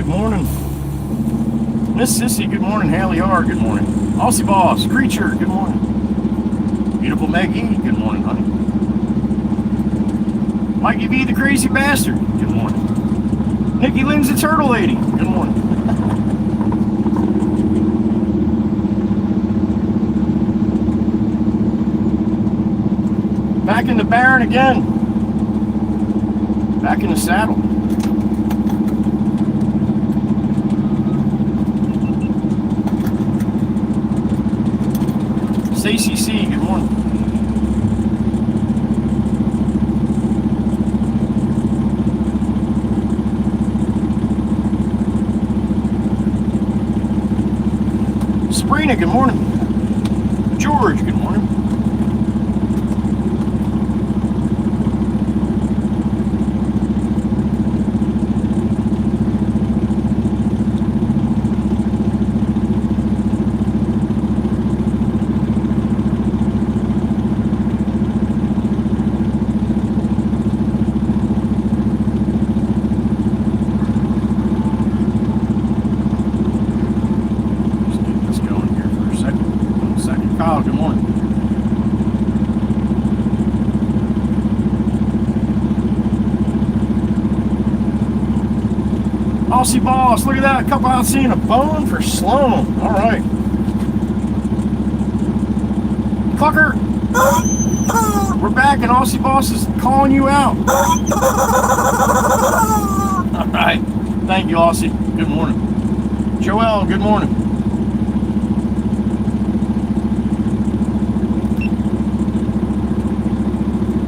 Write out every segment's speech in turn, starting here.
good morning. Miss Sissy, good morning. Haley R, good morning. Aussie Boss, Creature, good morning. Beautiful Maggie, good morning, honey. Mikey B, the crazy bastard, good morning. Nikki Lynn's the turtle lady, good morning. Back in the Baron again. Back in the saddle. Stacy C, good morning. Sabrina, good morning. George, good morning. Kyle, good morning. Aussie Boss, look at that. A couple out seeing a bone for Sloan. All right. Clucker. We're back and Aussie Boss is calling you out. All right. Thank you, Aussie. Good morning. Joelle, good morning.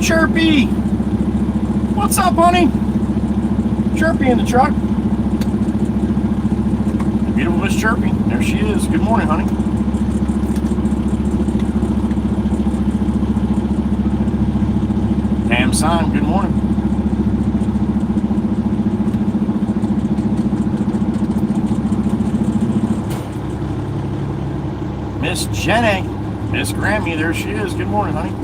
Chirpy! What's up, honey? Chirpy in the truck. Beautiful Miss Chirpy. There she is. Good morning, honey. Pam Sign, good morning. Miss Jenny. Miss Grammy, there she is. Good morning, honey.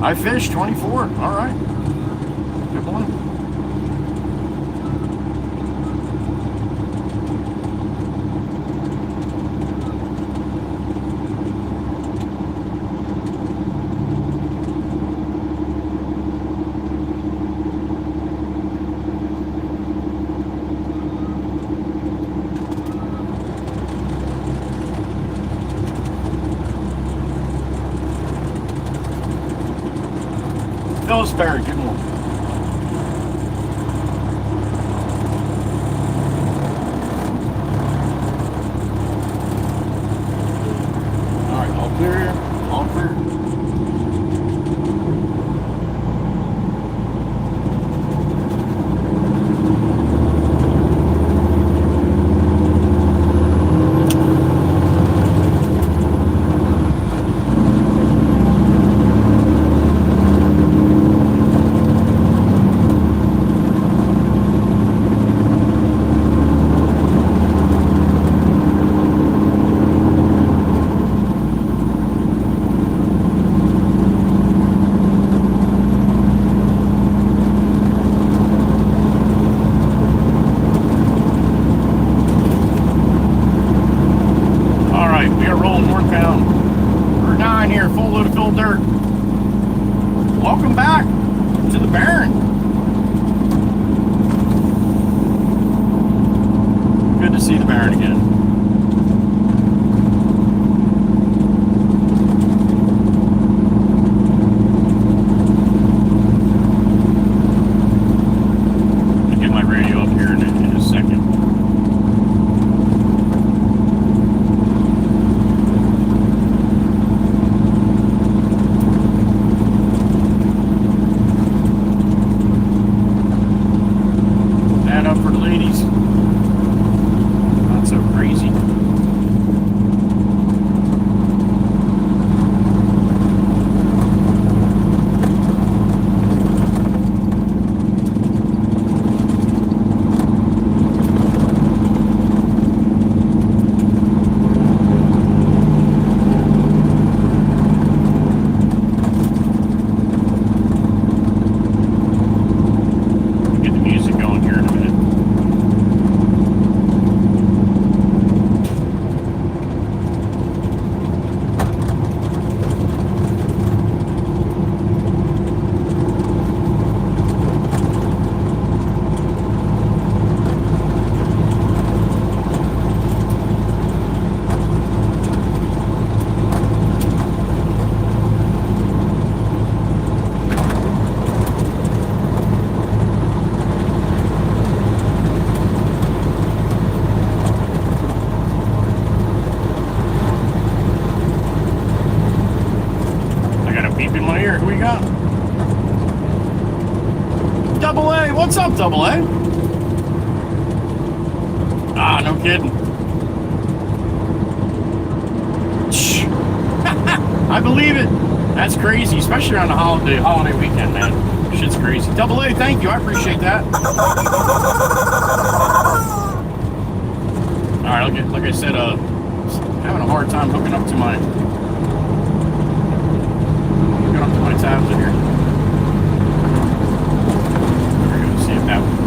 I fish 24. All right. Good morning. Phyllis Barry, good morning. All right, all clear here. All clear. Welcome back to the Baron. Good to see the Baron again. I'll get my radio up here in a second. Up for the ladies. Not so crazy. on here. Who we got? Double A. What's up, Double A? Ah, no kidding. I believe it. That's crazy, especially on the holiday weekend, man. Shit's crazy. Double A, thank you. I appreciate that. All right, like I said, having a hard time hooking up to my tabs in here. We're gonna see if that works.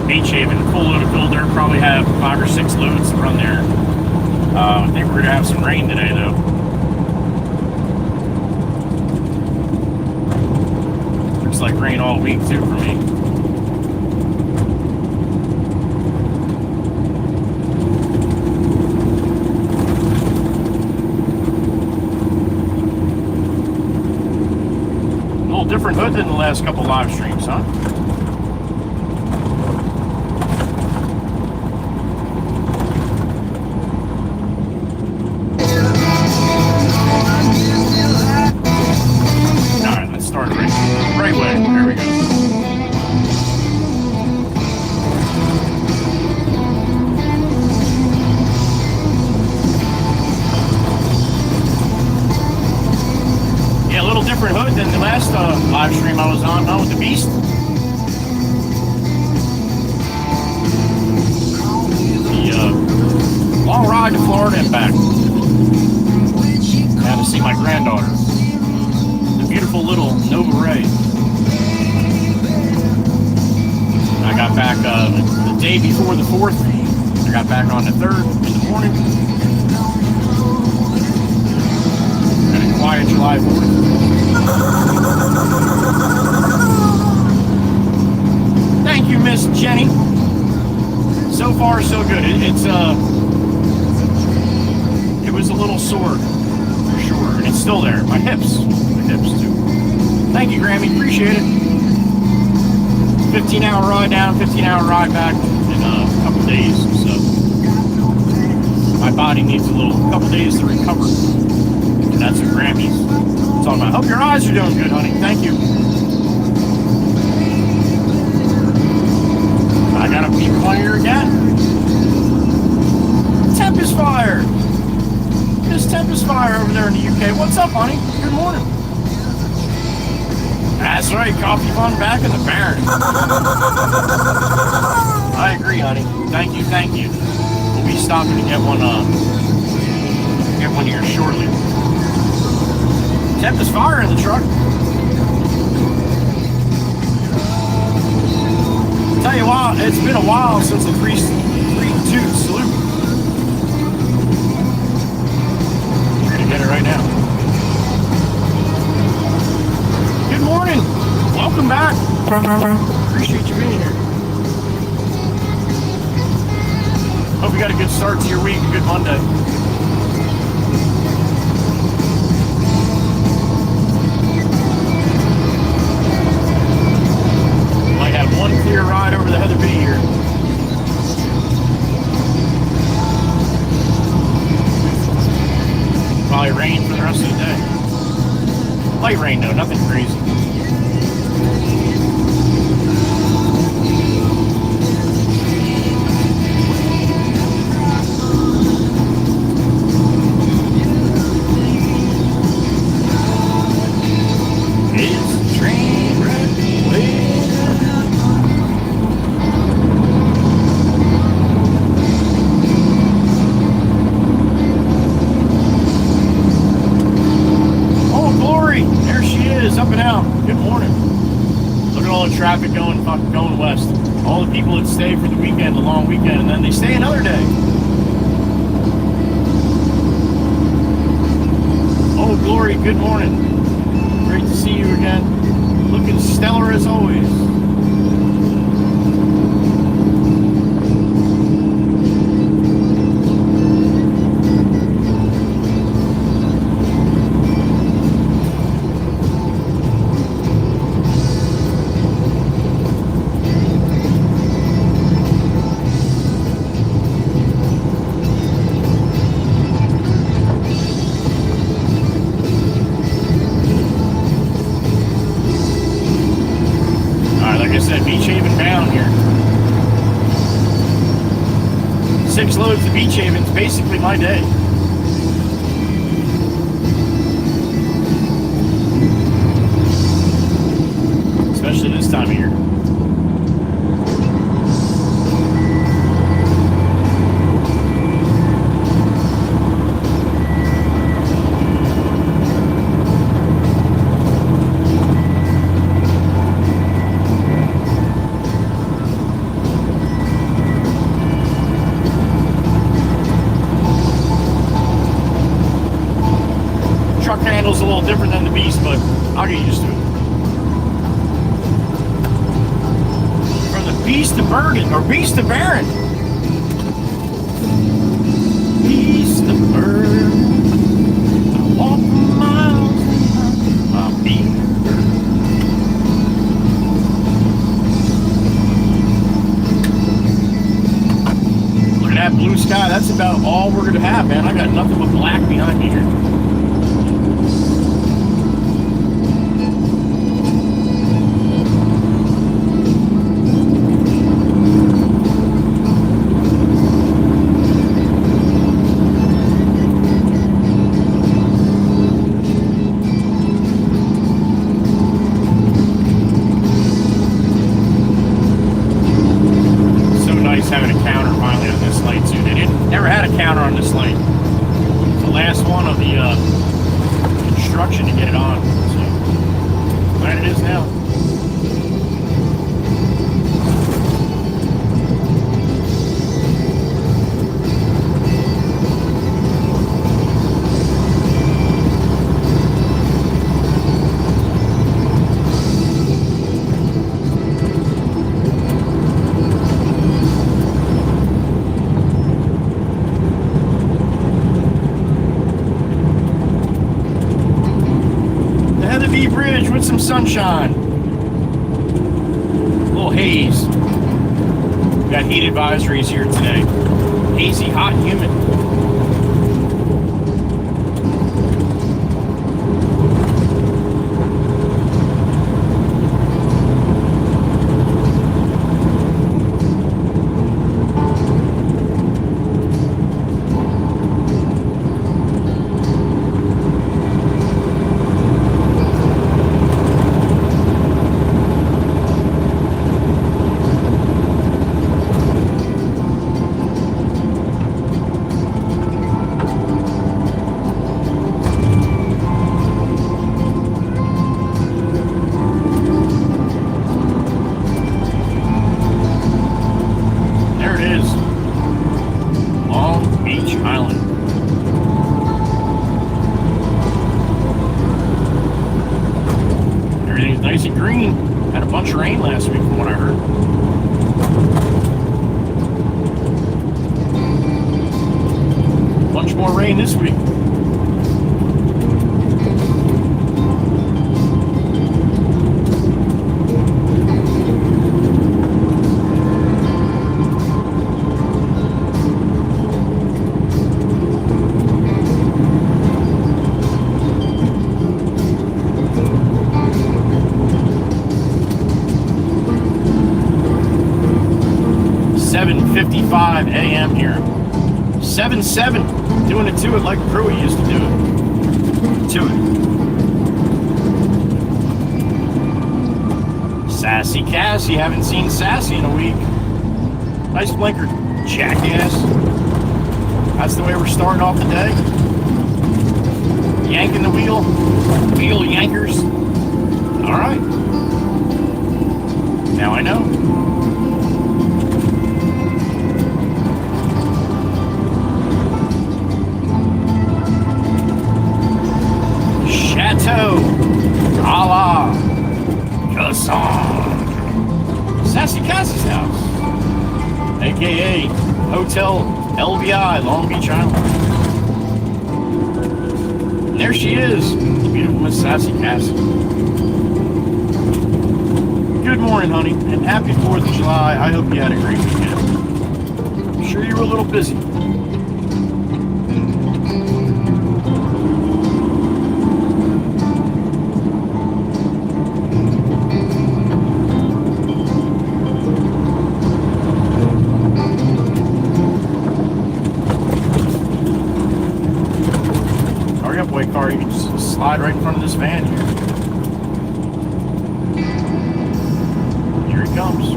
Beach Haven, full load of fill dirt, probably have 5 or 6 loads to run there. I think we're gonna have some rain today though. Looks like rain all week too for me. A little different hood than the last couple live streams, huh? Live stream I was on with the Beast. The long ride to Florida and back. I had to see my granddaughter, the beautiful little Nova Ray. I got back the day before the 4th. I got back on the 3rd in the morning. Had a quiet July 4th. Thank you, Miss Jenny. So far, so good. It was a little sore, for sure. And it's still there. My hips too. Thank you, Grammy. Appreciate it. 15-hour ride down, 15-hour ride back in a couple days. So my body needs a couple days to recover. And that's what Grammy's talking about. Hope your eyes are doing good, honey. Thank you. I got a peep on here again. Tempest Fire. Miss Tempest Fire over there in the UK. What's up, honey? Good morning. That's right, coffee fun back in the barn. I agree, honey. Thank you, thank you. We'll be stopping to get one here shortly. Tempest Fire in the truck. Tell you what, it's been a while since the 3-2 salute. We're gonna get it right now. Good morning. Welcome back. Appreciate you being here. Hope you got a good start to your week, a good Monday. Might have one clear ride over the Heather B here. Probably rain for the rest of the day. Light rain though, nothing crazy. all the traffic going west. All the people that stay for the weekend, the long weekend, and then they stay another day. Oh, Glory, good morning. Great to see you again. Looking stellar as always. Loads of Beach Haven's basically my day. Especially this time of year. Handles a little different than the Beast, but I'll get used to it. From the Beast to Bergen, or Beast to Baron. Beast to Bergen. I walk miles in my beast. Look at that blue sky. That's about all we're going to have, man. I got nothing but black behind me here. Having a counter finally on this lane too. They never had a counter on this lane. It's the last one of the construction to get it on. So glad it is now. Bridge with some sunshine. A little haze. Got heat advisories here today. Hazy, hot, and humid. Nice and green. Had a bunch of rain last week from what I heard. Bunch more rain this week. .55 a.m. here. 7-7. Doing it to it like Crewy used to do it. To it. Sassy Cassie. Haven't seen Sassy in a week. Nice blinker, jackass. That's the way we're starting off the day. Yanking the wheel. Wheel yankers. All right. Now I know. Chateau a la Casson. Sassy Cass's house, aka Hotel LBI, Long Beach Island. And there she is, the beautiful Miss Sassy Cass. Good morning, honey, and happy 4th of July. I hope you had a great weekend. I'm sure you were a little busy. Car, you can just slide right in front of this van here. Here he comes.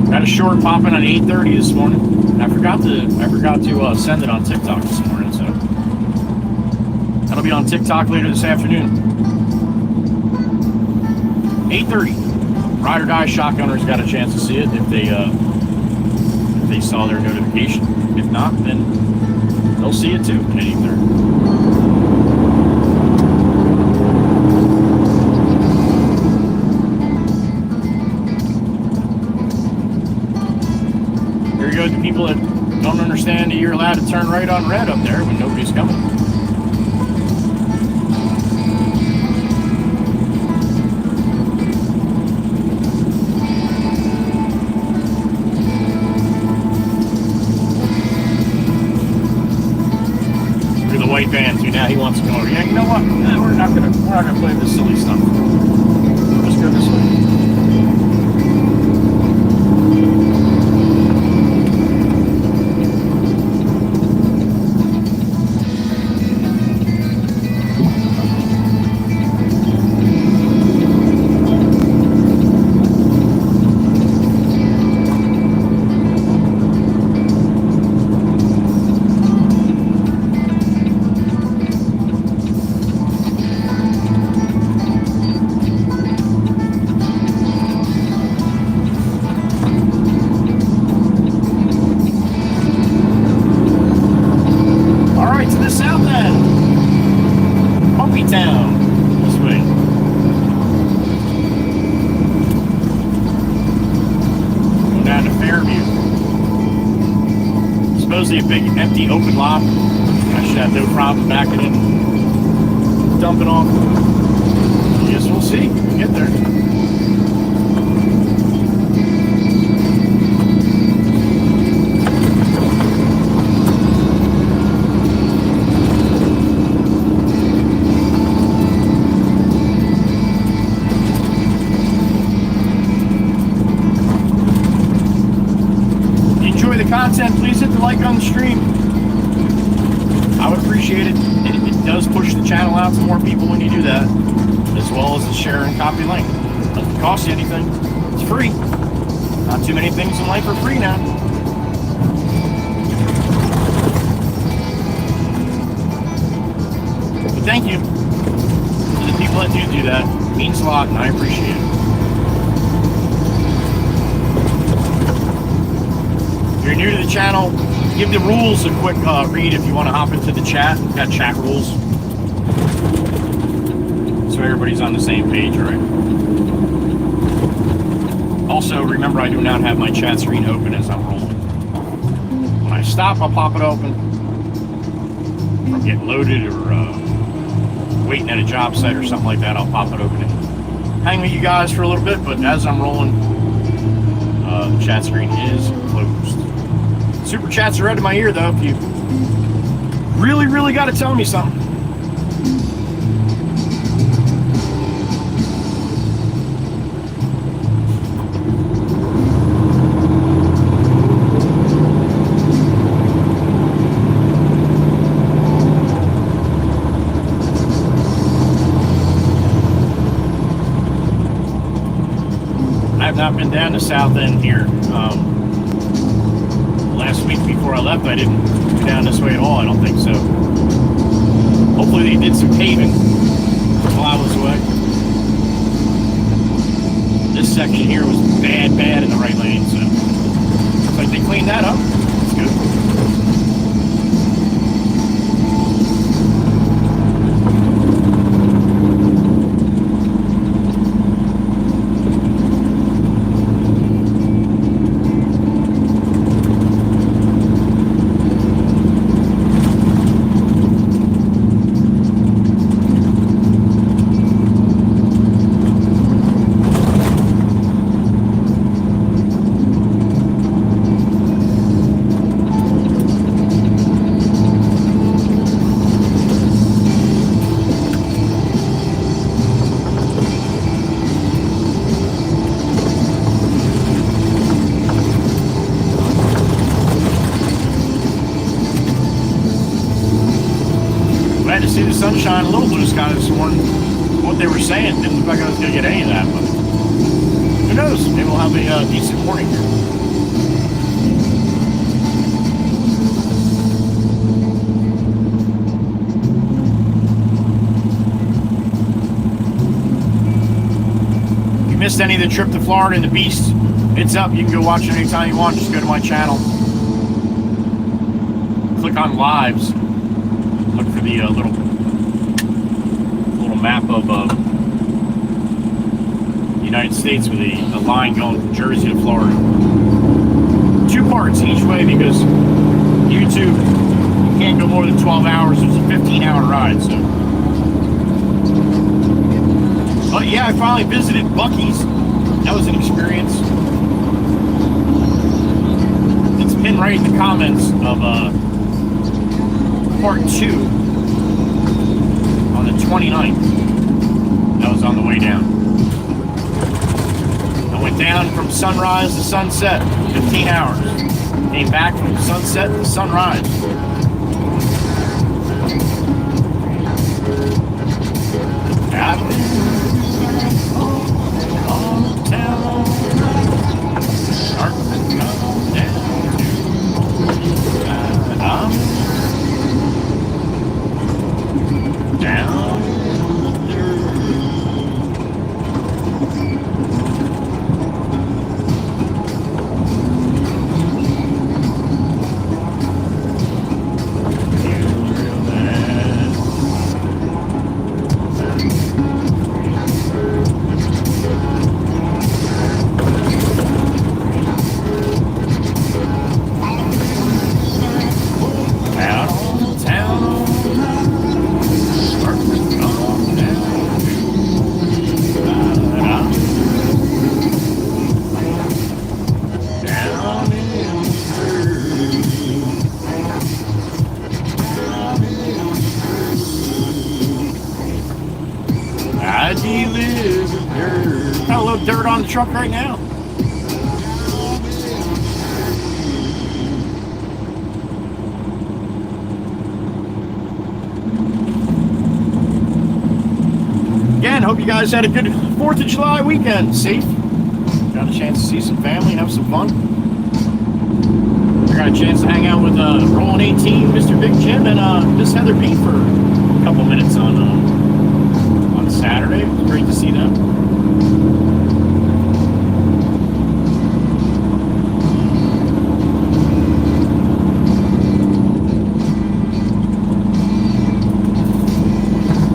Got a short popping on 8:30 this morning. I forgot to send it on TikTok this morning, so that'll be on TikTok later this afternoon. 8:30. Ride or Die Shotgunners got a chance to see it if they saw their notification. If not, then they'll see it too at 8:30. Here you go, the people that don't understand that you're allowed to turn right on red up there when nobody's coming. White van too. Now he wants to go over. Yeah, you know what? We're not gonna play this silly stuff. Let's go this way. A big empty open lot. I should have no problem backing in, dumping off. I guess we'll see when we get there. Content, please hit the like on the stream. I would appreciate it. It does push the channel out to more people when you do that, as well as the share and copy link. It doesn't cost you anything. It's free. Not too many things in life are free now. But thank you to the people that do that. It means a lot, and I appreciate it. If you're new to the channel, give the rules a quick read if you want to hop into the chat. We've got chat rules, so everybody's on the same page, right? Also, remember I do not have my chat screen open as I'm rolling. When I stop, I'll pop it open. If I'm getting loaded or waiting at a job site or something like that, I'll pop it open and hang with you guys for a little bit, but as I'm rolling, the chat screen is closed. Super chats are right in my ear, though, if you really got to tell me something. I have not been down to South End here. Last week before I left, I didn't go down this way at all. I don't think so. hopefully they did some paving while I was away. This section here was bad in the right lane, so looks like they cleaned that up. That's good. Glad to see the sunshine, a little blue sky this morning. What they were saying didn't look like I was going to get any of that, but who knows? Maybe we'll have a decent morning here. If you missed any of the trip to Florida and the Beast, it's up. You can go watch it anytime you want. Just go to my channel. Click on Lives. Look for the little map of the United States with a line going from Jersey to Florida. 2 parts each way because YouTube, you can't go more than 12 hours. It's a 15-hour ride, so. But yeah, I finally visited Buc-ee's. That was an experience. It's pinned right in the comments of part 2 on the 29th. That was on the way down. I went down from sunrise to sunset, 15 hours. Came back from sunset to sunrise. Got a little dirt on the truck right now. Again, hope you guys had a good 4th of July weekend. Safe. Got a chance to see some family and have some fun. I got a chance to hang out with Rolling 18, Mr. Big Jim, and Miss Heather B for a couple minutes on Saturday. It was great to see them.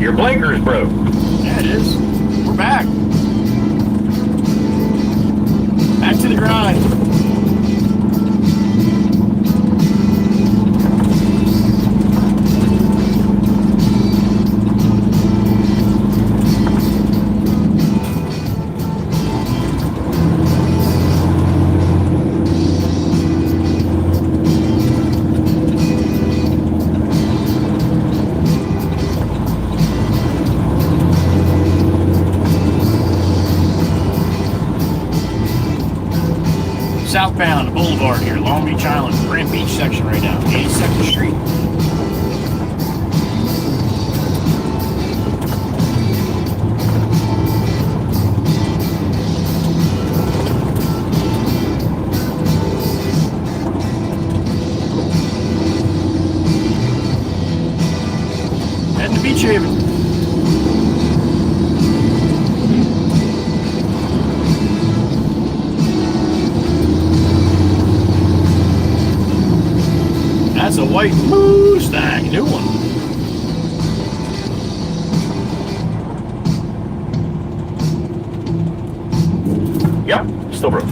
Your blinker's broke. Yeah, it is. We're back. Back to the grind. Southbound Boulevard here, Long Beach Island, Grand Beach section right now, 82nd Street. Heading to Beach Haven. That's a white Mustang, new one. Yep, still broke.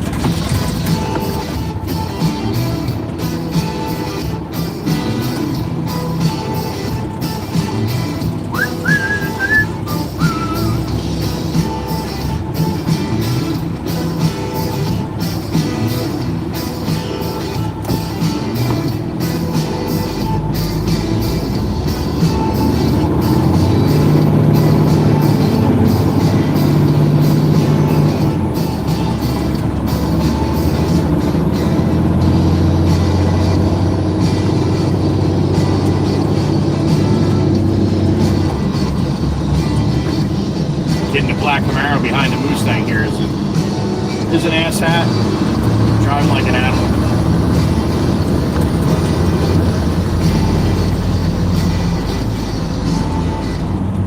Black Camaro behind the Mustang here is an ass hat. Driving like an animal.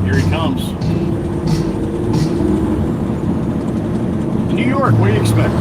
Here he comes. New York, what do you expect?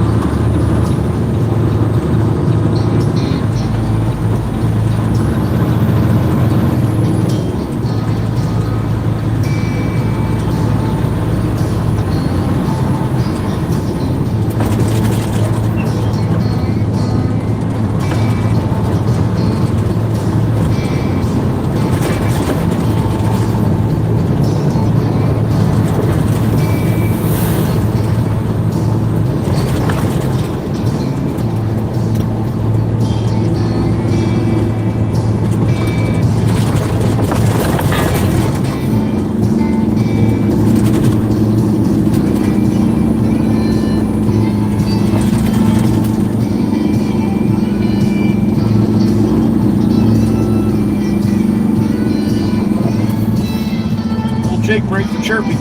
Jake break for chirping.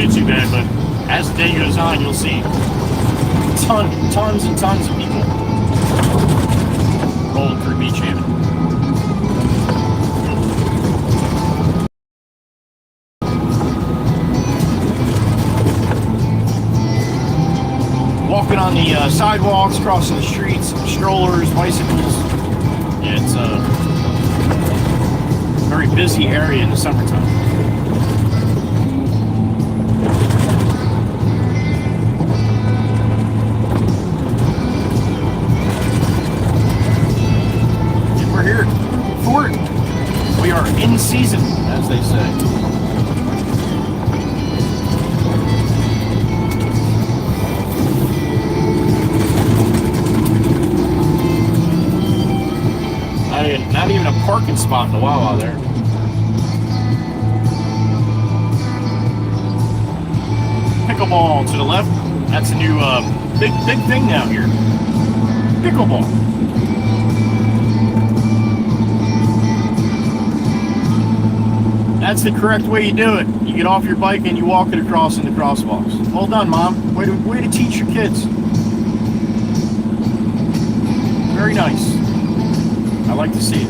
Too bad, but as the day goes on, you'll see tons and tons of people rolling through Beach Haven. Walking on the sidewalks, crossing the streets, strollers, bicycles. Yeah, it's a very busy area in the summertime. Here for it. We are in season, as they say. Not even a parking spot in a while out there. Pickleball to the left. That's a new big thing down here. Pickleball. That's the correct way you do it. You get off your bike and you walk it across in the crosswalks. Well done, Mom. Way to teach your kids. Very nice. I like to see it.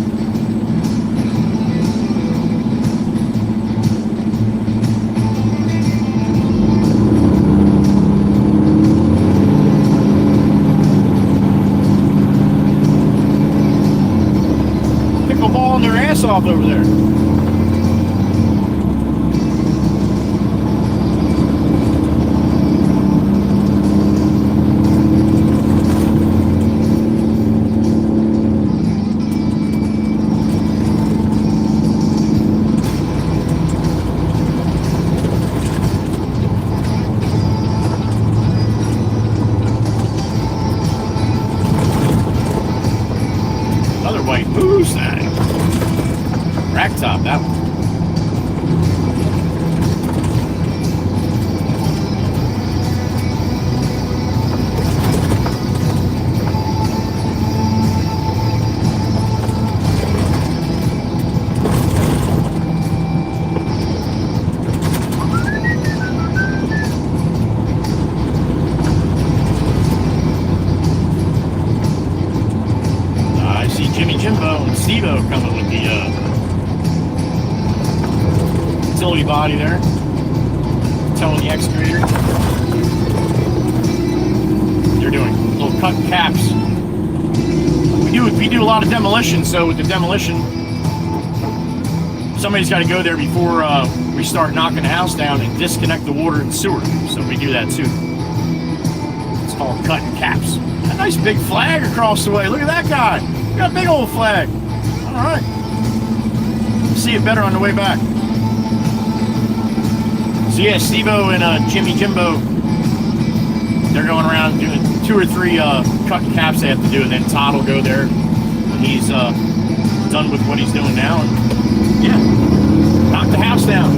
Pickleballing their ass off over there. that one. Steve-O coming with the utility body there, towing the excavator. They're doing little cut caps. We do a lot of demolition, so with the demolition, somebody's got to go there before we start knocking the house down and disconnect the water and sewer. So we do that too. It's called cutting caps. A nice big flag across the way. Look at that guy. We got a big old flag. All right. See it better on the way back. So yeah, Steve-O and Jimbo, they're going around doing 2 or 3 cut caps they have to do, and then Todd will go there when he's done with what he's doing now, and yeah, knock the house down.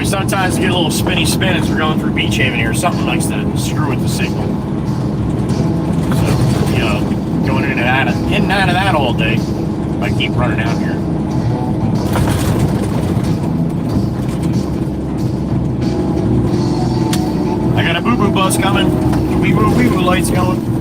Sometimes get a little spinny spin as we're going through Beach Haven here. Something likes to screw with the signal. So, you know, going in and out of that all day. If I keep running out here. I got a boo-boo bus coming. Wee-woo lights going.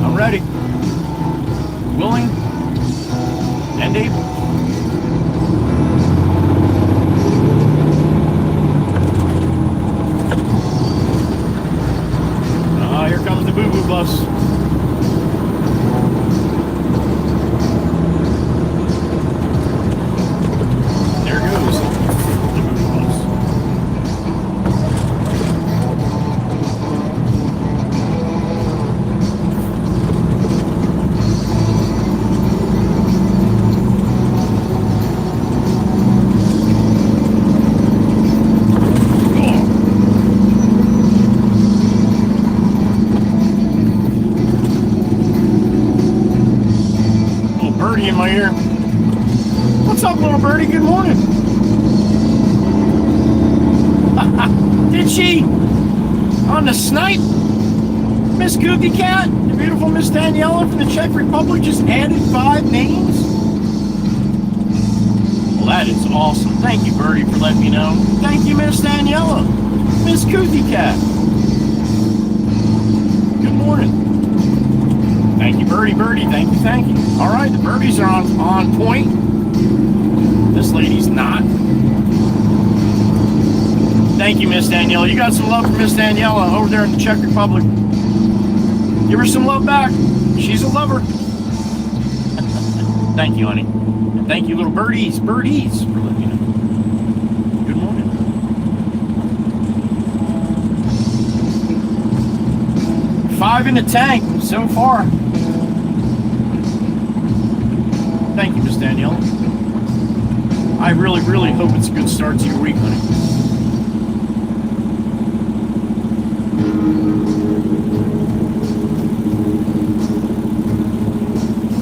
I'm ready, willing, and able. Here comes the boo-boo bus. There goes the boo-boo bus. In my ear. What's up, little birdie? Good morning. Did she? On the snipe? Miss Cookie Cat? The beautiful Miss Daniela from the Czech Republic just added 5 names? Well, that is awesome. Thank you, Birdie, for letting me know. Thank you, Miss Daniela. Miss Cookie Cat. Good morning. Thank you, Birdie. Thank you. All right, the birdies are on point. This lady's not. Thank you, Miss Daniela. You got some love from Miss Daniela over there in the Czech Republic. Give her some love back. She's a lover. Thank you, honey. And thank you, little birdies for letting me know. Good morning. $5 in the tank so far. Thank you, Miss Danielle. I really, really hope it's a good start to your week, honey.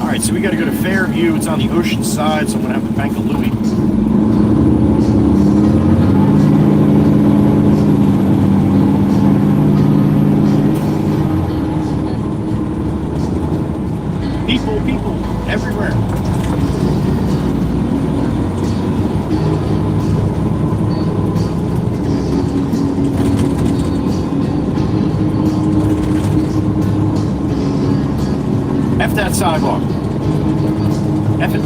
Alright, so we got to go to Fairview. It's on the ocean side, so I'm going to have to bank a Louis. People, everywhere. F that sidewalk. F it.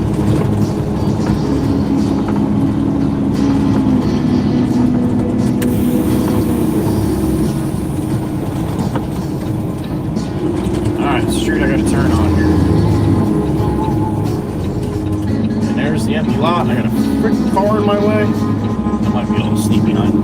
Alright, street I gotta turn on here. And there's the empty lot, and I got a freaking car in my way. I might be able to sneak behind.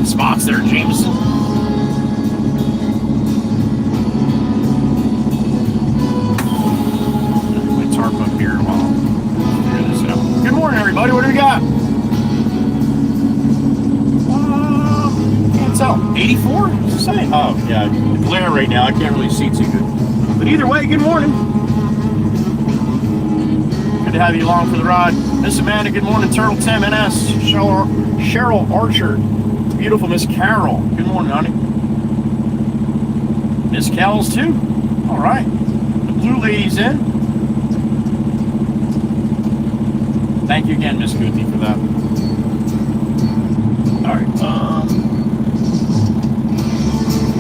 Spots there, Jameson. My tarp up here while I figure this out. Good morning, everybody. What do we got? Can't tell. 84? What's it say? Oh, yeah. The glare right now. I can't really see too good. But either way, good morning. Good to have you along for the ride. Miss Amanda, good morning. Turtle Tim, NS. Cheryl Archer. Beautiful Miss Carol. Good morning, honey. Miss Kells, too. All right. The blue lady's in. Thank you again, Miss Goothy, for that. All right.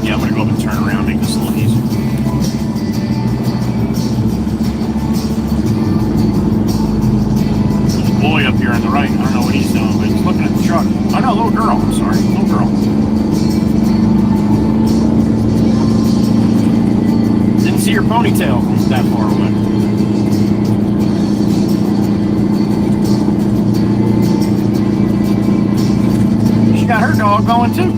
Yeah, I'm going to go up and turn around, make this a little easier. There's a boy up here on the right. I don't know what he's doing, but he's looking at the truck. Oh, no, little girl. I'm sorry. Little girl. Didn't see your ponytail that far away. She got her dog going, too.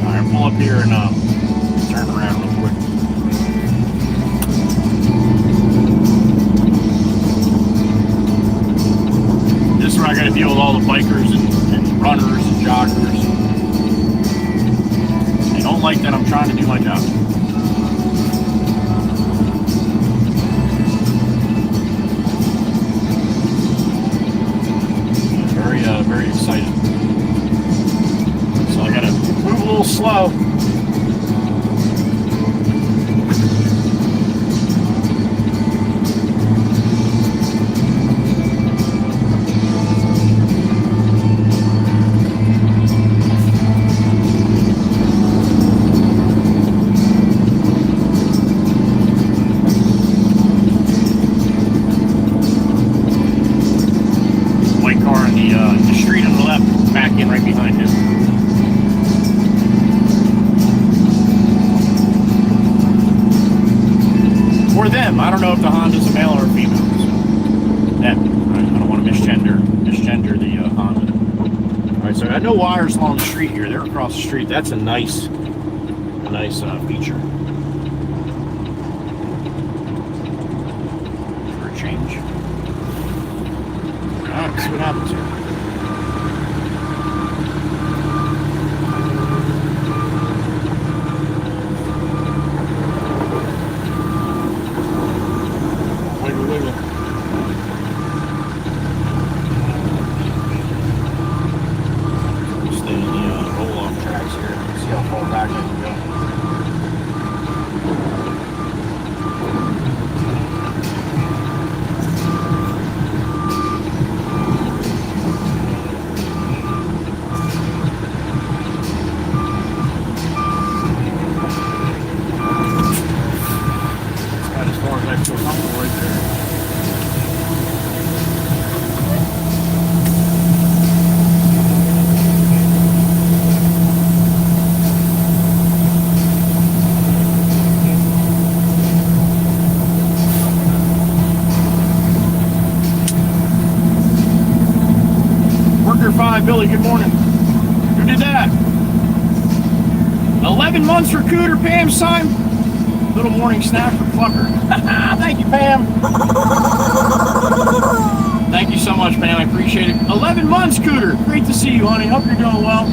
All right, pull up here and turn around real quick. This is where I got to deal with all the bikers and runners and joggers. They don't like that I'm trying to do my job. Very excited. So I got to move a little slow. I don't know if the Honda's a male or a female. So that, I don't want to misgender the Honda. Alright, so I got no wires along the street here. They're across the street. That's a nice feature. For a change. Alright, let's see what happens here. 5, Billy, good morning. Who did that? 11 months for Cooter, Pam signed. Little morning snack for Plucker. Thank you, Pam. Thank you so much, Pam. I appreciate it. 11 months, Cooter. Great to see you, honey. Hope you're doing well.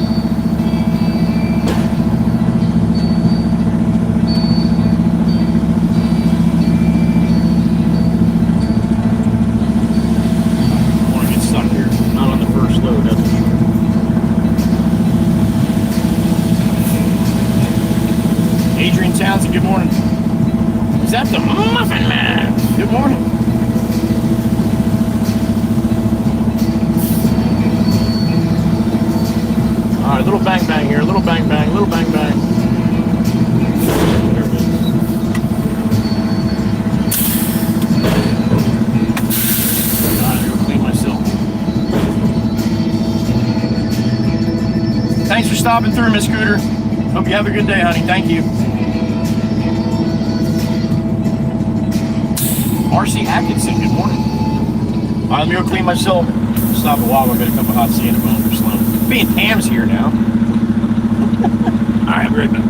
I want to get stuck here. Not on the first load, that's for sure. Adrian Townsend, good morning. Is that the Muffin Man? Good morning. All right, little bang bang here, little bang bang, little bang bang. There it is. All right, I gotta clean myself. Thanks for stopping through, Miss Cooter. Hope you have a good day, honey. Thank you. Marcy Atkinson, good morning. All right, let me go clean myself. Stop a while. I'll get a cup of hot tea and a bone for Sloan. Being Pam's here now. All right, I'll be right back.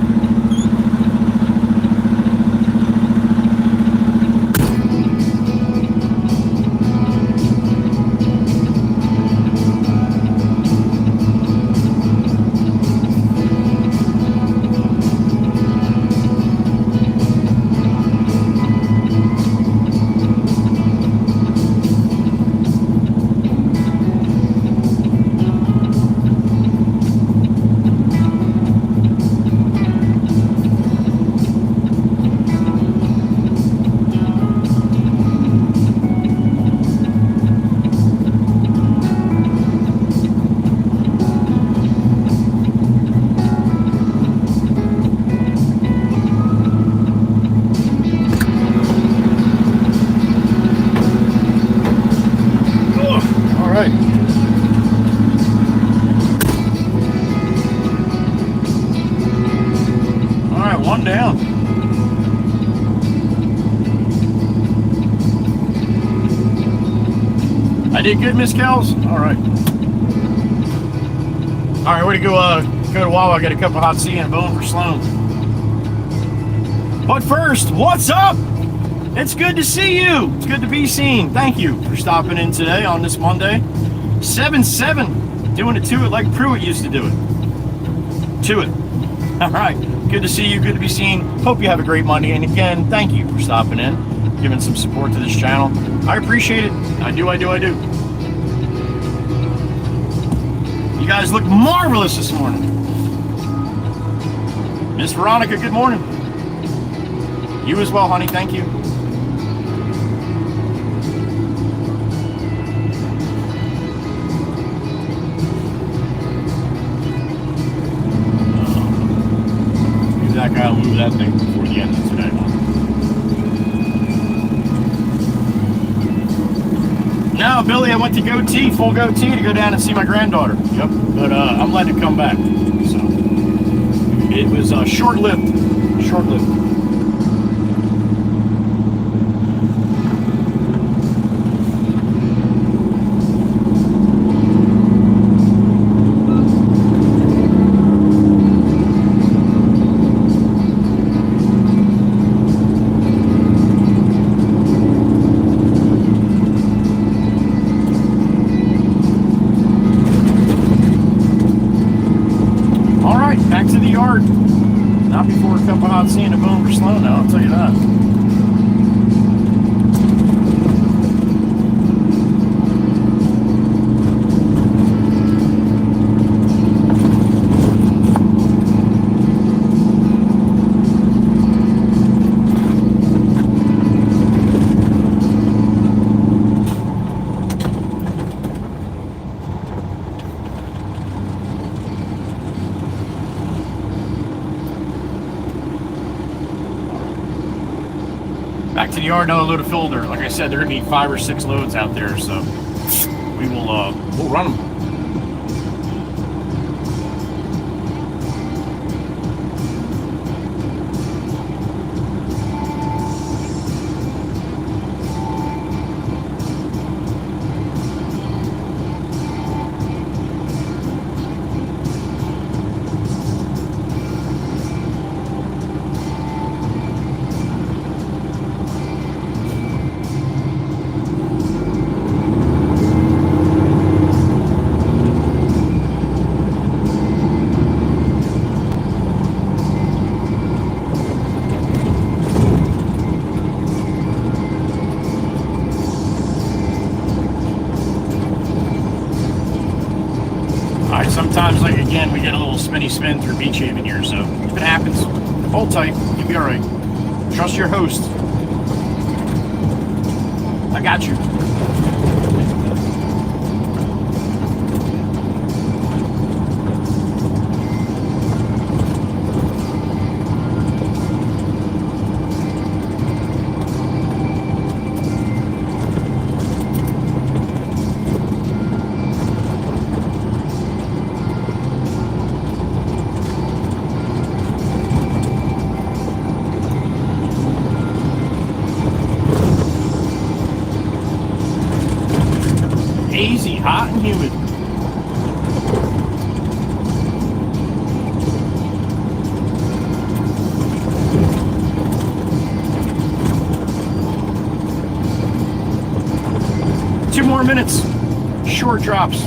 I did good, Miss Kells? All right. All right, we're going to go to Wawa, get a cup of hot tea and a bone for Sloan. But first, what's up? It's good to see you. It's good to be seen. Thank you for stopping in today on this Monday. 7-7, doing it to it like Pruitt used to do it. To it. All right, good to see you, good to be seen. Hope you have a great Monday. And again, thank you for stopping in, giving some support to this channel. I appreciate it. I do. You guys look marvelous this morning. Miss Veronica, good morning. You as well, honey. Thank you. Maybe that guy will move that thing before the end of today. No, Billy, I went to goatee, full goatee, to go down and see my granddaughter. Yep, but I'm letting it come back. So it was short-lived. Back to the yard. Not before a cup of hot tea and a bone for Sloan now, I'll tell you that. Back to the yard, another load of filter. Like I said, they're gonna need 5 or 6 loads out there, so we will we'll run them. Sometimes, like, again, we get a little spinny spin through Beach Haven here, so if it happens, hold tight, you'll be alright. Trust your host. I got you. Hazy, hot and humid. Two more minutes. Short drops.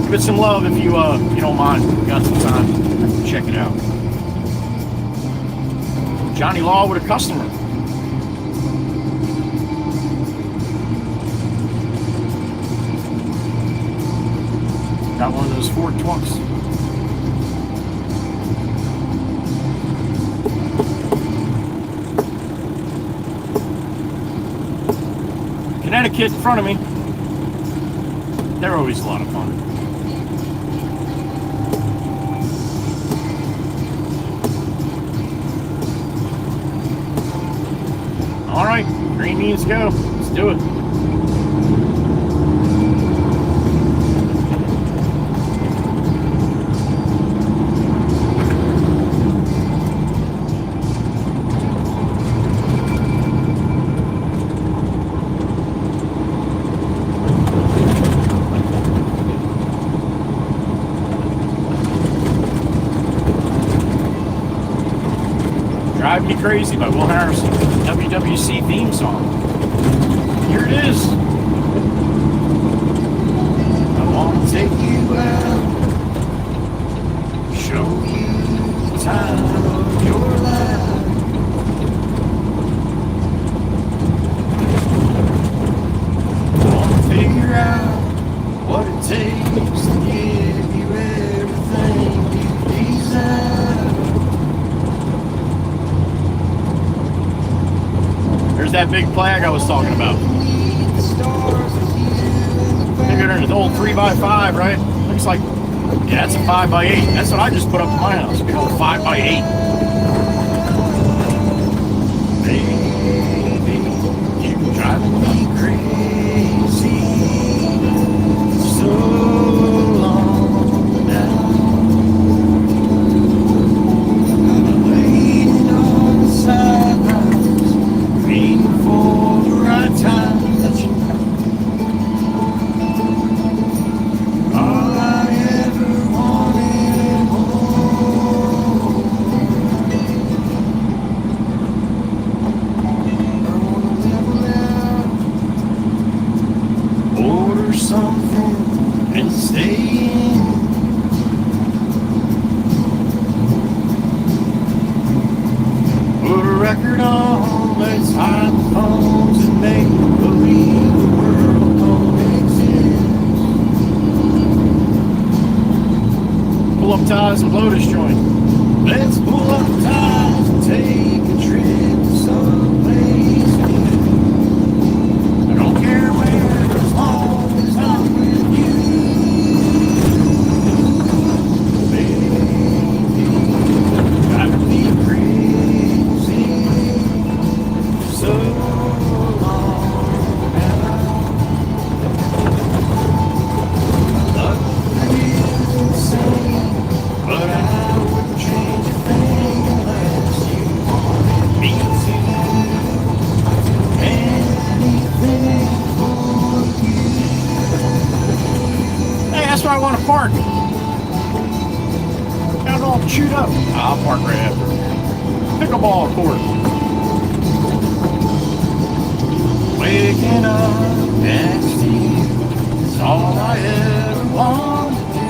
Give it some love if you don't mind. We got some time. Check it out. Johnny Law with a customer. Got one of those Ford Twunks. Connecticut in front of me. They're always a lot of fun. All right, green means go. Let's do it. Drive Me Crazy by Will Harrison, WWC theme song. Here it is. I want to take you out, show you the time of your life. I want to figure out what it takes to give you everything you desire. There's that big flag I was talking about. Bigger than an old 3x5, right? Looks like, yeah, that's a 5x8. That's what I just put up in my house. Big old 5x8. Baby, you drive me crazy. So long now. I'm waiting on the sidelines, waiting for the right time to let you know. All I ever wanted more. I wanna level out, order something and stay in. Put a record on, let's hide the phones and make believe the world don't exist. Pull up ties and blow this joint. Let's pull up ties and take a trip to someplace new. I don't care where, as long as I'm with you. Baby, drive me crazy. So long now. Love is insane, but I wouldn't change a thing unless you wanted me to. Anything for you. Hey, that's where I want to park. Got it all chewed up. I'll park right after. Pickleball court. Waking up next to you is all I ever want to do.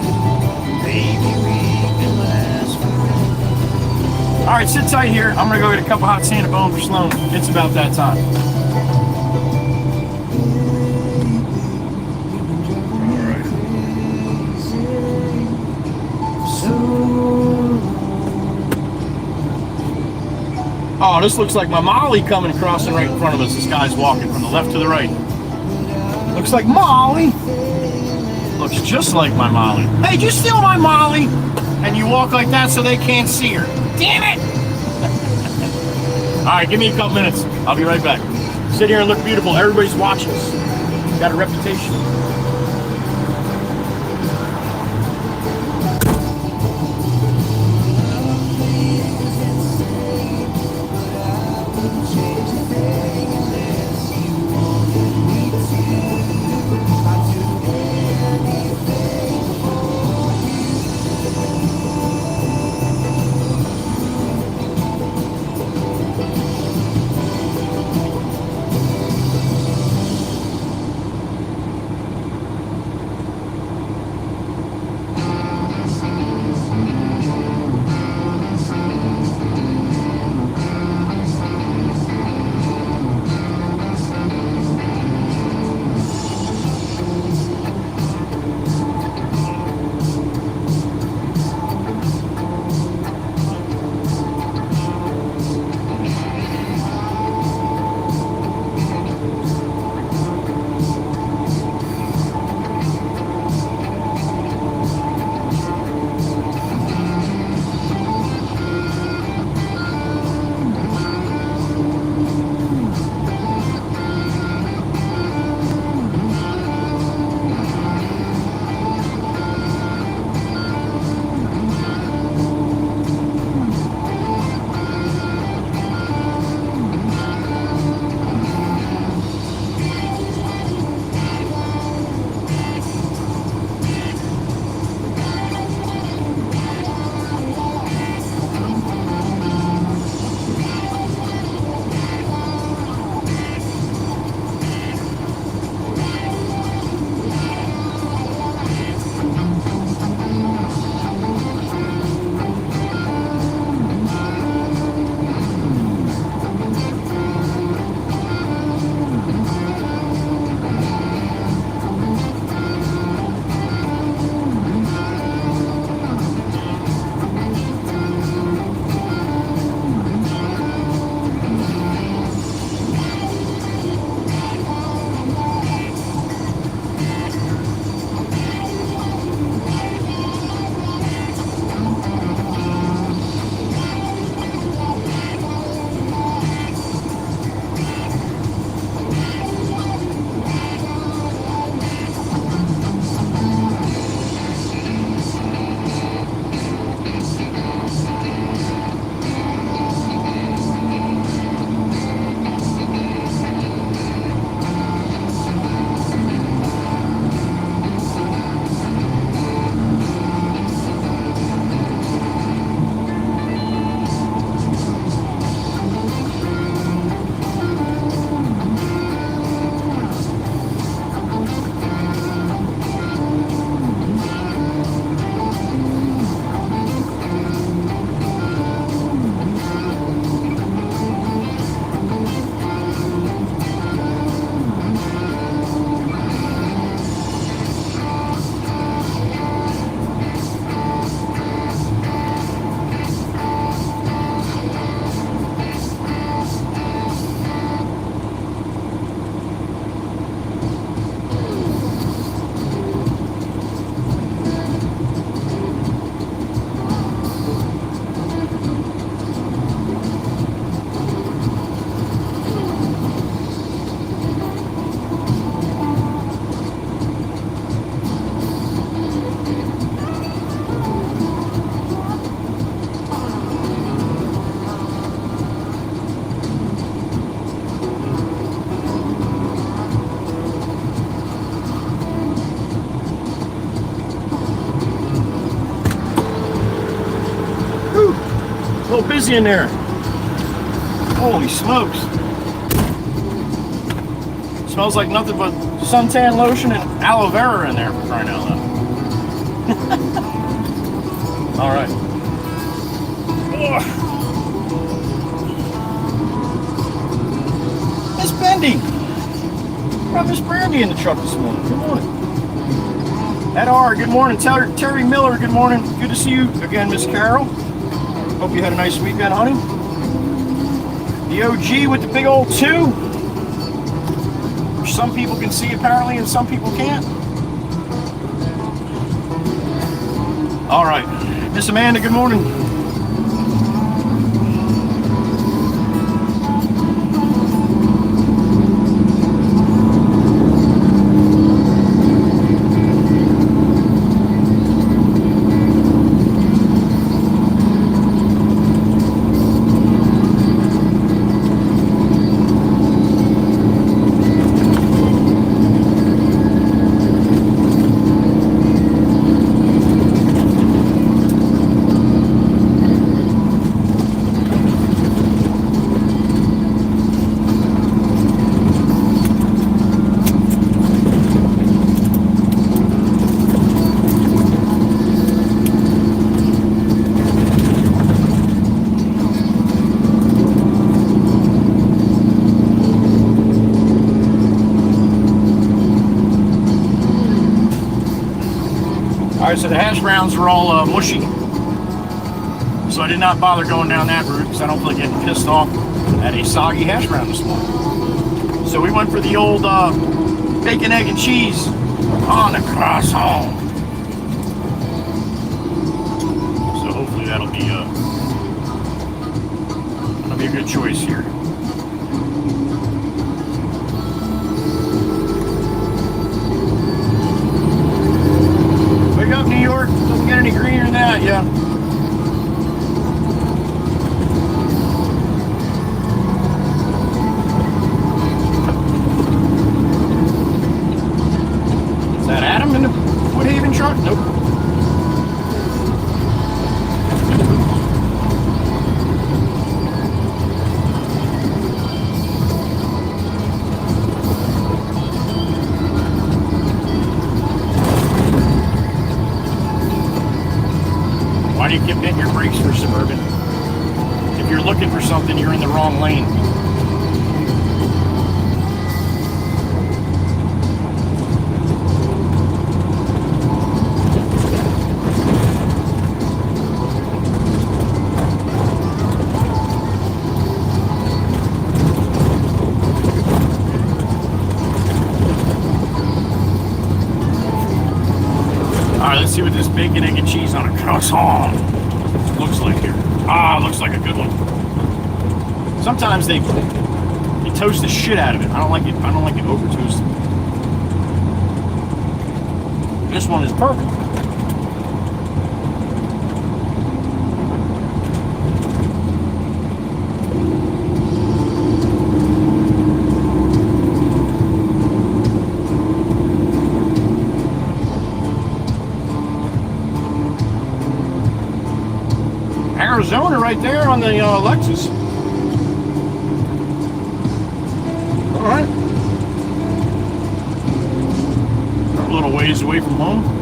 Maybe we can last forever. All right, sit tight here. I'm gonna go get a cup of hot Santa Bone for Sloan. It's about that time. All right. this looks like my Molly coming crossing right in front of us. This guy's walking from the left to the right. Looks like Molly. Looks just like my Molly. Hey, did you steal my Molly? And you walk like that so they can't see her. Damn it! All right, give me a couple minutes. I'll be right back. Sit here and look beautiful. Everybody's watching us. Got a reputation. A little busy in there. Holy smokes. Smells like nothing but suntan lotion and aloe vera in there, for crying out loud. All right. Miss Bendy. Brought Miss Brandy in the truck this morning. Good morning. Ed R, good morning. Terry Miller, good morning. Good to see you again, Miss Carol. Hope you had a nice weekend, honey. The OG with the big old 2. Which some people can see apparently and some people can't. All right. Miss Amanda, good morning. So the hash browns are all mushy, so I did not bother going down that route because I don't feel like getting pissed off at a soggy hash brown this morning. So we went for the old bacon, egg, and cheese on the croissant. So hopefully that'll be a good choice here. Up New York, doesn't get any greener than that, yeah. Is that Adam in the Woodhaven truck? Nope. Why do you keep hitting your brakes for Suburban? If you're looking for something, you're in the wrong lane. Alright, let's see what this bacon, egg, and cheese on a croissant looks like here. Ah, looks like a good one. Sometimes they toast the shit out of it. I don't like it over toasted. This one is perfect. Arizona right there on the Lexus. All right. A little ways away from home.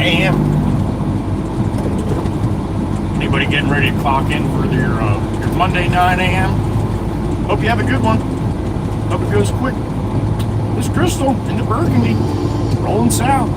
A.m. Anybody getting ready to clock in for your Monday 9 a.m.? Hope you have a good one. Hope it goes quick. This Crystal in the Burgundy, rolling south.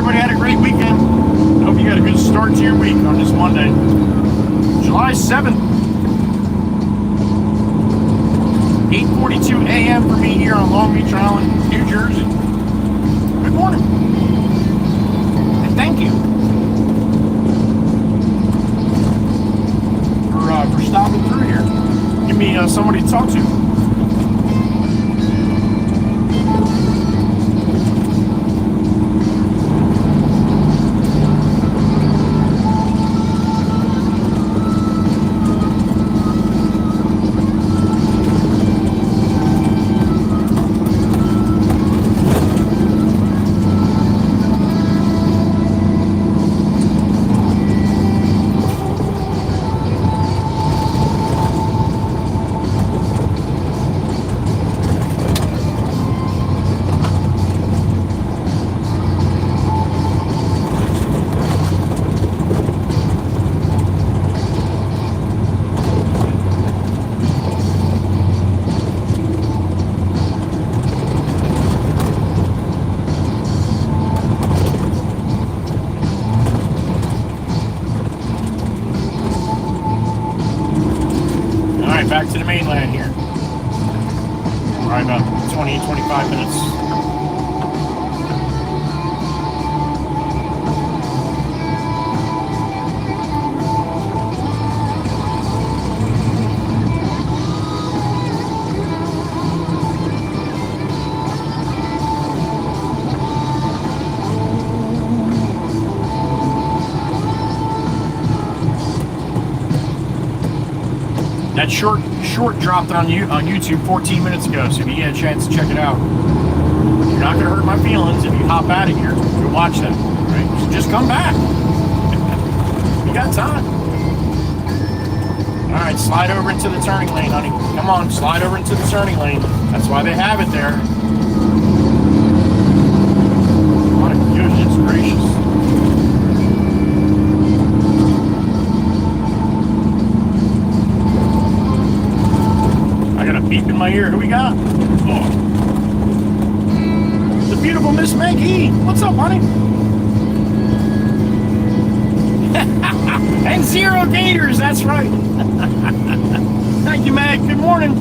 everybody had a great weekend. Hope you got a good start to your week on this Monday, July 7th. 8:42 a.m. for me here on Long Beach Island, New Jersey. Good morning. And thank you for stopping through here. Give me somebody to talk to. Back to the mainland here. Right about 20-25 minutes. That short dropped on YouTube 14 minutes ago, so if you get a chance to check it out, you're not going to hurt my feelings if you hop out of here and watch that. Right? Just come back. You got time. All right, slide over into the turning lane, honey. Come on, slide over into the turning lane. That's why they have it there. My goodness gracious. Beep in my ear. Who we got? Oh. The beautiful Miss Maggie. What's up, honey? And 0 gators. That's right. Thank you, Meg. Good morning.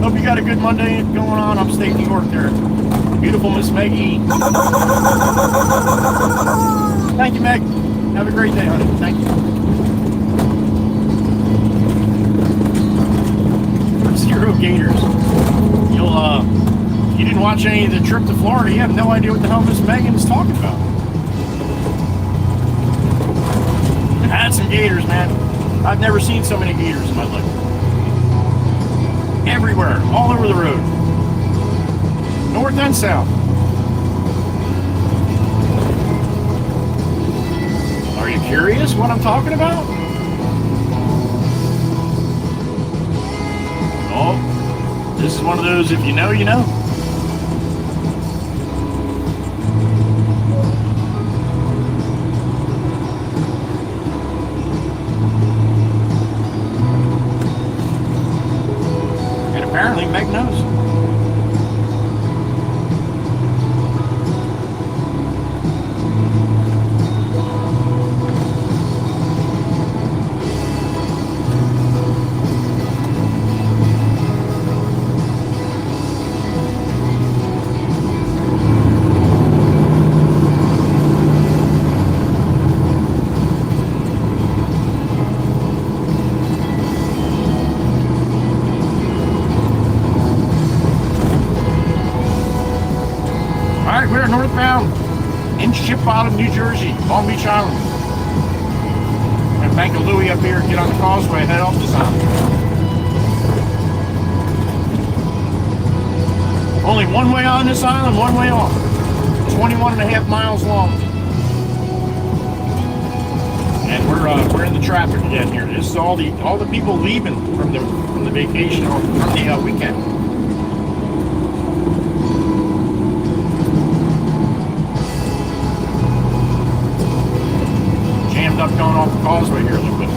Hope you got a good Monday going on upstate New York there. Beautiful Miss Maggie. Thank you, Meg. Have a great day, honey. Thank you. 0 gators. You didn't watch any of the trip to Florida, you have no idea what the hell Miss Megan is talking about. I had some gators, man. I've never seen so many gators in my life. Everywhere, all over the road. North and south. Are you curious what I'm talking about? Oh, this is one of those, if you know, you know. And apparently Meg knows. Northbound in Ship Bottom, New Jersey, Long Beach Island. And Bank of Louis up here, get on the causeway, head off this island. Only one way on this island, one way off. 21.5 miles long. And we're in the traffic again here. This is all the people leaving from the vacation or from the weekend. Up going off the causeway here a little bit.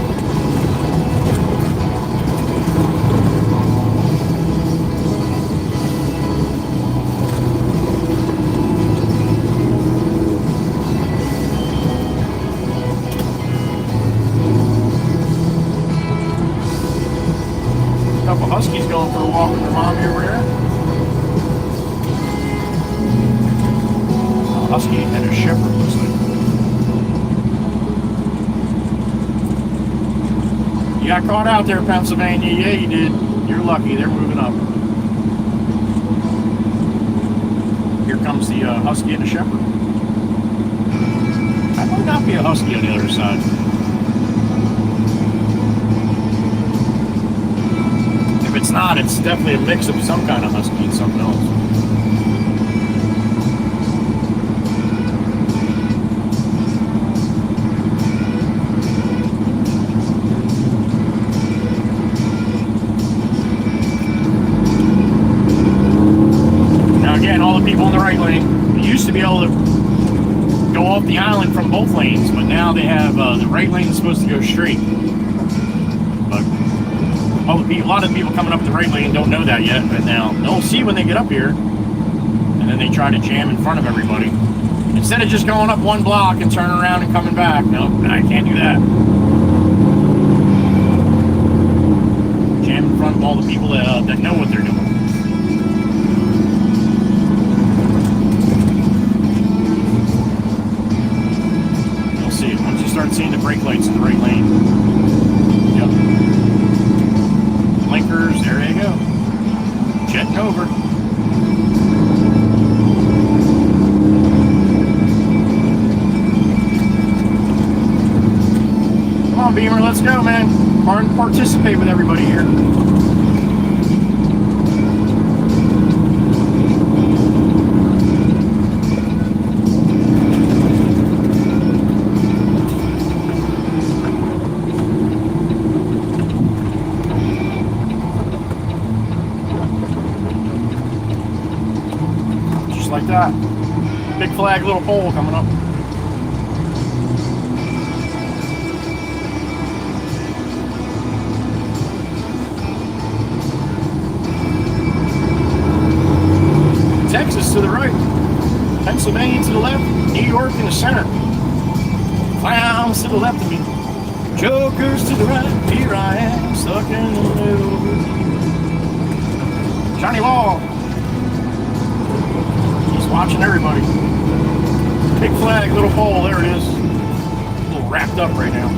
going for a walk with her mommy over there. A husky and a shepherd, looks like. You got caught out there, Pennsylvania. Yeah, you did. You're lucky. They're moving up. Here comes the husky and the shepherd. That might not be a husky on the other side. If it's not, it's definitely a mix of some kind of husky and something else. Now again, all the people in the right lane, you used to be able to go off the island from both lanes, but now they have the right lane is supposed to go straight. But a lot of the people coming up the right lane don't know that yet, and now they'll see when they get up here, and then they try to jam in front of everybody. Instead of just going up one block and turning around and coming back, no, I can't do that. Jam in front of all the people that know what they're doing. Start seeing the brake lights in the right lane. Yep. Blinkers, there you go. Jetting over. Come on, Beamer, let's go, man. Participate with everybody here. Like that. Big flag, little pole coming up. Texas to the right. Pennsylvania to the left. New York in the center. Clowns to the left of me. Jokers to the right. Here I am, stuck in the middle. Johnny Law. Watching everybody. Big flag, little pole, there it is. A little wrapped up right now.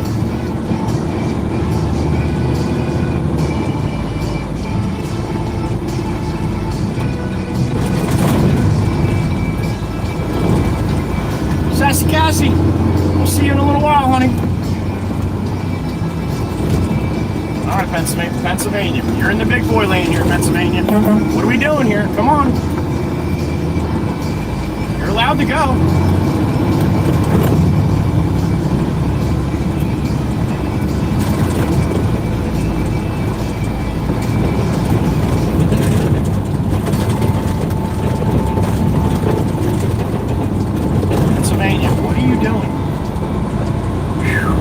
Sassy Cassie, we'll see you in a little while, honey. All right, Pennsylvania. You're in the big boy lane here, Pennsylvania. What are we doing here? Come on. You're allowed to go. Pennsylvania, what are you doing? Whew.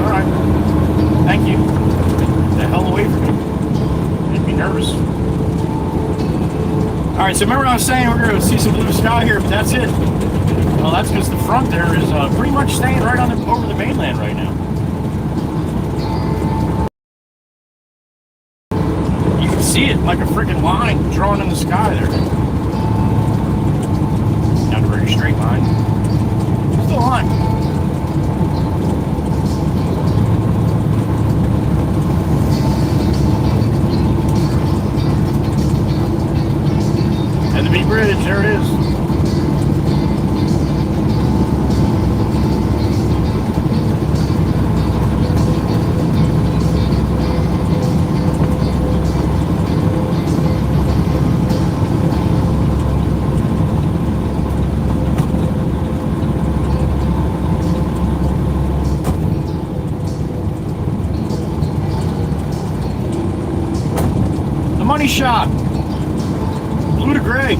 All right. Thank you. Get the hell away from me. Made me nervous. All right, so remember I was saying we're going to see some blue sky here, but that's it. Well, that's because the front there is pretty much staying right on over the mainland right now. You can see it like a freaking line drawn in the sky there. Not a very straight line. Still a line. And the big bridge, there it is. The money shot. Blue to gray.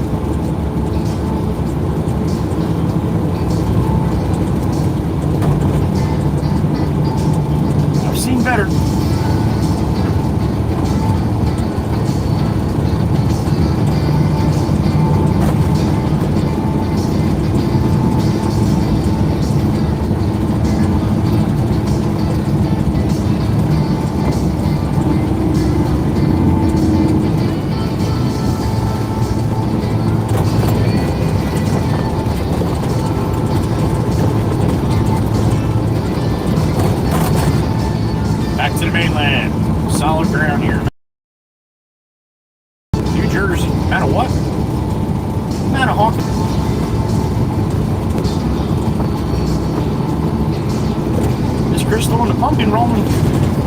I've seen better. the mainland. Solid ground here. New Jersey. What? Manahawkin. Is Crystal and the Pumpkin rolling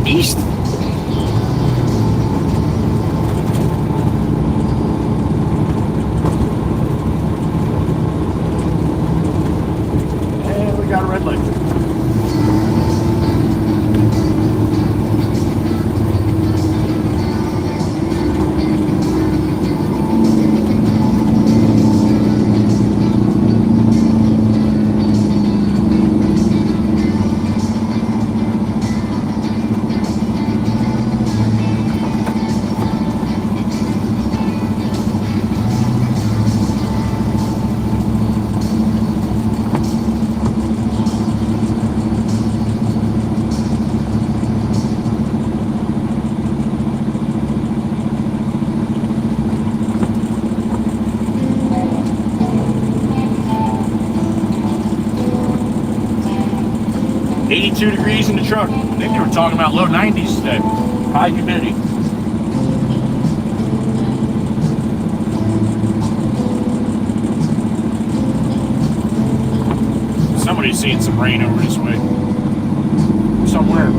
east? And we got a red light. Degrees in the truck. I think they were talking about low 90s today. High humidity. Somebody's seeing some rain over this way. Somewhere.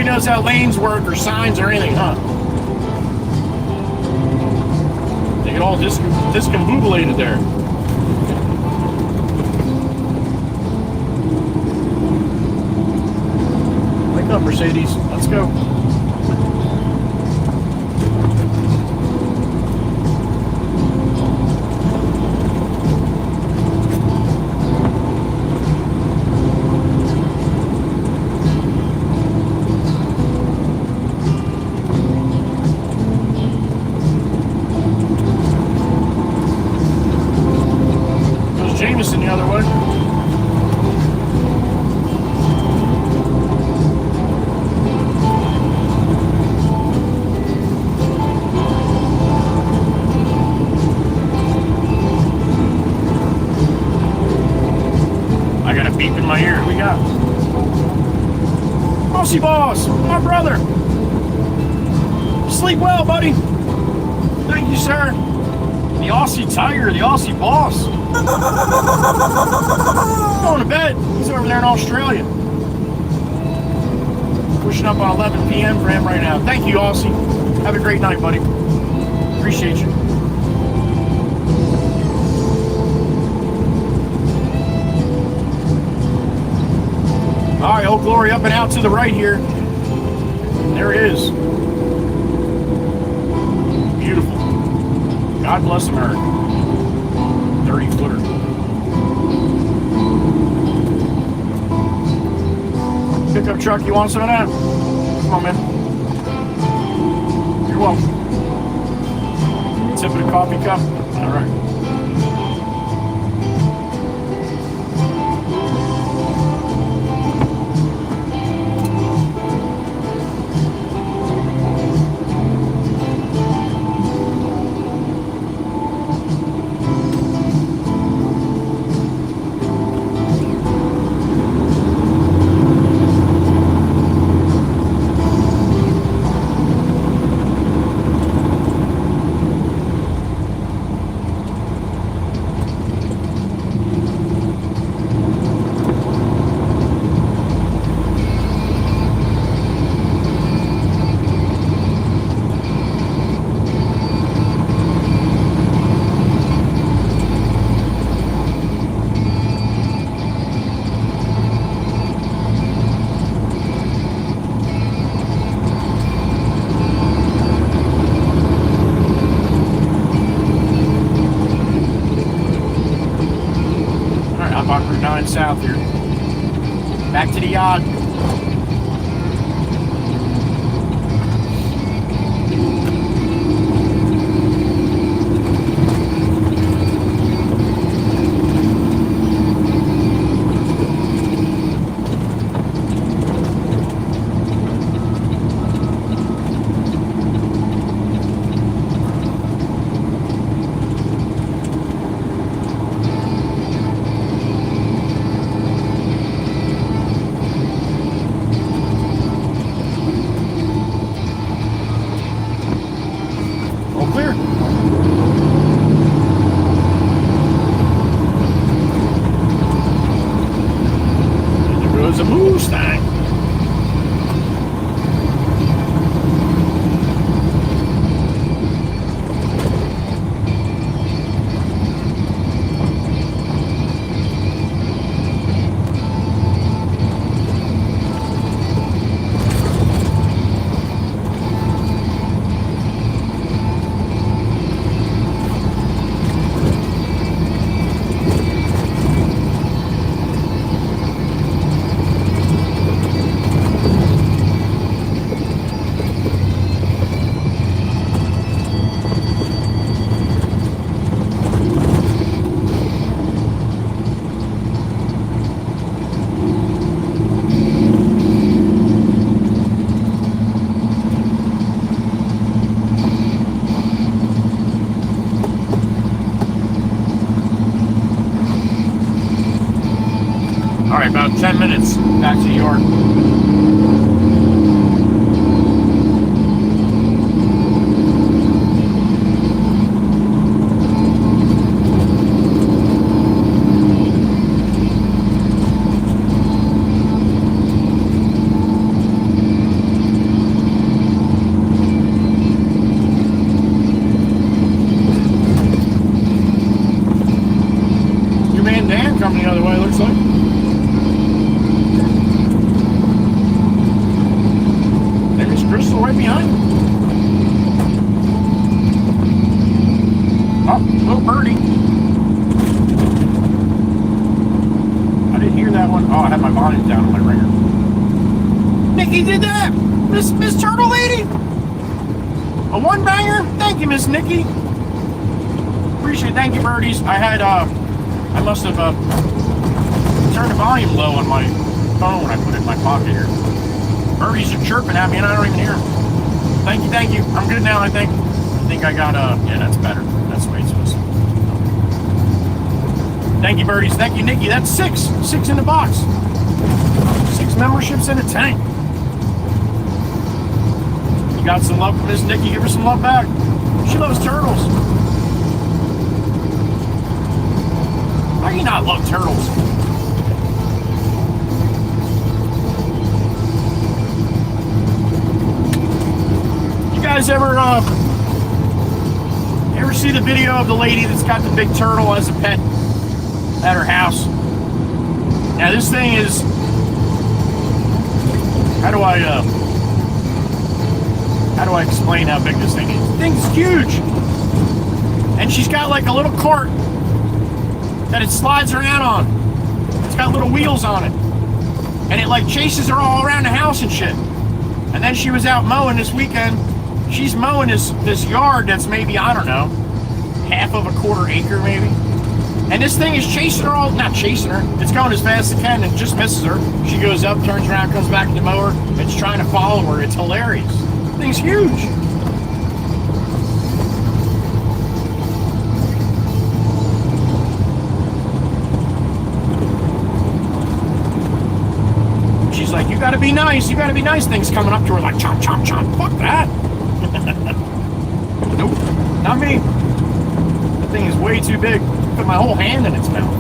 Knows how lanes work or signs or anything, huh? They get all discombobulated there. Wake up, Mercedes. Let's go. The other way. I got a beep in my ear. We got Aussie Boss, my brother. Sleep well, buddy. Thank you, sir. The Aussie Tiger, the Aussie Boss. Going to bed. He's over there in Australia. Pushing up on 11 p.m. for him right now. Thank you, Aussie. Have a great night, buddy. Appreciate you. All right, Old Glory up and out to the right here. There it is. Beautiful. God bless America. 30-footer. Pickup truck, you want some of that? Come on, man. You're welcome. Tip of the coffee cup? All right. South here. Back to the yard. All clear. And there goes a Mustang. All right, about 10 minutes back to the yard. Your man Dan coming the other way, looks like. Crystal right behind. Oh, little birdie. I didn't hear that one. Oh, I had my volume down on my ringer. Nikki did that! Miss Turtle Lady! A one banger? Thank you, Miss Nikki. Appreciate it. Thank you, birdies. I must have turned the volume low on my phone when I put it in my pocket here. Birdies are chirping at me and I don't even hear them. Thank you. I'm good now, I think. I think I got, yeah, that's better. That's the way it's supposed to be. Thank you, birdies. Thank you, Nikki. That's 6. 6 in the box. 6 memberships in a tank. You got some love for Miss Nikki. Give her some love back. She loves turtles. How do you not love turtles? You guys ever see the video of the lady that's got the big turtle as a pet at her house? Now this thing is, how do I explain how big this thing is? This thing's huge, and she's got like a little cart that it slides around on. It's got little wheels on it, and it like chases her all around the house and shit. And then she was out mowing this weekend. She's mowing this yard that's maybe, I don't know, half of a quarter acre maybe. And this thing is chasing her all, not chasing her, it's going as fast as it can and just misses her. She goes up, turns around, comes back to the mower. It's trying to follow her. It's hilarious. The thing's huge. She's like, you gotta be nice, you gotta be nice. Things coming up to her like, chomp, chomp, chomp. Fuck that. Nope, not me. That thing is way too big. Put my whole hand in its mouth.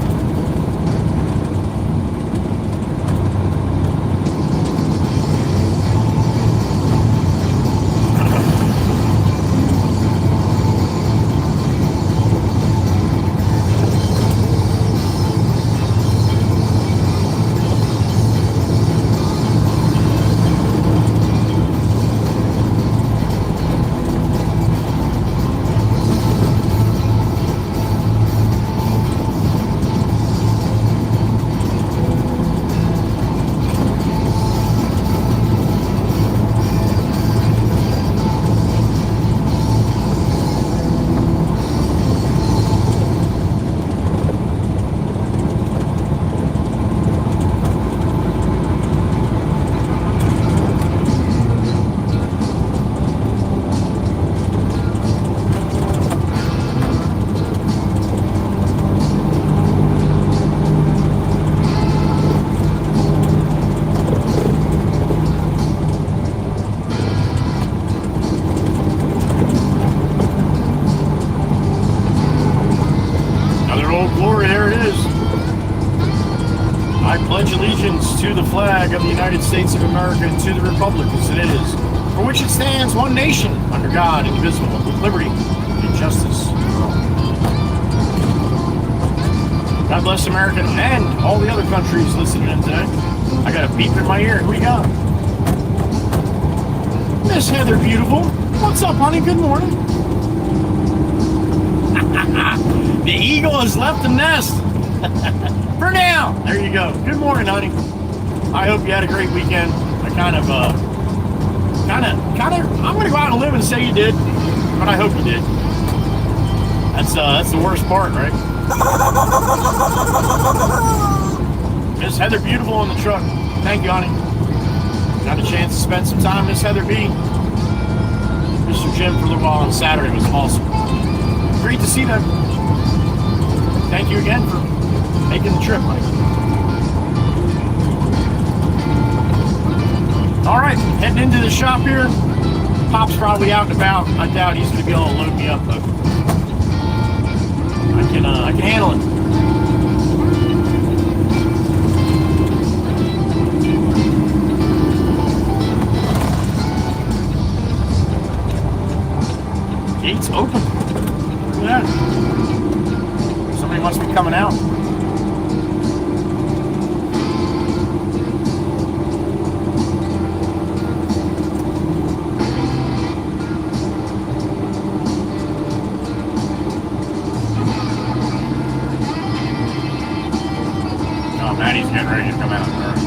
allegiance to the flag of the United States of America and to the republic as it is, for which it stands, one nation, under God, indivisible, with liberty and justice for all. God bless America and all the other countries listening in today. I got a beep in my ear. Who we got? Miss Heather Beautiful. What's up, honey? Good morning. The eagle has left the nest. For now. There you go. Good morning, honey. I hope you had a great weekend. I I'm gonna go out on a limb and say you did, but I hope you did. That's the worst part, right? Miss Heather Beautiful on the truck. Thank you, honey. Got a chance to spend some time, Miss Heather B. Mr. Jim for a little while on Saturday was awesome. Great to see them. Thank you again for making the trip, Mike. All right, heading into the shop here. Pop's probably out and about. I doubt he's going to be able to load me up, but I can handle it. Gates open. Look at that. Somebody must be coming out. Oh, Maddie's getting ready to come out. All right.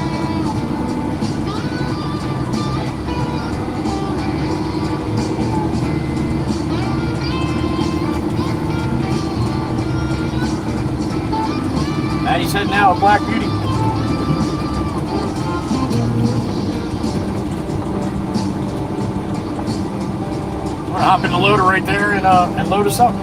Maddie's heading out with Black Beauty. I'm gonna hop in the loader right there and load us up.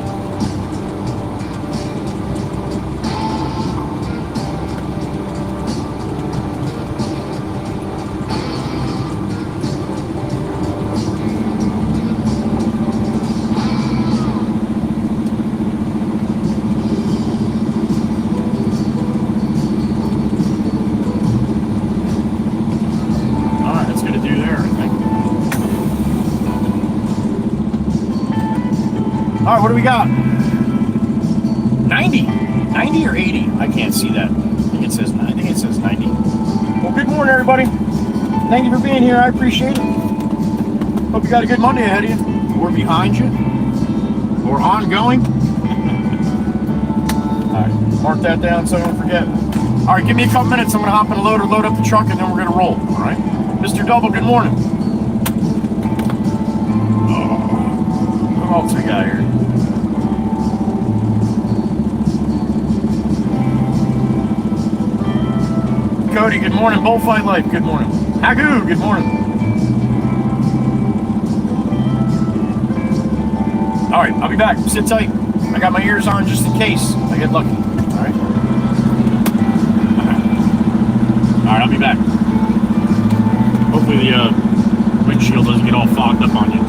All right, what do we got? 90 or 80? I can't see that. I think it says 90. Well, good morning, everybody. Thank you for being here. I appreciate it. Hope you got a good Monday ahead of you, or behind you, or ongoing. All right, mark that down so I don't forget. All right, give me a couple minutes. I'm gonna hop in the loader, load up the truck, and then we're gonna roll. All right, Mr. Double. Good morning. Who else we got here? Cody, good morning. Bullfight Life, good morning. Hagu, good morning. All right, I'll be back. Sit tight. I got my ears on just in case I get lucky. All right. All right, I'll be back. Hopefully the windshield doesn't get all fogged up on you.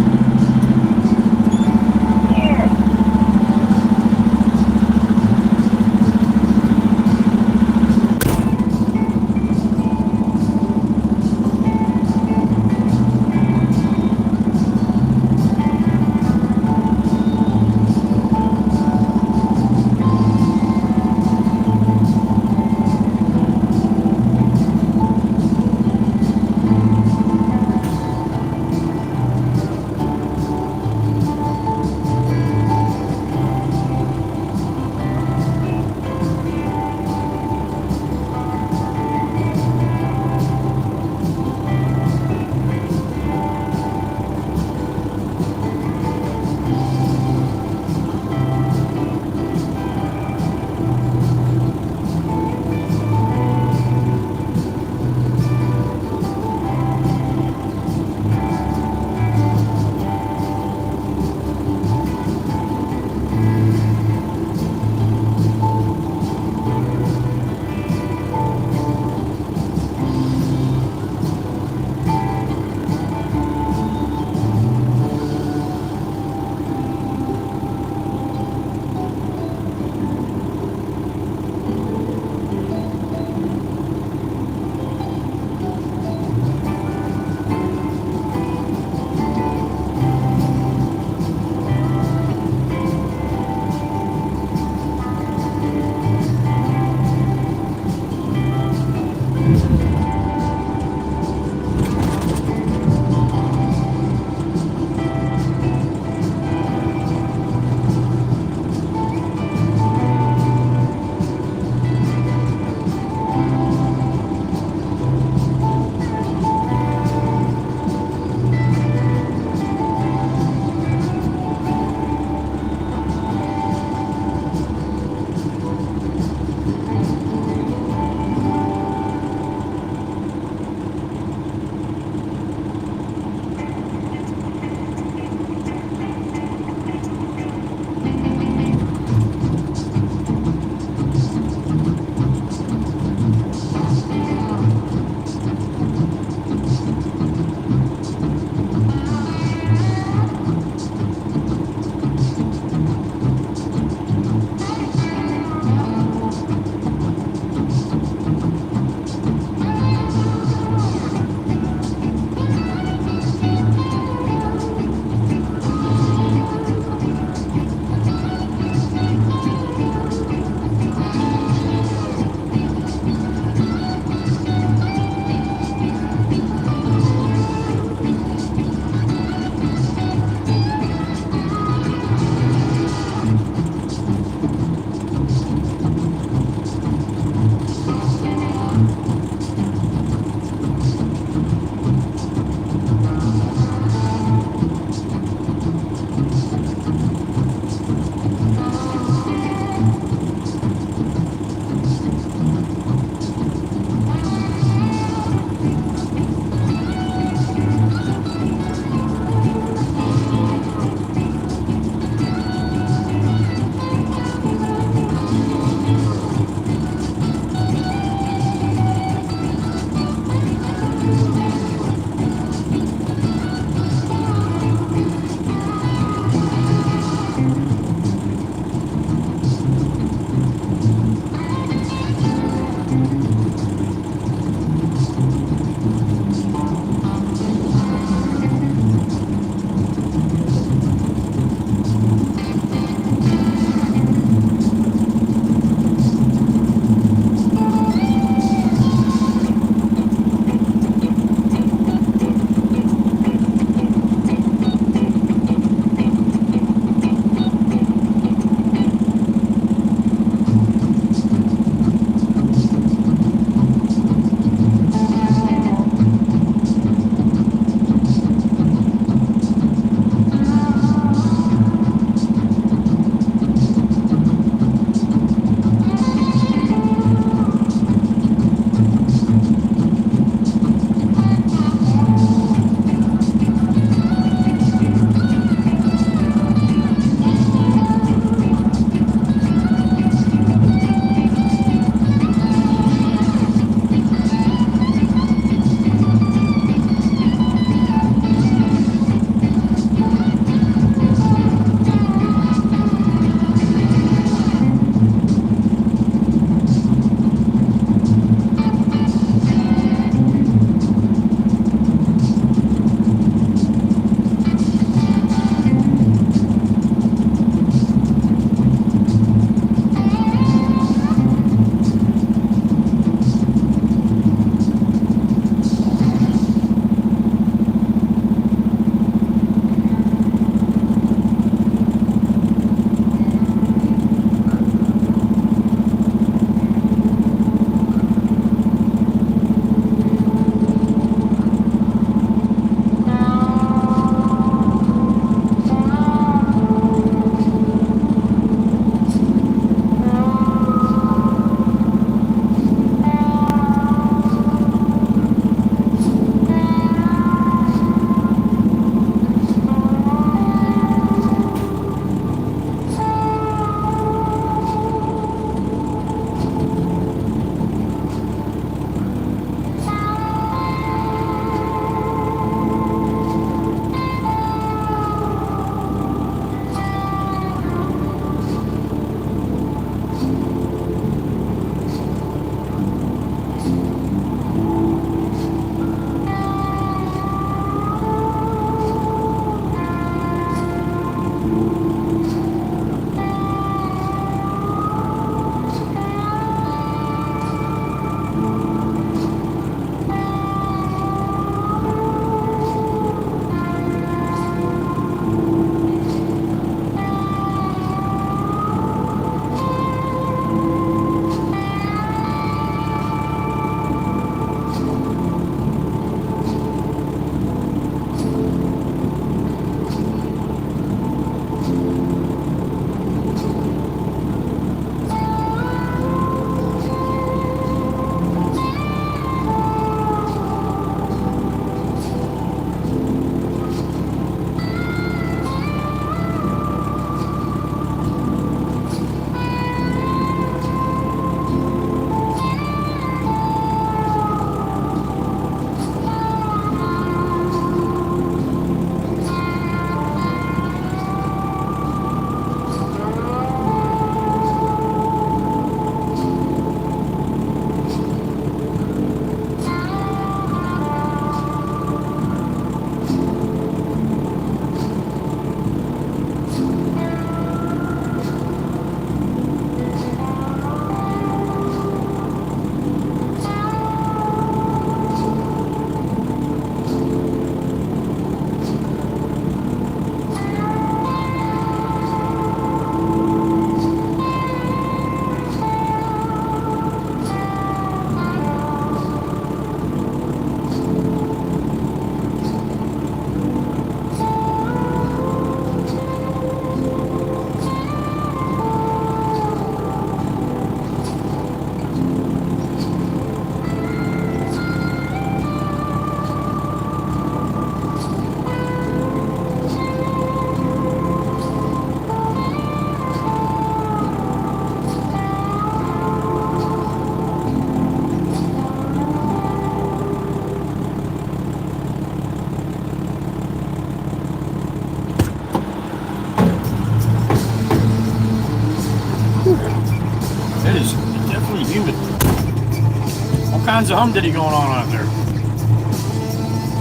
kinds of humdiddy going on out there.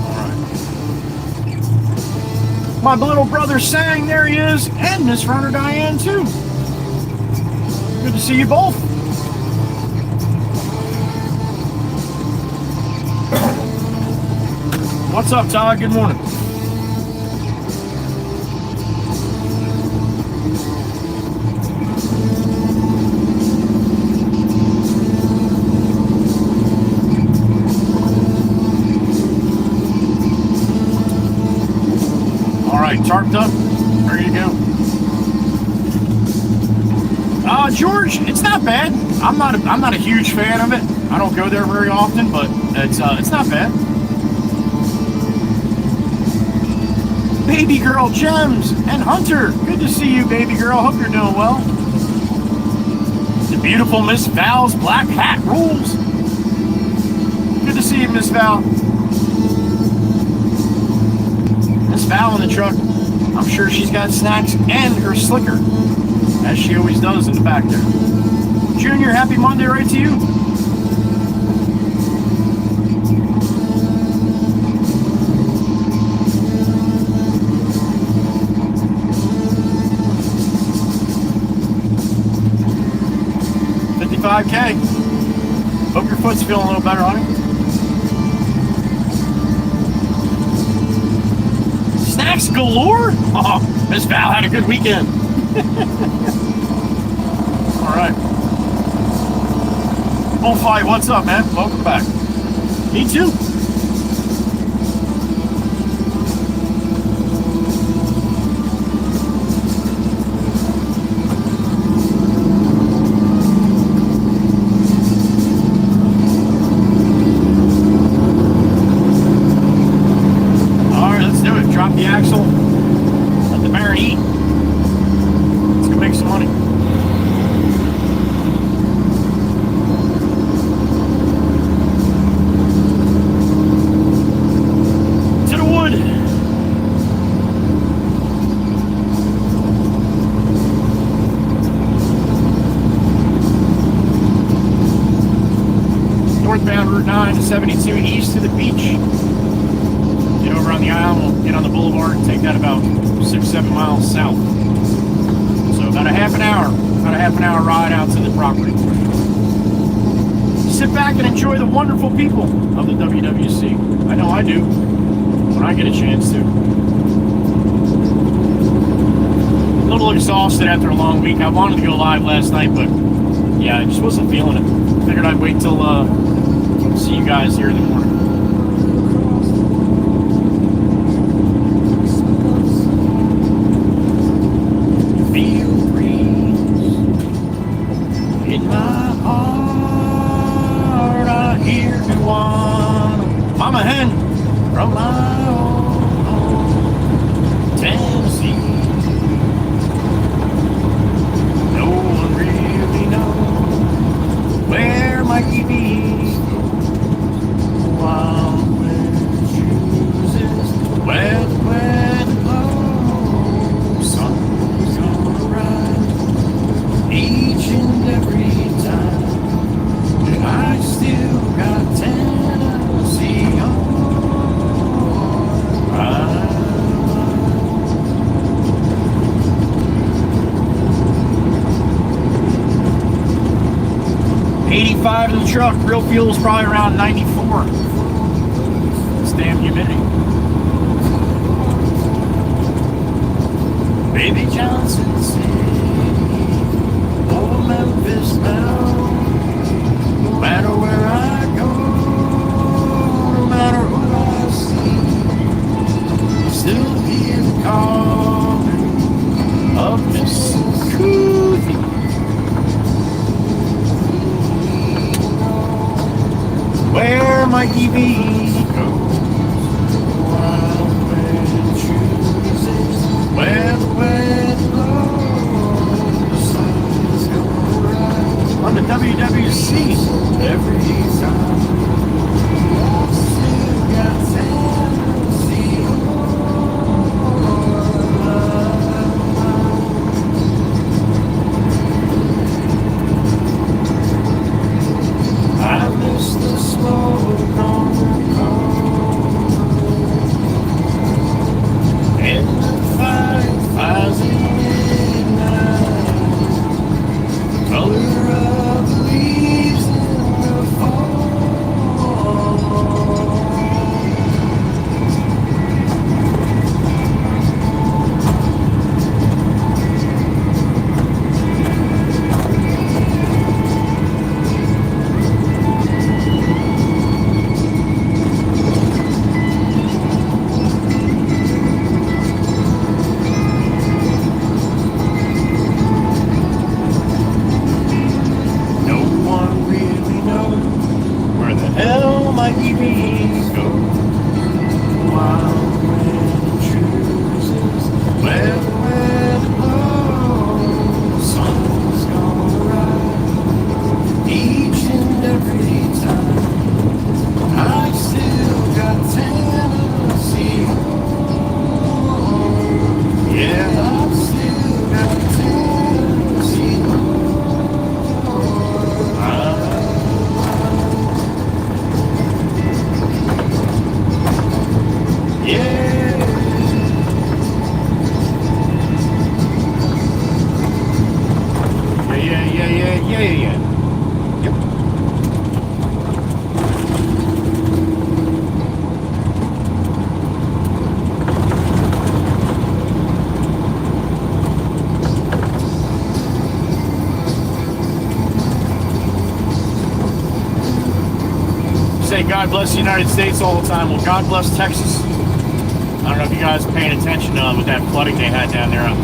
All right. My little brother Sang, there he is, and Miss Runner Diane too. Good to see you both. What's up, Todd? Good morning. All right, tarped up, ready to go. George, it's not bad. I'm not a huge fan of it. I don't go there very often, but it's not bad. Baby girl Gems and Hunter, good to see you, baby girl. Hope you're doing well. The beautiful Miss Val's black hat rules. Good to see you, Miss Val. Miss Val in the truck. I'm sure she's got snacks and her slicker, as she always does in the back there. Junior, happy Monday right to you. $55K. Hope your foot's feeling a little better, honey. Snacks galore? Oh, Miss Val had a good weekend. All right. Bullfight, what's up, man? Welcome back. Me too. All right, let's do it. Drop the axle. Let the Baron eat. Let's go make some money. Northbound Route 9 to 72 east to the beach. Get over on the aisle, we'll get on the boulevard and take that about 6-7 miles south. So about a half an hour ride out to the property. Sit back and enjoy the wonderful people of the WWC. I know I do, when I get a chance to. A little exhausted after a long week. I wanted to go live last night, but yeah, I just wasn't feeling it. Figured I'd wait till see you guys here in the morning. Feel breeze in my heart. I hear you one Mama Hen from my home, Tennessee. No one really knows where Mikey B. Wild wind chooses where the blows. Sun's gonna rise each and every time. But I still got Tennessee on right. 85 in the truck, real fuel is probably around 94. It's damn humidity. Baby Johnson City, oh Memphis now. No matter where I go, no matter who I see, still hear the calling of Mississippi. Where Mikey B goes, wild wind chooses where the wind blows. The sun's gonna rise on the WWC every time. Still got Tennessee I miss the smoke God bless the United States all the time. Well, God bless Texas. I don't know if you guys are paying attention with that flooding they had down there on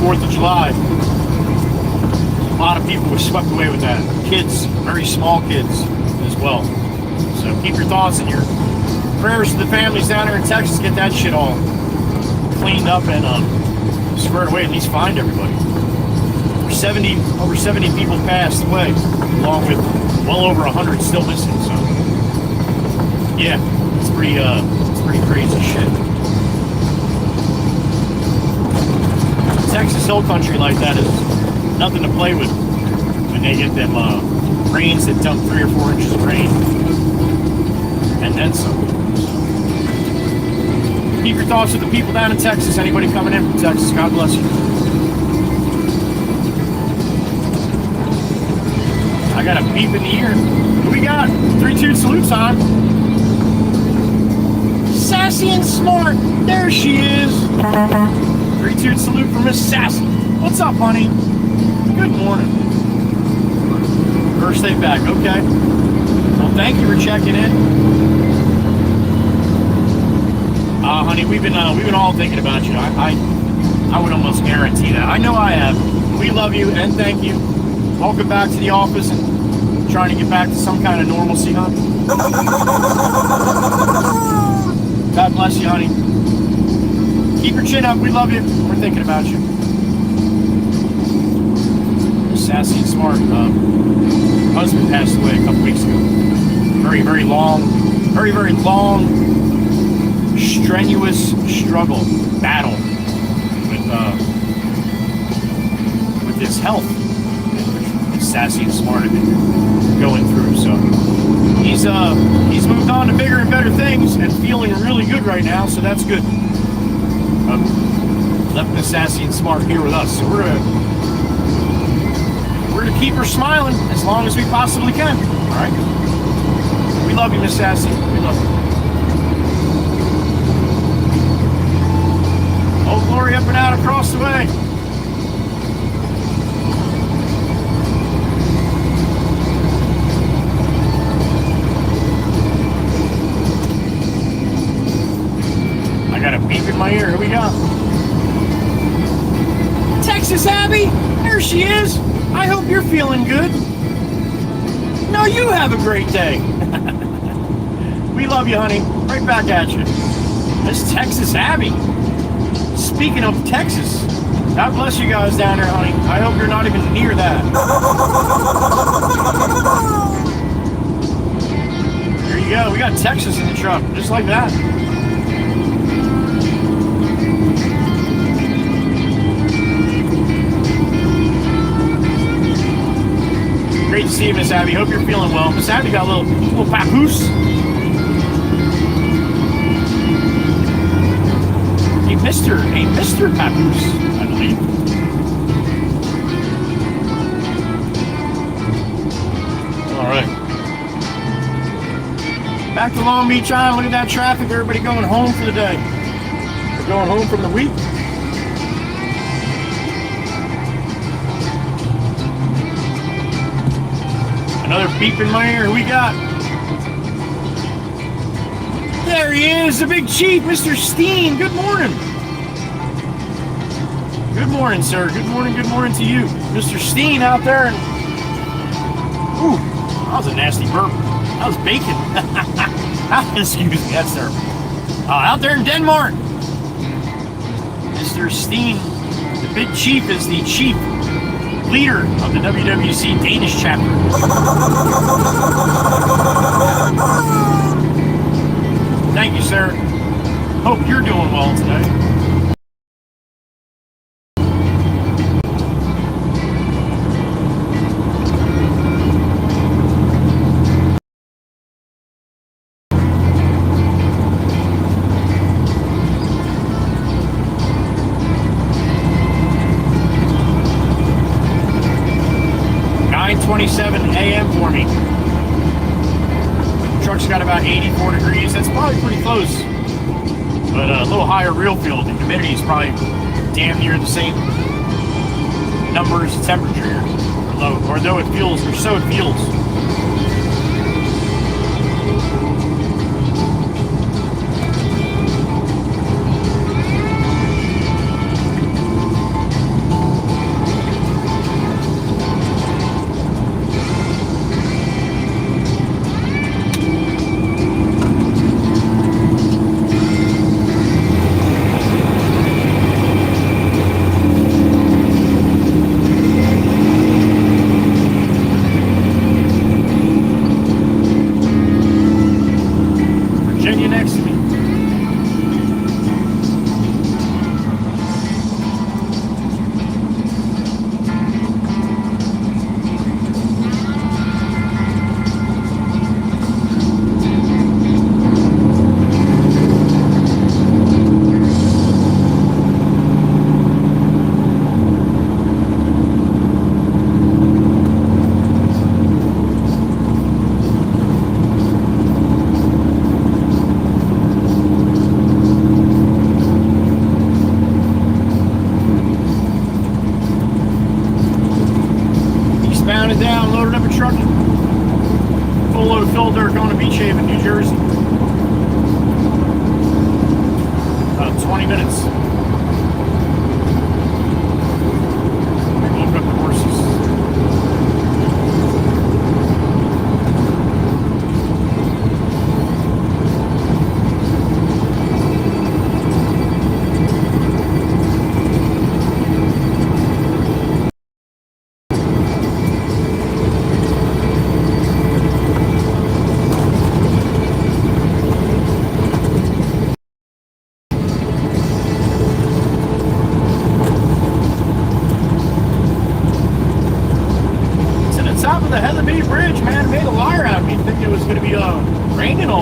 4th of July. A lot of people were swept away with that. Kids, very small kids as well. So keep your thoughts and your prayers to the families down there in Texas. Get that shit all cleaned up and squared away. At least find everybody. Over 70 people passed away, along with well over 100 still missing. So yeah, it's pretty crazy shit. Texas Hill Country like that is nothing to play with when they get them rains that dump 3 or 4 inches of rain and then some. Keep your thoughts with the people down in Texas. Anybody coming in from Texas, God bless you. I got a beep in the ear. What we got? 3-2 salute time. Sassy and smart. There she is. 3-2 salute for Miss Sassy. What's up, honey? Good morning. First day back. Okay. Well, thank you for checking in. Honey, we've been all thinking about you. I would almost guarantee that. I know I have. We love you and thank you. Welcome back to the office and trying to get back to some kind of normalcy, huh? God bless you, honey. Keep your chin up. We love you. We're thinking about you. Sassy and smart. Husband passed away a couple weeks ago. Very, very long, strenuous struggle, battle with his health. Sassy and smart have been going through. So he's moved on to bigger and better things and feeling really good right now. So that's good. Left Miss Sassy and Smart here with us. So we're gonna keep her smiling as long as we possibly can. All right. We love you, Miss Sassy. We love you. Oh, glory up and out across the way. I got a beep in my ear. Here we go. Texas Abby, there she is. I hope you're feeling good. No, you have a great day. We love you, honey. Right back at you. Miss Texas Abby. Speaking of Texas, God bless you guys down there, honey. I hope you're not even near that. There you go. We got Texas in the truck, just like that. Great to see you, Miss Abby. Hope you're feeling well. Miss Abby got a little papoose. A Mr. Papoose, I believe. All right. Back to Long Beach Island. Look at that traffic. Everybody going home for the day. They're going home from the week. Another beep in my ear. Who we got? There he is, the big chief, Mr. Steen. Good morning. Good morning, sir. Good morning to you. Mr. Steen out there. Ooh, that was a nasty burp. That was bacon. Excuse me, that's terrible. Out there in Denmark. Mr. Steen, the big chief, is the chief leader of the WWC Danish chapter. Thank you, sir. Hope you're doing well today. 8:27 a.m. for me. Truck's got about 84 degrees. That's probably pretty close. But a little higher real feel. The humidity is probably damn near the same numbers of temperature. Or though it feels, or so it feels. Down, loaded up a truck, full load filter, going to Beach Haven, New Jersey. About 20 minutes. Load up the horses.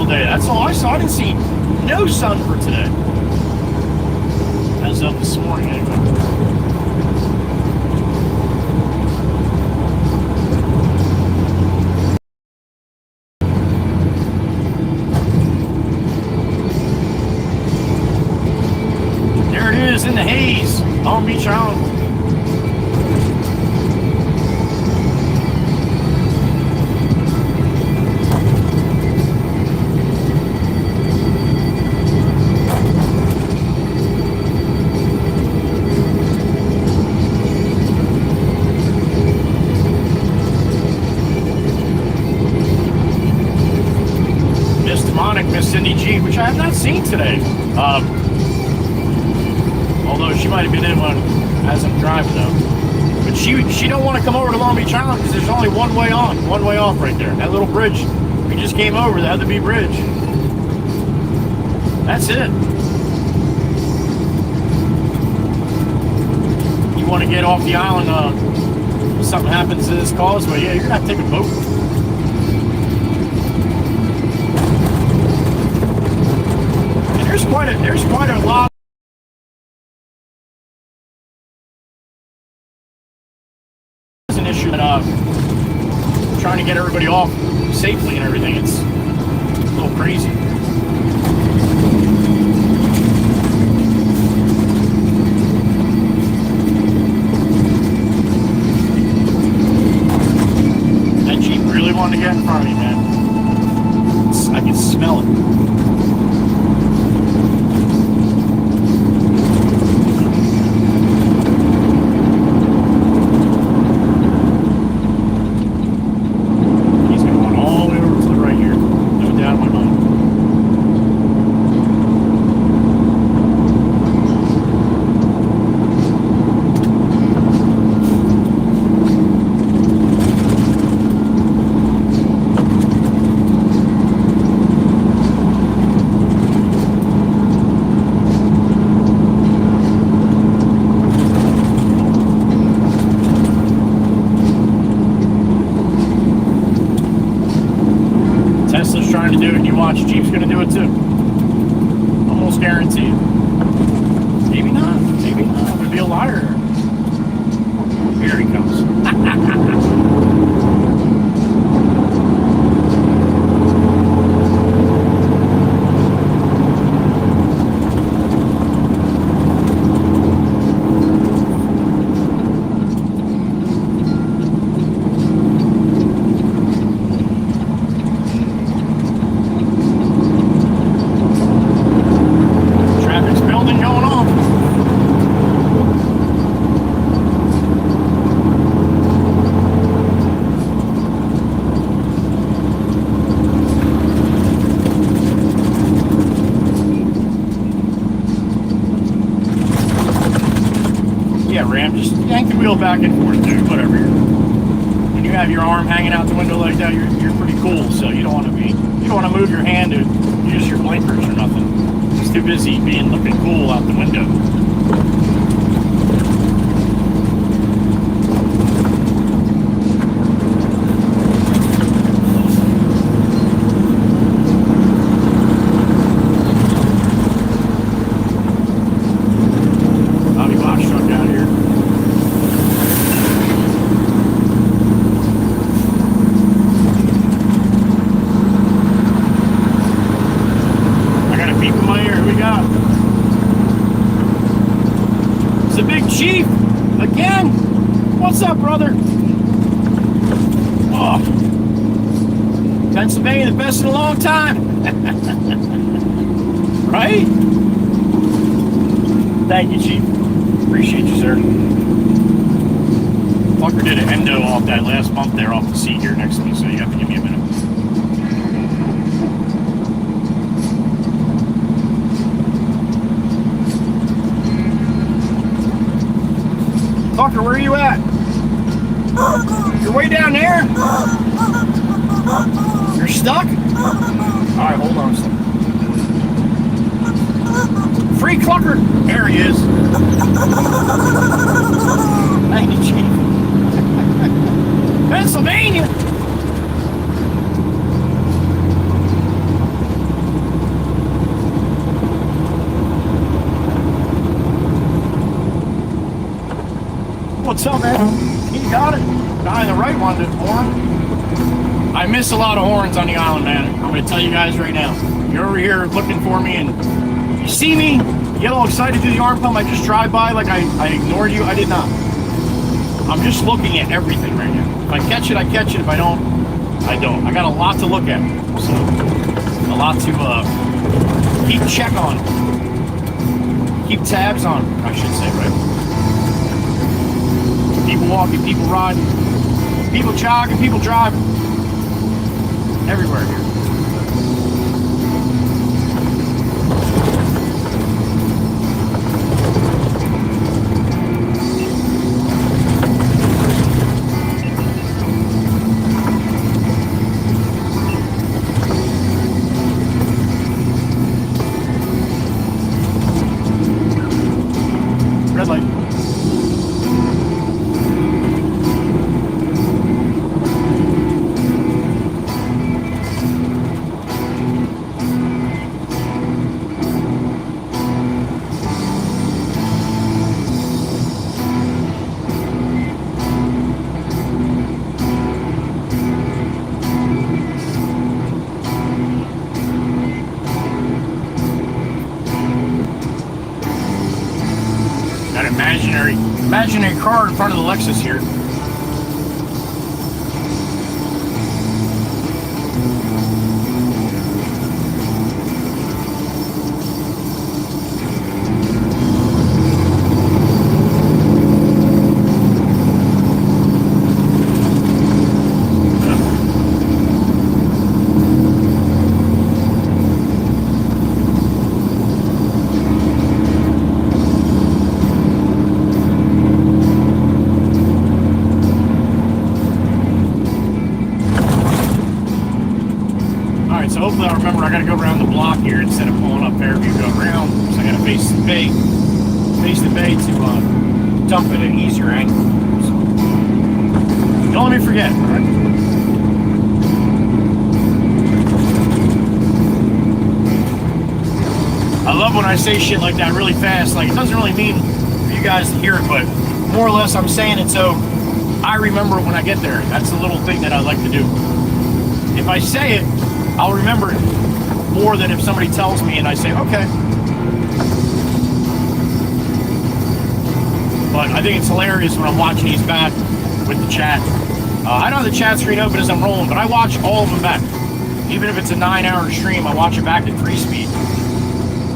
That's all I saw. I didn't see no sun for today. As of this morning, anyway. There it is in the haze, Long Beach Island. Which I have not seen today. Although she might have been in one as I'm driving though. But she don't want to come over to Long Beach Island because there's only one way on, one way off right there. That little bridge we just came over, the Heatherby Bridge. That's it. You want to get off the island, if something happens to this causeway, yeah, you're gonna have to take a boat. There's quite a lot. It's an issue that trying to get everybody off safely and everything. It's a little crazy. That Jeep really wanted to get in front of me, man. I can smell it. trying to do it and you watch, Jeep's going to do it too. Almost guaranteed. Maybe not. Maybe not. It would be a liar. Here he comes. man. Just yank the wheel back and forth, dude. Whatever. When you have your arm hanging out the window like that, you're pretty cool. So you don't want to move your hand to use your blinkers or nothing. It's too busy being looking cool out the window. Chief, again? What's up, brother? Oh, Pennsylvania, the best in a long time. Right? Thank you, Chief. Appreciate you, sir. Fucker did an endo off that last bump there off the seat here next to me, so you have to give me a minute. Fucker, where are you at? You're way down there? You're stuck? Alright, hold on a second. Free clucker! There he is. Thank you, Chief. Pennsylvania! What's up, man? You got it. Guy in the right one did horn. I miss a lot of horns on the island, man. I'm going to tell you guys right now. You're over here looking for me, and you see me, you get all excited to do the arm pump. I just drive by like I ignored you. I did not. I'm just looking at everything right now. If I catch it, I catch it. If I don't, I don't. I got a lot to look at. So, a lot to keep check on. Keep tabs on, I should say, right? People walking, people riding, people jogging, people driving. Everywhere here. Red light. Imaginary car in front of the Lexus here. Hopefully I'll remember I gotta go around the block here instead of pulling up Fairview, go around. So I gotta face the bay to dump it at an easier angle. So, don't let me forget, alright? I love when I say shit like that really fast. Like, it doesn't really mean for you guys to hear it, but more or less I'm saying it so I remember it when I get there. That's the little thing that I like to do. If I say it, I'll remember it more than if somebody tells me and I say, okay. But I think it's hilarious when I'm watching these back with the chat. I don't have the chat screen open as I'm rolling, but I watch all of them back. Even if it's a 9-hour stream, I watch it back at 3 speed.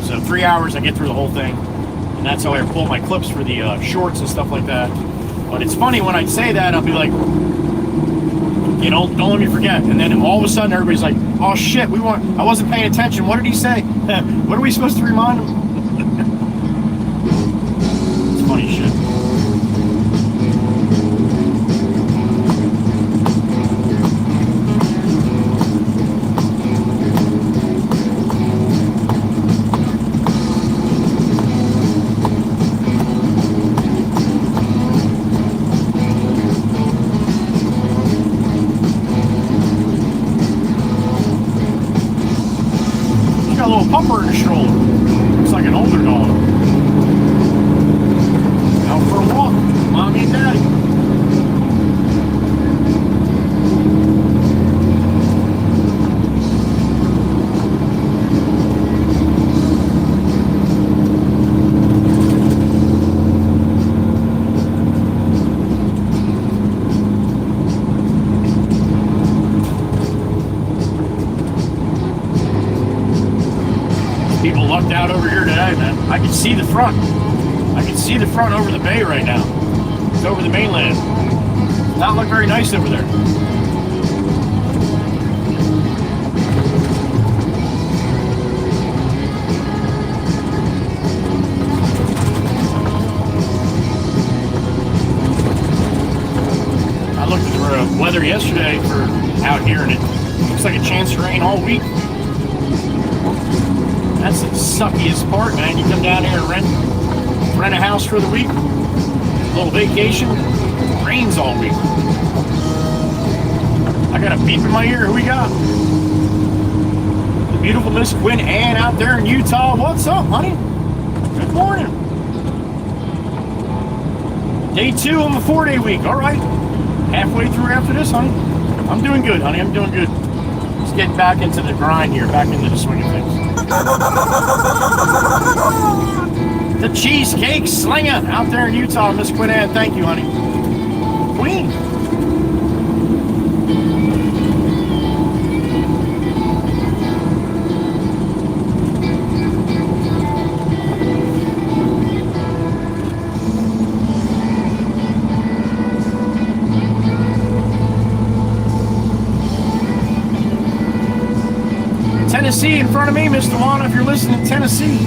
So 3 hours, I get through the whole thing. And that's how I pull my clips for the shorts and stuff like that. But it's funny when I say that, I'll be like, you know, don't let me forget. And then all of a sudden, everybody's like, oh shit, I wasn't paying attention. What did he say? What are we supposed to remind him? It's funny shit. lucked out over here today, man. I can see the front. I can see the front over the bay right now. It's over the mainland. Does not look very nice over there. I looked at the weather yesterday for out here, and it looks like a chance to rain all week. That's the suckiest part, man. You come down here and rent a house for the week, a little vacation, rains all week. I got a beep in my ear. Who we got? The beautiful Miss Quinn Ann out there in Utah. What's up, honey? Good morning. Day 2 of a 4-day week. All right. Halfway through after this, honey. I'm doing good, honey. I'm doing good. Just getting back into the grind here, back into the swing of things. The Cheesecake Slinger out there in Utah, Miss Quinn Ann. Thank you, honey. Queen. Tennessee in front of me, Mr. Juan, if you're listening, Tennessee.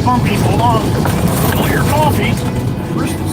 Bumpy, hold on. Fill your coffee. Christmas.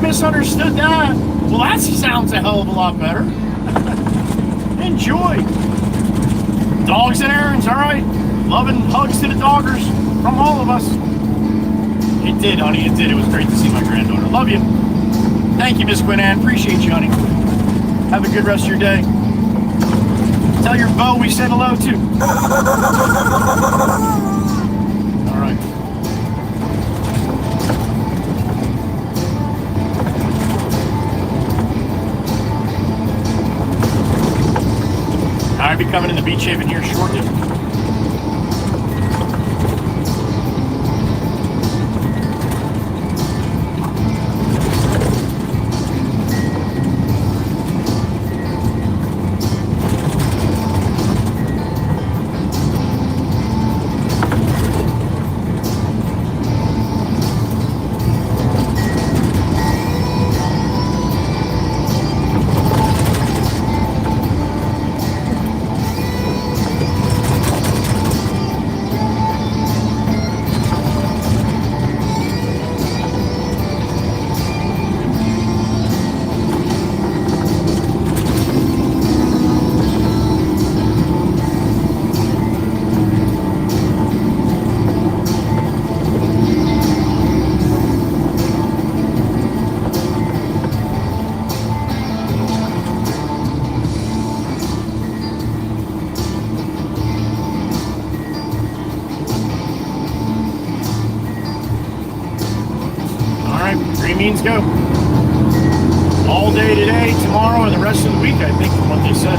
Misunderstood that. Well, that sounds a hell of a lot better. Enjoy. Dogs and errands, all right? Loving hugs to the doggers from all of us. It did, honey, it did. It was great to see my granddaughter. Love you. Thank you, Miss Quinn Ann. Appreciate you, honey. Have a good rest of your day. Tell your beau we said hello, too. All right. I'll be coming in the Beach Haven here shortly. Beans go. All day today, tomorrow, and the rest of the week, I think, from what they said.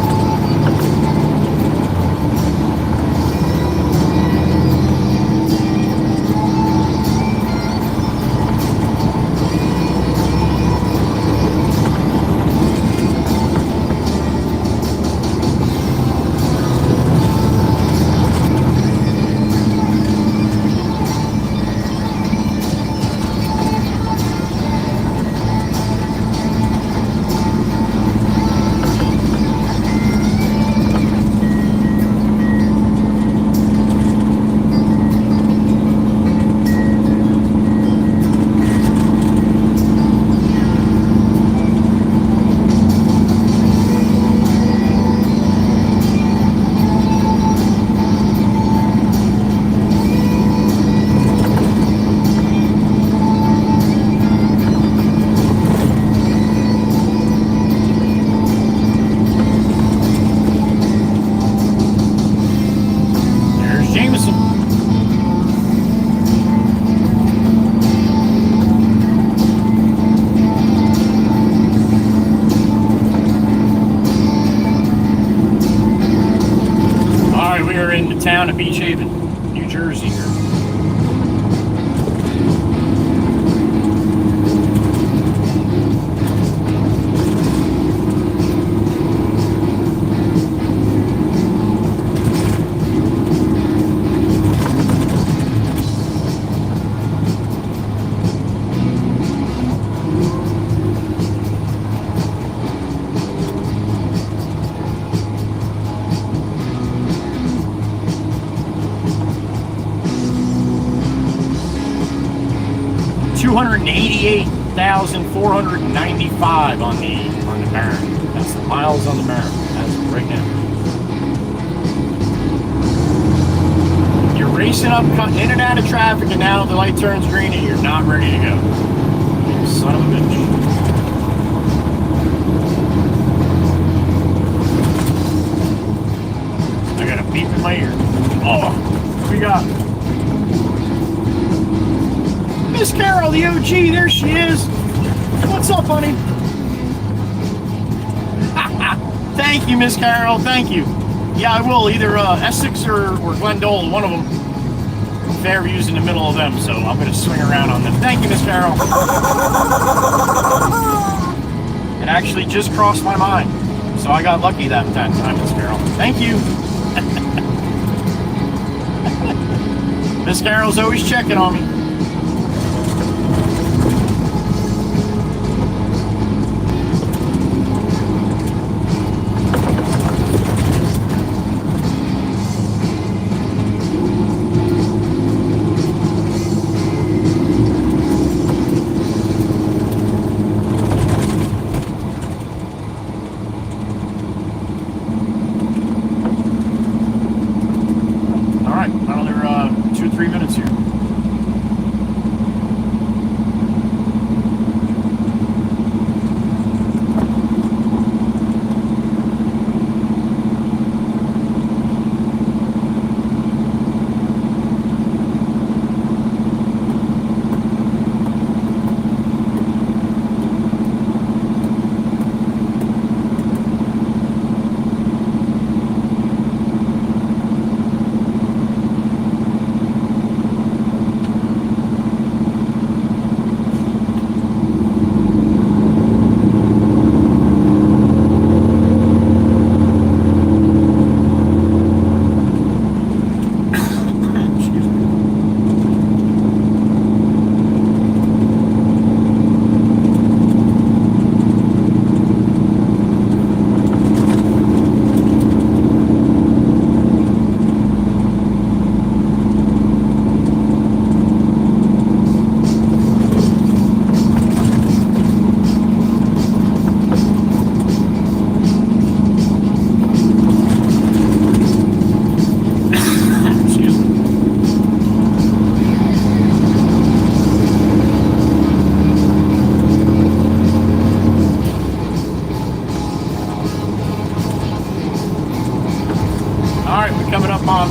Town of Beach Haven, New Jersey here. $288,495 on the Baron. That's the miles on the Baron. That's right now. You're racing up, in and out of traffic, and now the light turns green, and you're not ready to go. You son of a bitch. I got a beep in my ear. Oh, what we got? Miss Carol, the OG, there she is. What's up, honey? Thank you, Miss Carol, thank you. Yeah, I will, either Essex or Glendale, one of them. Fairview's in the middle of them, so I'm going to swing around on them. Thank you, Miss Carol. It actually just crossed my mind, so I got lucky that time, Miss Carol. Thank you. Miss Carol's always checking on me.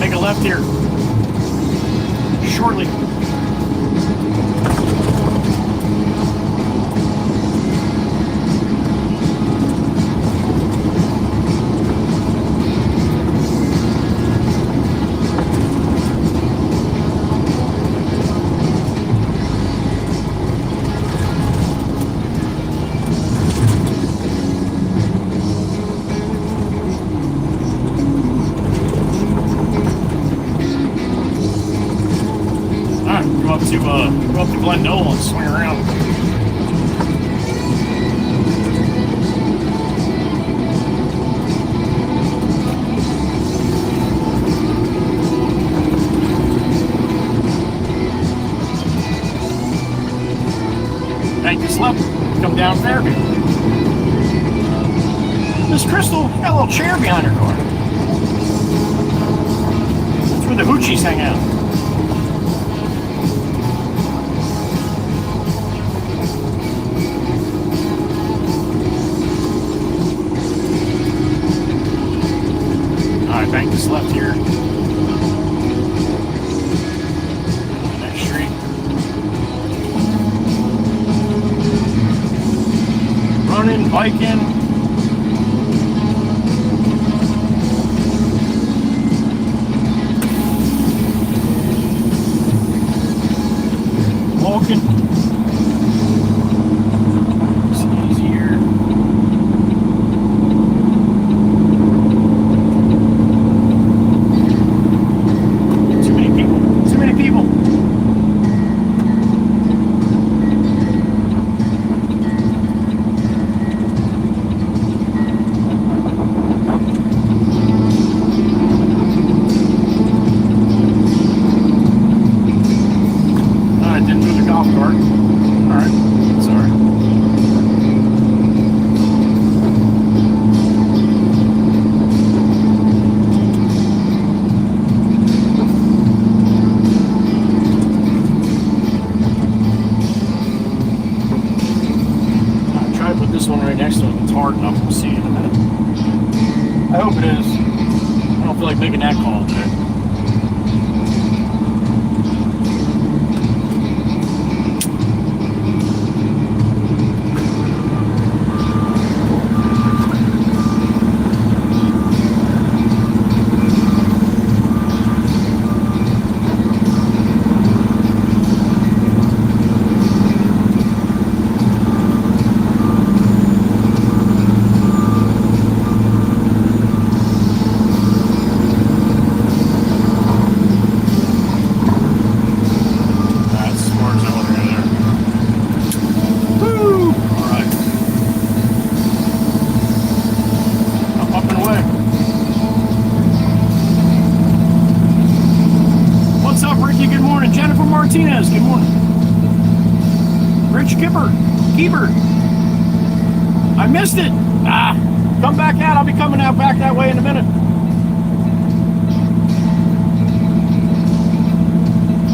Make a left here shortly. go up to Glen Knoll and swing around. Take this left, come down Fairview. Miss Crystal, you got a little chair behind her car. That's where the hoochies hang out. Alright, bank this left here. Next street. Running, biking. Walking. It's easier. Too many people. Too many people. This one right next to it, it's hard enough, we'll see in a minute. I hope it is. I don't feel like making that call today. Martinez, good morning. Rich Kipper, I missed it. Come back out. I'll be coming out back that way in a minute.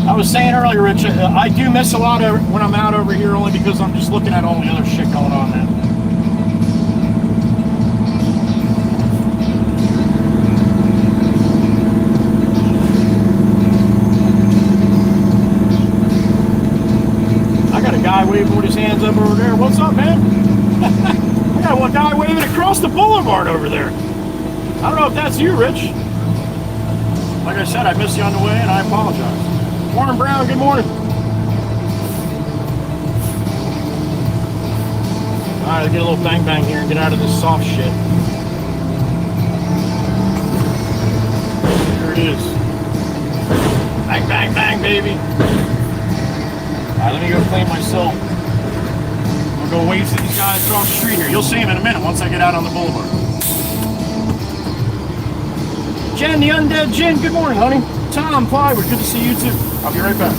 I was saying earlier, Rich, I do miss a lot of when I'm out over here only because I'm just looking at all the other shit going on now. Guy waving with his hands up over there. What's up, man? I got one guy waving across the boulevard over there. I don't know if that's you, Rich. Like I said, I missed you on the way and I apologize. Warren Brown, good morning. Alright, let's get a little bang bang here and get out of this soft shit. There it is. Bang, bang, bang, baby. Alright, let me go clean myself. I'll go wave to these guys across the street here. You'll see them in a minute once I get out on the boulevard. Jen, the Undead Jen, good morning, honey. Tom, Plywood, good to see you too. I'll be right back.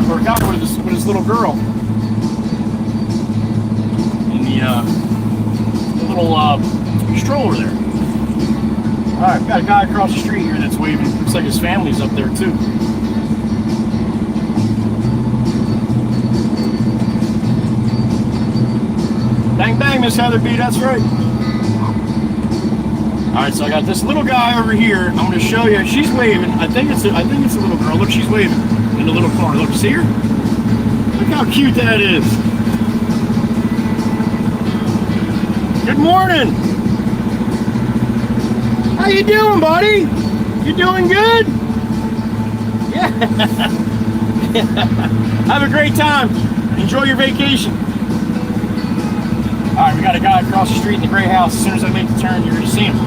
Or a guy with his little girl in the little stroller there. Alright, got a guy across the street here that's waving. Looks like his family's up there too. Bang bang, Miss Heather B, that's right. Alright, so I got this little guy over here. I'm going to show you. She's waving. I think it's a little girl. Look, she's waving in the little corner. Look, see her? Look how cute that is. Good morning. How you doing, buddy? You doing good? Yeah. Have a great time. Enjoy your vacation. Alright, we got a guy across the street in the gray house. As soon as I make the turn, you're going to see him.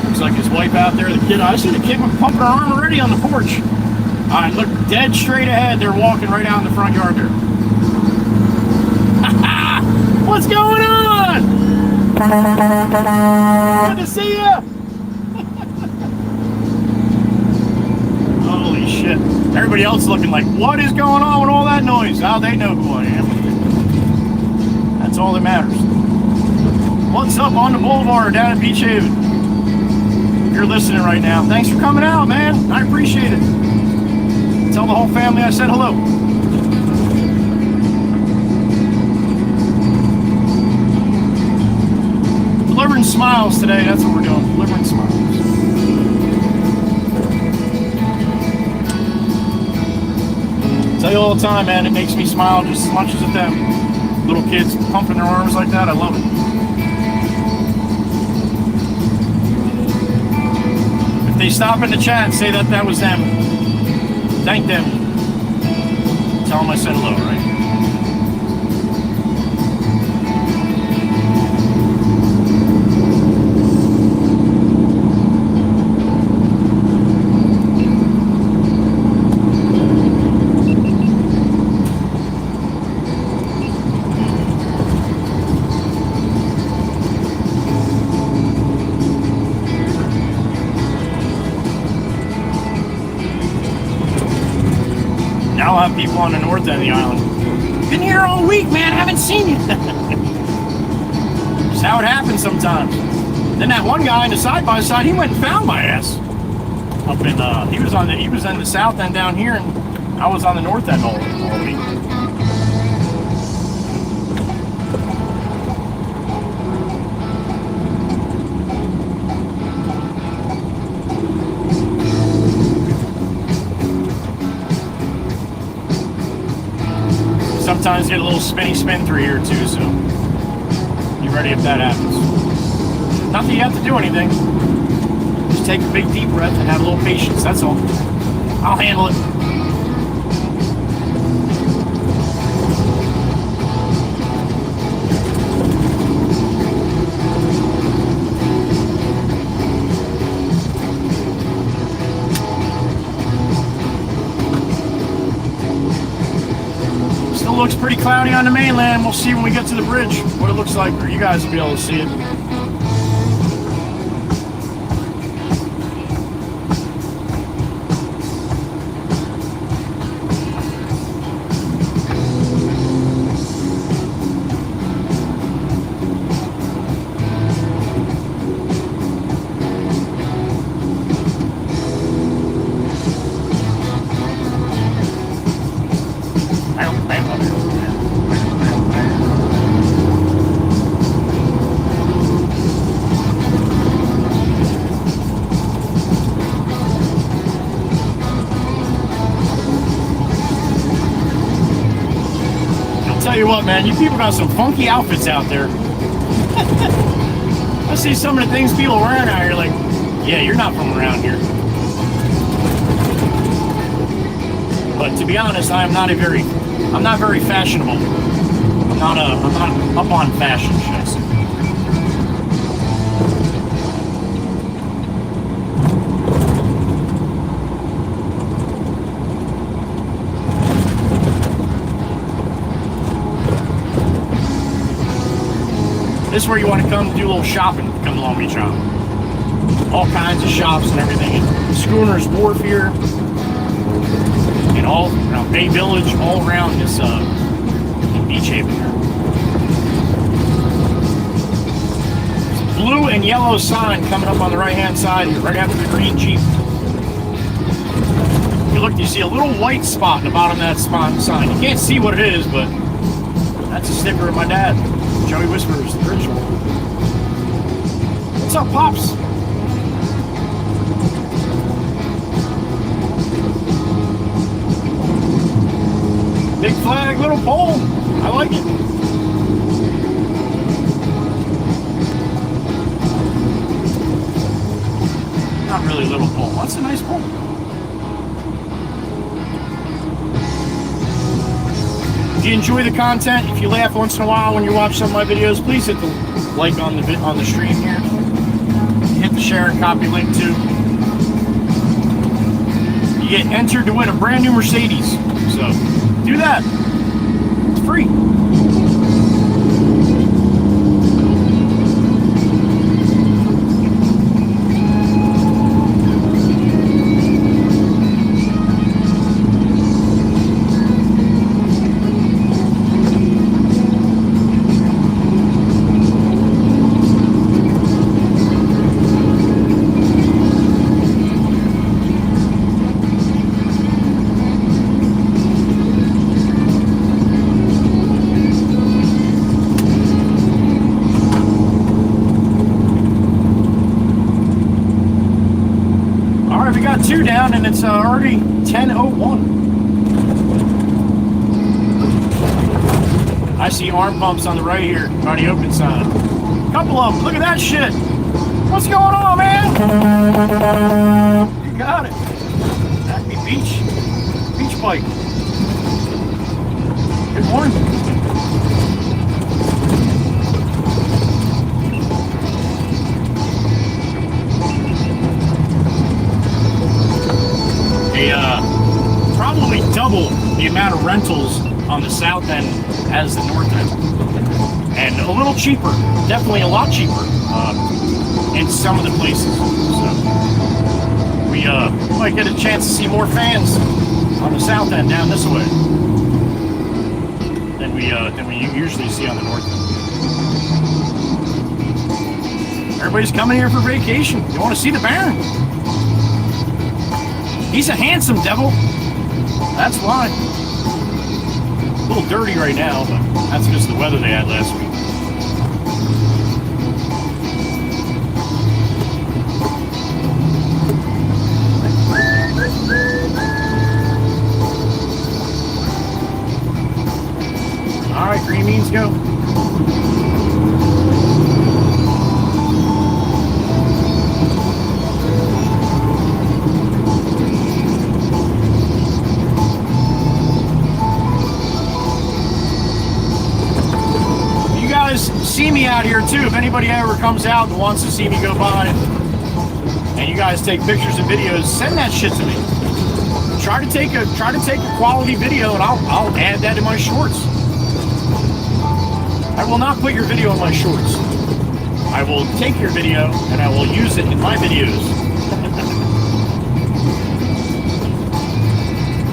Looks like his wife out there. The kid, I see the kid pumping her arm already on the porch. Alright, look dead straight ahead. They're walking right out in the front yard there. What's going on? Good to see you. Holy shit. Everybody else looking like, what is going on with all that noise? Oh, they know who I am. That's all that matters. What's up on the boulevard down at Beach Haven? If you're listening right now, thanks for coming out, man. I appreciate it. Tell the whole family I said hello. Delivering smiles today. That's what we're doing. Delivering smiles. Tell you all the time, man, it makes me smile just as much as at them. Little kids pumping their arms like that, I love it. If they stop in the chat and say that was them, thank them. Tell them I said hello, right? I'll have people on the north end of the island. Been here all week, man. Haven't seen you. Just how it happens sometimes. Then that one guy in the side by side, he went and found my ass. Up in he was on the south end down here, and I was on the north end all week. Sometimes get a little spinny spin through here too, so be ready if that happens. Not that you have to do anything. Just take a big deep breath and have a little patience, that's all. I'll handle it. Looks pretty cloudy on the mainland. We'll see when we get to the bridge what it looks like, or you guys will be able to see it. Tell you what, man, you people got some funky outfits out there. I see some of the things people are wearing out here, like, yeah, you're not from around here. But to be honest, I'm not very fashionable. I'm not up on fashion, should I say. This is where you want to come do a little shopping, come to Long Beach Island. All kinds of shops and everything. And Schooner's Wharf here, and all around Bay Village, all around this Beach Haven here. Blue and yellow sign coming up on the right-hand side, right after the green Jeep. You look, you see a little white spot in the bottom of that sign. You can't see what it is, but that's a sticker of my dad. Joey Whispers, the bridge. What's up, Pops? Big flag, little pole. I like it. Not really little pole. That's a nice pole. If you enjoy the content, if you laugh once in a while when you watch some of my videos, please hit the like on the stream here. Hit the share and copy link too. You get entered to win a brand new Mercedes. So do that. It's free. Two down, and it's already 10:01. I see arm pumps on the right here by the open side. Couple of them. Look at that shit. What's going on, man? You got it. Happy beach bike. Good morning. Probably double the amount of rentals on the south end as the north end, and a little cheaper, definitely a lot cheaper in some of the places. So we might get a chance to see more fans on the south end down this way than we usually see on the north end. Everybody's coming here for vacation. You want to see the Baron? He's a handsome devil. That's why. A little dirty right now, but that's just the weather they had last week. All right, green beans, go. See me out here too. If anybody ever comes out and wants to see me go by, and you guys take pictures and videos, send that shit to me. Try to take a quality video, and I'll add that in my shorts. I will not put your video in my shorts. I will take your video and I will use it in my videos.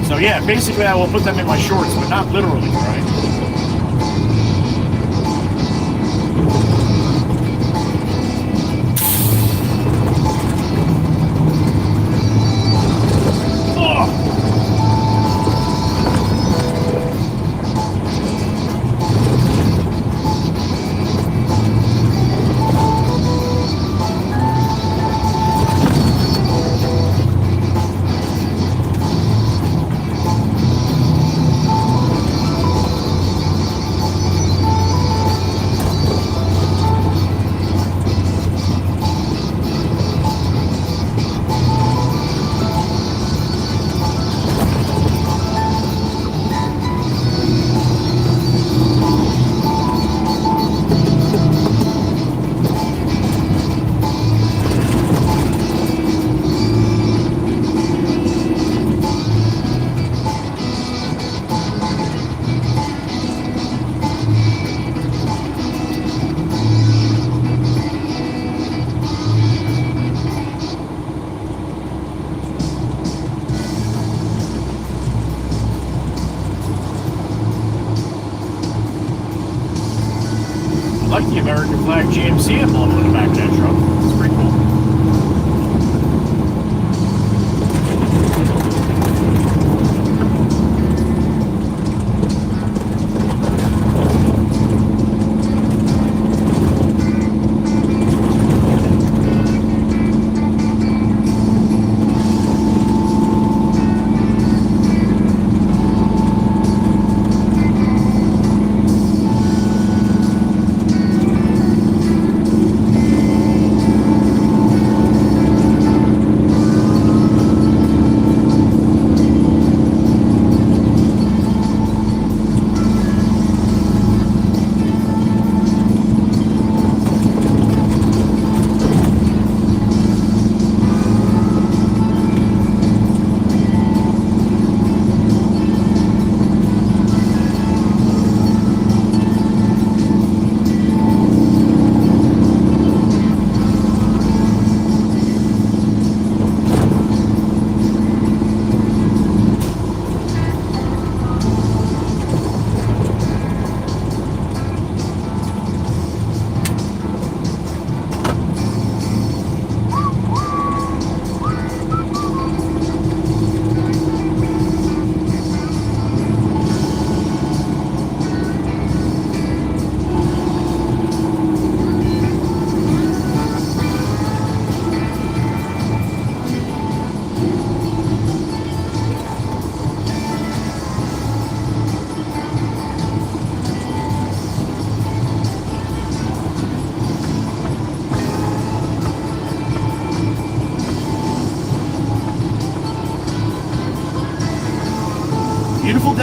So yeah, basically I will put them in my shorts, but not literally, right? I like the American flag GMC emblem on the back of that truck. It's pretty cool.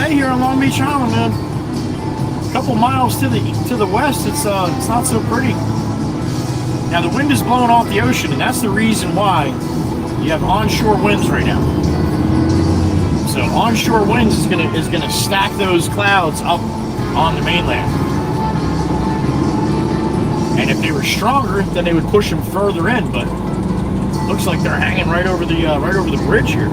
day here on Long Beach Island, man. A couple miles to the west, it's not so pretty. Now the wind is blowing off the ocean, and that's the reason why you have onshore winds right now. So onshore winds is gonna stack those clouds up on the mainland. And if they were stronger, then they would push them further in. But looks like they're hanging right over the bridge here.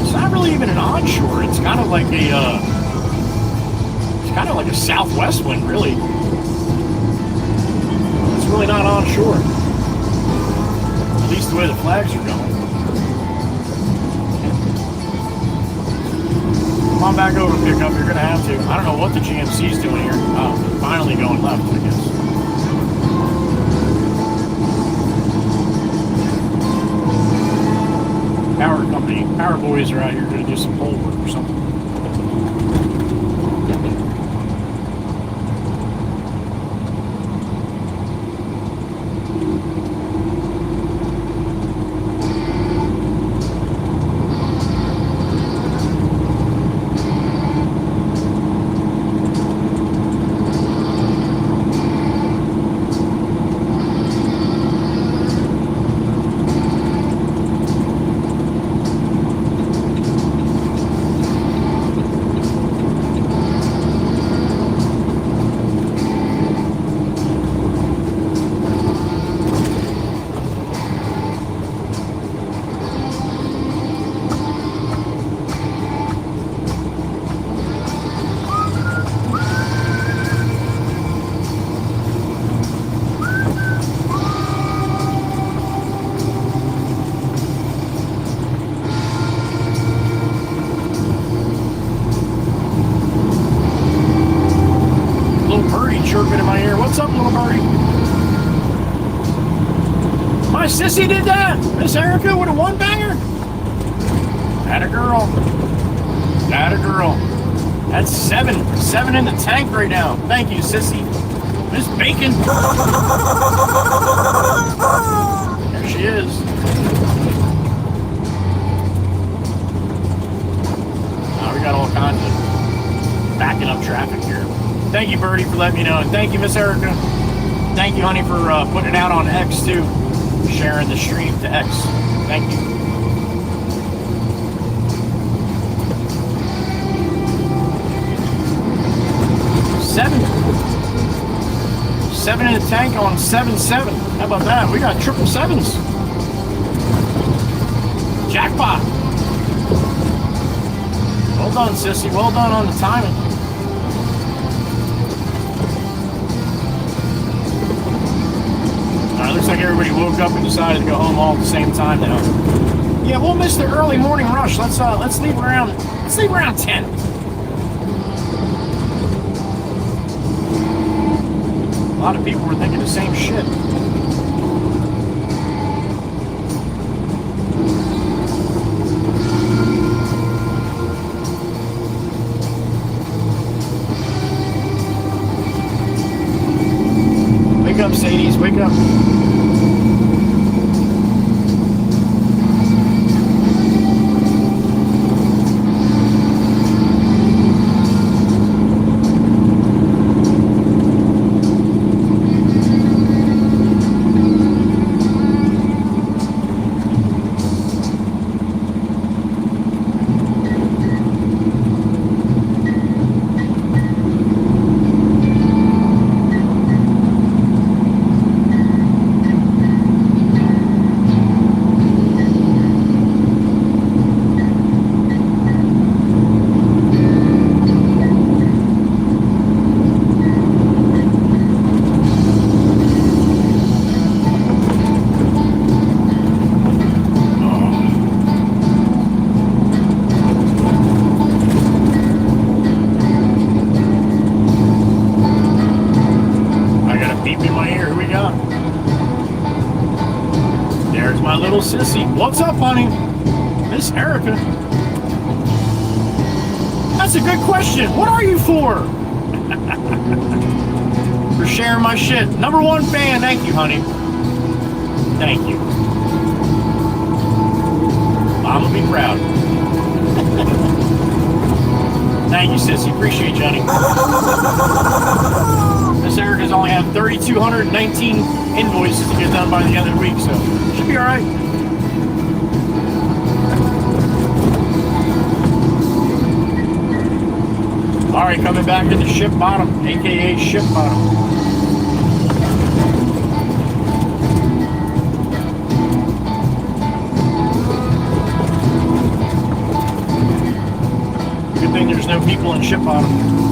It's not really even an onshore. It's kind of like a southwest wind, really. It's really not onshore. At least the way the flags are going. Come on back over, pickup. You're gonna have to. I don't know what the GMC's doing here. Oh, finally going left, I guess. Power company, power boys are out here gonna do some pole work or something. Chirping in my ear. What's up, little birdie? My sissy did that. Miss Erica with a one-banger. Atta girl. Atta girl. That's seven in the tank right now. Thank you, sissy. Miss Bacon. There she is. Now we got all kinds of backing up traffic here. Thank you, Birdie, for letting me know. And thank you, Miss Erica. Thank you, honey, for putting it out on X, too. Sharing the stream to X. Thank you. Seven in the tank on 7-7. How about that? We got triple sevens. Jackpot. Well done, sissy. Well done on the timing. Looks like everybody woke up and decided to go home all at the same time now. Yeah, we'll miss the early morning rush. Let's leave around 10. A lot of people were thinking the same shit. Wake up, Sadies, wake up. Sissy, what's up, honey? Miss Erica. That's a good question. What are you for? For sharing my shit. #1 fan. Thank you, honey. Thank you. I'm gonna be proud. Thank you, sissy. Appreciate you, honey. Miss Erica's only had 3,219 invoices to get done by the end of the week, so should be all right. All right, coming back into Ship Bottom, aka Ship Bottom. Good thing there's no people in Ship Bottom.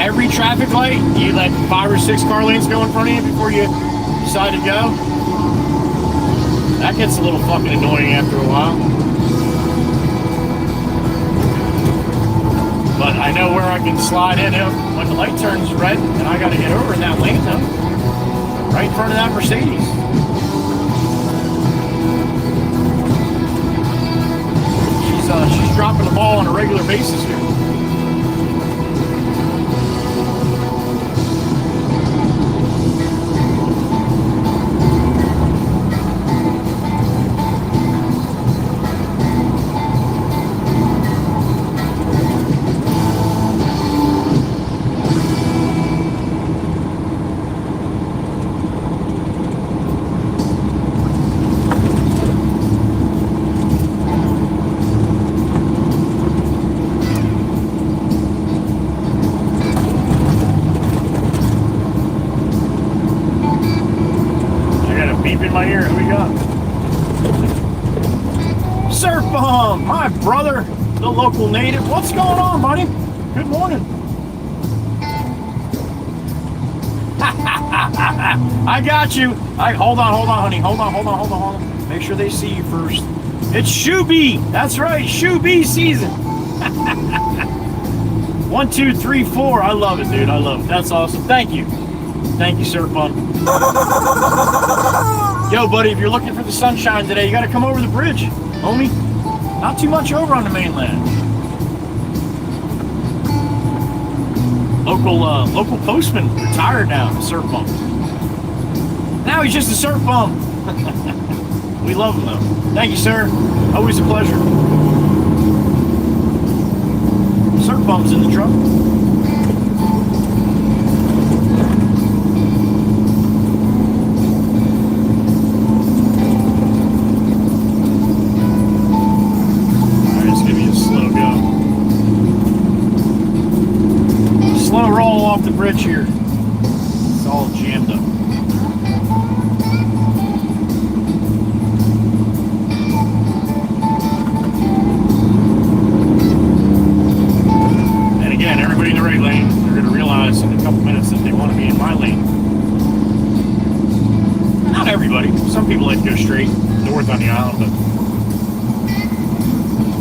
Every traffic light, you let 5 or 6 car lanes go in front of you before you decide to go. That gets a little fucking annoying after a while. But I know where I can slide in when the light turns red, and I got to get over in that lane though, right in front of that Mercedes. She's dropping the ball on a regular basis here. In my ear, who we got? Surf Bomb, my brother, the local native. What's going on, buddy? Good morning. I got you. Hold on, honey. Hold on. Make sure they see you first. It's Shoe Bee. That's right, Shoe Bee season. 1, 2, 3, 4. I love it, dude. I love it. That's awesome. Thank you, Surf Bomb. Yo, buddy, if you're looking for the sunshine today, you got to come over the bridge, homie. Not too much over on the mainland. Local postman retired now, surf bum. Now he's just a surf bum. We love him though. Thank you, sir. Always a pleasure. Surf bum's in the truck. Off the bridge here. It's all jammed up. And again, everybody in the right lane, they're going to realize in a couple minutes that they want to be in my lane. Not everybody. Some people like to go straight north on the island,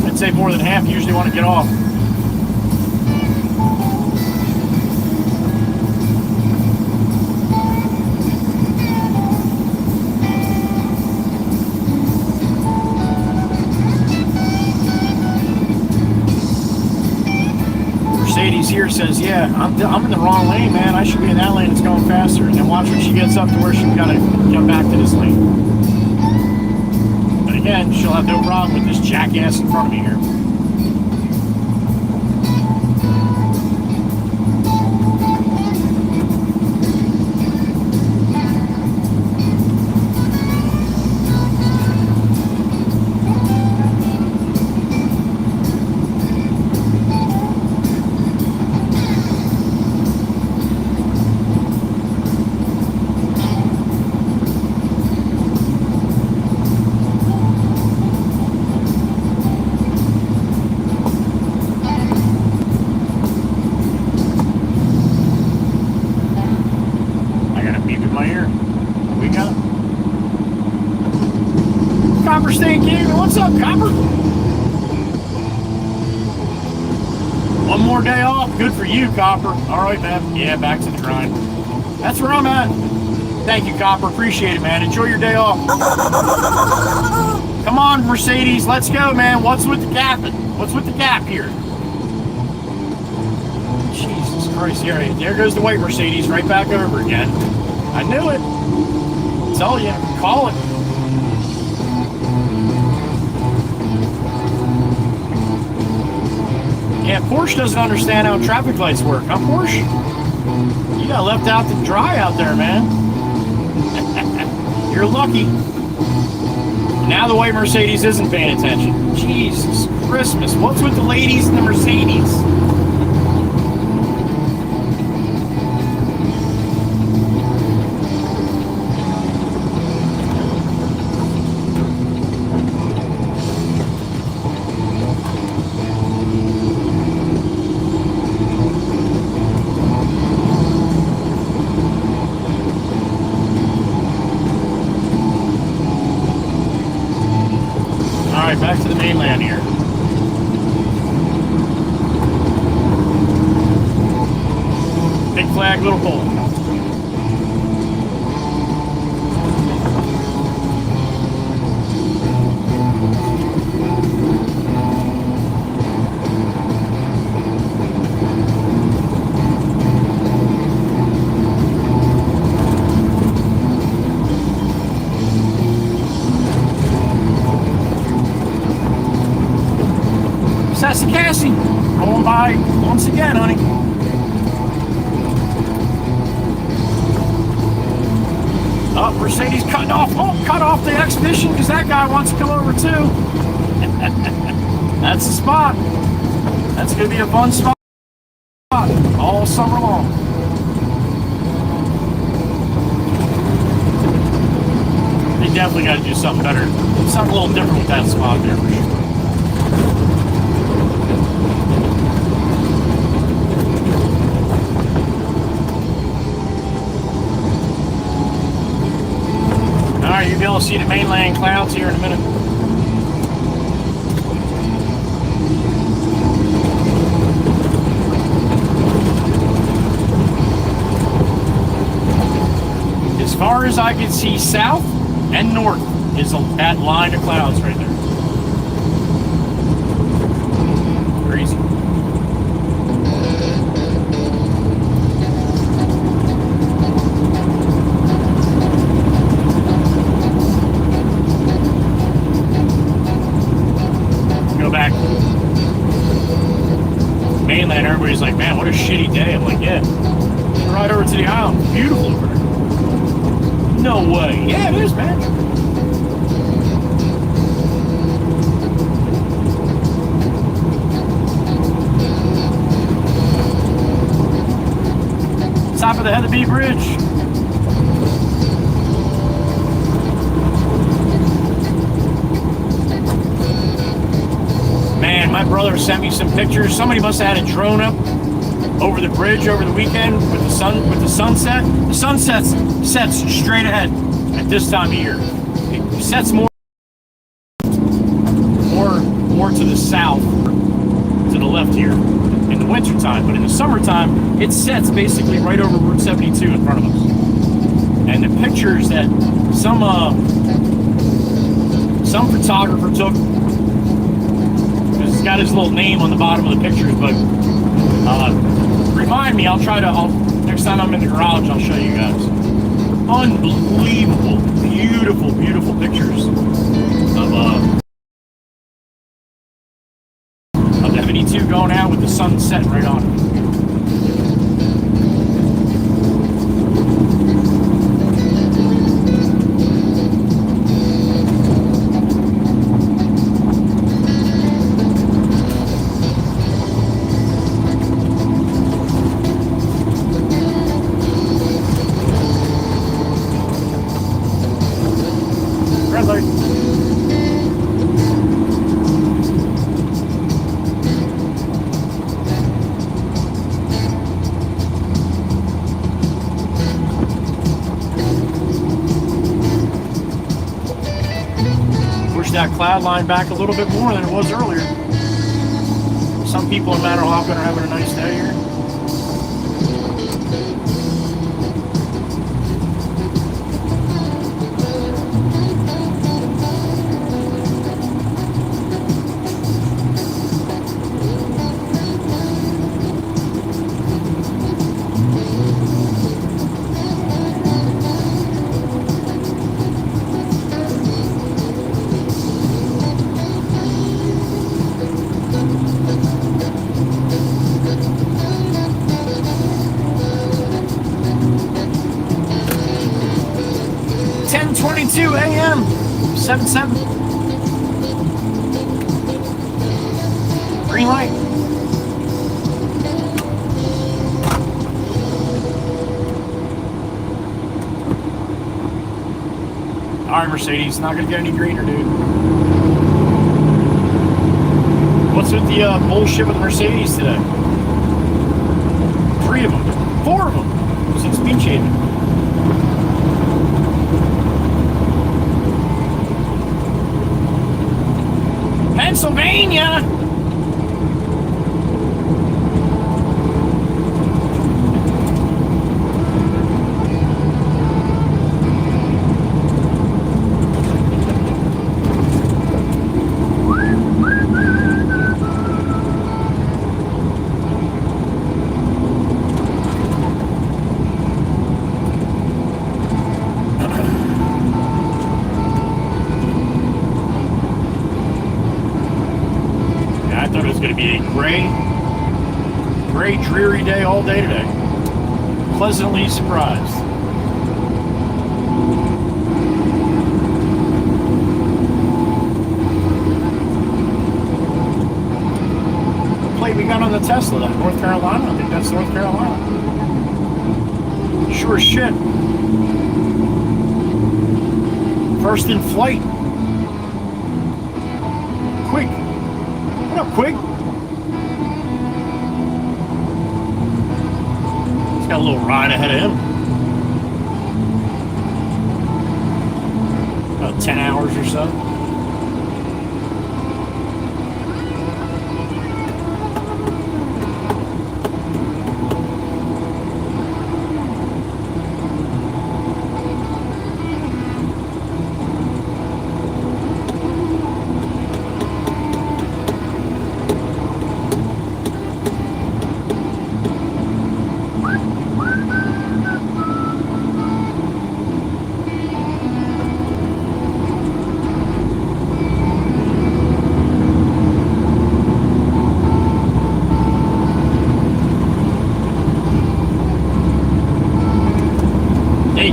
but I'd say more than half usually want to get off. Here says, yeah, I'm in the wrong lane, man. I should be in that lane. It's going faster. And then watch when she gets up to where she's got to come back to this lane. But again, she'll have no problem with this jackass in front of me here. Copper Stain King. What's up, Copper? One more day off. Good for you, Copper. All right, man. Yeah, back to the grind. That's where I'm at. Thank you, Copper. Appreciate it, man. Enjoy your day off. Come on, Mercedes. Let's go, man. What's with the gap? What's with the gap here? Jesus Christ. Here, there goes the white Mercedes right back over again. I knew it. Tell you. Call it. Yeah, Porsche doesn't understand how traffic lights work, huh, Porsche? You got left out to dry out there, man. You're lucky. Now the white Mercedes isn't paying attention. Jesus Christmas. What's with the ladies and the Mercedes? Back to the mainland here. Big flag, little pole. Sassy Cassie, going by once again, honey. Oh, Mercedes cutting off. Oh, cut off the Expedition because that guy wants to come over too. That's the spot. That's going to be a fun spot all summer long. They definitely got to do something better. Something a little different with that spot there for sure. Alright, you'll be able to see the mainland clouds here in a minute. As far as I can see, south and north is that line of clouds right there. Crazy. Back mainland, everybody's like, man, what a shitty day. I'm like, yeah, right over to the island. Beautiful over there. No way. Yeah, it is, man. Top of the Heatherby Bridge. Man, my brother sent me some pictures. Somebody must have had a drone up over the bridge over the weekend with the sunset. The sunset sets straight ahead at this time of year. It sets more to the south, to the left here in the wintertime. But in the summertime, it sets basically right over Route 72 in front of us. And the pictures that some photographer took, it's got his little name on the bottom of the pictures, but remind me, next time I'm in the garage, I'll show you guys. Unbelievable, beautiful, beautiful pictures of the 72 going out with the sun setting right on it. push that cloud line back a little bit more than it was earlier. Some people in Manahawkin are having a nice day here. a.m. 7-7. Green light. All right, Mercedes, not gonna get any greener, dude. What's with the bullshit with the Mercedes today? 3 of them, 4 of them since speed shaving. Pennsylvania. Going to be a gray, dreary day all day today. Pleasantly surprised. What plate we got on the Tesla? That North Carolina? I think that's North Carolina. Sure as shit. First in flight. Quick. What up, Quig? He's got a little ride ahead of him. About 10 hours or so.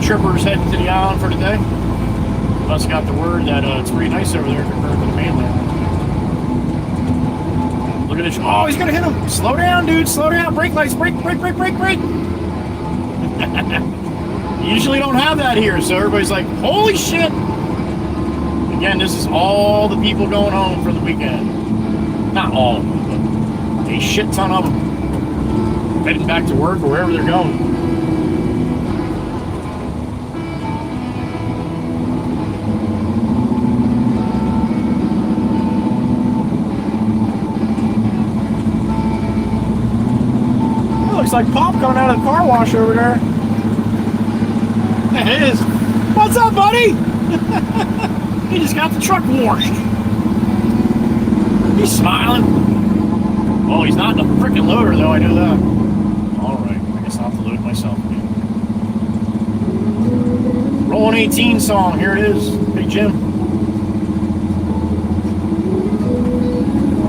Trippers heading to the island for today. Must got the word that it's pretty nice over there compared to the mainland. Look at this. Oh, he's gonna hit him. Slow down, dude. Slow down. Brake lights. Brake. Usually don't have that here, so everybody's like, holy shit. Again, this is all the people going home for the weekend. Not all of them, but a shit ton of them. Heading back to work or wherever they're going. Looks like Pop coming out of the car wash over there. It is. What's up, buddy? He just got the truck washed. He's smiling. Oh, he's not in the freaking loader, though. I know that. All right. I guess I'll have to load it myself again. Rolling 18 song. Here it is. Big Jim.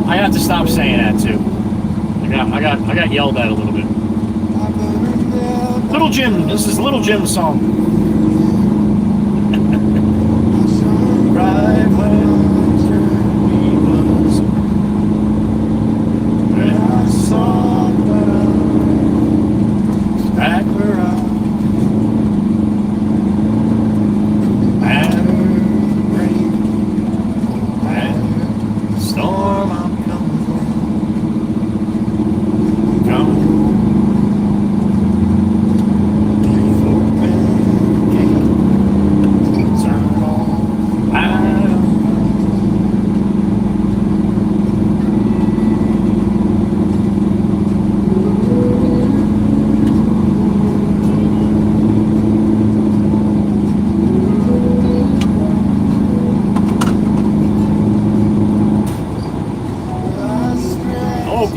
I have to stop saying that too. I got yelled at a little bit. Little Jim, this is Little Jim's song. Right where we was, when I saw back where I and rain and storm I'm coming. Come.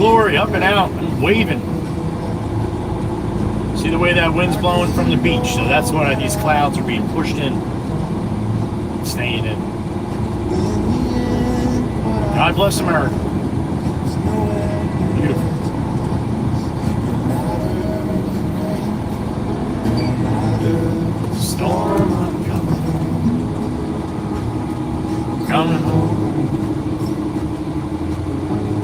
glory, up and out, and waving. See the way that wind's blowing from the beach, so that's why these clouds are being pushed in, staying in. God bless America. Beautiful. Storm coming home.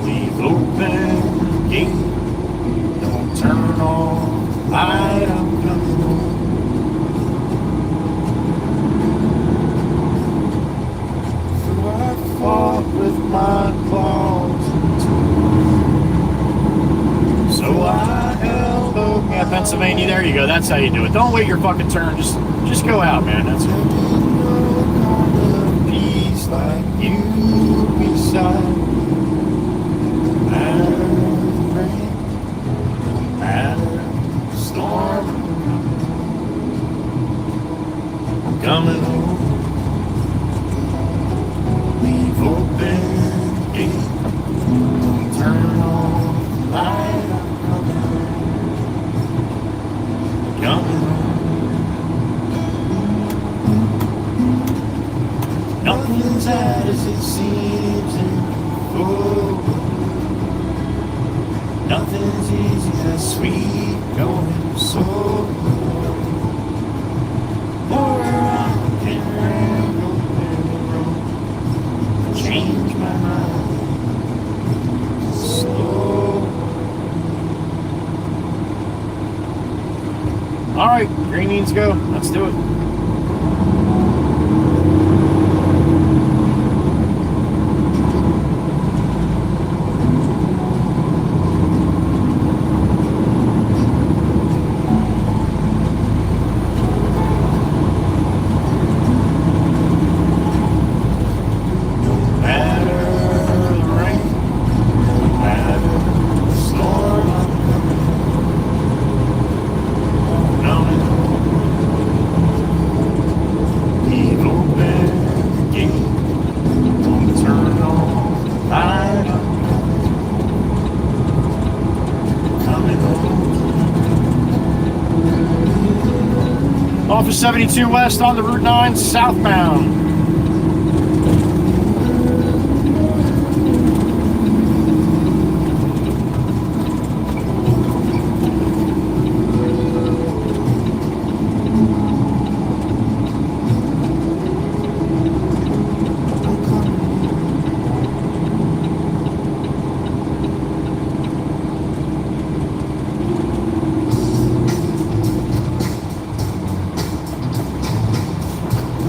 Leave open gate. Don't turn on light. I'm coming home. So I fought with my claws and tools. So I held up. Yeah, Pennsylvania. There you go. That's how you do it. Don't wait your fucking turn. Just go out, man. That's it. Like you beside and rain and storm. I'm coming home. Leave open gate. Turn on light. I'm coming home. Coming home. Nothing's as it seems, and nothing's easy as sweet going so. For I can ramble and change my mind slow. All right, green means go. Let's do it. Office 72 West on the Route 9 southbound.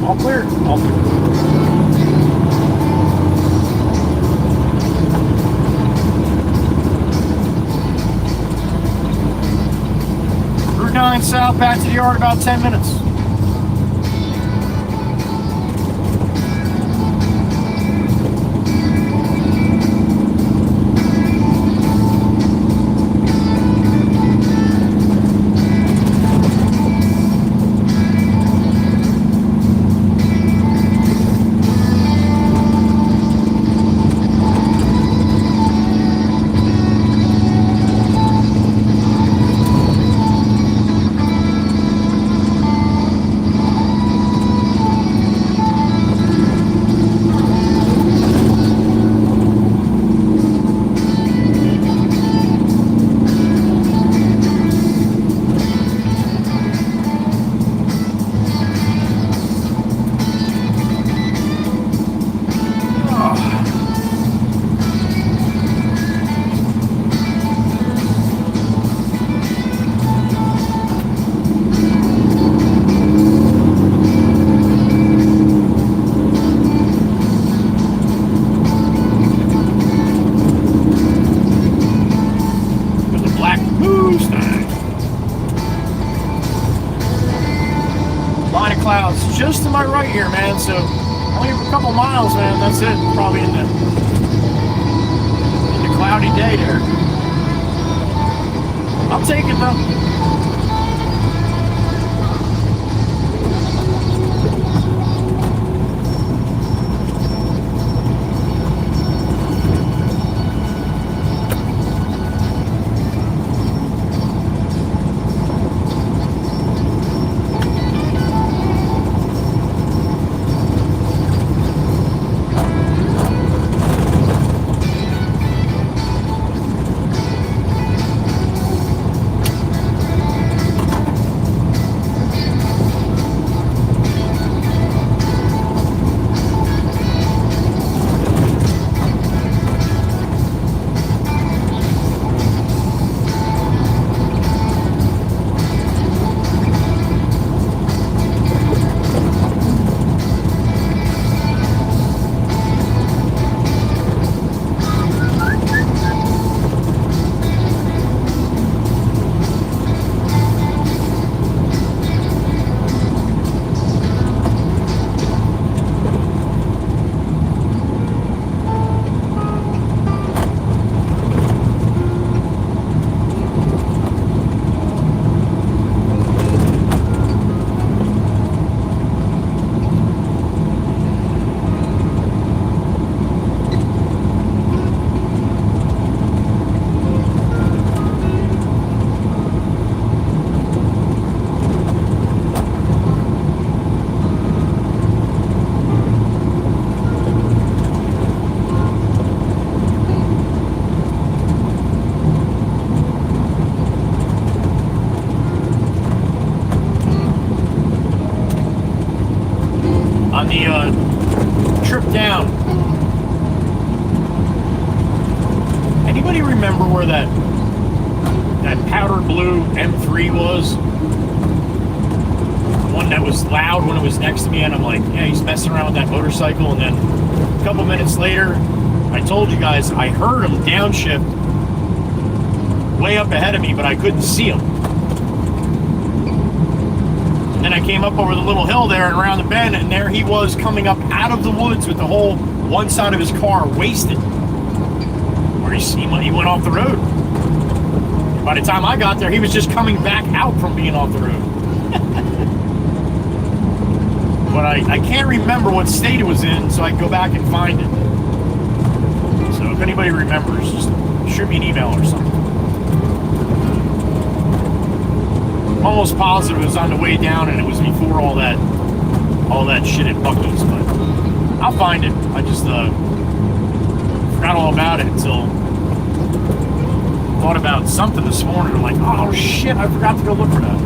All clear. All clear. Route 9 south, back to the yard about 10 minutes. Clouds just to my right here, man, so only a couple miles, man, that's it. Probably in the cloudy day there. I'll take it though. Anybody remember where that powder blue M3 was? The one that was loud when it was next to me, and I'm like, yeah, he's messing around with that motorcycle. And then a couple minutes later, I told you guys I heard him downshift way up ahead of me, but I couldn't see him. And then I came up over the little hill there and around the bend, and there he was coming up out of the woods with the whole one side of his car wasted. Or he went off the road. By the time I got there, he was just coming back out from being off the road. But I can't remember what state it was in, so I can go back and find it. So if anybody remembers, just shoot me an email or something. I'm almost positive it was on the way down and it was before all that shit at Buc-ee's, but I'll find it. I just forgot all about it until thought about something this morning. I'm like, oh shit, I forgot to go look for that.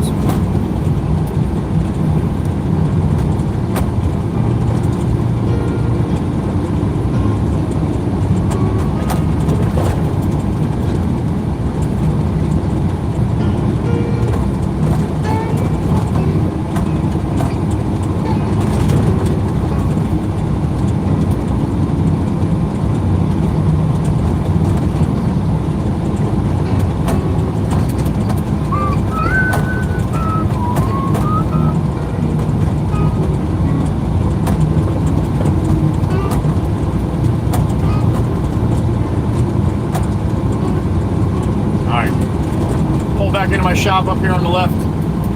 Into my shop up here on the left,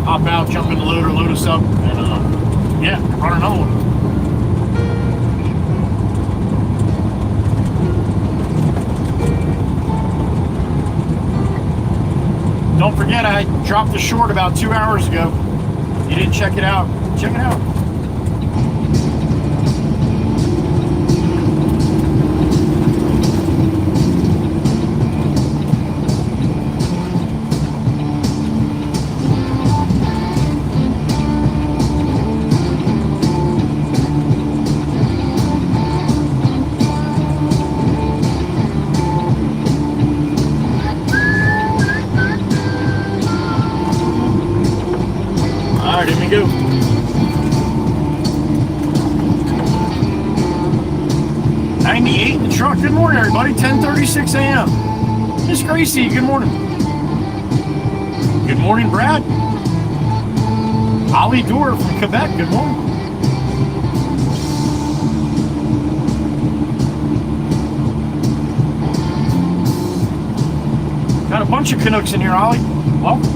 hop out, jump in the loader, load us up, and yeah, run another one. Don't forget, I dropped the short about 2 hours ago. You didn't check it out. Check it out. Alright, here we go. '98 in the truck. Good morning, everybody. 10:36 a.m. Miss Gracie, good morning. Good morning, Brad. Ollie Dorr from Quebec, good morning. Got a bunch of Canucks in here, Ollie. Welcome.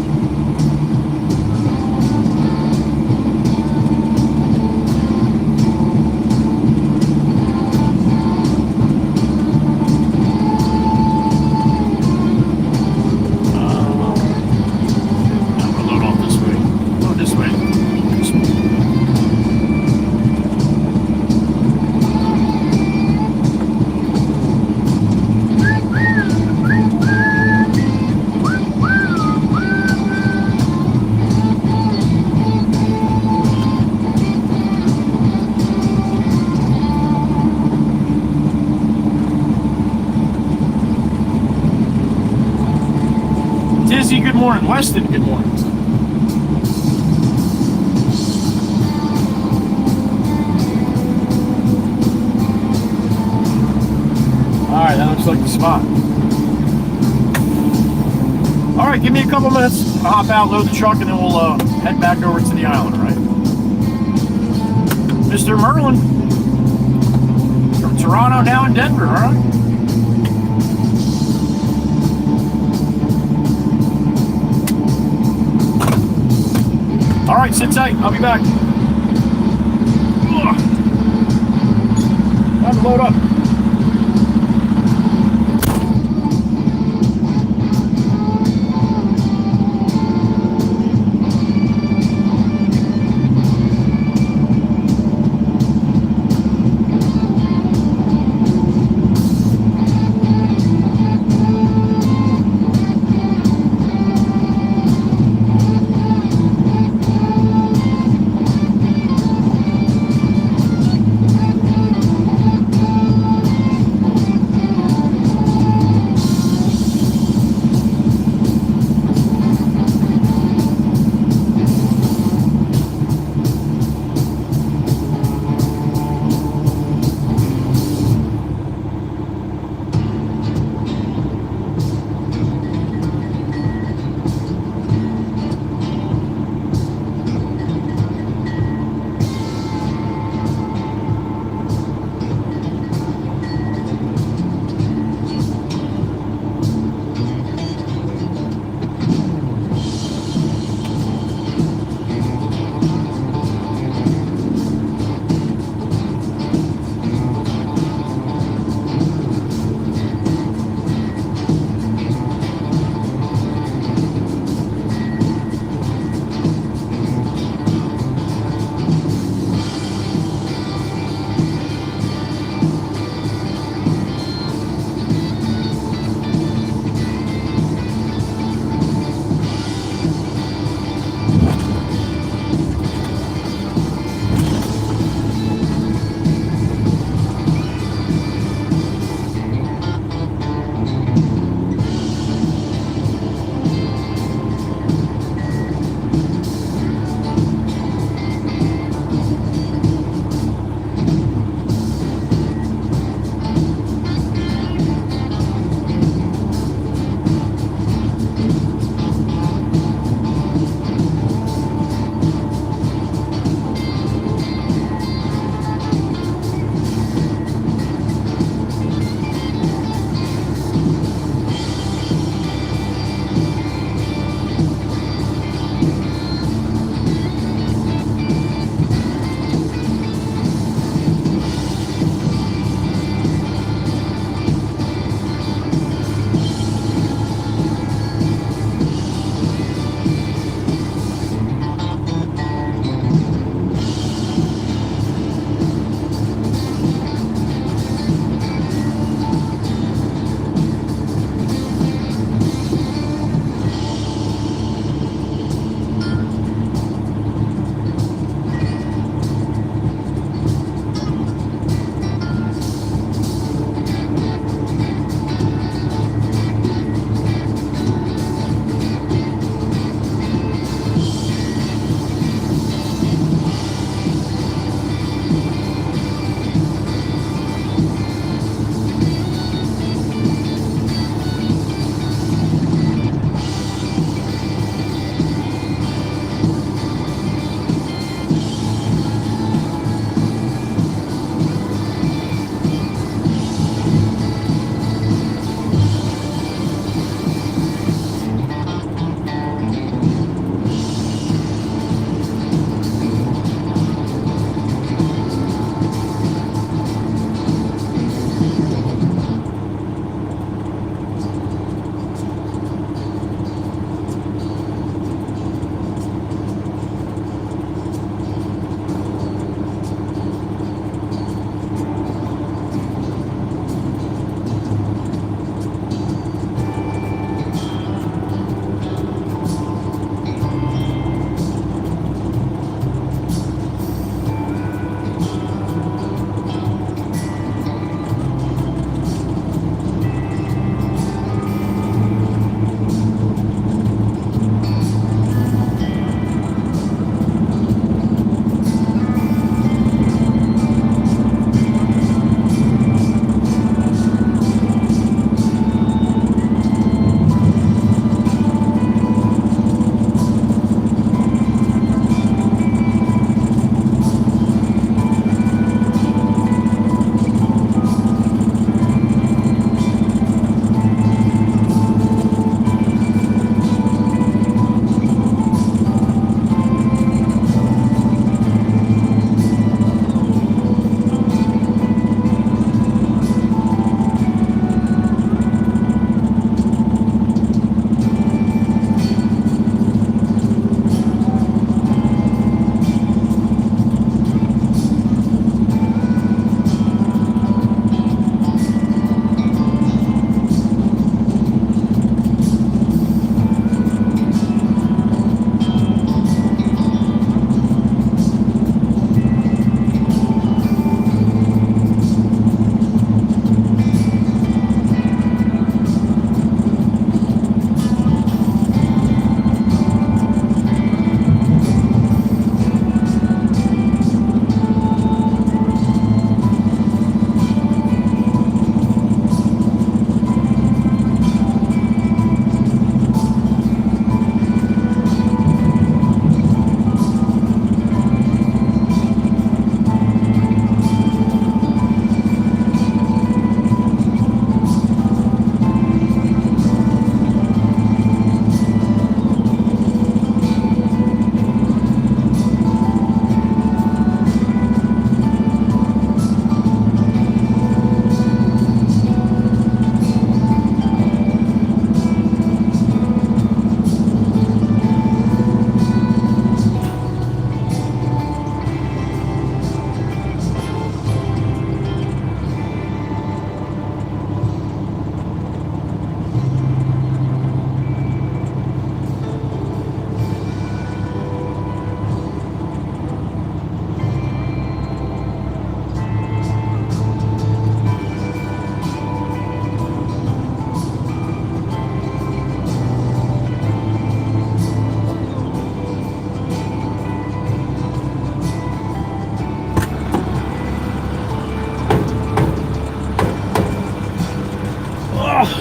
Good morning, Weston. Good morning. All right, that looks like the spot. All right, give me a couple minutes. I'll hop out, load the truck, and then we'll head back over to the island, all right? Mr. Merlin from Toronto, now in Denver, all right? All right, sit tight. I'll be back. Time to load up.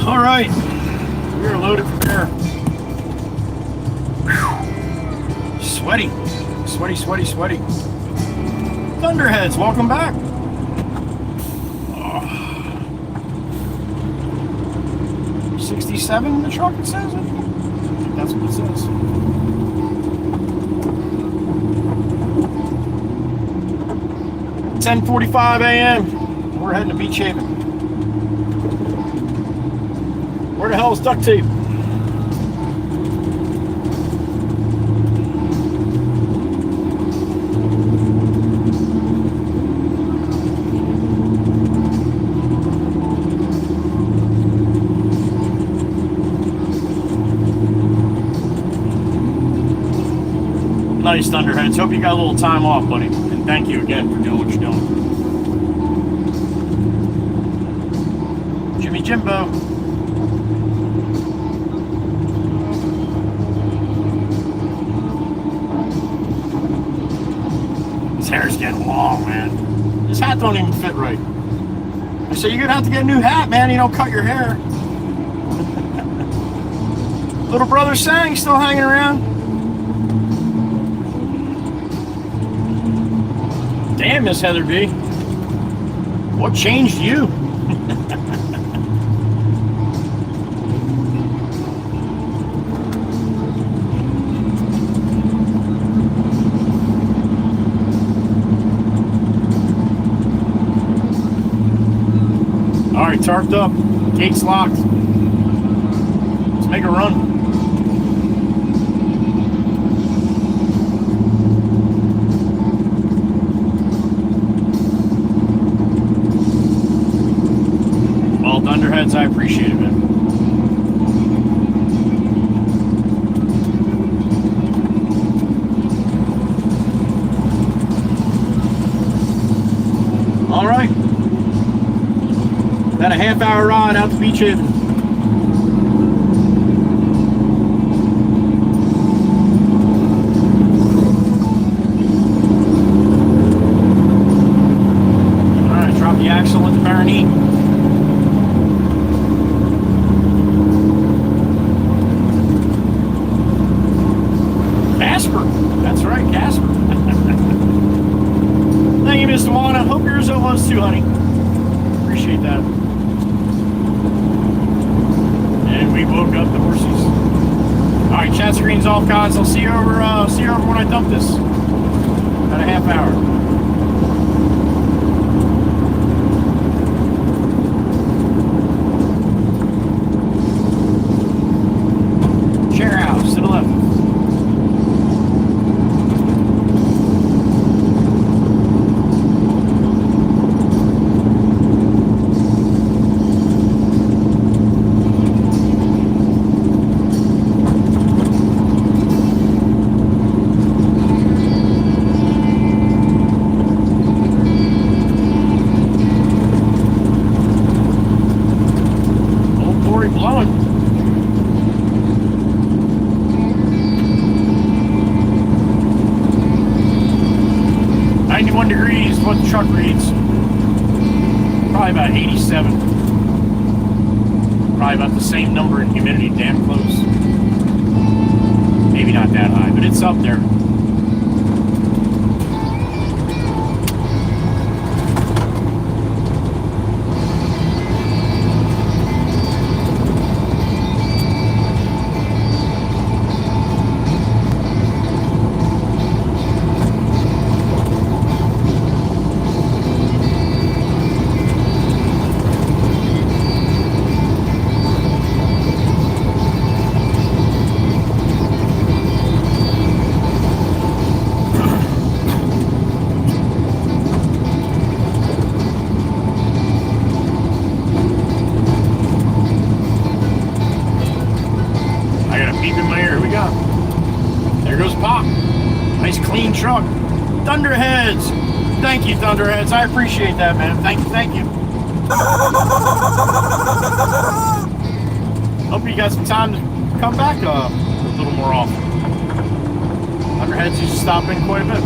All right, we're loaded from there. Whew. Sweaty, sweaty, sweaty, sweaty. Thunderheads, welcome back. Oh. 67 the truck, it says. I think that's what it says. $10:45 a.m. We're heading to Beach Haven. Where the hell is duct tape? Nice, Thunderheads. Hope you got a little time off, buddy. And thank you again for doing what you're doing. Jimmy Jimbo. His hair's getting long, man. His hat don't even fit right. I said, you're gonna have to get a new hat, man. You don't cut your hair. Little brother Sang still hanging around. Damn, Miss Heather B. What changed you? All right, tarped up. Gates locked. Let's make a run. Thunderheads, I appreciate it, man. All right. About a half-hour ride out to Beach Haven. All right, drop the axle at the Maronite. That's right, Casper. Thank you, Miss Tawana. Hope yours was too, honey. Appreciate that. And we woke up the horses. All right, chat screen's off, guys. I'll see you over. When I dump this. About a half hour. Chair house to the left. Blowing. 91 degrees is what the truck reads. Probably about 87. Probably about the same number in humidity, damn close. Maybe not that high, but it's up there. Clean truck. Thunderheads. Thank you, Thunderheads. I appreciate that, man. Thank you. Hope you got some time to come back a little more often. Thunderheads used to stop in quite a bit.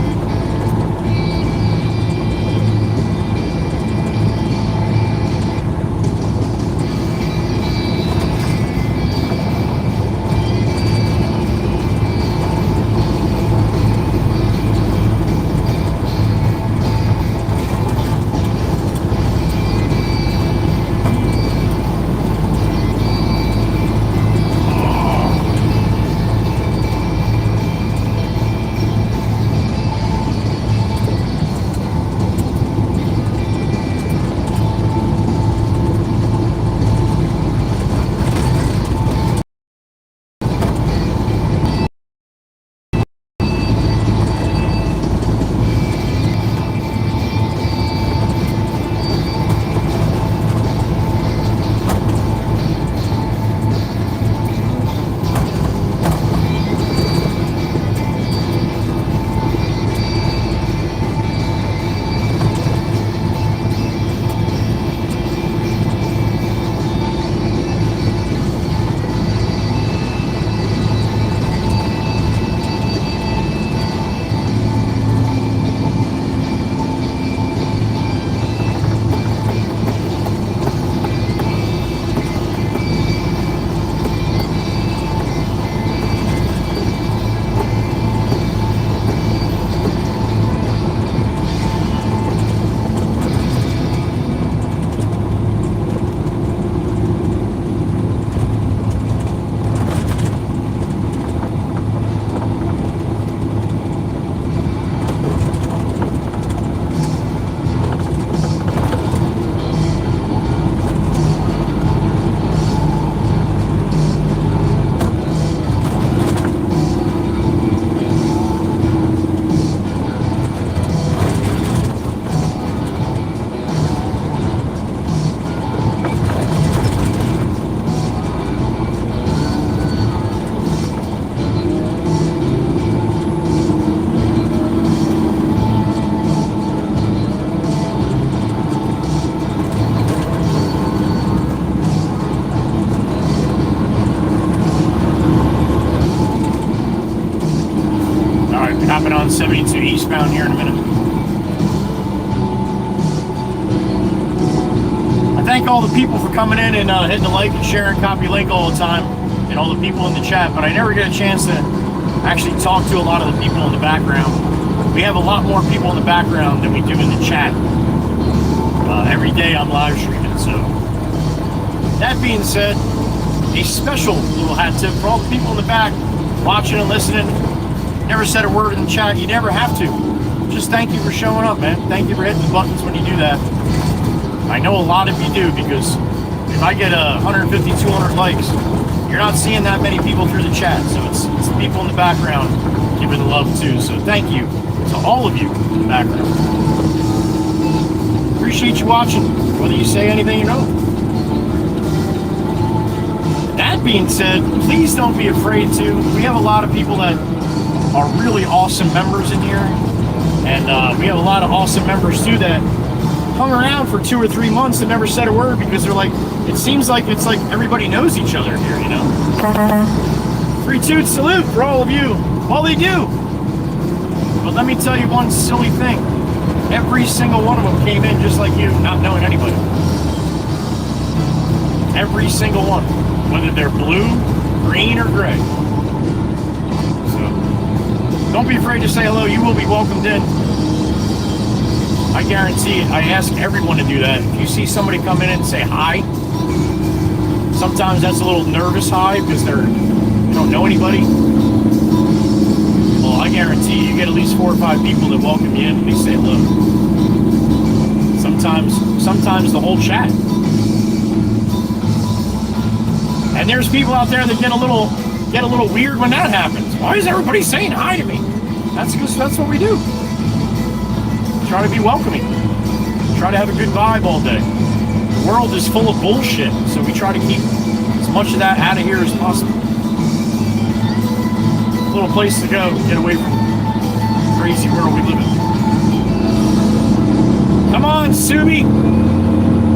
eastbound here in a minute. I thank all the people for coming in and hitting the like and sharing copy link all the time, and all the people in the chat, but I never get a chance to actually talk to a lot of the people in the background. We have a lot more people in the background than we do in the chat. Every day I'm live streaming, so. That being said, a special little hat tip for all the people in the back watching and listening. Never said a word in the chat. You never have to. Just thank you for showing up, man. Thank you for hitting the buttons when you do that. I know a lot of you do, because if I get 150, 200 likes, you're not seeing that many people through the chat. So it's the people in the background giving the love too. So thank you to all of you in the background. Appreciate you watching, whether you say anything or no. That being said, please don't be afraid to. We have a lot of people that are really awesome members in here, and we have a lot of awesome members too that hung around for 2 or 3 months and never said a word, because they're like, it seems like it's like everybody knows each other here, you know? 3 toots salute for all of you. Well, they do. But let me tell you one silly thing. Every single one of them came in just like you, not knowing anybody. Every single one. Whether they're blue, green, or gray. So, don't be afraid to say hello. You will be welcomed in. I guarantee it. I ask everyone to do that. If you see somebody come in and say hi, sometimes that's a little nervous hi because they don't know anybody. Well, I guarantee you get at least 4 or 5 people that welcome you in and they say hello. Sometimes the whole chat. And there's people out there that get a little weird when that happens. Why is everybody saying hi to me? That's what we do. Try to be welcoming. Try to have a good vibe all day. The world is full of bullshit, so we try to keep as much of that out of here as possible. A little place to go, get away from the crazy world we live in. Come on, Subi.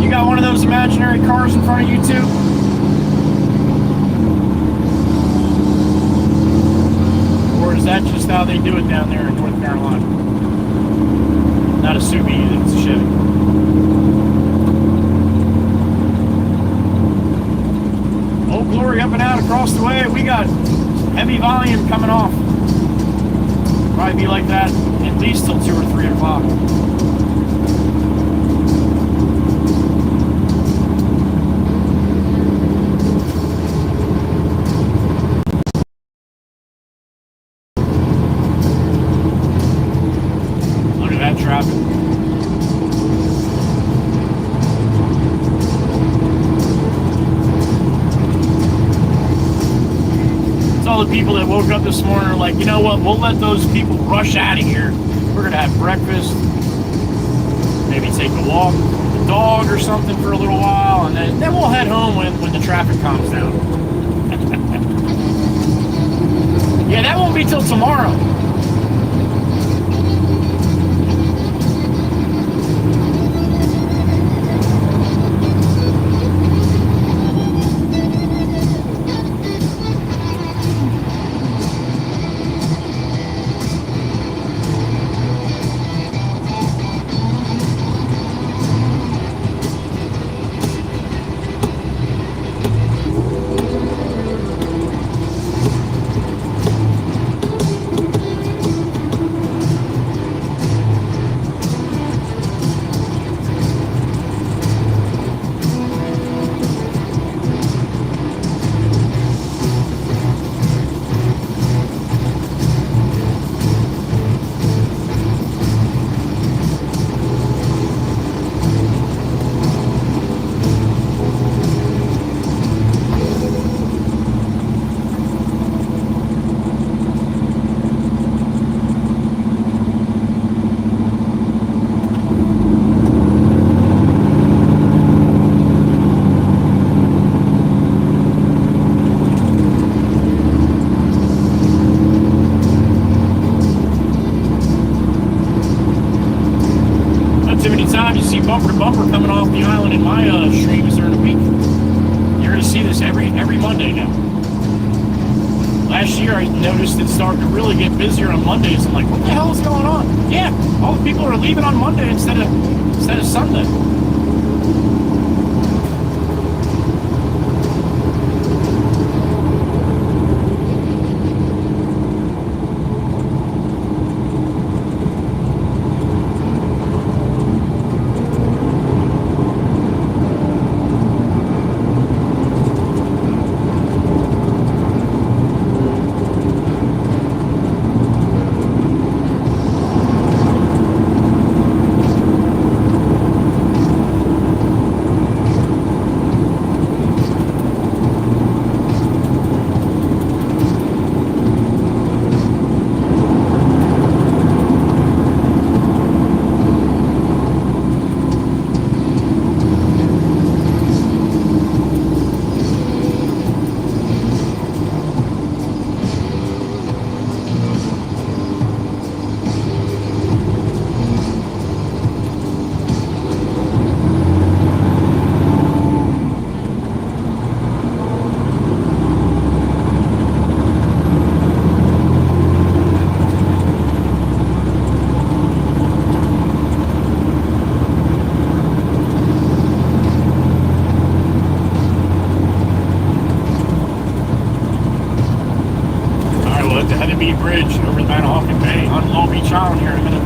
You got one of those imaginary cars in front of you too? Or is that just how they do it down there in North Carolina? Not a Subi either, it's a Chevy. Old Glory up and out across the way. We got heavy volume coming off. Probably be like that at least till 2 or 3 o'clock. Traffic. It's all the people that woke up this morning are like, you know what, we'll let those people rush out of here. We're gonna have breakfast, maybe take a walk with the dog or something for a little while, and then we'll head home when the traffic calms down. Yeah, that won't be till tomorrow. You see bumper to bumper coming off the island in my streams during the week. You're going to see this every Monday now. Last year, I noticed it started to really get busier on Mondays. I'm like, what the hell is going on? Yeah, all the people are leaving on Monday instead of Sunday. Bridge over the Manahawkin Bay on Long Beach Island here in a minute.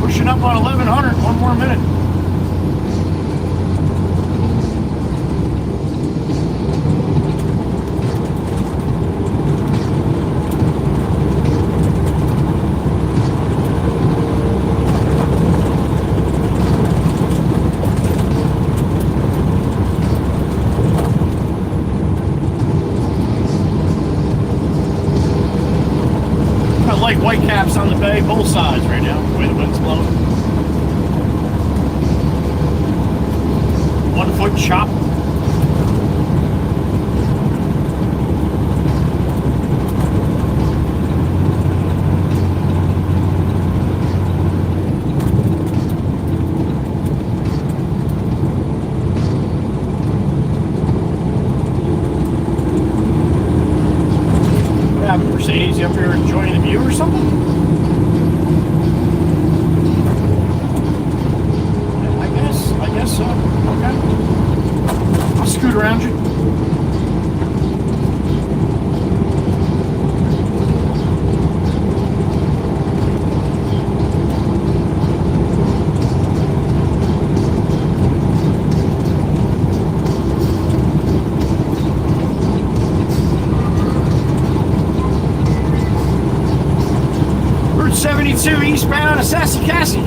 Pushing up on 1100, one more minute. Like white caps on the bay, both sides right now, the way the wind's blowing. 1 foot chop. Mercedes, you up here enjoying the view or something? I guess so. Okay. I'll scoot around you. Route 72 eastbound of Sassy Cassie.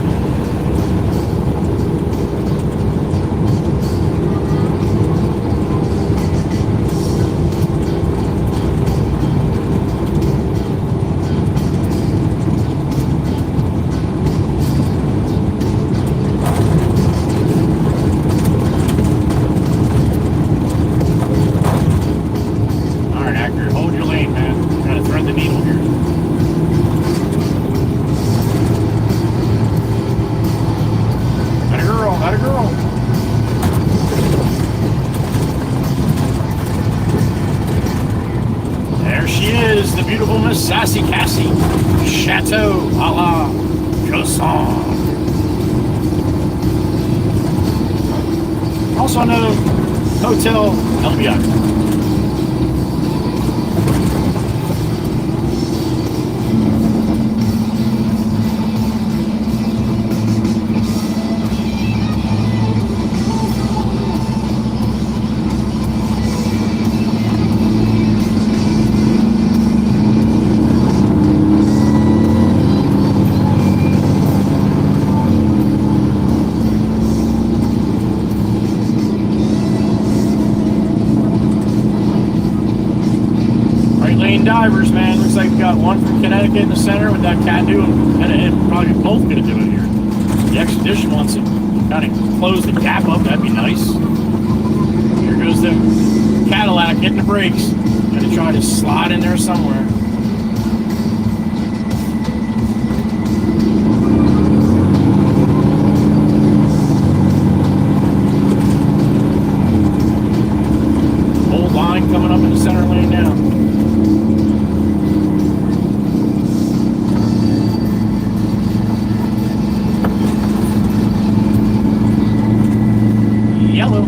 The beautiful Miss Sassy Cassie, Chateau a la Cosson. Also known Hotel LBI. Divers, man. Looks like we got one from Connecticut in the center with that can-do, and probably both going to do it here. The Expedition wants to kind of close the gap up. That'd be nice. Here goes the Cadillac hitting the brakes. Gonna try to slide in there somewhere. Old line coming up in the center lane now. Yellow.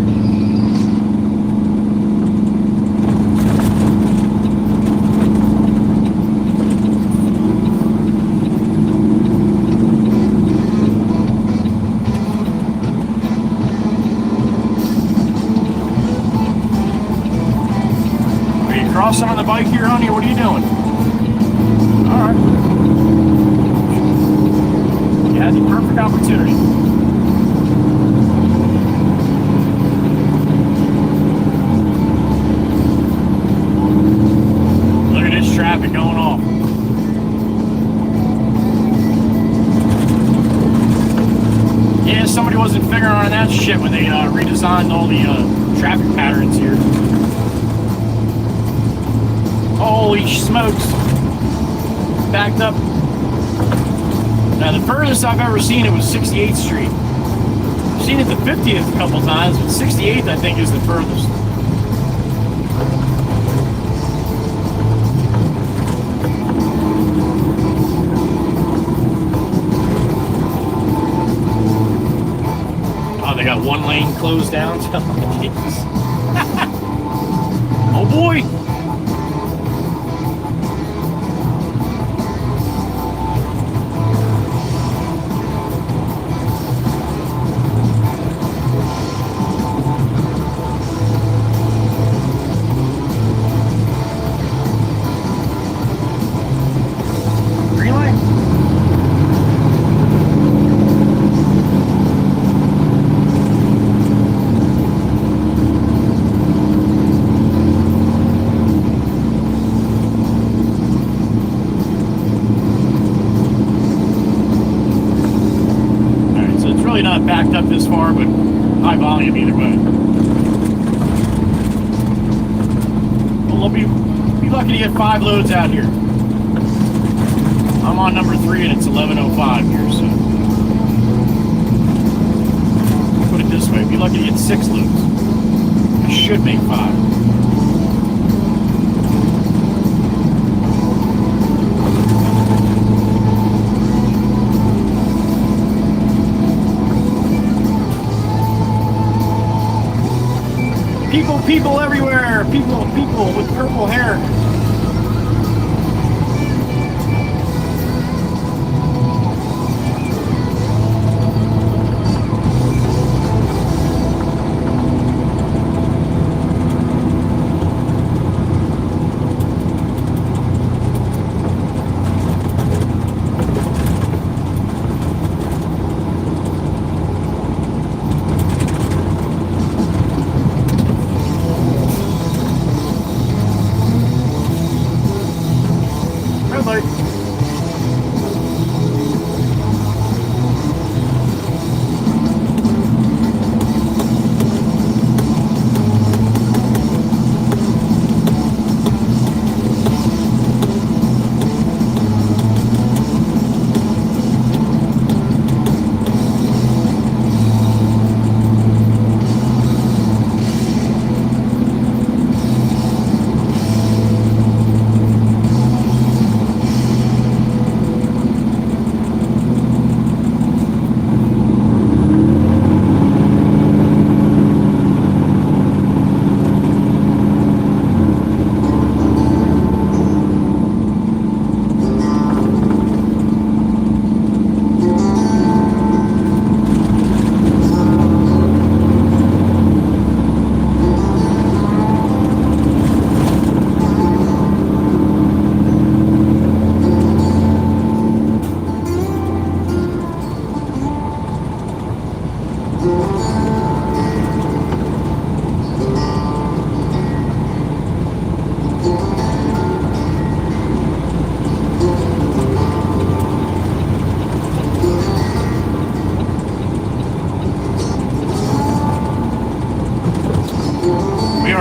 Crossing on the bike here, honey? What are you doing? All right. You had the perfect opportunity. Look at this traffic going off. Yeah, somebody wasn't figuring on that shit when they redesigned all the traffic patterns here. Holy smokes. Backed up. Now the furthest I've ever seen it was 68th Street. I've seen it the 50th a couple times, but 68th I think is the furthest. Oh, they got one lane closed down. Oh boy. Not backed up this far, but high volume either way. Well, we'll be lucky to get 5 loads out here. I'm on number 3 and it's 11:05 here, so put it this way: be lucky to get 6 loads. I should make 5. People everywhere. People with purple hair.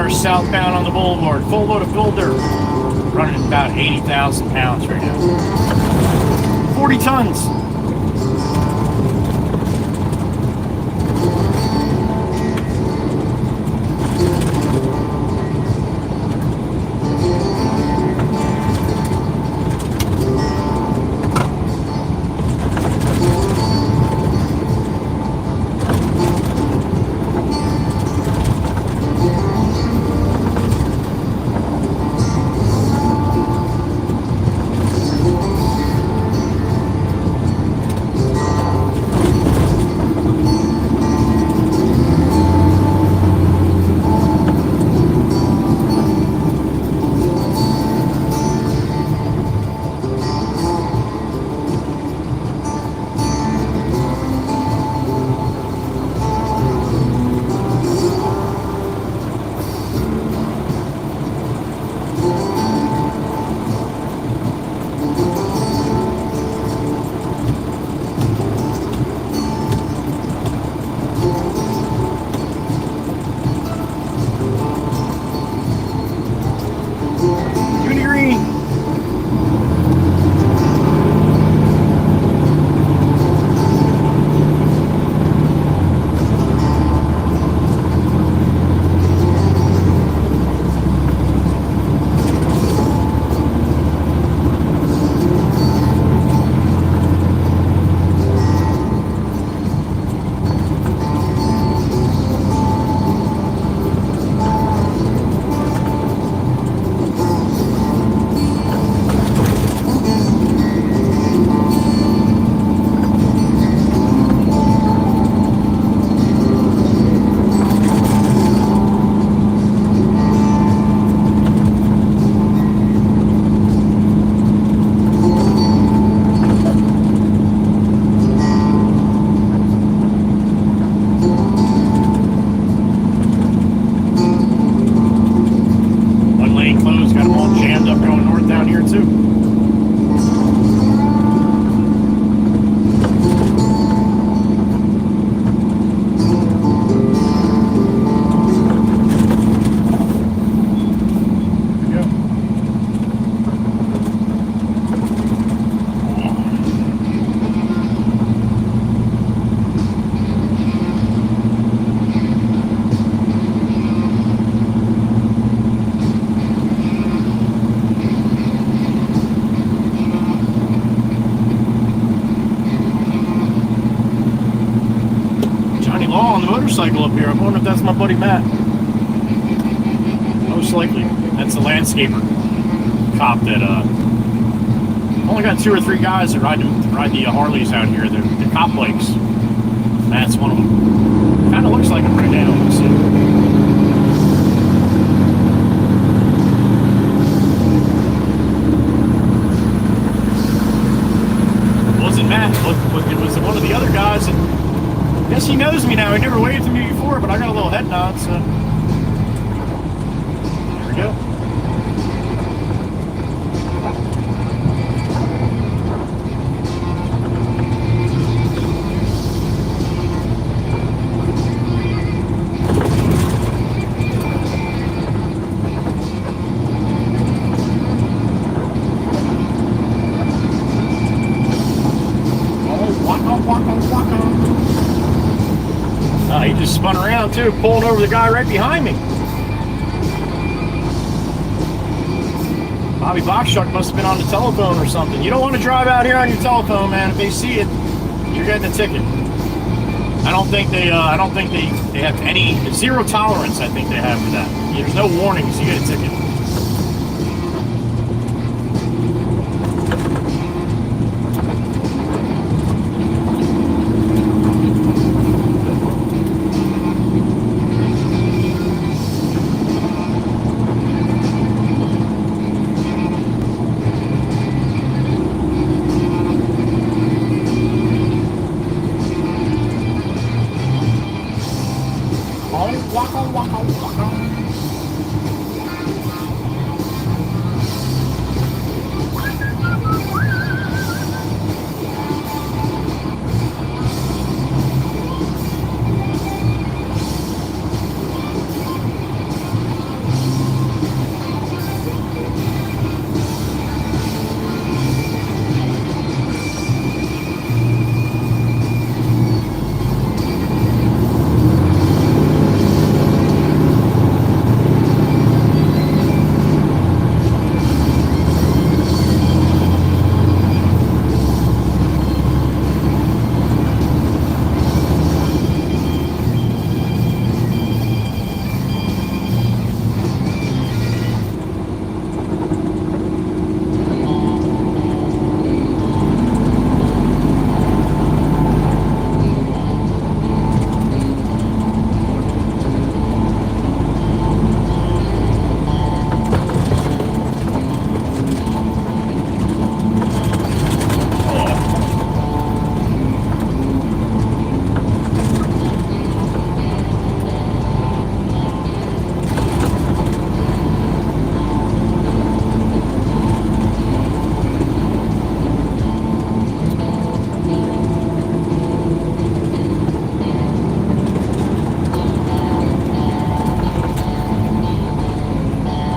our southbound on the boulevard. Full load of fill dirt. Running at about 80,000 pounds right now. 40 tons. Motorcycle up here. I wonder if that's my buddy Matt. Most likely. That's a landscaper cop that only got 2 or 3 guys that ride the Harleys out here. The cop bikes. Matt's one of them. Kind of looks like him right now. Let's see. It wasn't Matt. Look, it was one of the other guys that. Guess he knows me now. He never waved to me before, but I got a little head nod, so there we go. He just spun around too, pulling over the guy right behind me. Bobby Boxshuck must have been on the telephone or something. You don't want to drive out here on your telephone, man. If they see it, you're getting a ticket. I don't think they have any zero tolerance. I think they have for that. There's no warnings. You get a ticket.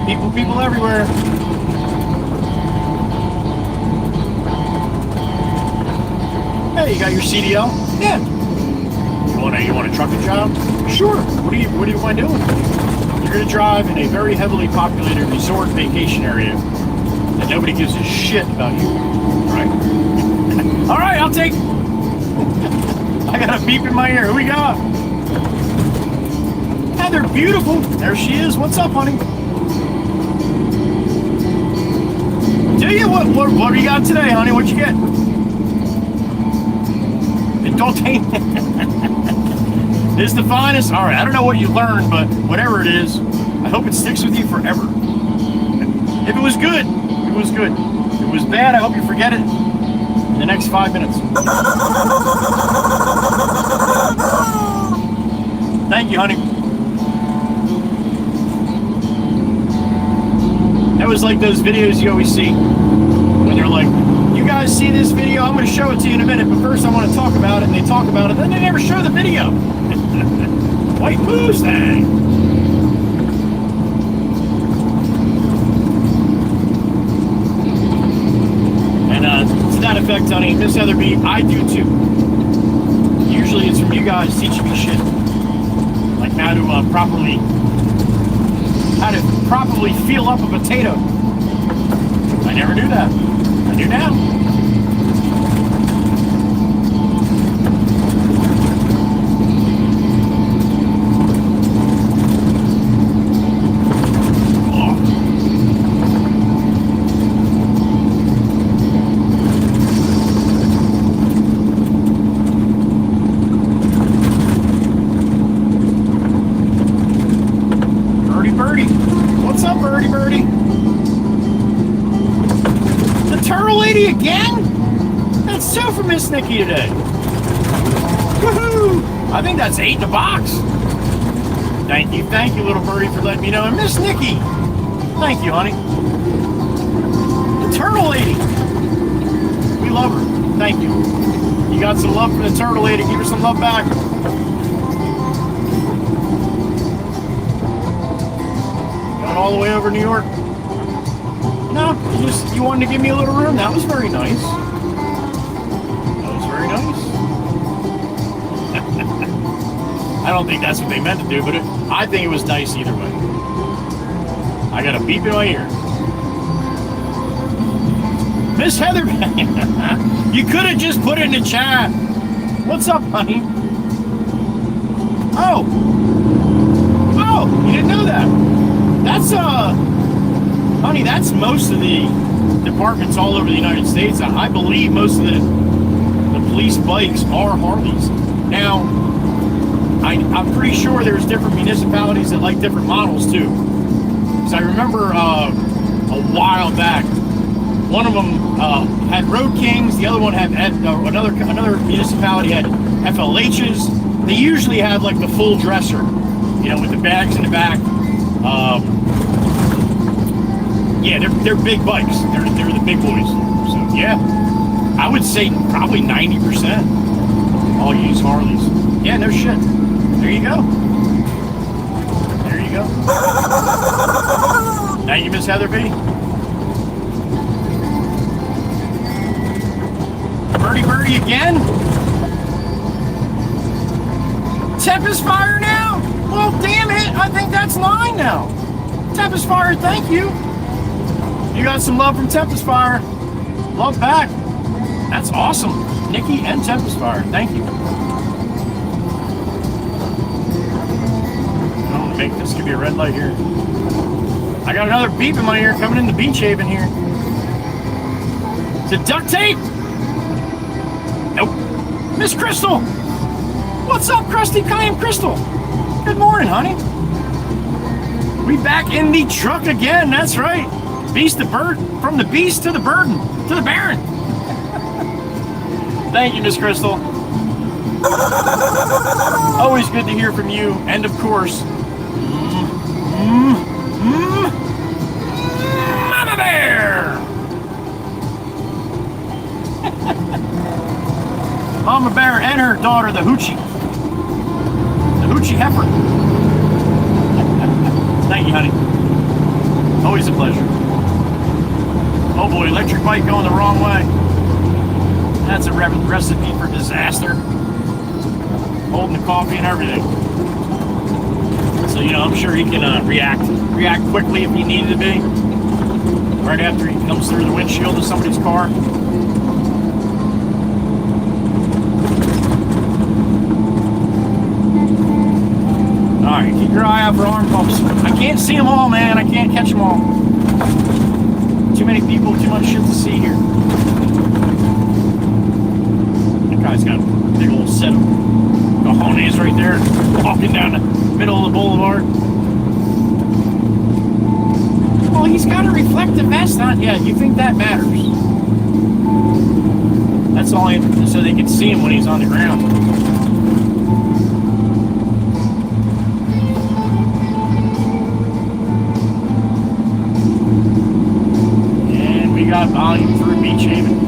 People everywhere. Hey, you got your CDL? Yeah. You want a trucking job? Sure. What do you want doing? You're going to drive in a very heavily populated resort vacation area, and nobody gives a shit about you, right? All right, I'll take. I got a beep in my ear. Who we got? Ah, they're beautiful. There she is. What's up, honey? Do you? What do you got today, honey? What you get? Don't take. It's the finest. All right, I don't know what you learned, but whatever it is, I hope it sticks with you forever. If it was good, it was good. If it was bad, I hope you forget it in the next 5 minutes. Thank you, honey. That was like those videos you always see when they're like, you guys see this video? I'm going to show it to you in a minute, but first I want to talk about it, and they talk about it, then they never show the video. White Mustang. And to that effect, honey, Miss Heatherby, I do too. Usually it's from you guys teaching me shit. Like how to properly feel up a potato. I never knew that. I do now. Birdie. What's up, Birdie? The turtle lady again? That's so for Miss Nikki today. Woohoo! I think that's 8 in the box. Thank you, little birdie, for letting me know. And Miss Nikki, thank you, honey. The turtle lady. We love her. Thank you. You got some love for the turtle lady. Give her some love back. All the way over New York. No, you wanted to give me a little room. That was very nice. That was very nice. I don't think that's what they meant to do, but I think it was nice either way. I got a beep in my ear. Miss Heather, you could have just put it in the chat. What's up, honey? Oh, you didn't know that. That's, honey, that's most of the departments all over the United States. I believe most of the police bikes are Harleys. Now, I'm pretty sure there's different municipalities that like different models, too. Because I remember a while back, one of them had Road Kings, the other one had another municipality had FLHs. They usually have, like, the full dresser, you know, with the bags in the back. Yeah, they're big bikes. They're the big boys. So yeah, I would say probably 90% all use Harleys. Yeah, no shit. There you go. There you go. Thank you, Miss Heatherby. Birdie again. Tempest Fire now. Well, damn it. I think that's 9 now. Tempest Fire, thank you. You got some love from Tempest Fire. Love back. That's awesome. Nikki and Tempest Fire, thank you. I'm gonna make this could be a red light here. I got another beep in my ear coming in the Beach Haven here. Is it duct tape? Nope. Miss Crystal. What's up, Krusty Cayenne Crystal? Good morning, honey. We back in the truck again, that's right. Beast to bird, from the beast to the burden, to the baron. Thank you, Miss Crystal. Always good to hear from you, and of course, Mama Bear. Mama Bear and her daughter, the Hoochie Heifer. Thank you, honey. Always a pleasure. Oh boy, electric bike going the wrong way. That's a recipe for disaster. Holding the coffee and everything. So, you know, I'm sure he can react quickly if he needed to be. Right after he comes through the windshield of somebody's car. Alright, keep your eye out for arm pumps. I can't see them all, man. I can't catch them all. Too many people, too much shit to see here. That guy's got a big old set of cojones right there, walking down the middle of the boulevard. Well, he's got a reflective vest on. Yeah, you think that matters? That's all, so they can see him when he's on the ground. And we got volume through Beach Haven.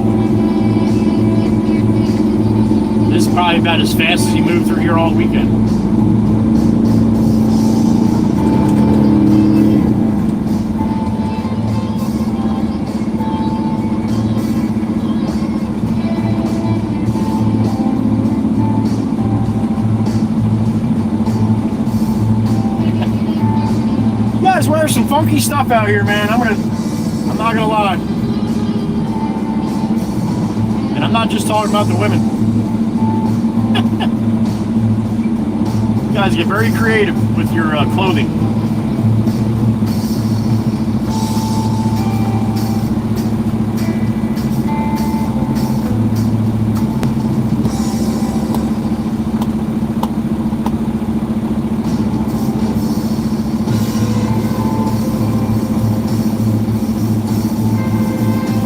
This is probably about as fast as he moved through here all weekend. Well, there's some funky stuff out here, man. I'm not gonna lie. And I'm not just talking about the women. You guys get very creative with your clothing.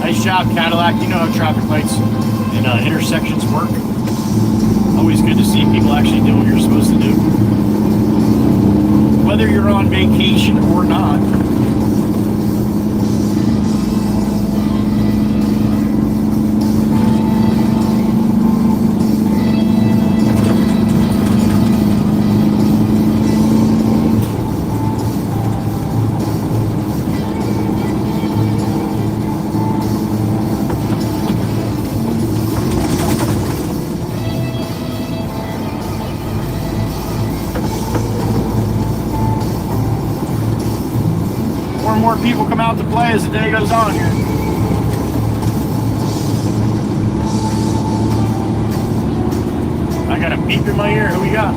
Nice job, Cadillac. You know how traffic lights and intersections work. Always good to see people actually do what you're supposed to do. Whether you're on vacation or not. More people come out to play as the day goes on here. I got a beep in my ear. Who we got?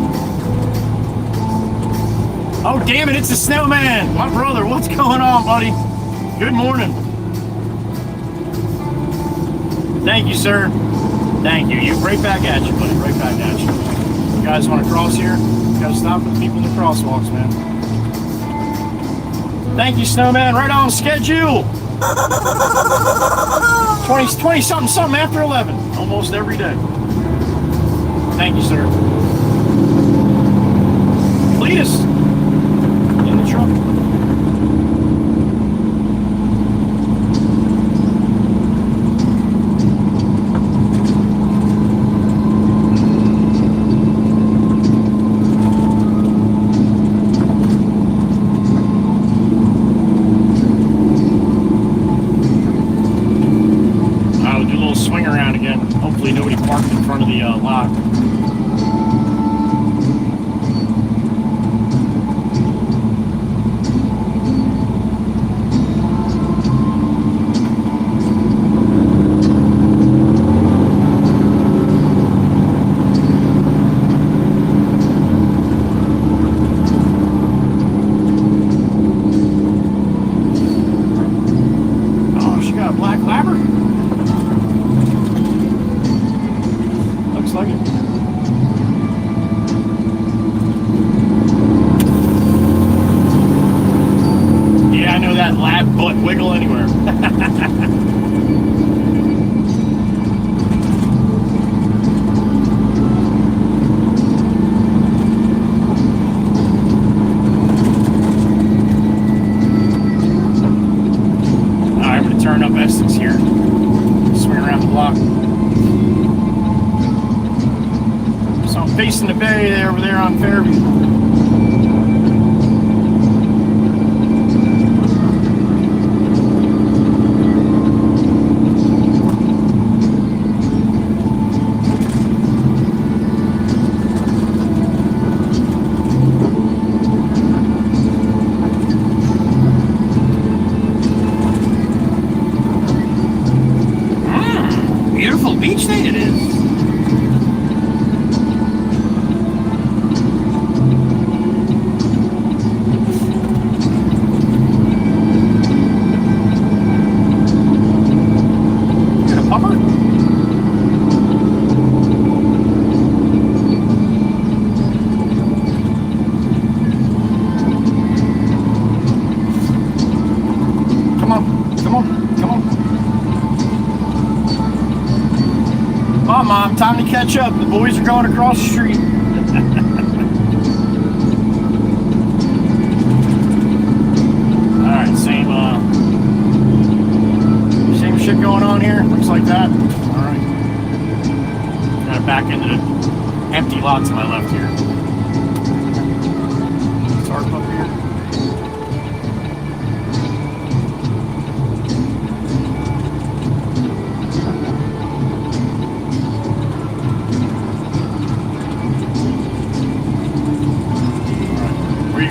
Oh, damn it, it's a snowman. My brother, what's going on, buddy? Good morning. Thank you, sir. Thank you. You right back at you, buddy. Right back at you. You guys want to cross here? You gotta stop with people in the crosswalks, man. Thank you, Snowman. Right on schedule. 20 something after 11. Almost every day. Thank you, sir. Cletus in the truck. Swing around again. Hopefully nobody parked in front of the lot. Oh, she got a black labber? Like it. Yeah, I know that lab butt wiggle anywhere. Alright, I'm going to turn up Essex here. Swing around the block. So I'm facing the bay there, over there on Fairview. Mom. Time to catch up. The boys are going across the street. Alright, same shit going on here. Looks like that. Alright. Gotta back into the empty lot to my left here. Tarp up here.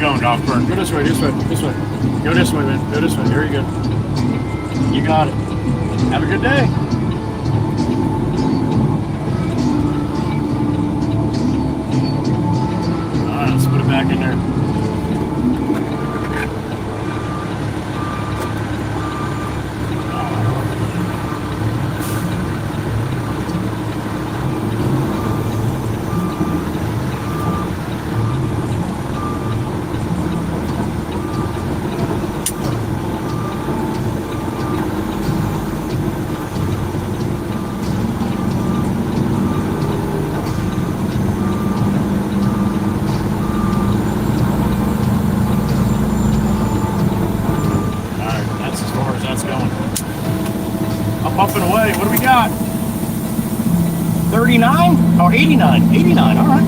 Going, golf cart. Go this way, this way, this way. Go this way, man. Go this way. There you go. You got it. Have a good day. Alright, let's put it back in there. Up and away. What do we got? 39? Oh, 89. 89. All right.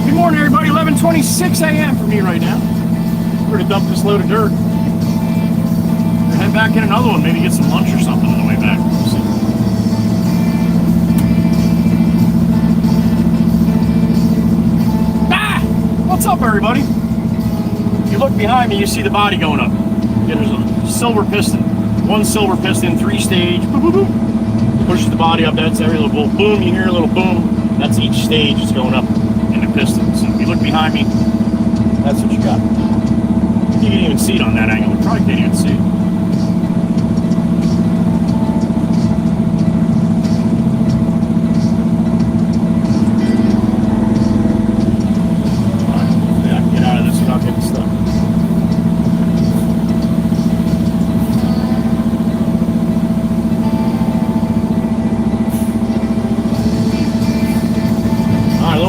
Good morning, everybody. 11:26 a.m. for me right now. We're going to dump this load of dirt. We're head back in another one. Maybe get some lunch or something on the way back. We'll see. Ah! What's up, everybody? If you look behind me, you see the body going up. Yeah, there's a silver piston. One silver piston, 3-stage, boop, boop, boop. Pushes the body up. That's every little boom. You hear a little boom. That's each stage is going up in the piston. So if you look behind me, that's what you got. You can't even see it on that angle. You probably can't even see it. All right, I can get out of this without getting stuck.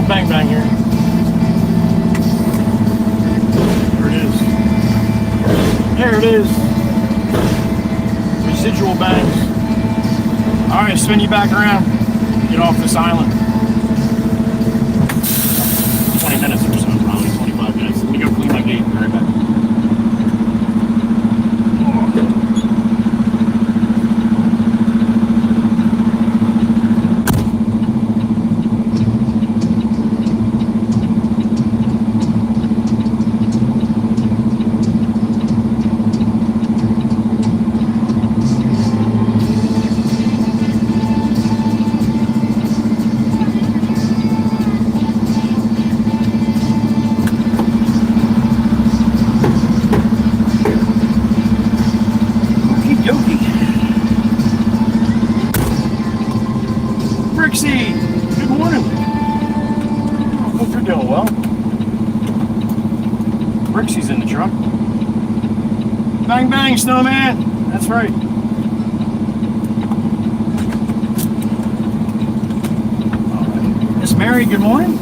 Bang bang here. There it is. There it is. Residual bangs. Alright, spin you back around. Get off this island. 20 minutes or so, probably 25 minutes. Let me go clean my gate. Be right back. Good morning. Hope you're doing well. Brixie's in the truck. Bang bang, snowman. That's right. All right. Miss Mary, good morning.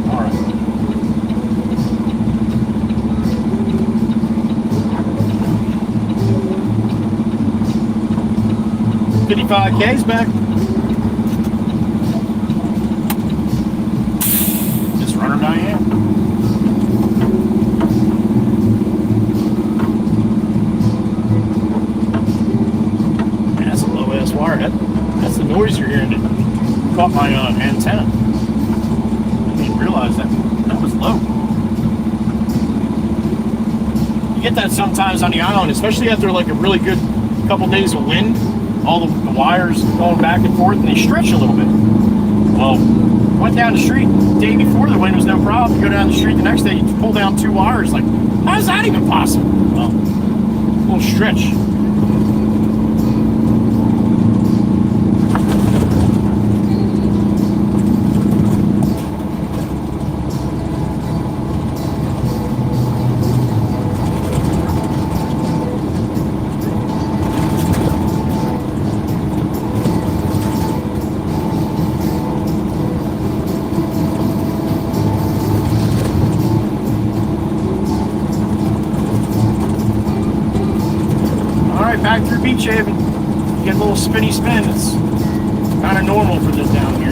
All right. 55K's back. Just runner Diane. Man, that's a low ass wire. That's the noise you're hearing. It caught my antenna. I didn't even realize that was low. You get that sometimes on the island, especially after like a really good couple days of wind. All the wires going back and forth, and they stretch a little bit. Well, went down the street the day before, the wind was no problem. You go down the street the next day, you pull down 2 wires. Like, how is that even possible? Well, a little stretch. through Beach Haven, you get a little spinny spin. It's kind of normal for this down here.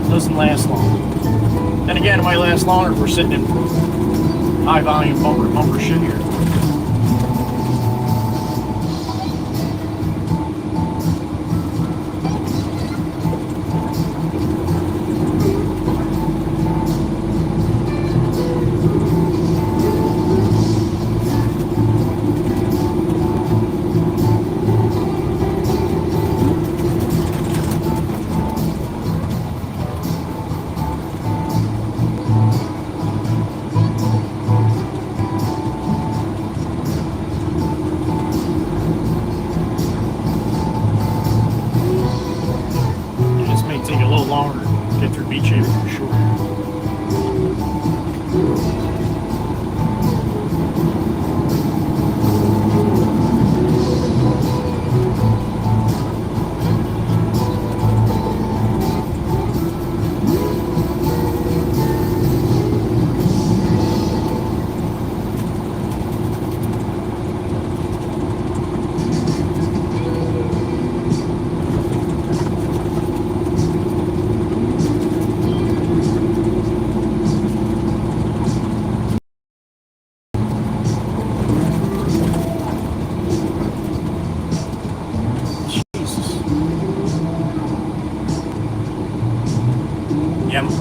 Doesn't last long. Then again, it might last longer if we're sitting in high volume bumper to bumper shit here.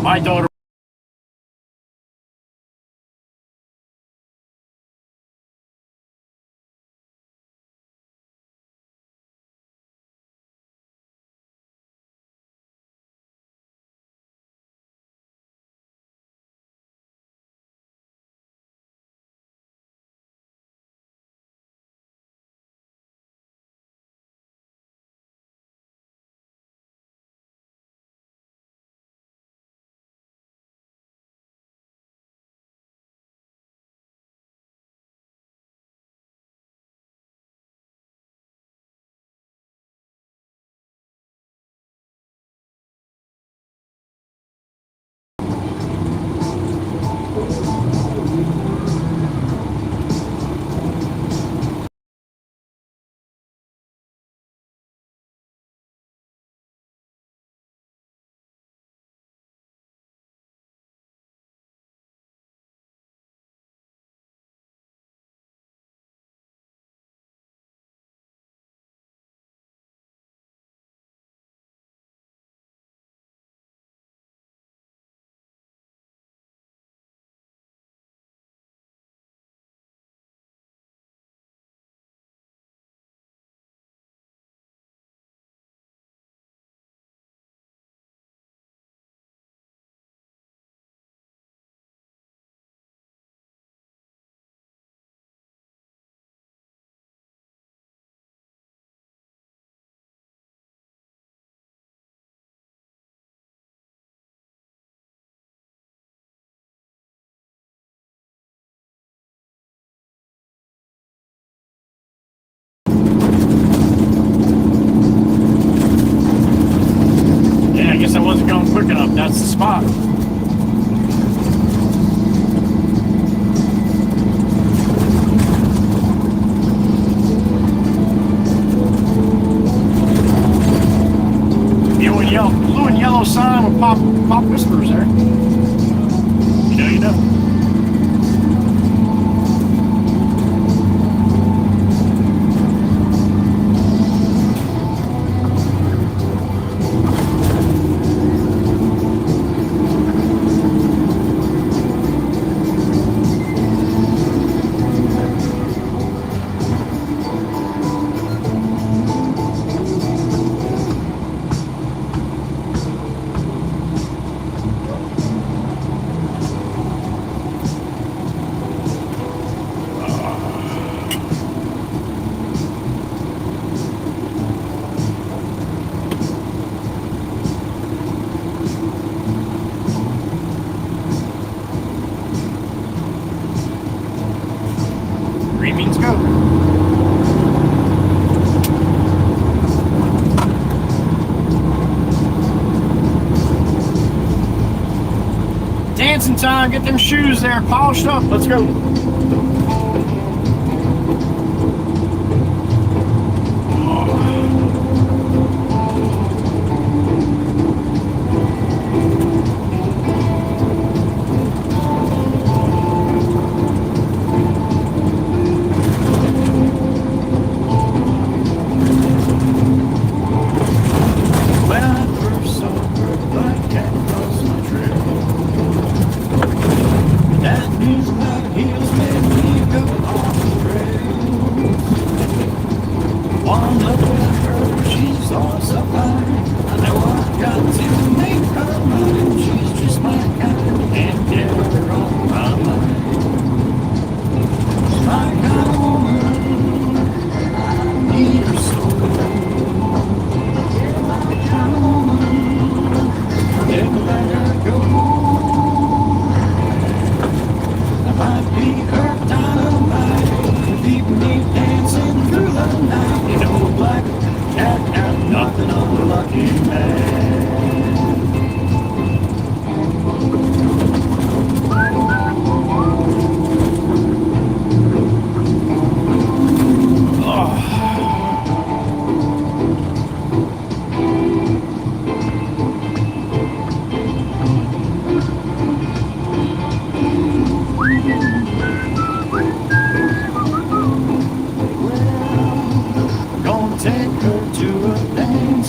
My daughter quick enough. That's the spot. Blue and yellow sign with pop whispers there. You know, you know. Dancing time, get them shoes there polished up. Let's go.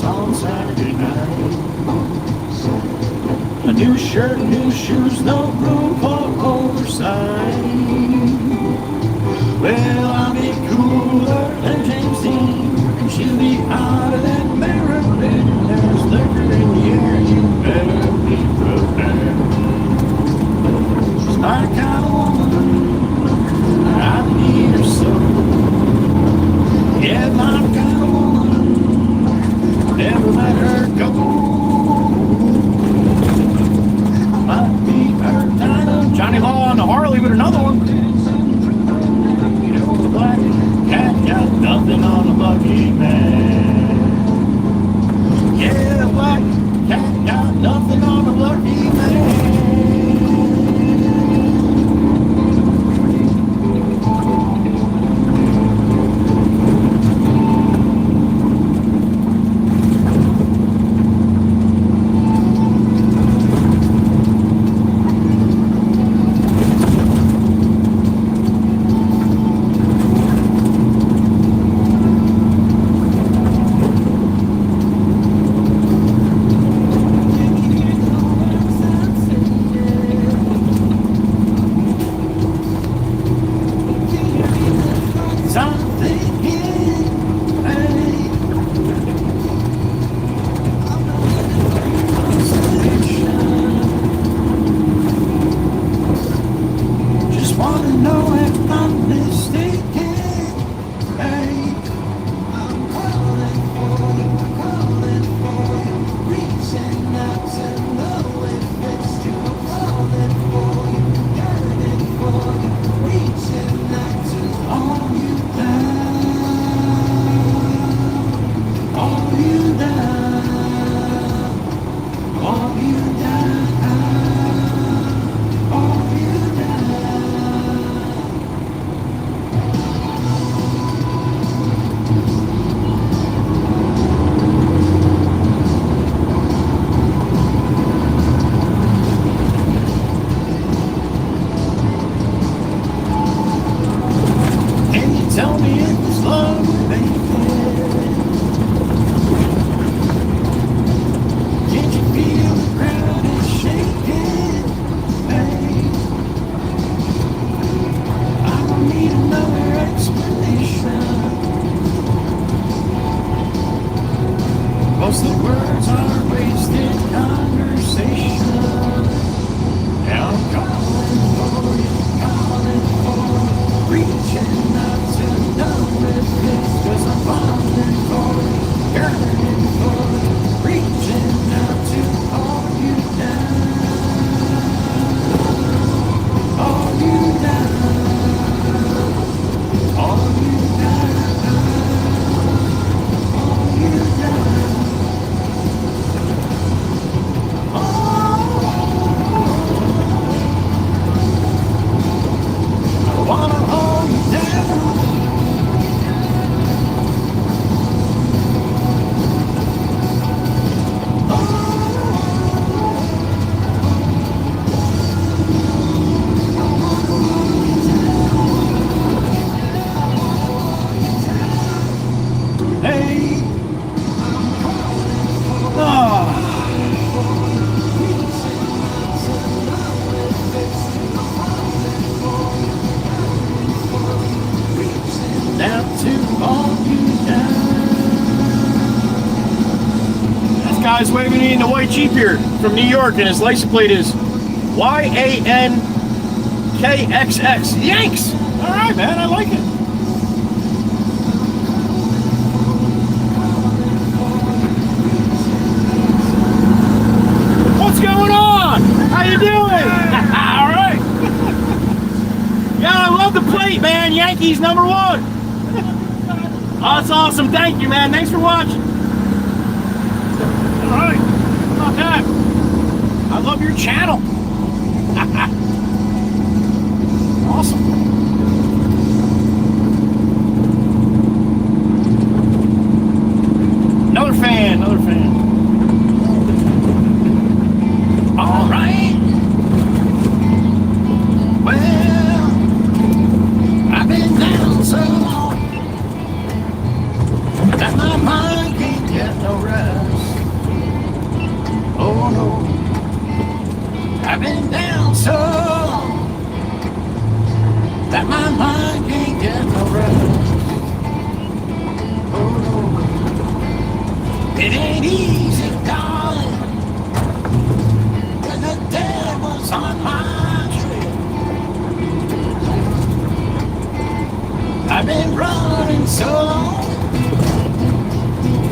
house on Saturday night. A new shirt, new shoes, no room for oversight. Well, I'll be cooler than James Dean, and she'll be out of that barrel. There's liquor in the air, you better be prepared. She's my kind of woman, I need her so. Yeah, my kind of woman, never let her go. Might be her kind of Johnny Law on the Harley with another one. You know, the black cat got nothing on the lucky man. Yeah, the black cat got nothing on the lucky man. Guy's waving in the white Jeep here from New York, and his license plate is YANKXX. Yanks! All right, man, I like it. What's going on? How you doing? All right. Yeah, I love the plate, man. Yankees #1. Oh, that's awesome. Thank you, man. Thanks for watching. Alright, not bad. I love your channel. Awesome. Another fan, another fan. Alright. Well, I've been down so long that my mind can't get no rest. easy, darling, when the devil's on my trail. I've been running so long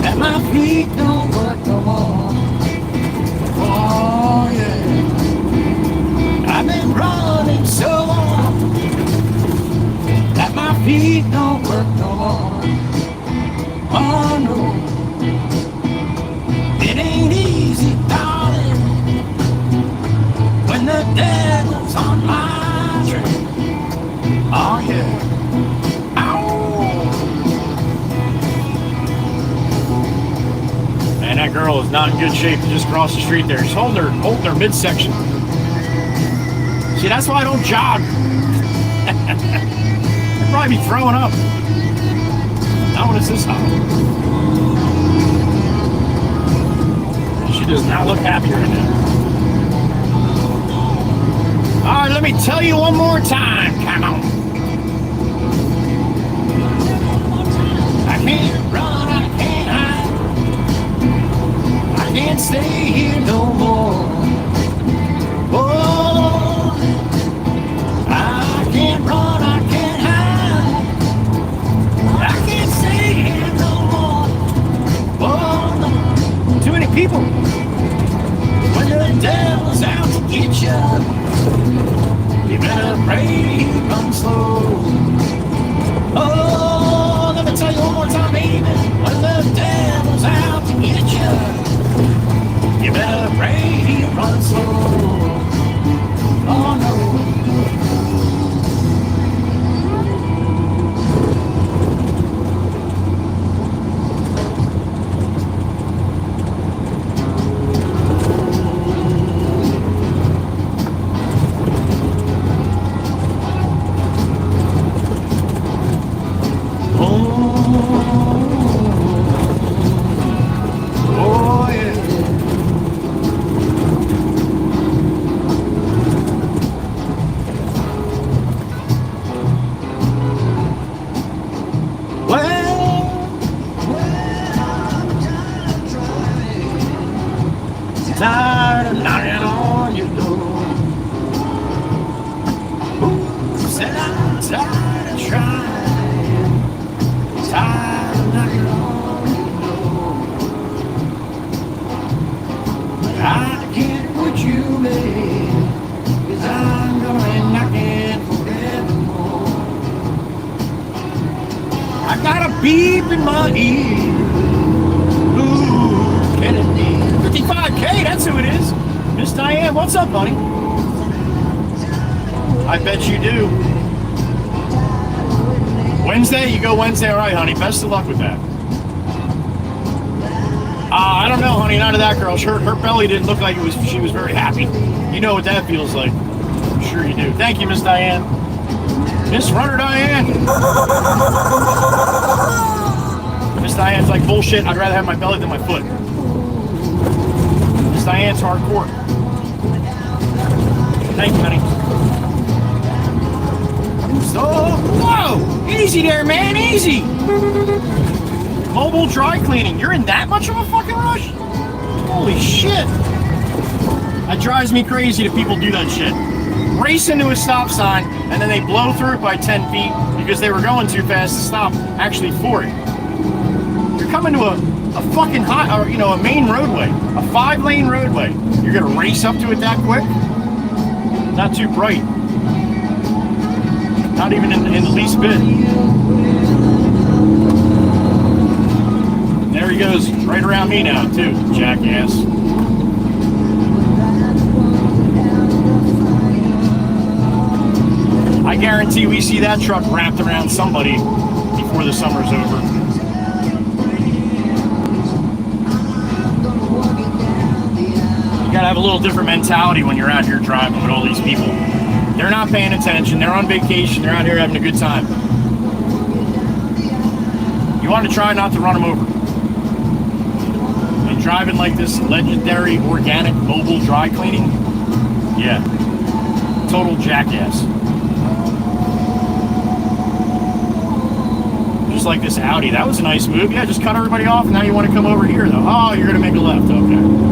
that my feet don't work no more. Oh yeah, I've been running so long that my feet don't work no more. Oh no, it ain't easy, darling, when the devil's on my trail. Oh yeah. And that girl is not in good shape to just cross the street there. She's holding her midsection. See, that's why I don't jog. I'd probably be throwing up. Not when it's this hot. She does not look happy right now. All right, let me tell you one more time. Come on. I can't run, I can't hide. I can't stay here no more. Oh, I can't run, I can't hide. I can't stay here no more. Oh, no. Too many people. When the devil's out to get you, you better pray he runs slow. Oh, let me tell you one more time, baby. When the devil's out to get you, you better pray he runs slow. Oh no. Tired of knocking on your door. Said I'm tired of trying. Tired of knocking on your door. But I can't put you away, 'cause I'm gonna be knocking forevermore. I got a beep in my ear. Ooh, Kennedy. 55K, that's who it is. Miss Diane, what's up, honey? I bet you do. Wednesday? You go Wednesday, all right, honey. Best of luck with that. I don't know, honey, not to that girl. Her belly didn't look like she was very happy. You know what that feels like. I'm sure you do. Thank you, Miss Diane. Miss Runner Diane. Miss Diane's like, bullshit, I'd rather have my belly than my foot. Miss Diane's hardcore. Thank you, honey. So, whoa! Easy there, man, easy! Mobile dry cleaning. You're in that much of a fucking rush? Holy shit. That drives me crazy that people do that shit. Race into a stop sign, and then they blow through it by 10 feet because they were going too fast to stop actually for it. You're coming to a fucking a main roadway, a 5-lane roadway. You're gonna race up to it that quick? Not too bright. Not even in the least bit. There he goes, right around me now too, jackass. I guarantee we see that truck wrapped around somebody before the summer's over. You gotta have a little different mentality when you're out here driving with all these people. They're not paying attention, they're on vacation, they're out here having a good time. You want to try not to run them over. And driving like this legendary organic mobile dry cleaning, yeah, total jackass. just like this Audi. That was a nice move. Yeah, just cut everybody off, and now you want to come over here, though. Oh, you're going to make a left. Okay.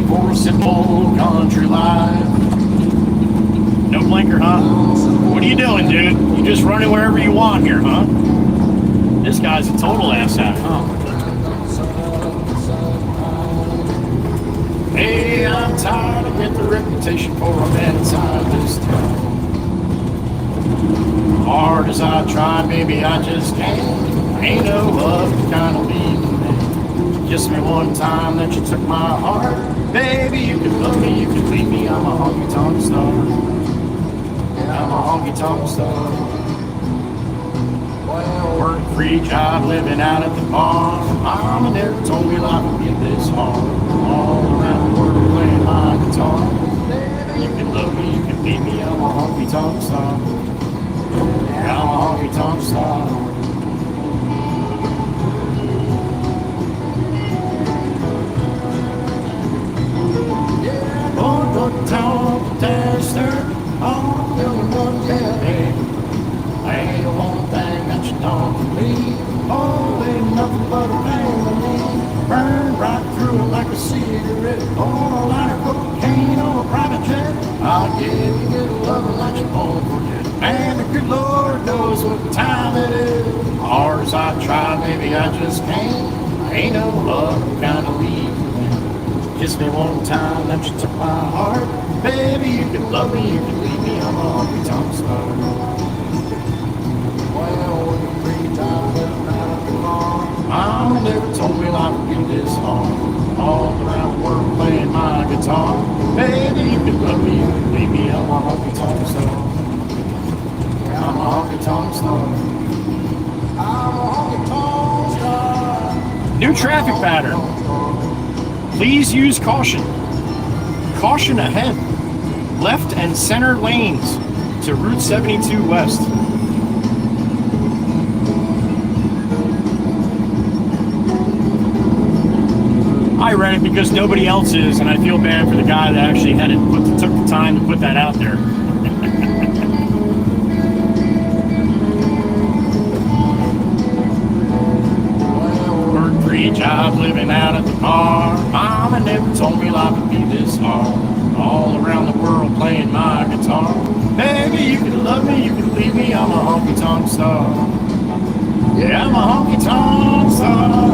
For a simple country life. No blinker, huh? What are you doing, dude? You just running wherever you want here, huh? This guy's a total asshat, huh? Hey, I'm tired of getting the reputation for a man inside this town. Hard as I try, maybe I just can't. Ain't no love to kind of leave me. Kiss me one time that you took my heart. Baby, you can love me, you can leave me. I'm a honky-tonk star. Yeah, I'm a honky-tonk star. Work free job, living out at the bar. Mama never told me life would be this hard. All around the world playing my guitar. Baby, you can love me, you can leave me. I'm a honky-tonk star. Yeah, I'm a honky-tonk star. Top tester, all the one baby. Ain't one thing that you don't believe. Oh, ain't nothing but a family. Burn right through it like a cigarette. Oh, a line of cocaine on a private jet. I'll give you good loving like you won't forget. Man, the good Lord knows what time it is. Hard as I try, baby, I just can't. Ain't no love kind of leave. Kiss me one time that you took my heart. Baby, you can love me, you can leave me. I'm a honky-tonk star. Well, when the free time living out of the bar. Mama never told me life would be this hard. All around the world playing my guitar. Baby, you can love me, you can leave me. I'm a honky-tonk star. I'm a honky-tonk star. I'm a honky-tonk star. New traffic pattern. Please use caution. Caution ahead. Left and center lanes to Route 72 West. I read it because nobody else is, and I feel bad for the guy that actually had it took the time to put that out there. Job living out at the bar. Mama never told me life would be this hard. All around the world playing my guitar. Baby, you can love me, you can leave me. I'm a honky-tonk star. Yeah, I'm a honky-tonk star.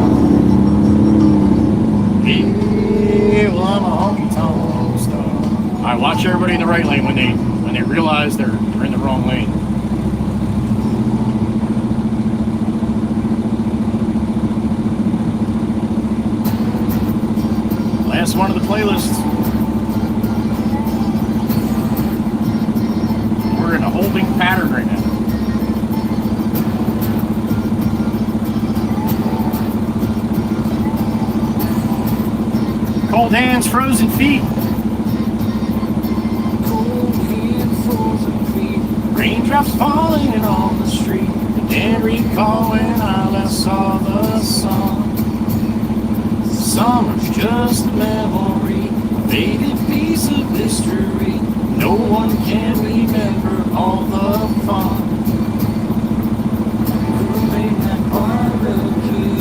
Yeah, well, I'm a honky-tonk star. All right, watch everybody in the right lane when they realize they're in the wrong lane. Last one of the playlist. We're in a holding pattern right now. Cold hands, frozen feet. Cold hands, frozen feet. Raindrops falling on the street. I can't recall when I last saw the sun. Summer's just a memory, a faded piece of history. No one can remember all the fun. Who made that barbecue?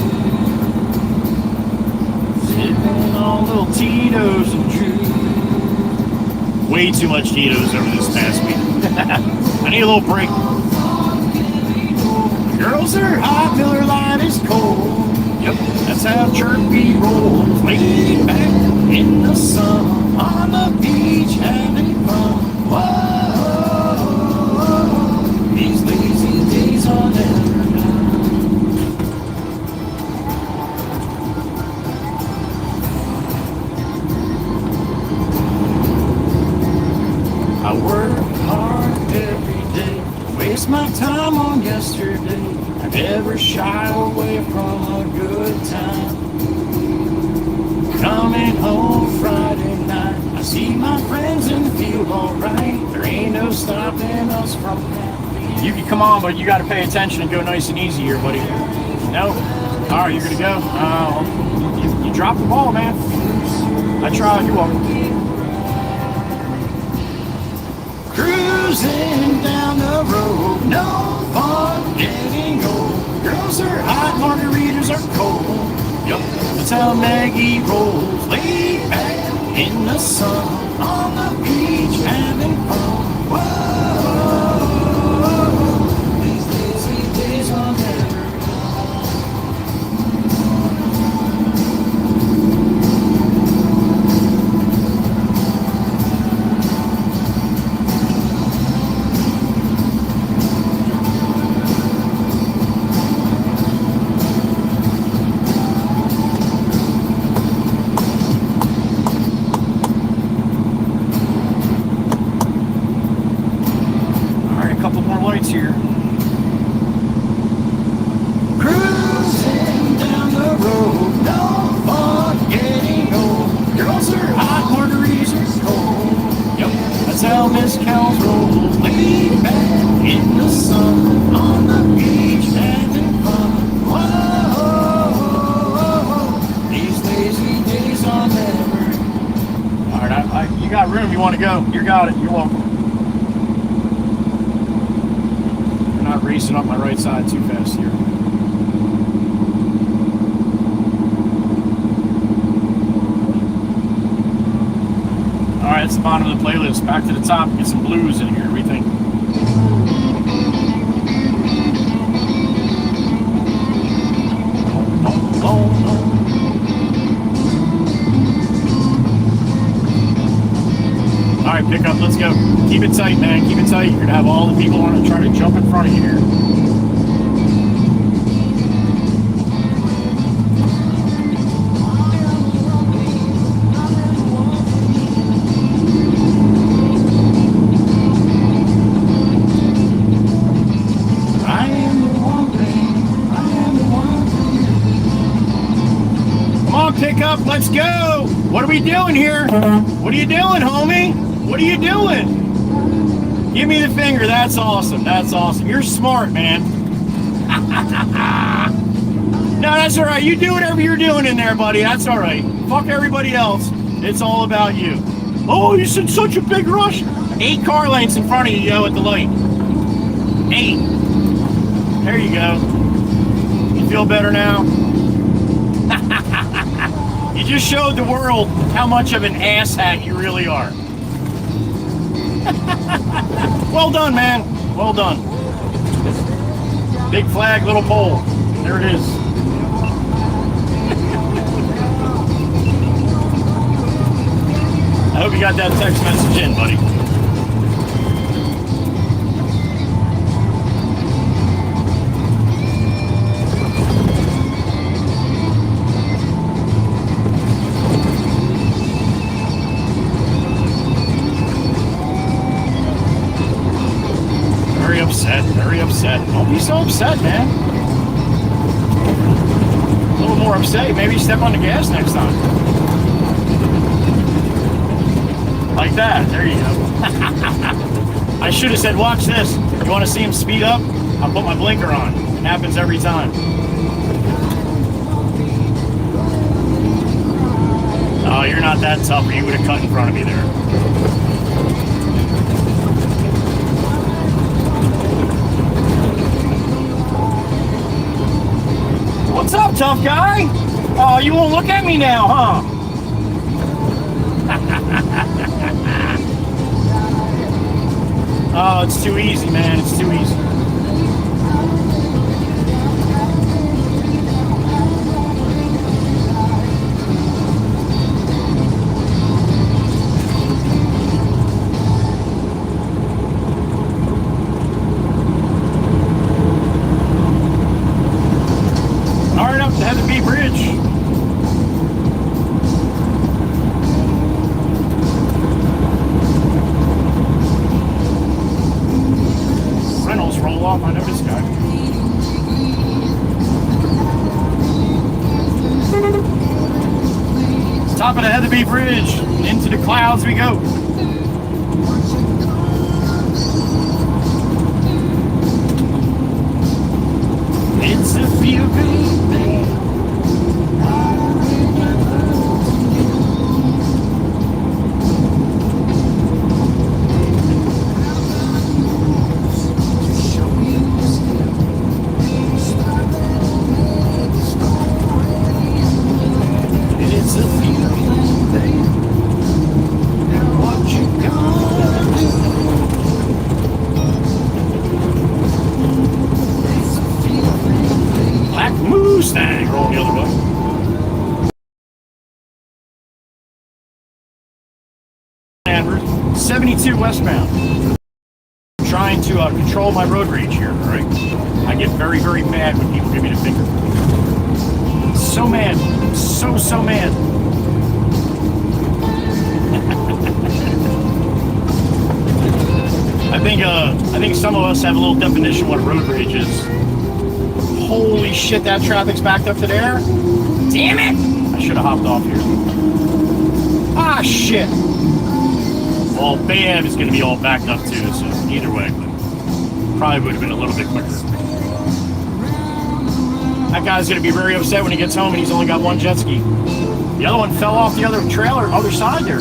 Sipping on little Tito's and juice. Way too much Tito's over this past week. I need a little break. Girls are hot, Miller Lite is cold. Yep, that's how Chirpy rolls. Way back in the sun, on the beach, having fun. Whoa, these lazy days are never done. I work hard every day, waste my time on yesterday. I never shy away from a good time. Coming home Friday night, I see my friends and feel alright. There ain't no stopping us from that. You can come on, but you got to pay attention and go nice and easy here, buddy. No? Alright, you're going to go? You dropped the ball, man. I tried. You're welcome. Cruising down the road, no fun getting old. Girls are hot, margaritas are cold. Yup, that's how Maggie rolls. Laid back in the sun, on the beach, having fun. Whoa, these days are never here. Cruising down the road, no fun getting old. Girls are hot, margaritas are cold. Yep, that's how Miss Cal's rolls. Laid back in the sun, on the beach, having fun. Whoa, these lazy days are never. All right, you got room. You want to go? You got it. You're welcome. Not racing up my right side too fast here. Alright, that's the bottom of the playlist. Back to the top, get some blues in here. What do you think? Alright, pick up, let's go. Keep it tight, man. Keep it tight. You're gonna have all the people want to try to jump in front of you here. Come on, pick up, let's go. What are we doing here? What are you doing, homie? What are you doing? Give me the finger. That's awesome. That's awesome. You're smart, man. No, that's all right. You do whatever you're doing in there, buddy. That's all right. Fuck everybody else. It's all about you. Oh, you're in such a big rush. 8 car lengths in front of you, yo, at the light. 8. There you go. You feel better now? You just showed the world how much of an asshat you really are. Well done, man. Well done. Big flag, little pole. There it is. I hope you got that text message in, buddy. Very upset. Don't be so upset, man. A little more upset. Maybe step on the gas next time. Like that. There you go. I should have said, watch this. You want to see him speed up? I'll put my blinker on. It happens every time. Oh, you're not that tough, or you would have cut in front of me there. What's up, tough guy? Oh, you won't look at me now, huh? Oh, it's too easy, man. It's too easy. I know this guy. Top of the Heatherby Bridge. Into the clouds we go. It's a feel good thing. Route 72 westbound. Trying to control my road rage here, right? I get very, very mad when people give me the finger. So mad. So mad. I think some of us have a little definition of what road rage is. Holy shit, that traffic's backed up to there. Damn it! I should have hopped off here. Ah, shit. Well, Bay Ave is going to be all backed up too, so either way, but probably would have been a little bit quicker. That guy's going to be very upset when he gets home and he's only got one jet ski. The other one fell off the other trailer, other side there.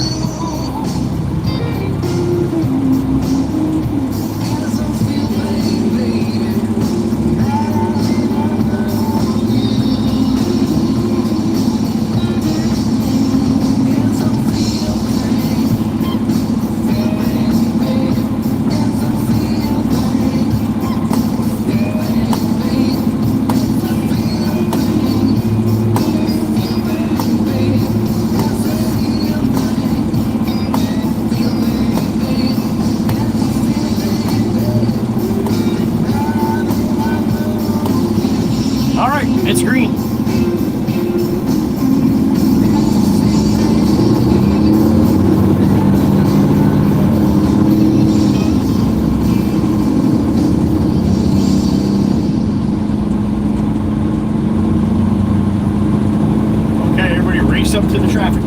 It's green. Okay, everybody race up to the traffic.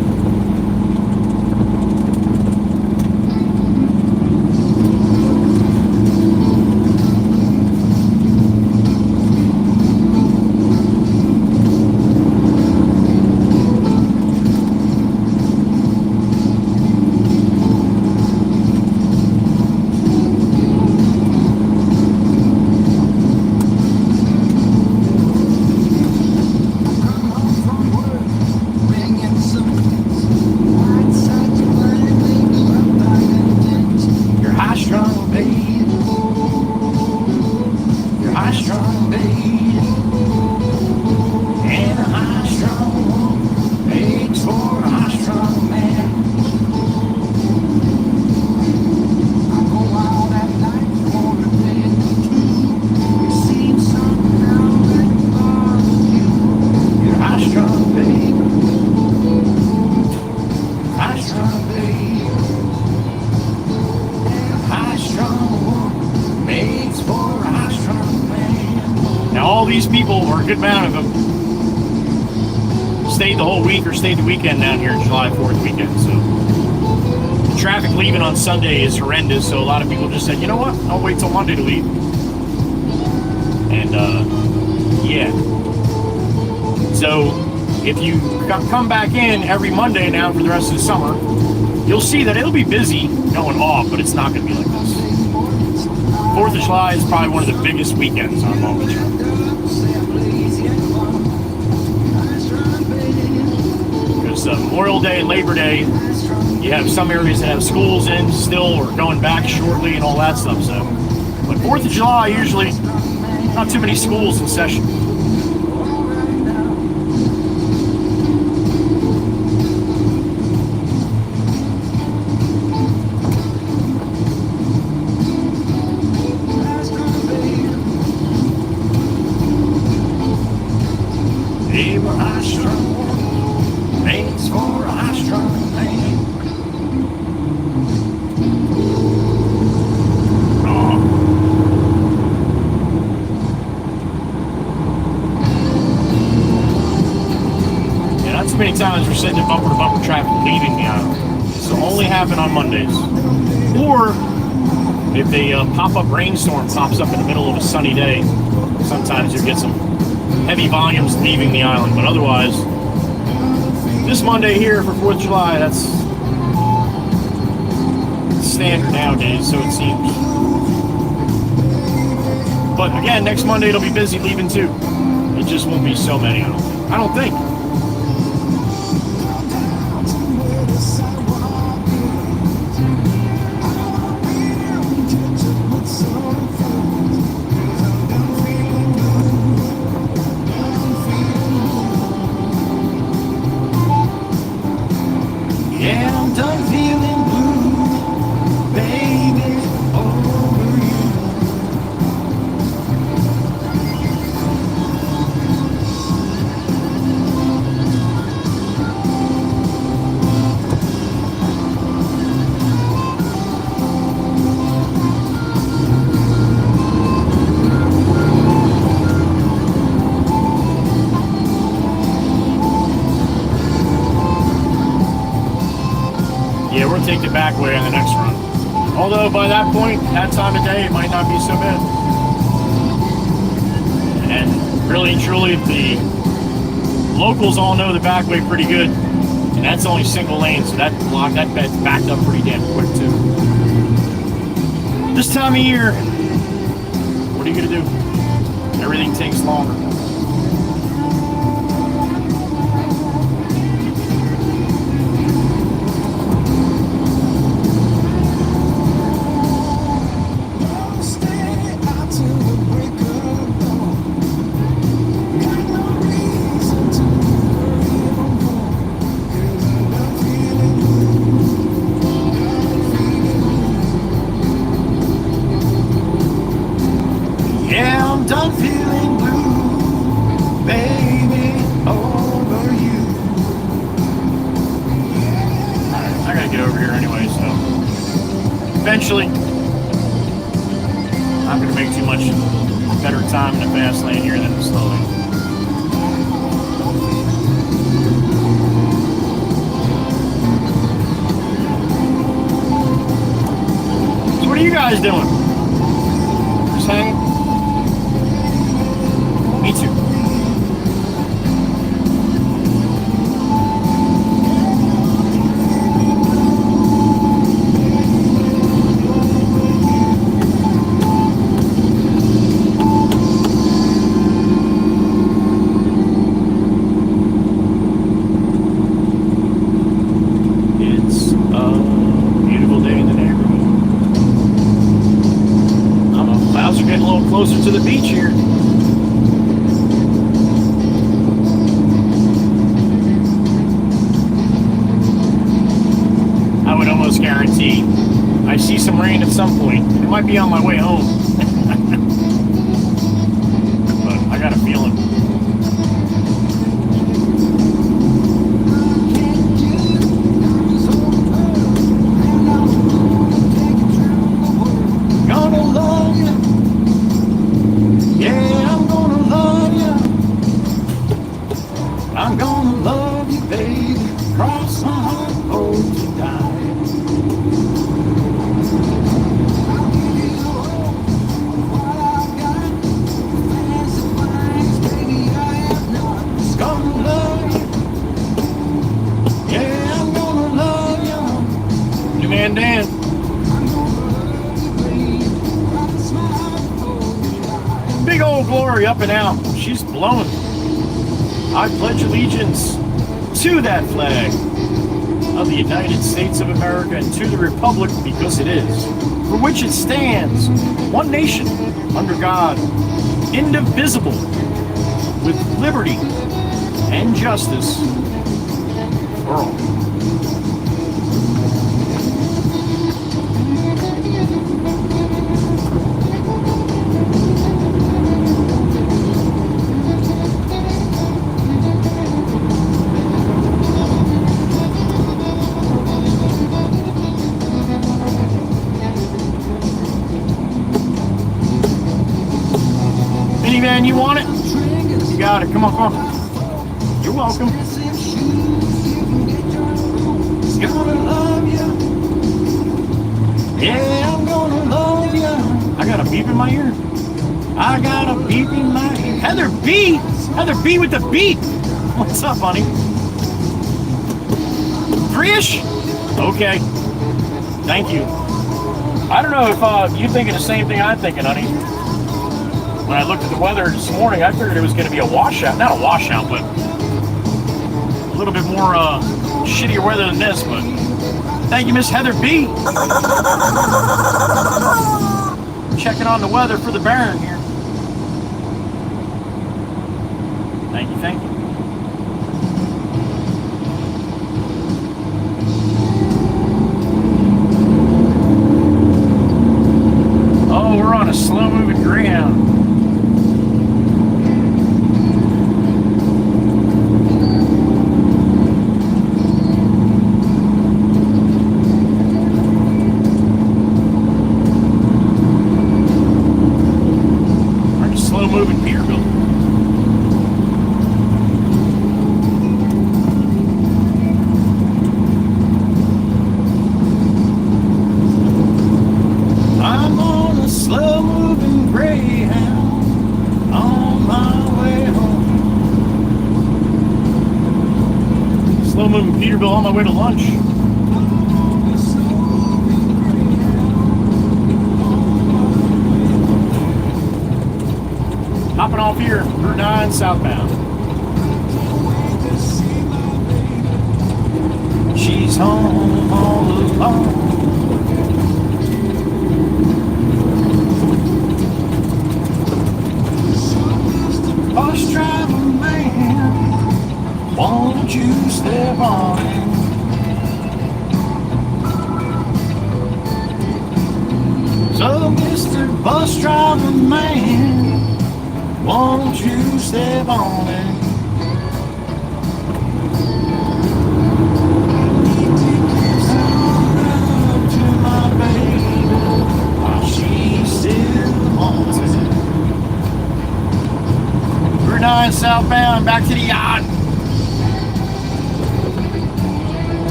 These people, or a good amount of them, stayed the whole week or stayed the weekend down here, July 4th weekend. So the traffic leaving on Sunday is horrendous. So a lot of people just said, you know what, I'll wait till Monday to leave. And yeah. So if you come back in every Monday now for the rest of the summer, you'll see that it'll be busy going off, but it's not going to be like this. 4th of July is probably one of the biggest weekends on Long Beach. Memorial Day and Labor Day, you have some areas that have schools in still or going back shortly and all that stuff. So, but 4th of July, usually not too many schools in session. Many times we're sitting in bumper-to-bumper traffic leaving the island. This will only happen on Mondays. Or if a pop-up rainstorm pops up in the middle of a sunny day, sometimes you get some heavy volumes leaving the island. But otherwise, this Monday here for 4th of July, that's standard nowadays, so it seems. But again, next Monday it'll be busy leaving too. It just won't be so many, I don't think. Yeah, I'm done feeling blue. take the back way on the next run. Although by that point, that time of day, it might not be so bad. And really and truly, the locals all know the back way pretty good. And that's only single lane, so that bed's backed up pretty damn quick too. This time of year, what are you gonna do? Everything takes longer. Done feeling blue, baby, over you. Alright, I gotta get over here anyway, so eventually I'm gonna make too much better time in the fast lane here than the slow lane. So what are you guys doing? Just hanging? Me too. It's a beautiful day in the neighborhood. I don't know, clouds are getting a little closer to the beach here. Guarantee I see some rain at some point. It might be on my way home. But I got a feeling. Gonna love you. Yeah, I'm gonna love you. I'm gonna love you, baby. Cross my heart, hope to die. Man Dan. Big old Glory up and out. She's blowing. I pledge allegiance to that flag of the United States of America and to the republic because it is, for which it stands, one nation, under God, indivisible, with liberty and justice for all. Man, you want it? You got it. Come on, come on. You're welcome. Gonna love you. Yeah, I'm gonna love you. I got a beep in my ear. I got a beep in my ear. Heather B. Heather B with the beep. What's up, honey? 3-ish? Okay. Thank you. I don't know if you're thinking the same thing I'm thinking, honey. When I looked at the weather this morning, I figured it was going to be a washout. Not a washout, but a little bit more shittier weather than this. But thank you, Miss Heather B. Checking on the weather for the Baron here. Thank you, thank you. Oh, we're on a slow-moving Greyhound. Moving Peterbilt. Cedarville on my way to lunch. Hopping off here, Route 9 southbound. She's home all alone. Bus driver man, won't you step on it? So, Mr. Bus Driver Man, won't you step on it? To my baby, while she still wants it. Route 9 southbound, back to the yacht.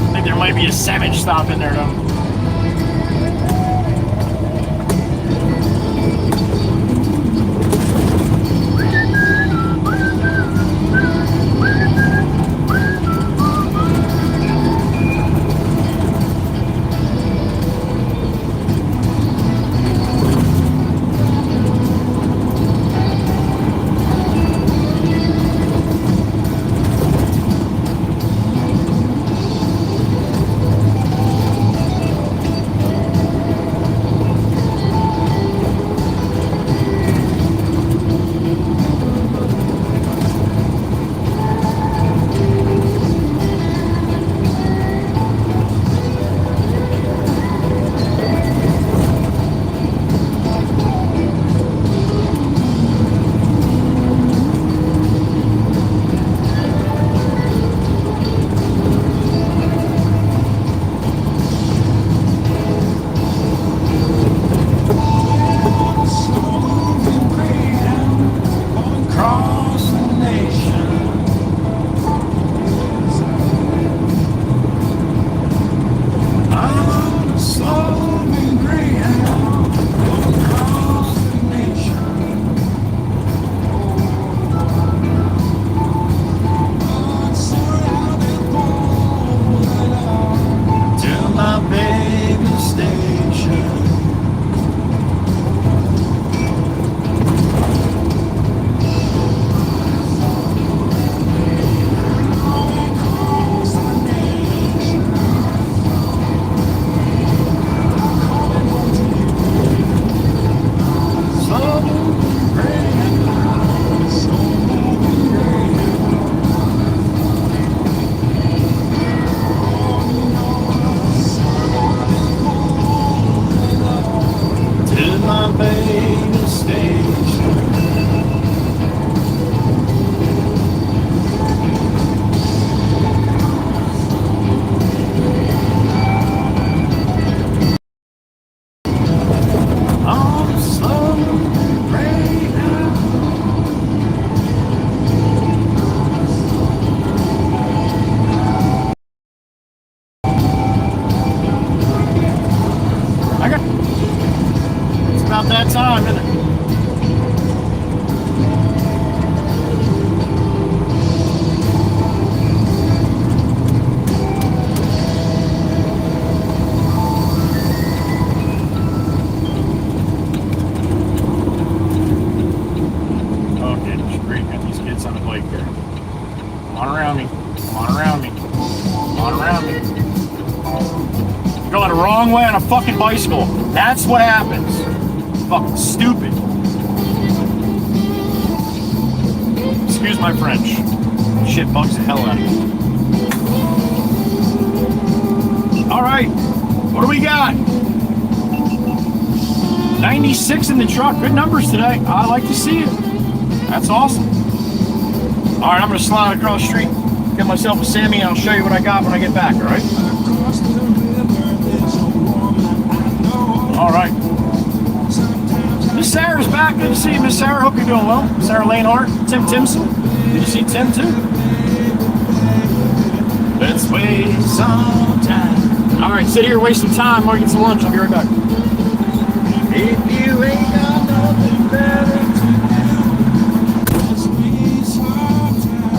I think there might be a Savage stop in there though. That time, isn't it? Okay, just great. Got these kids on the bike here. Come on around me. Come on around me. Come on around me. You're going the wrong way on a fucking bicycle. That's what happens. Fucking stupid. Excuse my French. Shit bugs the hell out of me. Alright, what do we got? 96 in the truck. Good numbers today. I like to see it. That's awesome. Alright, I'm going to slide across the street, get myself a Sammy, and I'll show you what I got when I get back, alright? Alright. Miss Sarah's back. Good to see you, Miss Sarah. Hope you're doing well. Sarah Lanehart, Tim Timson. Did you see Tim too? Let's waste some time. All right, sit here, waste some time. I'll get some lunch. I'll be right back. If you ain't got nothing better to do, let's waste some time.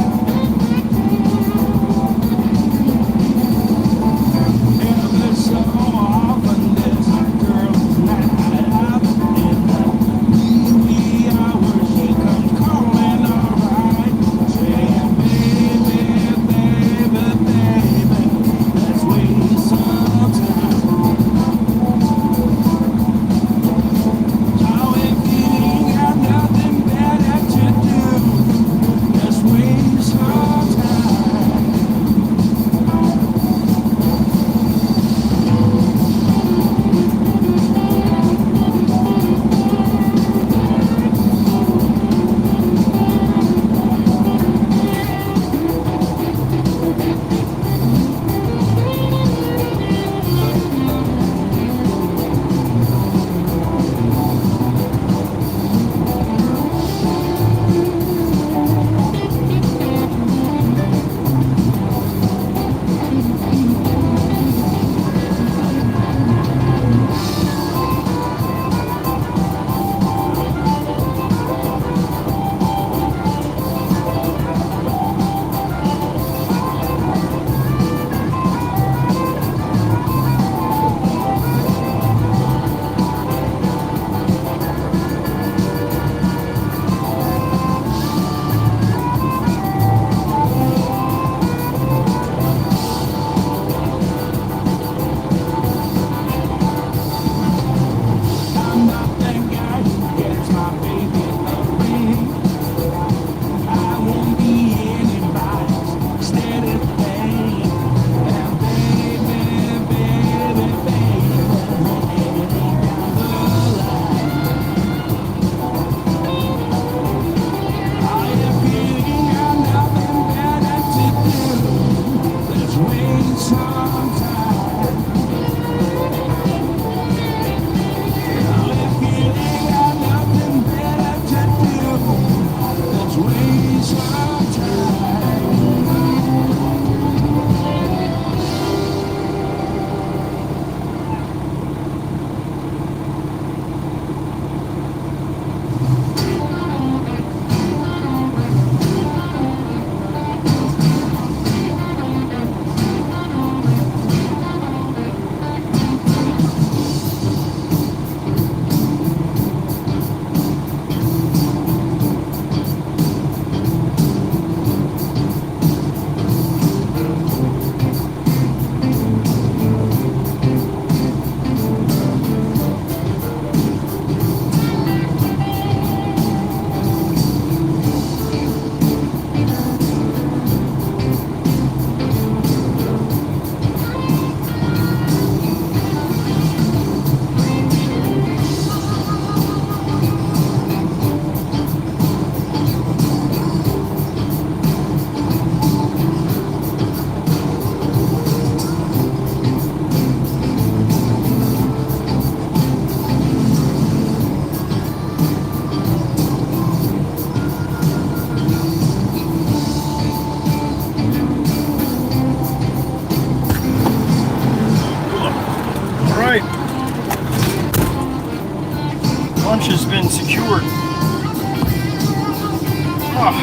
Lunch has been secured. Oh.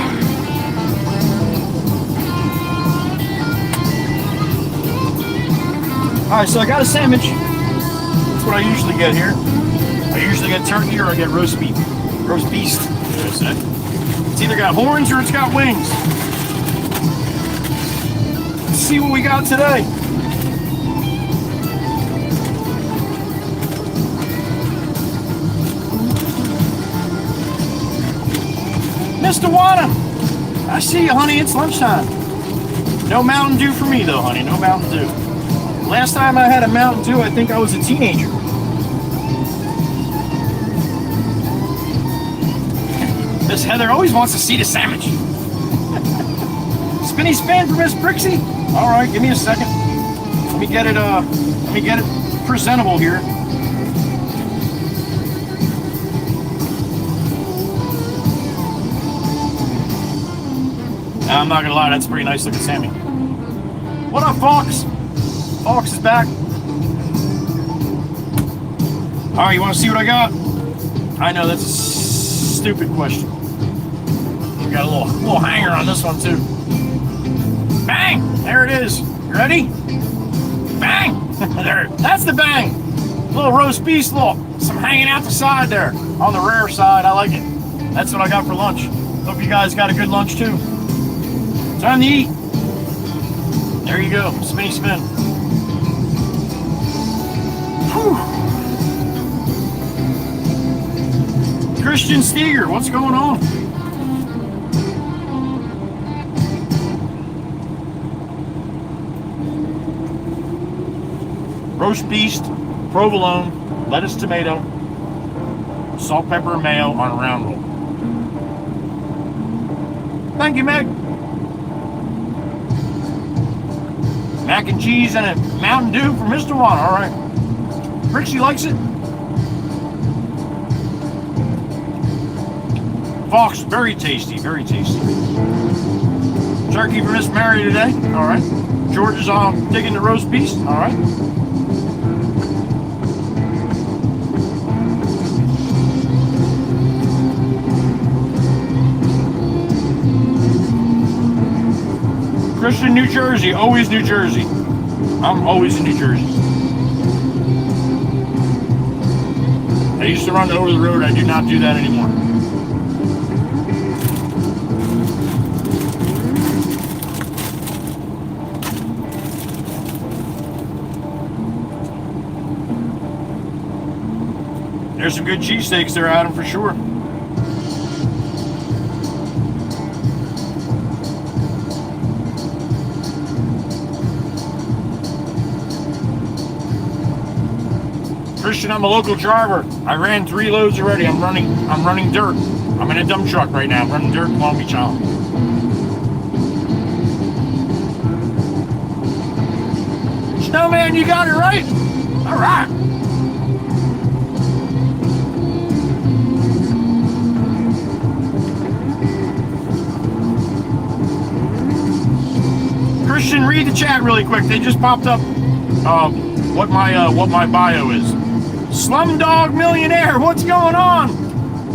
Alright, so I got a sandwich. That's what I usually get here. I usually get turkey or I get roast beef. Roast beast, I said. It's either got horns or it's got wings. Let's see what we got today. Mr. Wana, I see you, honey. It's lunchtime. No Mountain Dew for me, though, honey. No Mountain Dew. Last time I had a Mountain Dew, I think I was a teenager. Miss Heather always wants to see the sandwich. Spinny spin for Miss Brixie. All right, give me a second. Let me get it. Let me get it presentable here. I'm not gonna lie, that's a pretty nice looking Sammy. What up, Fox? Fox is back. All right, you want to see what I got? I know that's a stupid question. We got a little hanger on this one too. Bang! There it is. You ready? Bang! There. That's the bang. Little roast beef, some hanging out the side there on the rare side. I like it. That's what I got for lunch. Hope you guys got a good lunch too. Time to eat. There you go. Spinny spin. Whew. Christian Steger, what's going on? Roast beef, provolone, lettuce, tomato, salt, pepper, and mayo on a round roll. Thank you, Meg. Mac and cheese and a Mountain Dew for Mr. Juan. All right. Rixie likes it. Fox, very tasty, very tasty. Turkey for Miss Mary today. All right. George is digging the roast beef. All right. Christian, New Jersey, always New Jersey. I'm always in New Jersey. I used to run over the road. I do not do that anymore. There's some good cheesesteaks there, Adam, for sure. Christian, I'm a local driver. I ran 3 loads already. I'm running dirt. I'm in a dump truck right now. I'm running dirt in Long Beach Island. Snowman, you got it right? All right. Christian, read the chat really quick. They just popped up what my bio is. Slumdog Millionaire, what's going on?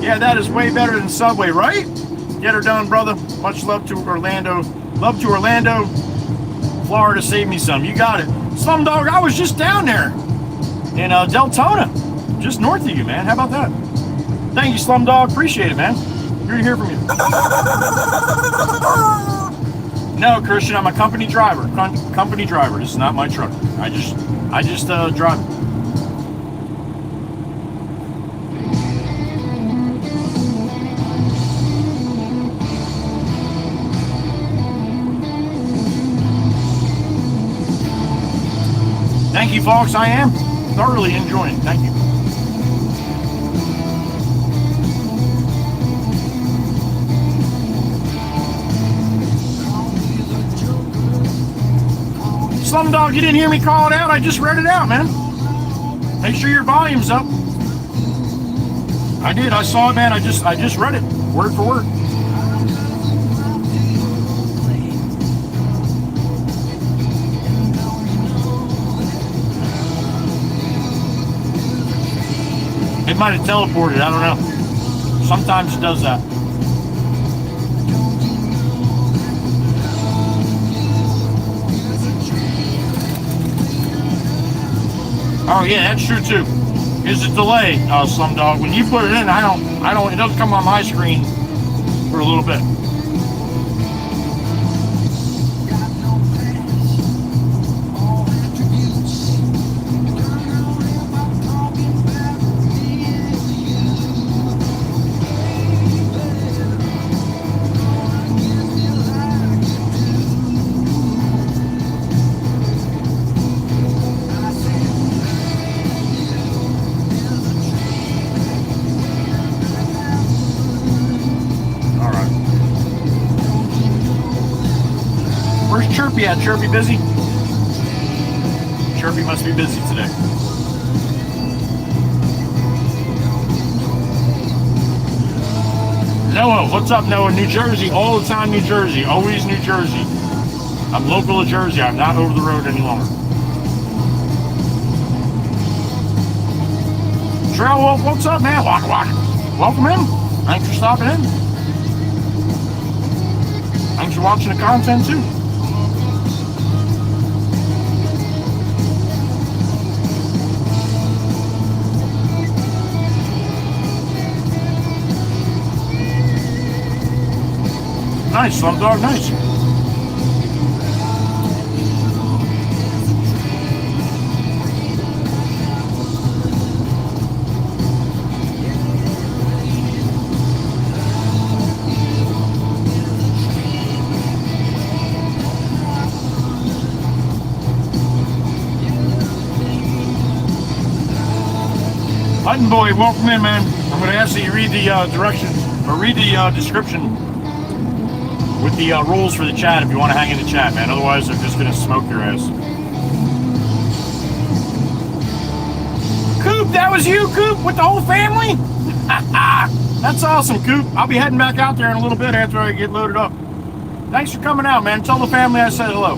Yeah, that is way better than Subway, right? Get her done, brother. Much love to Orlando. Love to Orlando, Florida. Save me some. You got it. Slumdog, I was just down there in Deltona, just north of you, man. How about that? Thank you, Slumdog. Appreciate it, man. Good to hear from you. No, Christian, I'm a company driver. Company driver. This is not my truck. I just drive. Thank you, folks. I am thoroughly enjoying it. Thank you. Slumdog, you didn't hear me call it out. I just read it out, man. Make sure your volume's up. I did. I saw it, man. I just read it word for word. It might have teleported, I don't know. Sometimes it does that. Oh yeah, that's true too. Is a delay, Slumdog. When you put it in, I don't, it doesn't come on my screen for a little bit. Chirpy at? Chirpy busy? Chirpy must be busy today. Noah, what's up, Noah? New Jersey, all the time, New Jersey. Always New Jersey. I'm local to Jersey. I'm not over the road any longer. Trail Wolf, what's up, man? Walk, walk. Welcome in. Thanks for stopping in. Thanks for watching the content, too. Nice, Slumdog, nice. Button Boy, welcome in, man. I'm going to ask that you read the directions, or read the description with the rules for the chat if you want to hang in the chat, man. Otherwise, they're just going to smoke your ass. Coop, that was you, Coop, with the whole family? That's awesome, Coop. I'll be heading back out there in a little bit after I get loaded up. Thanks for coming out, man. Tell the family I said hello.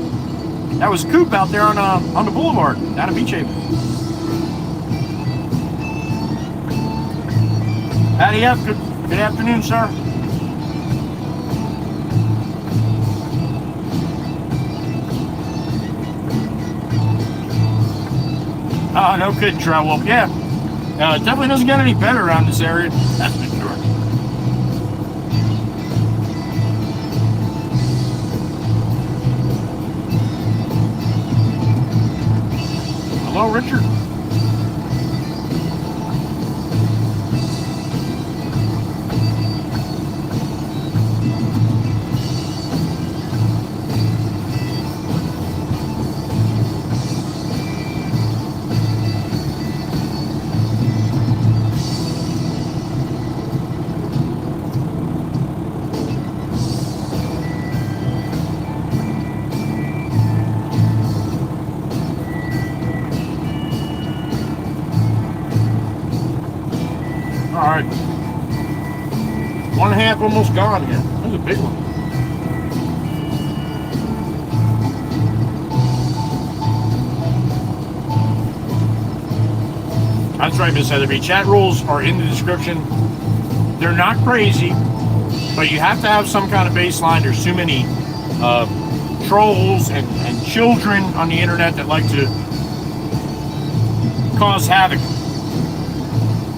That was Coop out there on the boulevard, down in Beach Haven. Howdy up. Good afternoon, sir. Oh, no kidding, Travel. Yeah. It definitely doesn't get any better around this area. That's for sure. Hello, Richard. Alright. 1.5 almost gone here. That's a big one. That's right, Miss Heatherby. Chat rules are in the description. They're not crazy, but you have to have some kind of baseline. There's too many trolls and children on the internet that like to cause havoc.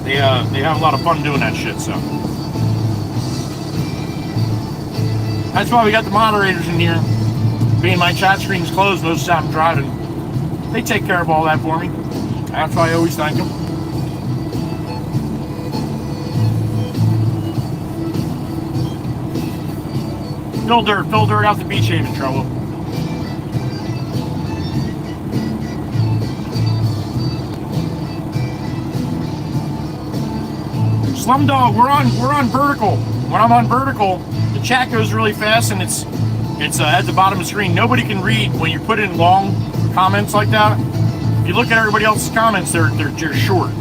They have a lot of fun doing that shit, so. That's why we got the moderators in here. Being my chat screen's closed most of the time I'm driving, they take care of all that for me. That's why I always thank them. Fill dirt out the Beach Haven, Trouble. Slumdog, we're on vertical. When I'm on vertical, the chat goes really fast and it's at the bottom of the screen. Nobody can read when you put in long comments like that. If you look at everybody else's comments, they're short.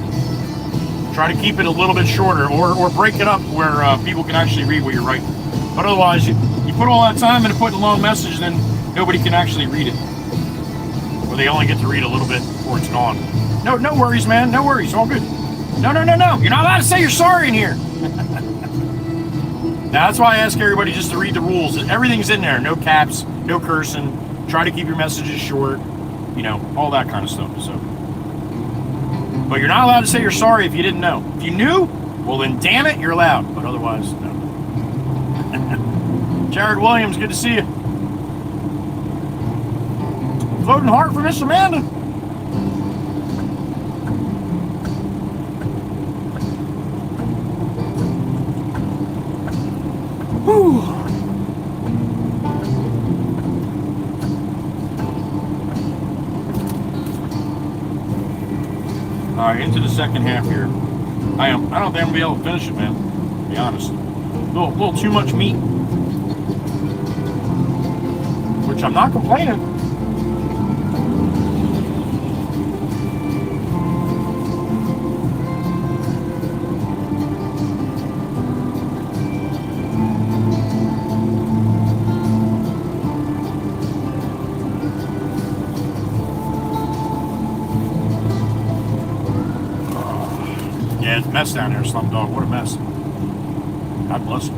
Try to keep it a little bit shorter, or break it up where people can actually read what you're writing. But otherwise, you put all that time into putting a long message, then nobody can actually read it. Or they only get to read a little bit before it's gone. No worries, man. No worries. All good. No. You're not allowed to say you're sorry in here. Now, that's why I ask everybody just to read the rules. Everything's in there. No caps, no cursing. Try to keep your messages short. You know, all that kind of stuff. So, but you're not allowed to say you're sorry if you didn't know. If you knew, well then damn it, you're allowed. But otherwise, no. Jared Williams, good to see you. Floating heart for Miss Amanda. Whew. All right, into the second half here. I don't think I'm gonna be able to finish it, man. To be honest, a little too much meat, which I'm not complaining. Yeah, it's a mess down here, Slum Dog. What a mess. God bless him.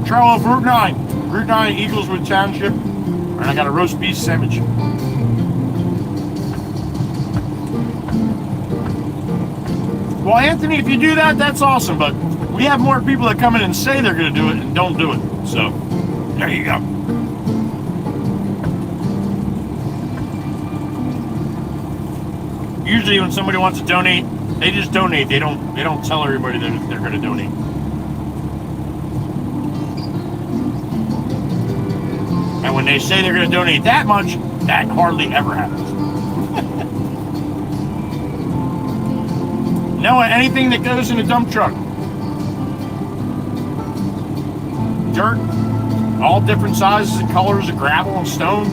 Trail of Route 9. Route 9 Eagleswood Township. And I got a roast beef sandwich. Well, Anthony, if you do that, that's awesome. But we have more people that come in and say they're going to do it and don't do it. So, there you go. Usually when somebody wants to donate, they just donate. They don't tell everybody that they're going to donate. And when they say they're going to donate that much, that hardly ever happens. No, anything that goes in a dump truck. Dirt, all different sizes and colors of gravel and stone,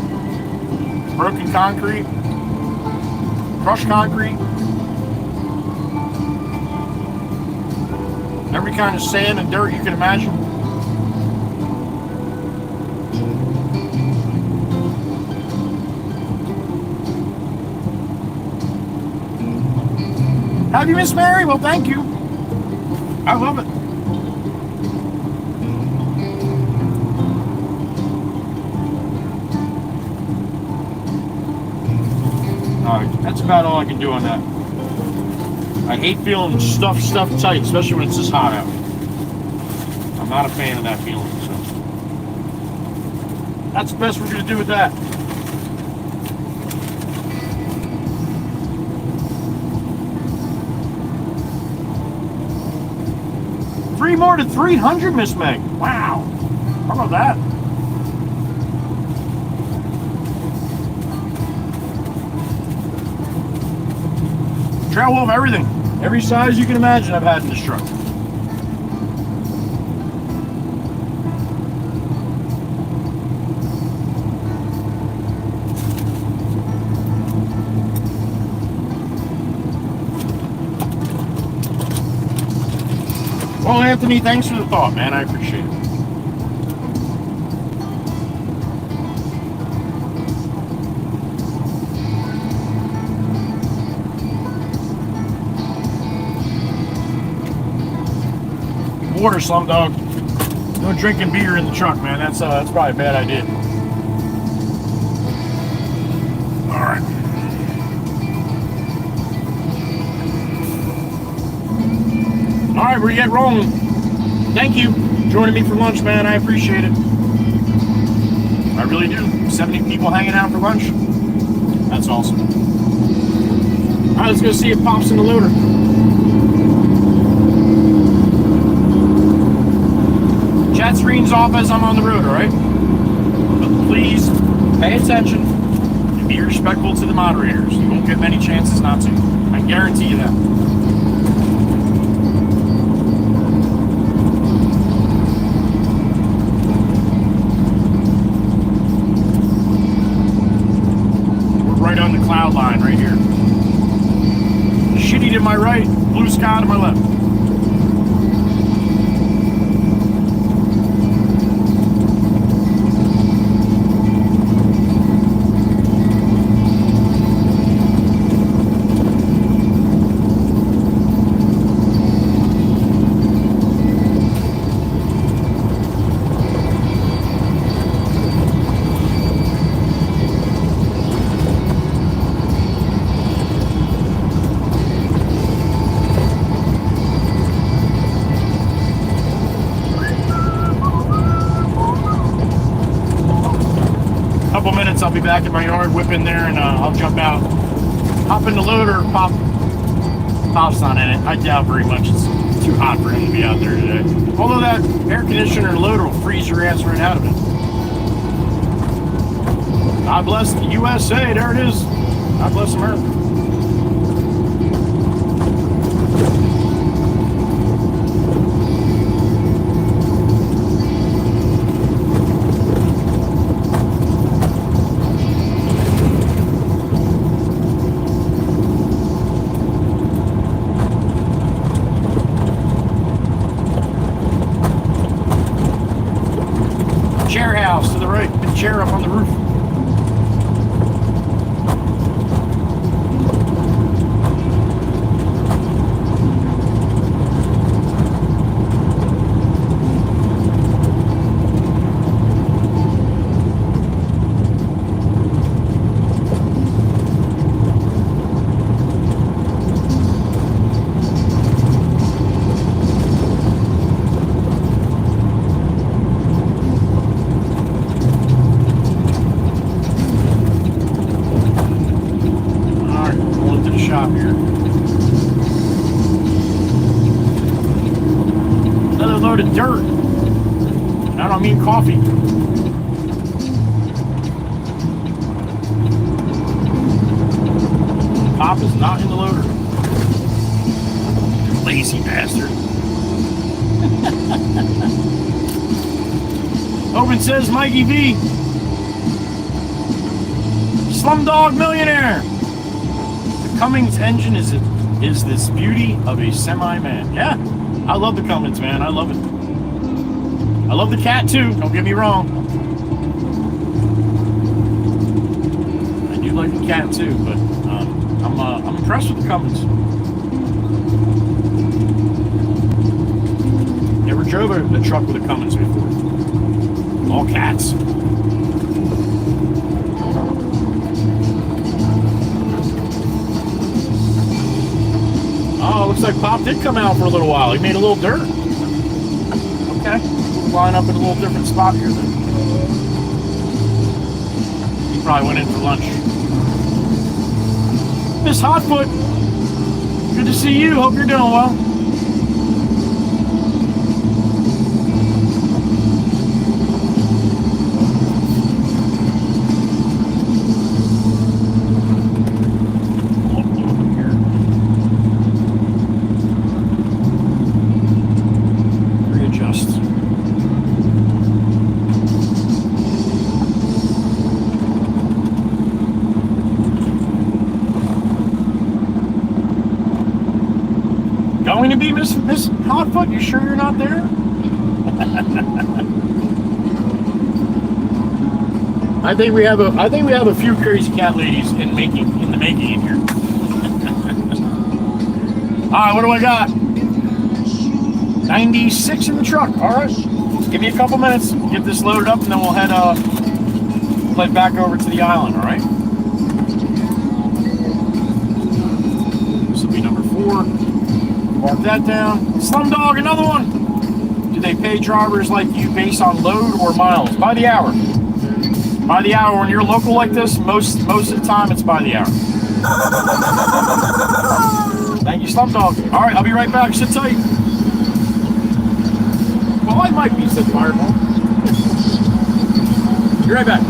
broken concrete, crushed concrete, every kind of sand and dirt you can imagine. Have you, Miss Mary? Well, thank you. I love it. Alright, that's about all I can do on that. I hate feeling stuffed tight, especially when it's this hot out. I'm not a fan of that feeling, so. That's the best we're going to do with that. Three more to 300, Miss Meg. Wow. How about that? Trail Wolf, everything. Every size you can imagine I've had in this truck. Well, Anthony, thanks for the thought, man. I appreciate it. Water, Slum Dog. No drinking beer in the truck, man. That's probably a bad idea. All right. All right, we're getting rolling. Thank you for joining me for lunch, man. I appreciate it. I really do. 70 people hanging out for lunch. That's awesome. All right, let's go see if Pop's in the loader. Chat screen's off as I'm on the road, all right? But please pay attention and be respectful to the moderators. You won't get many chances not to. I guarantee you that. right on the cloud line, right here. Shitty to my right, blue sky to my left. Couple minutes, I'll be back in my yard, whip in there, and I'll jump out, hop in the loader. Pop's not in it. I doubt very much. It's too hot for him to be out there today. Although that air conditioner loader will freeze your ass right out of it. God bless the USA. There it is. God bless America. Chair house to the right. Big chair up on the roof. Load of dirt. And I don't mean coffee. Pop is not in the loader. Lazy bastard. Open says Mikey V. Slumdog Millionaire. The Cummins engine is this beauty of a semi-man. Yeah. I love the Cummins, man. I love it. I love the cat too. Don't get me wrong. I do like the cat too, but I'm impressed with the Cummins. Never drove a truck with a Cummins before. All cats. Oh, looks like Pop did come out for a little while. He made a little dirt. Okay. We'll line up in a little different spot here then. He probably went in for lunch. Miss Hotfoot, good to see you. Hope you're doing well. Going to be Miss Hotfoot? You sure you're not there? I think we have a few crazy cat ladies in the making in here. All right, what do I got? 96 in the truck. All right, give me a couple minutes. Get this loaded up, and then we'll head back over to the island. All right. This will be number 4. Mark that down. Slumdog, another one. Do they pay drivers like you based on load or miles? By the hour. By the hour. When you're local like this, most of the time it's by the hour. Thank you, Slumdog. All right, I'll be right back. Sit tight. Well, I might be, said Fireball. Be right back.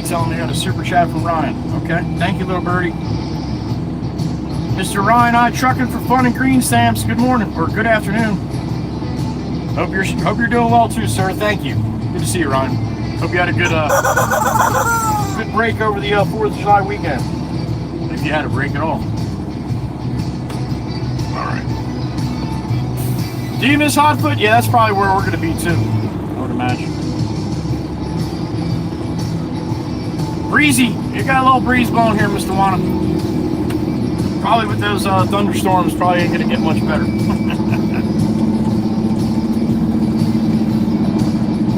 telling me I got a super chat from Ryan. Okay, thank you, little birdie. Mr. Ryan, I trucking for fun and green stamps. Good morning or good afternoon. Hope you're doing well too, sir. Thank you. Good to see you, Ryan. Hope you had a good good break over the 4th of July weekend. If you had a break at all. All right. Do you miss Hotfoot? Yeah, that's probably where we're going to be too. I would imagine. Breezy, you got a little breeze blowing here, Mr. Wanna. Probably with those thunderstorms, probably ain't gonna get much better.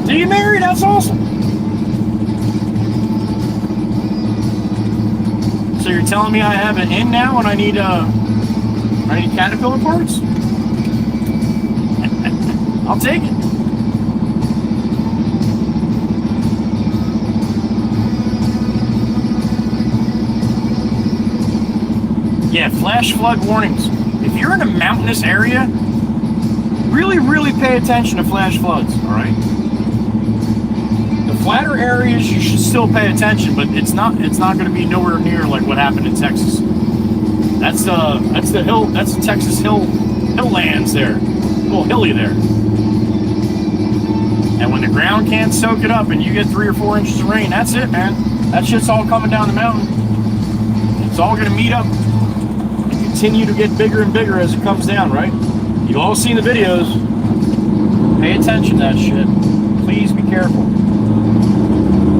Do you marry? That's awesome. So you're telling me I have an in now and I need Caterpillar parts? I'll take it. Yeah, flash flood warnings. If you're in a mountainous area, really, really pay attention to flash floods, all right? The flatter areas, you should still pay attention, but it's not going to be nowhere near like what happened in Texas. That's the Texas hill lands there, a little hilly there. And when the ground can't soak it up and you get 3 or 4 inches of rain, that's it, man. That shit's all coming down the mountain. It's all going to meet up. Continue to get bigger and bigger as it comes down, right? You've all seen the videos. Pay attention to that shit. Please be careful.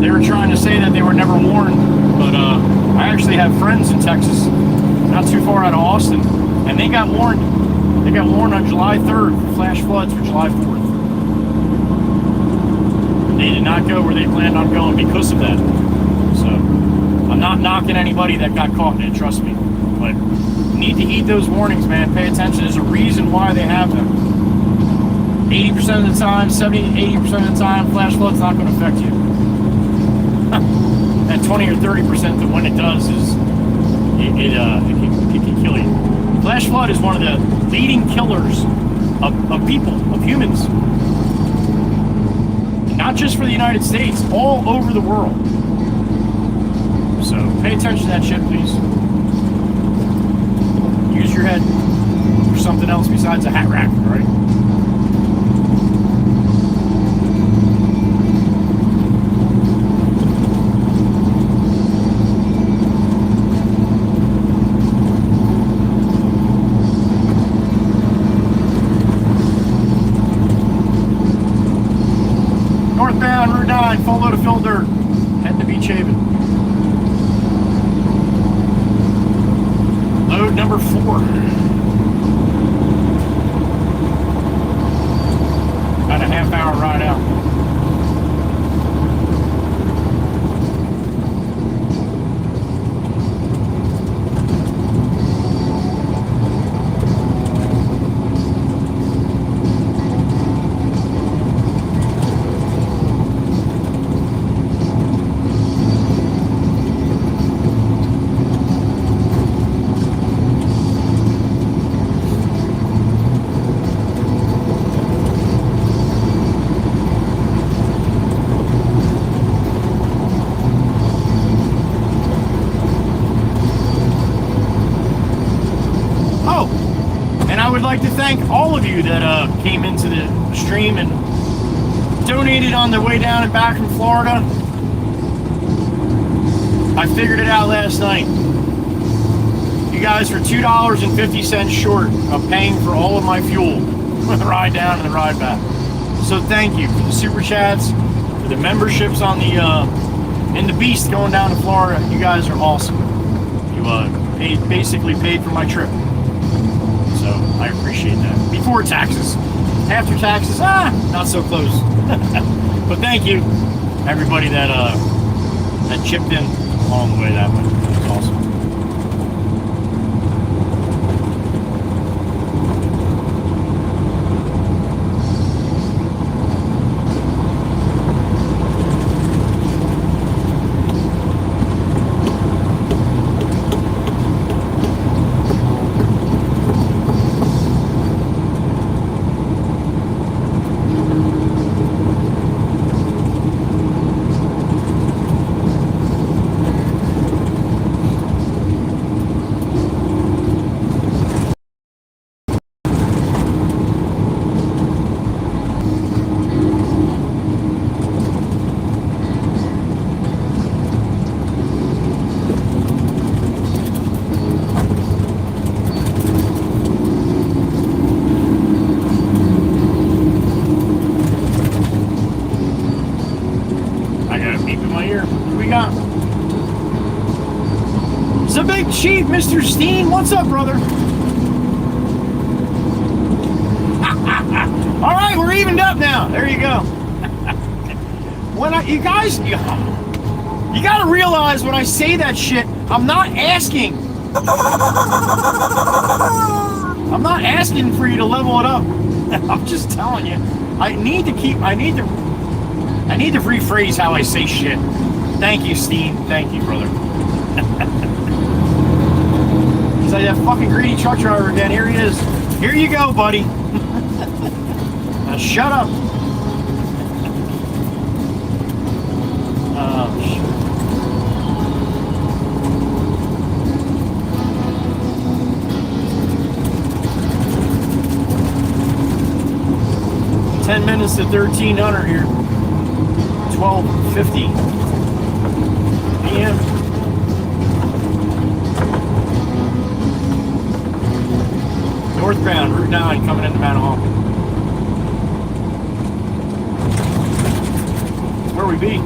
They were trying to say that they were never warned, but I actually have friends in Texas, not too far out of Austin, and they got warned. They got warned on July 3rd for flash floods for July 4th. They did not go where they planned on going because of that. So, I'm not knocking anybody that got caught in it, trust me. But you need to heed those warnings, man. Pay attention. There's a reason why they have them. 80% of the time, 70-80% of the time, flash flood's not going to affect you. That 20 or 30% that when it does is it can kill you. Flash flood is one of the leading killers of people, of humans. Not just for the United States, all over the world. So pay attention to that shit, please. Use your head for something else besides a hat rack, all right? Northbound Route 9, full load of fill dirt, heading to Beach Haven. Load number 4. About a half-hour ride out. I'd like to thank all of you that came into the stream and donated on their way down and back from Florida. I figured it out last night. You guys were $2.50 short of paying for all of my fuel for the ride down and the ride back. So thank you for the super chats, for the memberships on the in the Beast going down to Florida. You guys are awesome. You basically paid for my trip. So I appreciate that. Before taxes. After taxes, not so close. But thank you, everybody that chipped in along the way that way. It was awesome. Mr. Steen. What's up, brother? All right, we're evened up now. There you go. You guys, you gotta realize when I say that shit, I'm not asking. I'm not asking for you to level it up. I'm just telling you. I need to rephrase how I say shit. Thank you, Steve. Thank you, brother. He's like that fucking greedy truck driver again. Here he is. Here you go, buddy. Now shut up. Oh, shit. $10 minutes to 1300 here. 12:50 p.m. Northbound, Route 9, coming into Mount Hall. Where we be?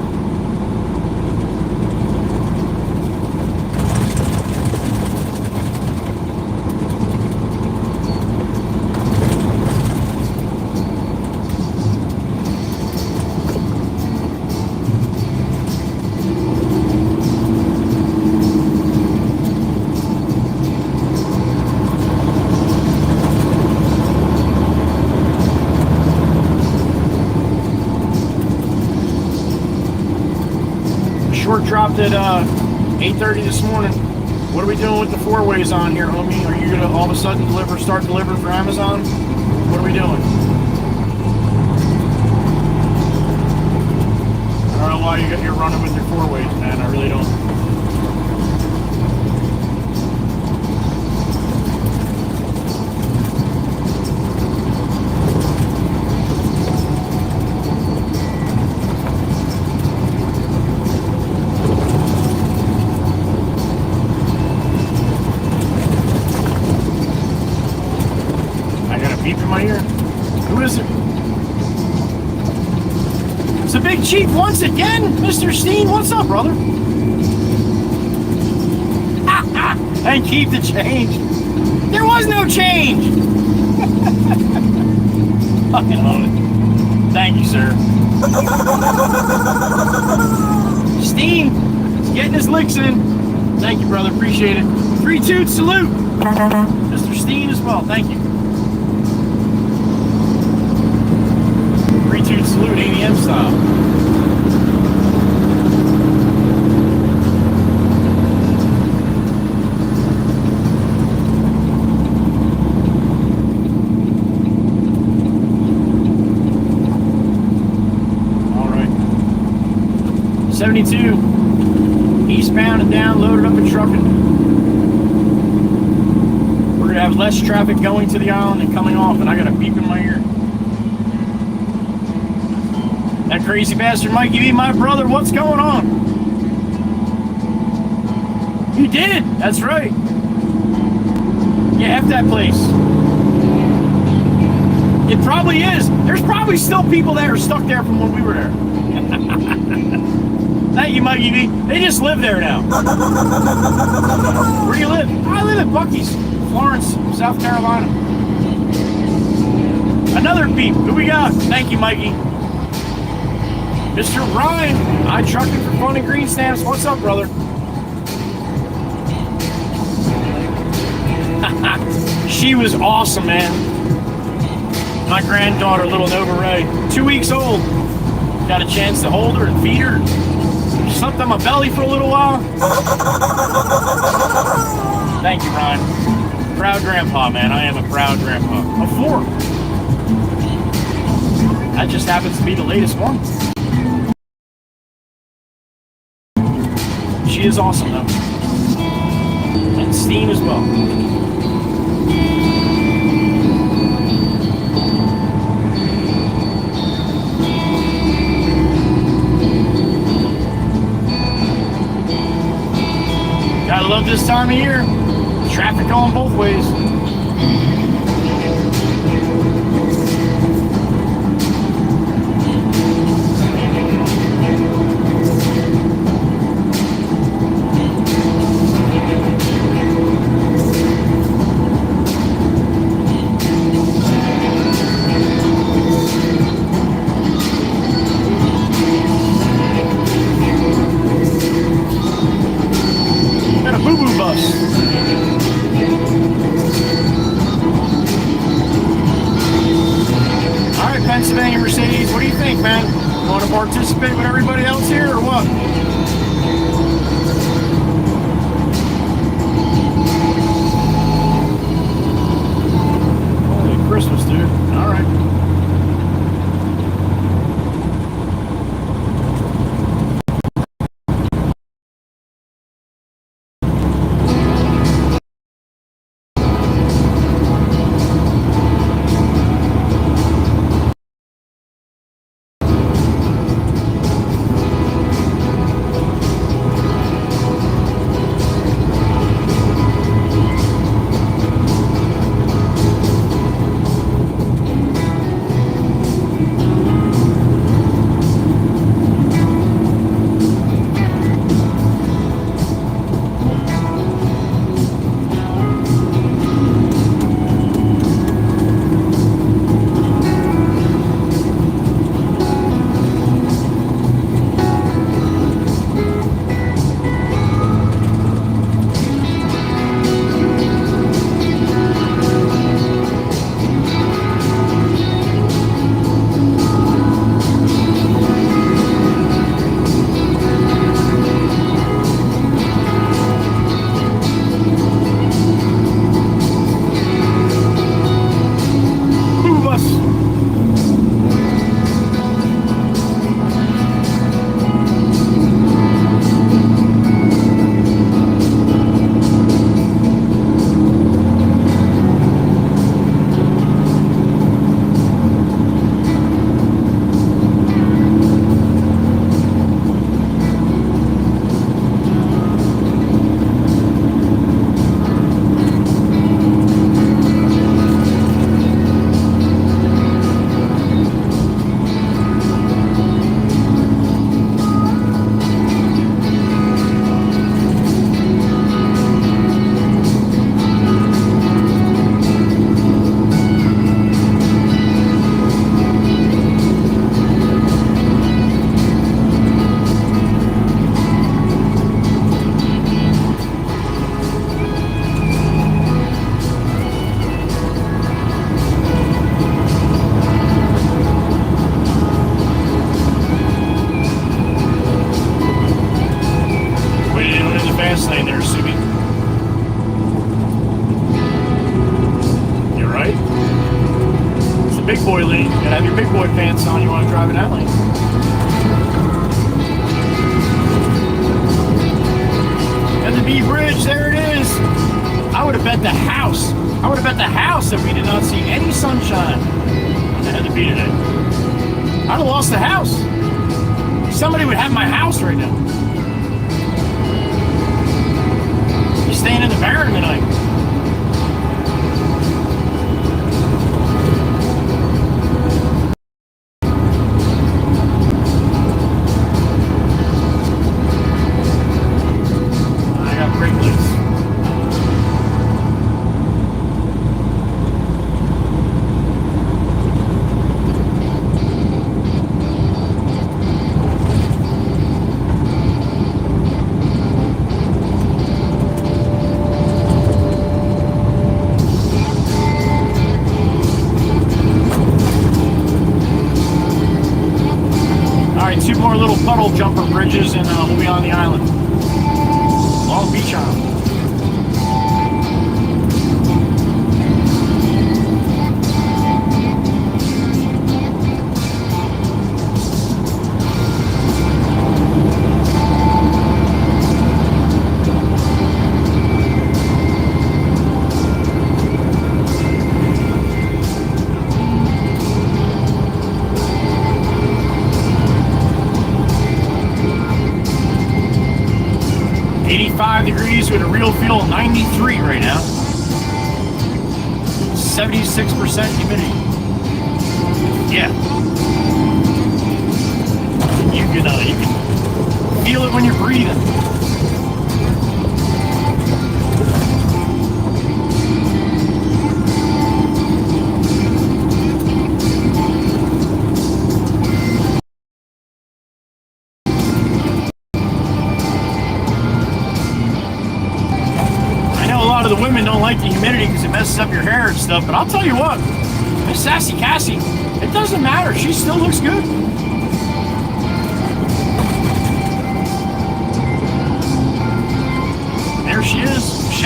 Dropped at 8:30 this morning. What are we doing with the four-ways on here, homie? Are you gonna all of a sudden start delivering for Amazon? What are we doing? I don't know why you're running with your four-ways, man. I really don't. Beep in my ear. Who is it? It's a big chief once again, Mr. Steen. What's up, brother? And keep the change. There was no change. Fucking love it. Thank you, sir. Steen, getting his licks in. Thank you, brother. Appreciate it. 3-2 salute. Mr. Steen as well. Thank you. 3-2 salute, ADM style. All right. 72, eastbound and down, loaded up and trucking. We're gonna have less traffic going to the island and coming off, and I got a beep in my ear. That crazy bastard Mikey B, my brother, what's going on? You did, that's right. Yeah, F that place. It probably is. There's probably still people that are stuck there from when we were there. Thank you, Mikey B. They just live there now. Where do you live? I live in Bucky's, Florence, South Carolina. Another beep. Who we got? Thank you, Mikey. Mr. Ryan, I trucking for fun and green stamps. What's up, brother? She was awesome, man. My granddaughter, little Nova Ray, 2 weeks old. Got a chance to hold her and feed her. She slept on my belly for a little while. Thank you, Ryan. Proud grandpa, man. I am a proud grandpa. Of 4. That just happens to be the latest one. She is awesome, though. And Steam as well. Gotta love this time of year. Traffic going both ways. fun. Holy Christmas, dude. All right. boy lane. You gotta have your big boy pants on. You want to drive in that lane. And the B Bridge, there it is. I would have bet the house. I would have bet the house that we did not see any sunshine. It had to be today. I'd have lost the house. Somebody would have my house right now. You're staying in the Baron tonight. Two more little puddle jumper bridges and we'll be on the island. Long Beach Island. Degrees with a real feel 93 right now. 76% humidity. Yeah. You can feel it when you're breathing. The women don't like the humidity because it messes up your hair and stuff, but I'll tell you what, Miss Sassy Cassie, it doesn't matter. She still looks good.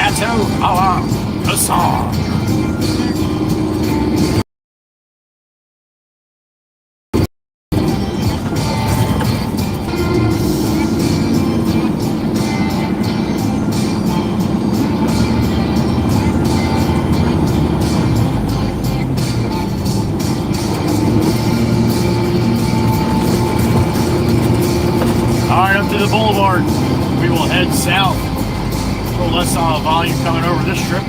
Chateau a la Casson. Alright, up to the boulevard. We will head south. A little less volume coming over this trip.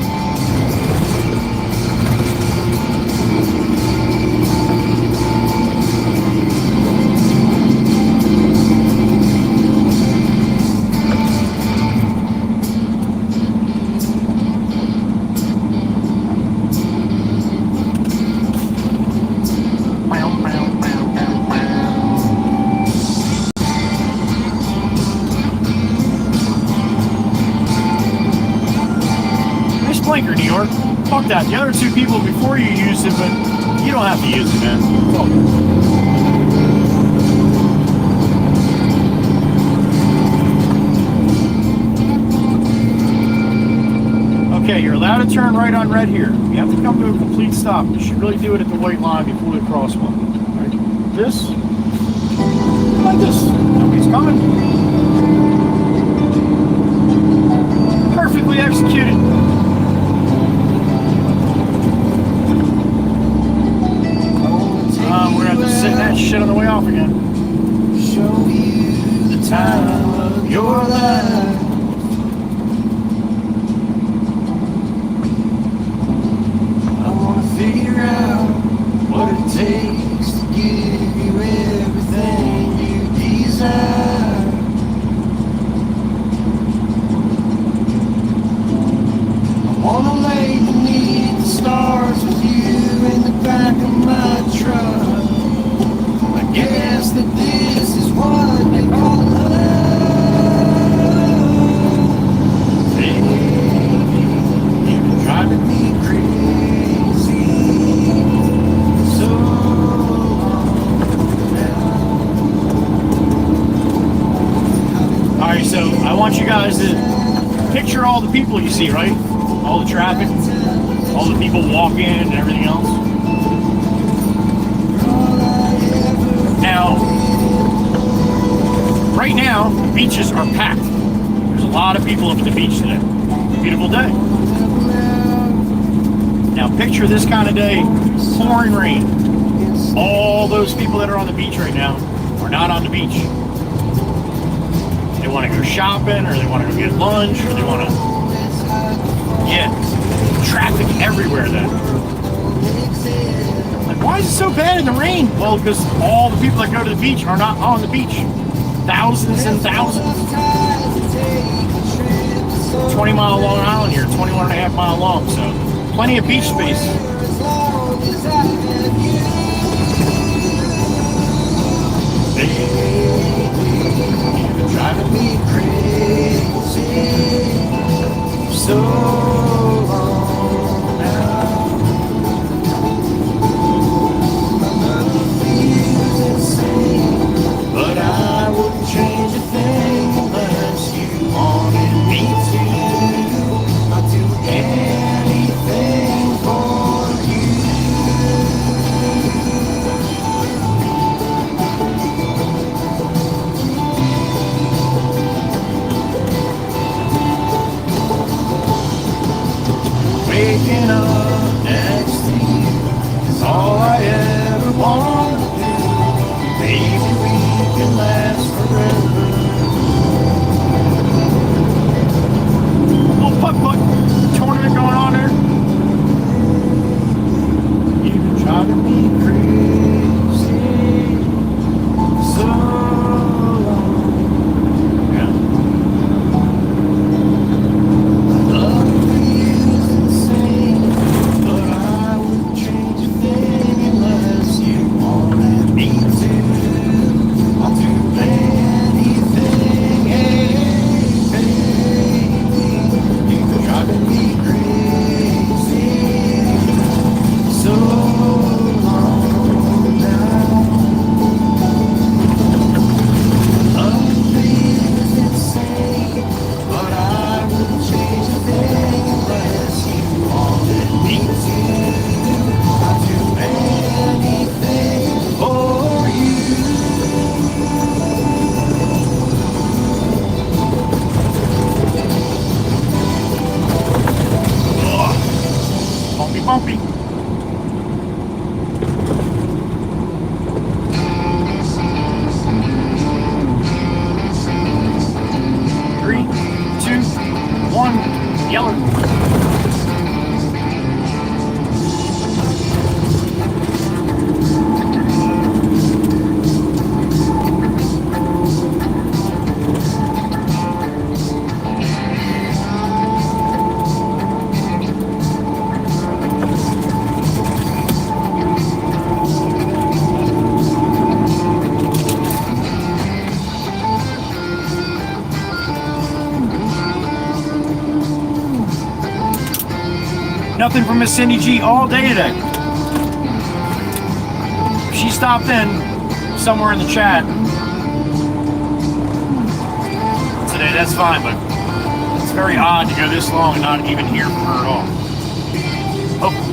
Blinker, New York. Fuck that. The other two people before you used it, but you don't have to use it, man. Fuck it. Okay, you're allowed to turn right on red here. You have to come to a complete stop. You should really do it at the white line before the crosswalk. Right? This, like this. Nobody's coming. Perfectly executed. We're gonna have to sit that shit on the way off again. Show you the time of your life. I wanna figure out what it takes to give you everything you desire. I wanna lay beneath the stars with you in the back of my truck. Guess that this is what they call love. Baby, you've been driving me crazy so long now. Alright, so I want you guys to picture all the people you see, right? All the traffic, all the people walking and everything else. Now, right now, the beaches are packed. There's a lot of people up at the beach today. Beautiful day. Now, picture this kind of day, pouring rain. All those people that are on the beach right now are not on the beach. They want to go shopping, or they want to go get lunch, or they want to... Yeah, traffic everywhere then. Why is it so bad in the rain? Well, because all the people that go to the beach are not on the beach. Thousands and thousands. 20-mile Long Island here, 21.5 mile long, so plenty of beach space. You've been driving me crazy so long now. But I wouldn't change a thing unless you wanted me to. I'd do anything for you. Waking up next to you is all I ever want to do. Maybe we can last forever. Little putt-putt tournament going on there. You've been driving me crazy so long. Yeah. Love for you is insane, but I wouldn't change a thing unless you wanted me to. I'll do anything, hey, baby. You've been driving me crazy so long. bumpy. Three, two, one, yellow. Nothing from Miss Cindy G all day today. She stopped in somewhere in the chat today, that's fine, but it's very odd to go this long and not even hear from her at all.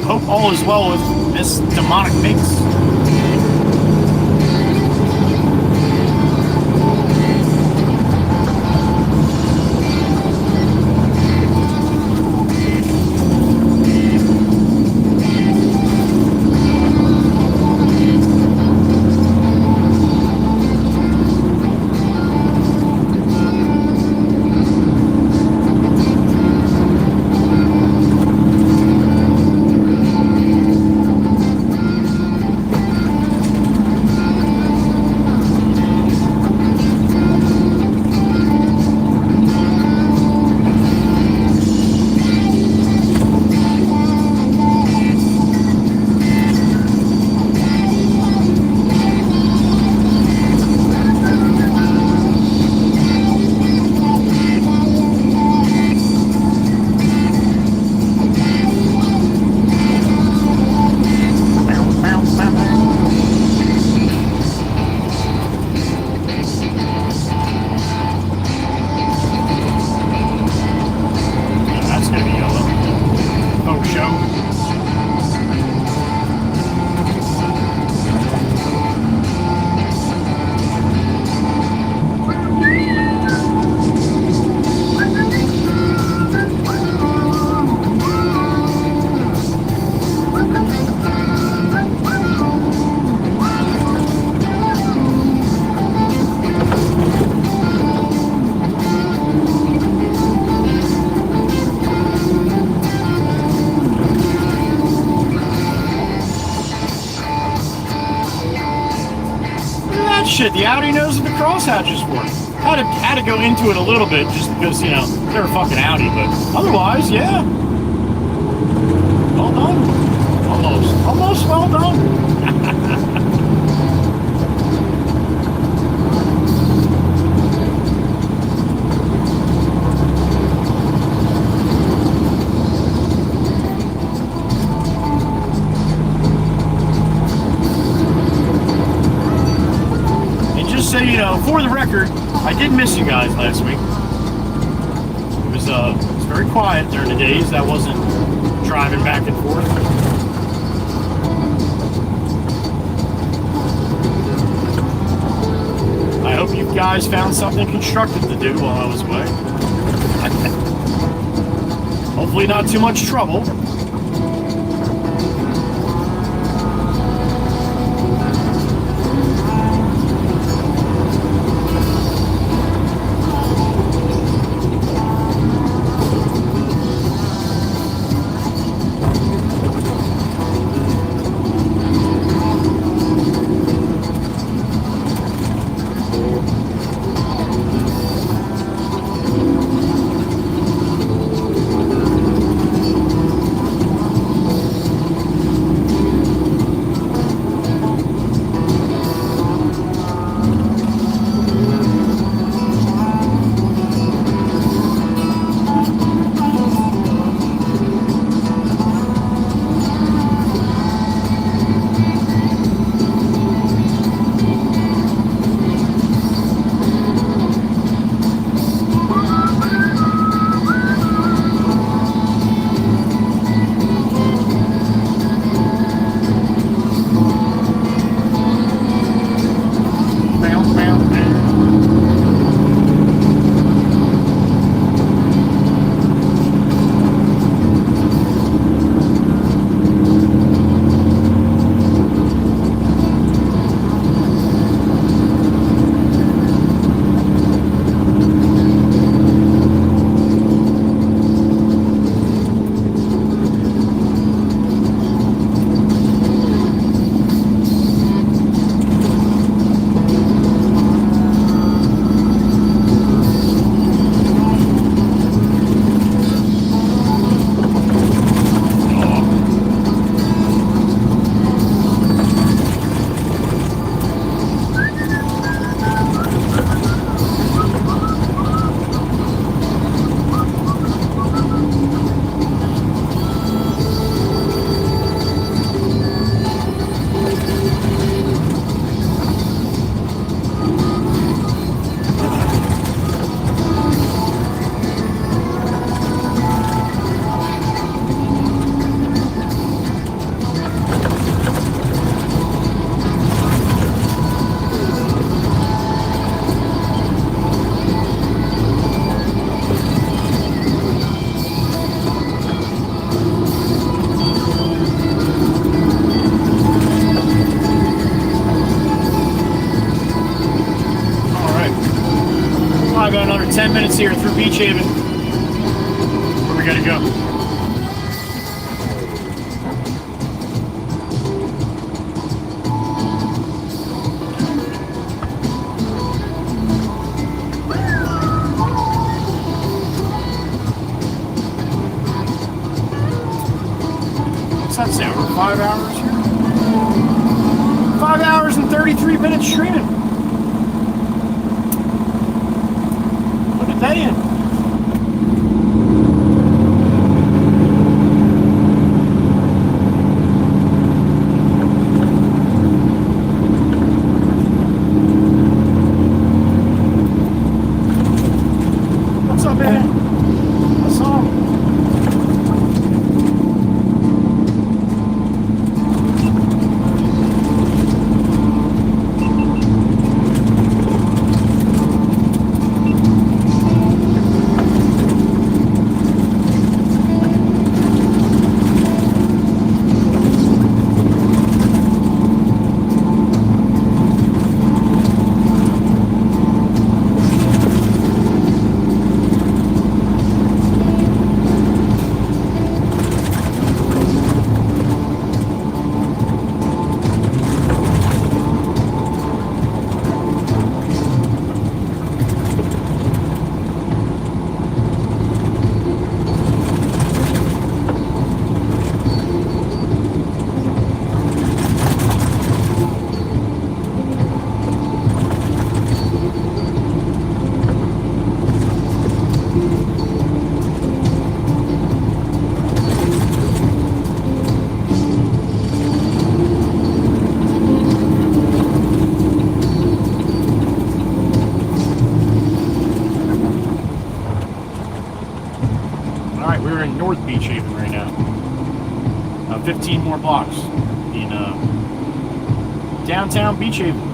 Hope all is well with Miss Demonic Mix. Shit, the Audi knows what the crosshatch is for. Had to go into it a little bit just because, you know, they're a fucking Audi, but otherwise, yeah. Well done. Almost well done. So, you know, for the record, I did miss you guys last week. It was very quiet during the days. That wasn't driving back and forth. I hope you guys found something constructive to do while I was away. Hopefully not too much trouble. 10 minutes here through Beach Haven. Where we gotta go. What's that sound? We're 5 hours here? 5 hours and 33 minutes streaming. Look at that in. What's up, man? What's up? Alright, we're in North Beach Haven right now. 15 more blocks in downtown Beach Haven.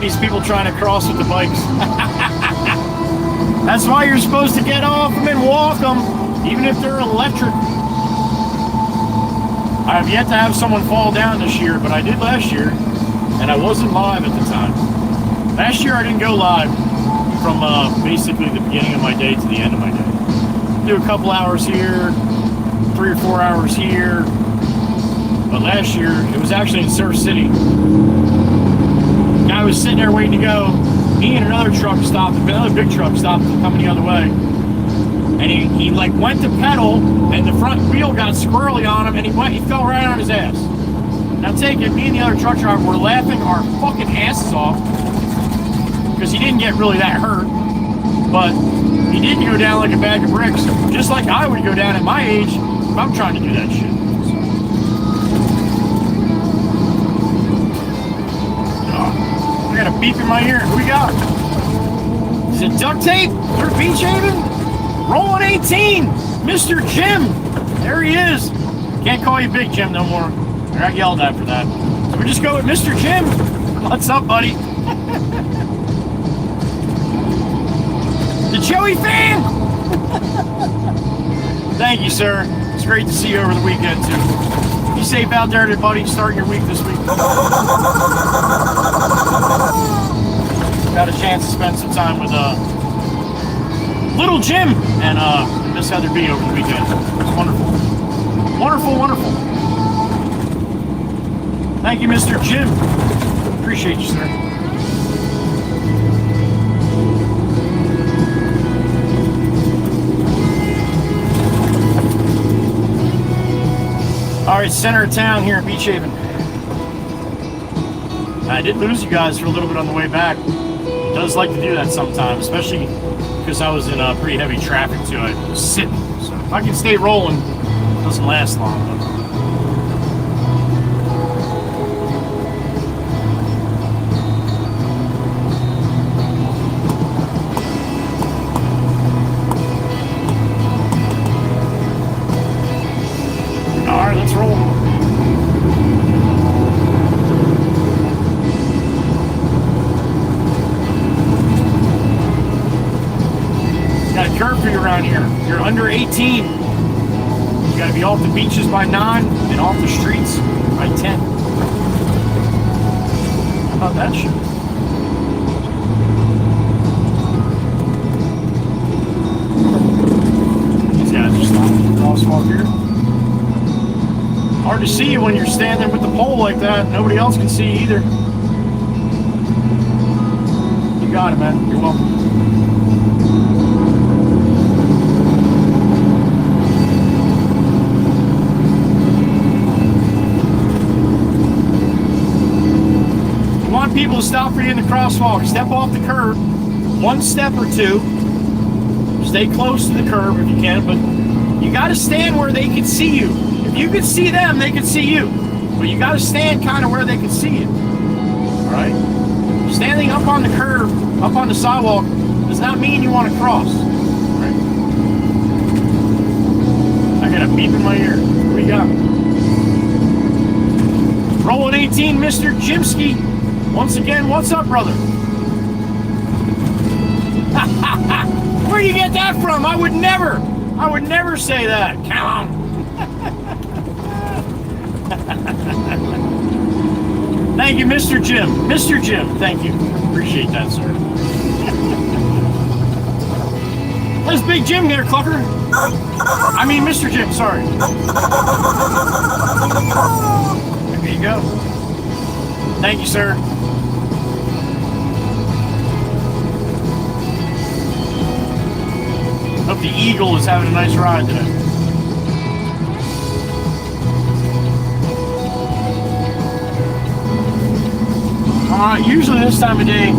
These people trying to cross with the bikes. That's why you're supposed to get off them and walk them, even if they're electric. I have yet to have someone fall down this year, but I did last year, and I wasn't live at the time. Last year I didn't go live from basically the beginning of my day to the end of my day. Do a couple hours here, 3 or 4 hours here, but last year it was actually in Surf City. I was sitting there waiting to go. He and another truck stopped, another big truck stopped coming the other way. And he like went to pedal and the front wheel got squirrely on him and he fell right on his ass. Now take it, me and the other truck driver were laughing our fucking asses off because he didn't get really that hurt, but he didn't go down like a bag of bricks, just like I would go down at my age if I'm trying to do that shit. beep in my ear. Who we got? Is it duct tape through Beach Haven? Rolling 18, Mr. Jim. There he is. Can't call you Big Jim no more. I got yelled at for that. So we just go with Mr. Jim. What's up, buddy? The Joey fan. Thank you, sir. It's great to see you over the weekend too. Be safe out there, everybody. Starting your week this week. Got a chance to spend some time with little Jim and Miss Heather B over the weekend. It was wonderful. Wonderful, wonderful. Thank you, Mr. Jim. Appreciate you, sir. All right, center of town here in Beach Haven. I did lose you guys for a little bit on the way back. It does like to do that sometimes, especially because I was in pretty heavy traffic too. I was sitting, so if I can stay rolling, it doesn't last long. But all right, let's roll. Got a curfew around here. You're under 18. You gotta be off the beaches by 9 and off the streets by 10. How about that shit? These guys are stopping the crosswalk here. Hard to see you when you're standing with the pole like that. Nobody else can see you either. You got it, man. You're welcome. Want people to stop for you in the crosswalk. Step off the curb, 1 step or 2. Stay close to the curb if you can, but you got to stand where they can see you. If you can see them, they can see you. But you got to stand kind of where they can see you. All right? Standing up on the curb, up on the sidewalk, does not mean you want to cross. All right? I got a beep in my ear. What do we got? Rolling 18, Mr. Jimski. Once again, what's up, brother? Where do you get that from? I would never say that. Come on. Thank you, Mr. Jim. Mr. Jim, thank you. Appreciate that, sir. There's Big Jim there, Clucker. I mean, Mr. Jim, sorry. There you go. Thank you, sir. Hope the Eagle is having a nice ride today. Usually this time of day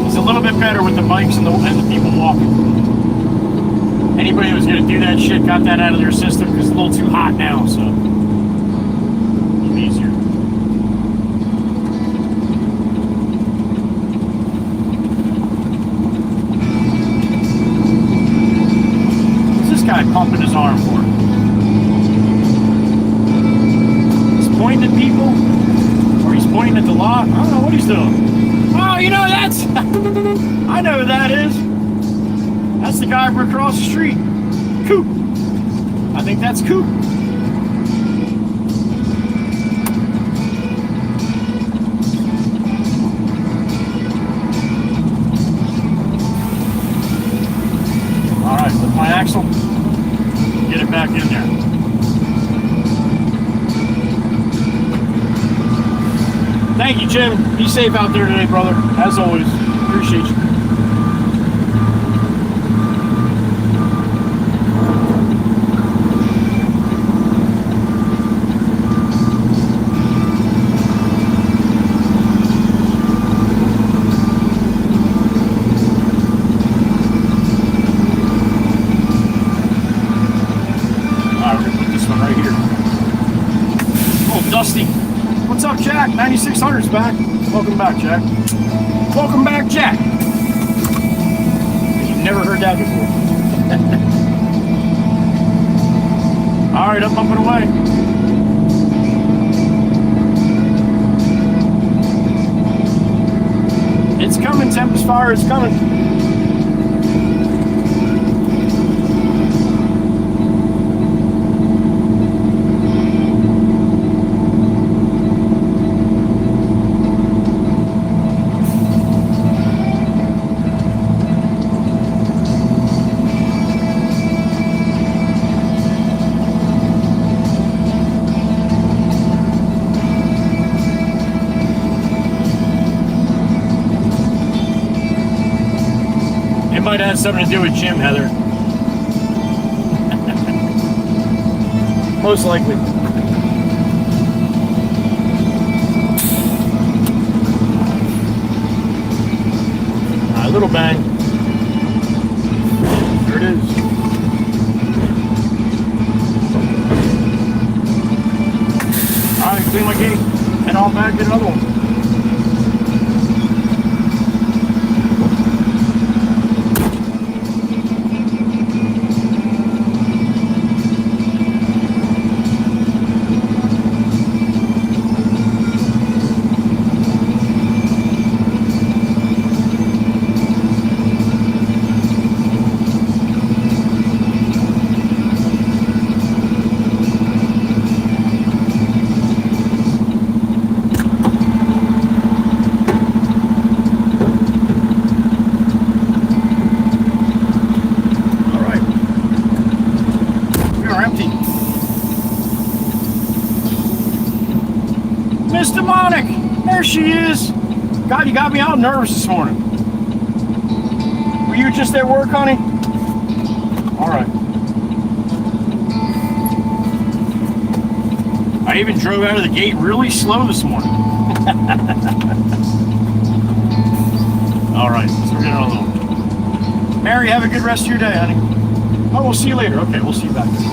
is a little bit better with the bikes and the people walking. Anybody who was going to do that shit got that out of their system because it's a little too hot now, so it's easier. What's this guy pumping his arm for? He's pointing at people? He's pointing at the lot. I don't know what he's doing. Oh, you know that's... I know who that is. That's the guy from across the street. Coop. I think that's Coop. All right, with my axle. Get it back in there. Thank you, Jim. Be safe out there today, brother. As always, appreciate you. All right, we're gonna put this one right here. Oh, Dusty. What's up, Jack? 9600's back. Welcome back, Jack. Welcome back, Jack. You've never heard that before. All right, I'm bumping away. It's coming, Tempest Fire is coming. Might have something to do with Jim, Heather. Most likely. A little bang. There it is. All right, clean my gate. Head on back to another one. She is. God, you got me all nervous this morning. Were you just at work, honey? All right. I even drove out of the gate really slow this morning. All right, so we're getting on a little. Mary, have a good rest of your day, honey. Oh, we'll see you later. Okay, we'll see you back there.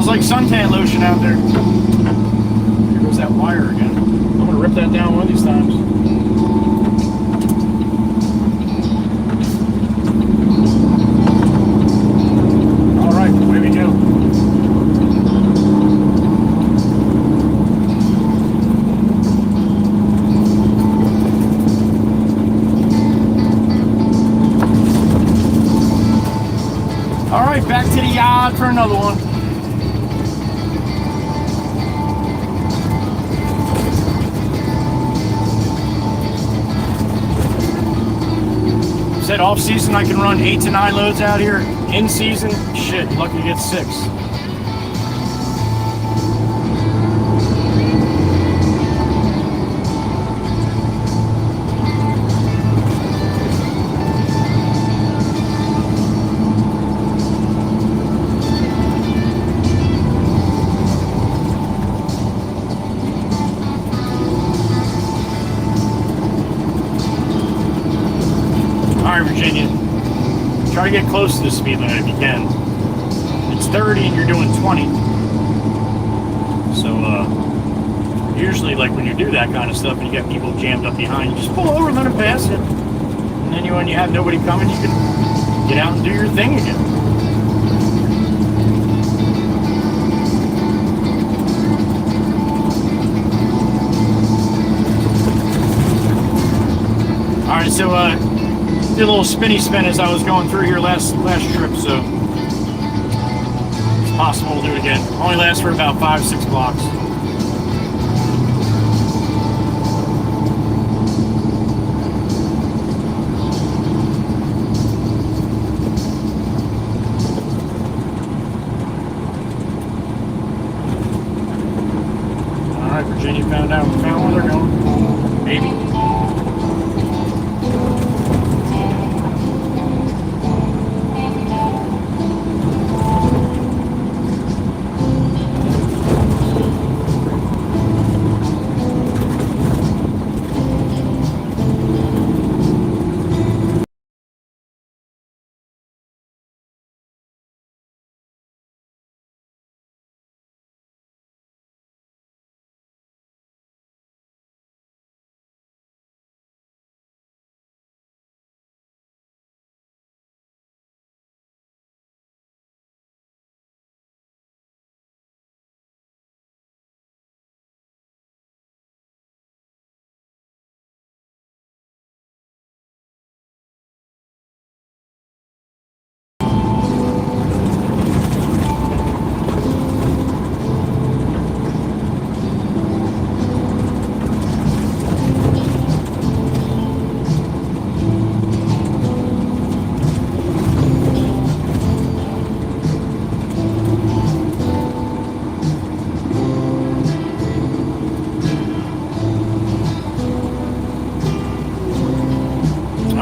Like suntan lotion out there. Here goes that wire again. I'm gonna rip that down one of these times. All right, away we go. All right, back to the yard for another one. Said off season I can run 8 to 9 loads out here. In season, shit, you're lucky to get 6. Virginia, try to get close to the speed limit if you can. It's 30 and you're doing 20. So usually like when you do that kind of stuff and you get people jammed up behind, you just pull over and let them pass it. And then when you have nobody coming, you can get out and do your thing again. All right, so did a little spinny spin as I was going through here last trip, so it's possible to do it again. Only lasts for about 5-6 blocks. All right, Virginia found where they're going. Maybe.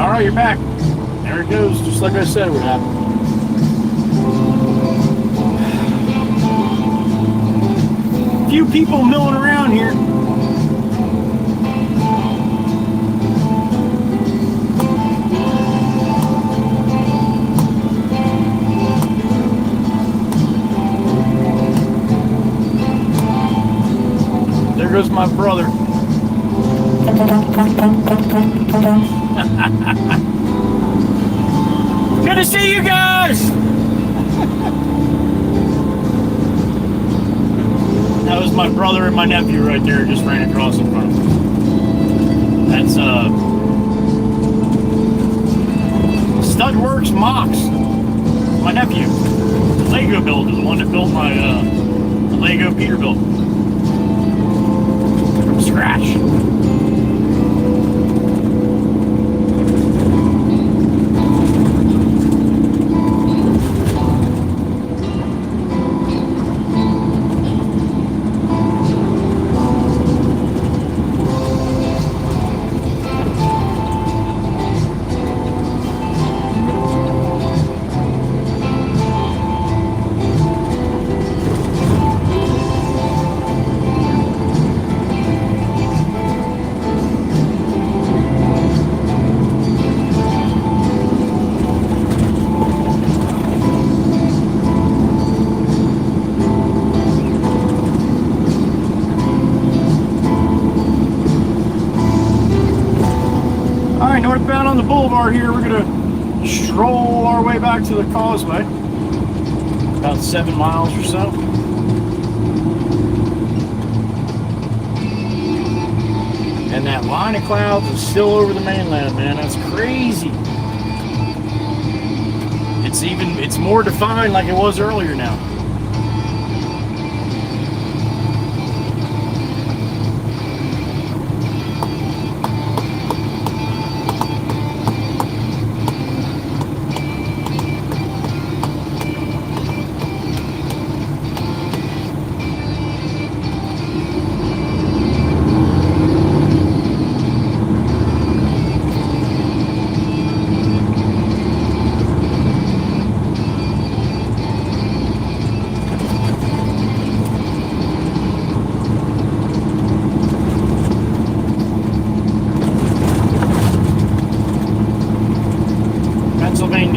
All right, you're back. There it goes, just like I said it would happen. Few people milling around here. There goes my brother. Good to see you guys. That was my brother and my nephew right there, just ran across in front of me. That's Studworks Mox, my nephew, the Lego builder, the one that built my the Lego Peterbilt from scratch. Northbound on the boulevard here, we're gonna stroll our way back to the causeway. About 7 miles or so. And that line of clouds is still over the mainland, man. That's crazy. It's more defined like it was earlier now.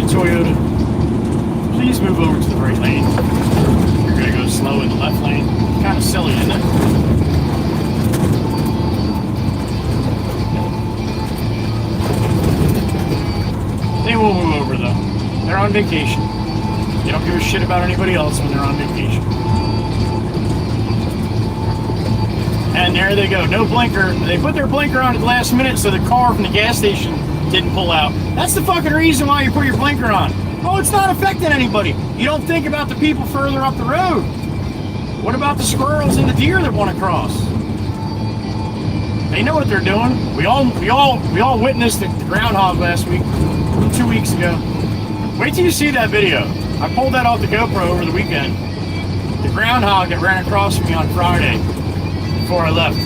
Toyota, please move over to the right lane. You're going to go slow in the left lane. Kind of silly, isn't it? They will move over though. They're on vacation. They don't give a shit about anybody else when they're on vacation. And there they go. No blinker. They put their blinker on at the last minute so the car from the gas station didn't pull out. That's the fucking reason why you put your blinker on. Oh, it's not affecting anybody. You don't think about the people further up the road. What about the squirrels and the deer that want to cross? They know what they're doing. We all witnessed the groundhog last week, 2 weeks ago. Wait till you see that video. I pulled that off the GoPro over the weekend. The groundhog that ran across me on Friday before I left.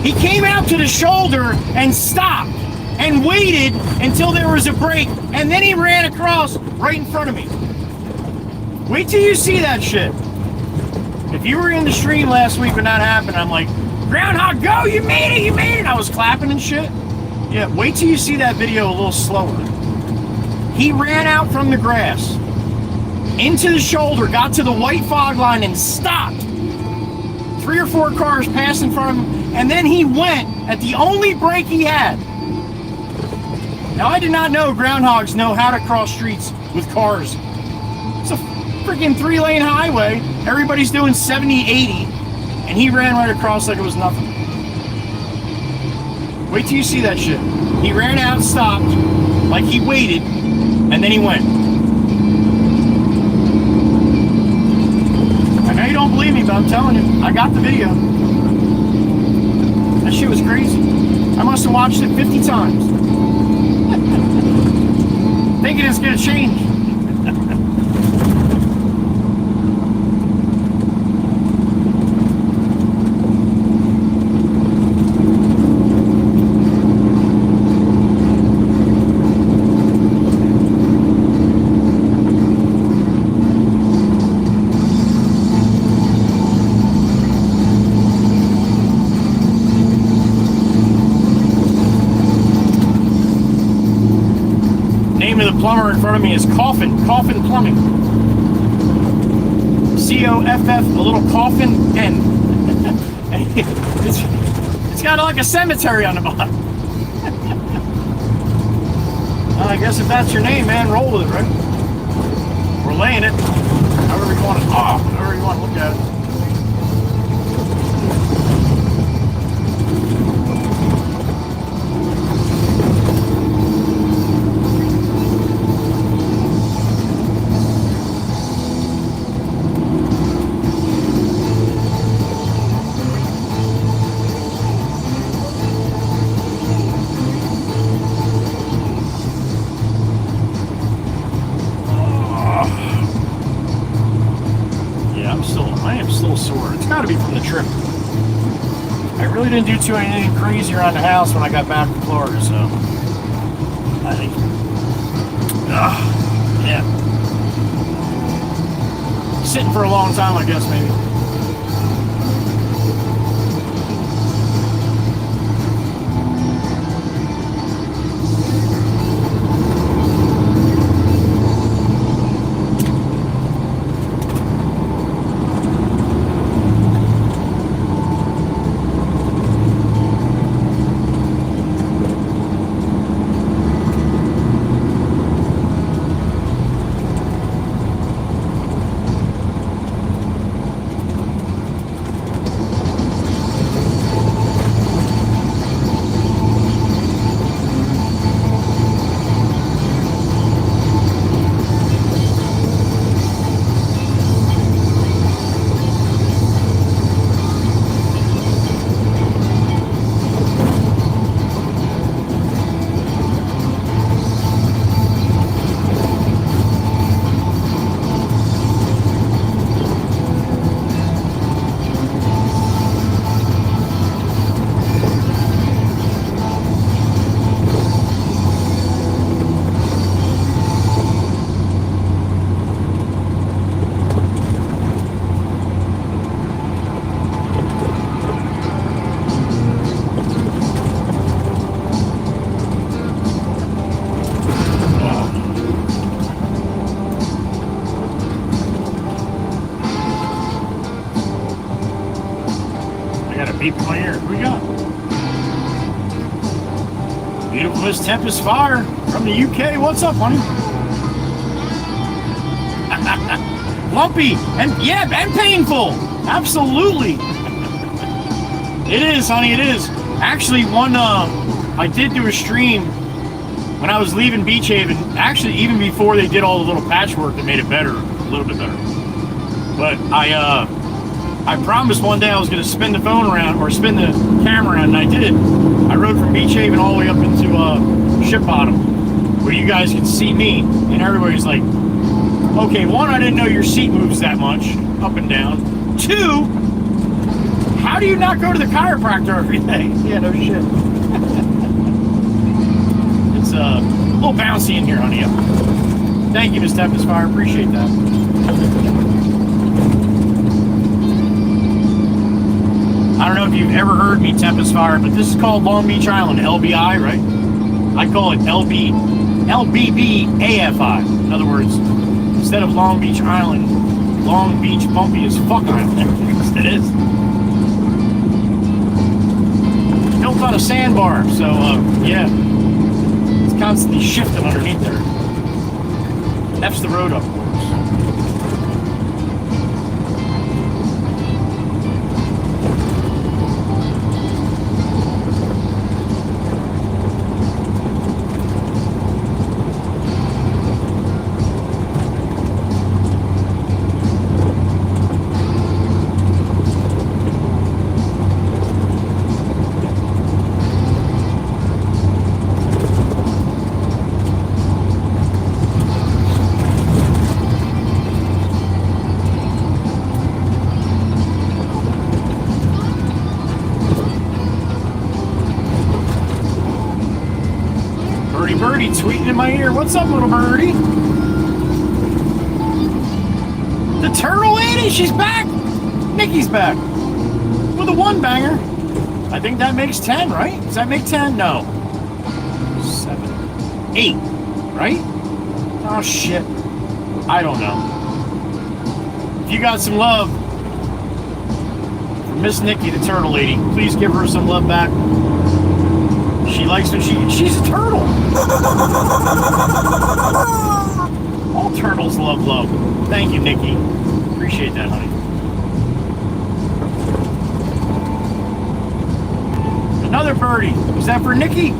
He came out to the shoulder and stopped and waited until there was a break, and then he ran across right in front of me. Wait till you see that shit. If you were in the stream last week when that happened, I'm like, groundhog, go, you made it, you made it. I was clapping and shit. Yeah, wait till you see that video a little slower. He ran out from the grass into the shoulder, got to the white fog line and stopped. 3 or 4 cars passed in front of him, and then he went at the only break he had. Now, I did not know groundhogs know how to cross streets with cars. It's a freaking 3-lane highway. Everybody's doing 70, 80, and he ran right across like it was nothing. Wait till you see that shit. He ran out, stopped, like he waited, and then he went. I know you don't believe me, but I'm telling you, I got the video. That shit was crazy. I must have watched it 50 times. Thinking it's gonna change. name of the plumber in front of me is Coffin Plumbing. C-O-F-F, a little coffin, N. It's got like a cemetery on the bottom. I guess if that's your name, man, roll with it, right? We're laying it. However you want to, however you want to look at it. I am still sore. It's got to be from the trip. I really didn't do anything crazy around the house when I got back from Florida, so I think, yeah. Sitting for a long time, I guess, maybe. Beep in my ear. Who we got? Beautiful Miss Tempest Fire from the UK. What's up, honey? Lumpy and yeah, and painful. Absolutely. It is, honey. It is. Actually, I did do a stream when I was leaving Beach Haven. Actually, even before they did all the little patchwork that made it better, a little bit better. But I promised one day I was going to spin the phone around, or spin the camera around, and I did. I rode from Beach Haven all the way up into Ship Bottom, where you guys can see me, and everybody's like, okay, one, I didn't know your seat moves that much, up and down. Two, how do you not go to the chiropractor every day? Yeah, no shit. It's a little bouncy in here, honey. Thank you, Miss Tempest Fire. Appreciate that. I don't know if you've ever heard me, Tempest Fire, but this is called Long Beach Island, LBI, right? I call it LBBAFI. In other words, instead of Long Beach Island, Long Beach Bumpy as fuck Island. It is. Built on a sandbar, so yeah. It's constantly shifting underneath there. F's the road up, of course. Birdie tweeting in my ear. What's up, little birdie? The turtle lady, she's back. Nikki's back with a one banger. I think that makes 10, right? Does that make 10? No. 7, 8, right? Oh shit. I don't know. If you got some love for Miss Nikki, the turtle lady, please give her some love back. She likes when she's a turtle. All turtles love love. Thank you, Nikki. Appreciate that, honey. Another birdie. Was that for Nikki?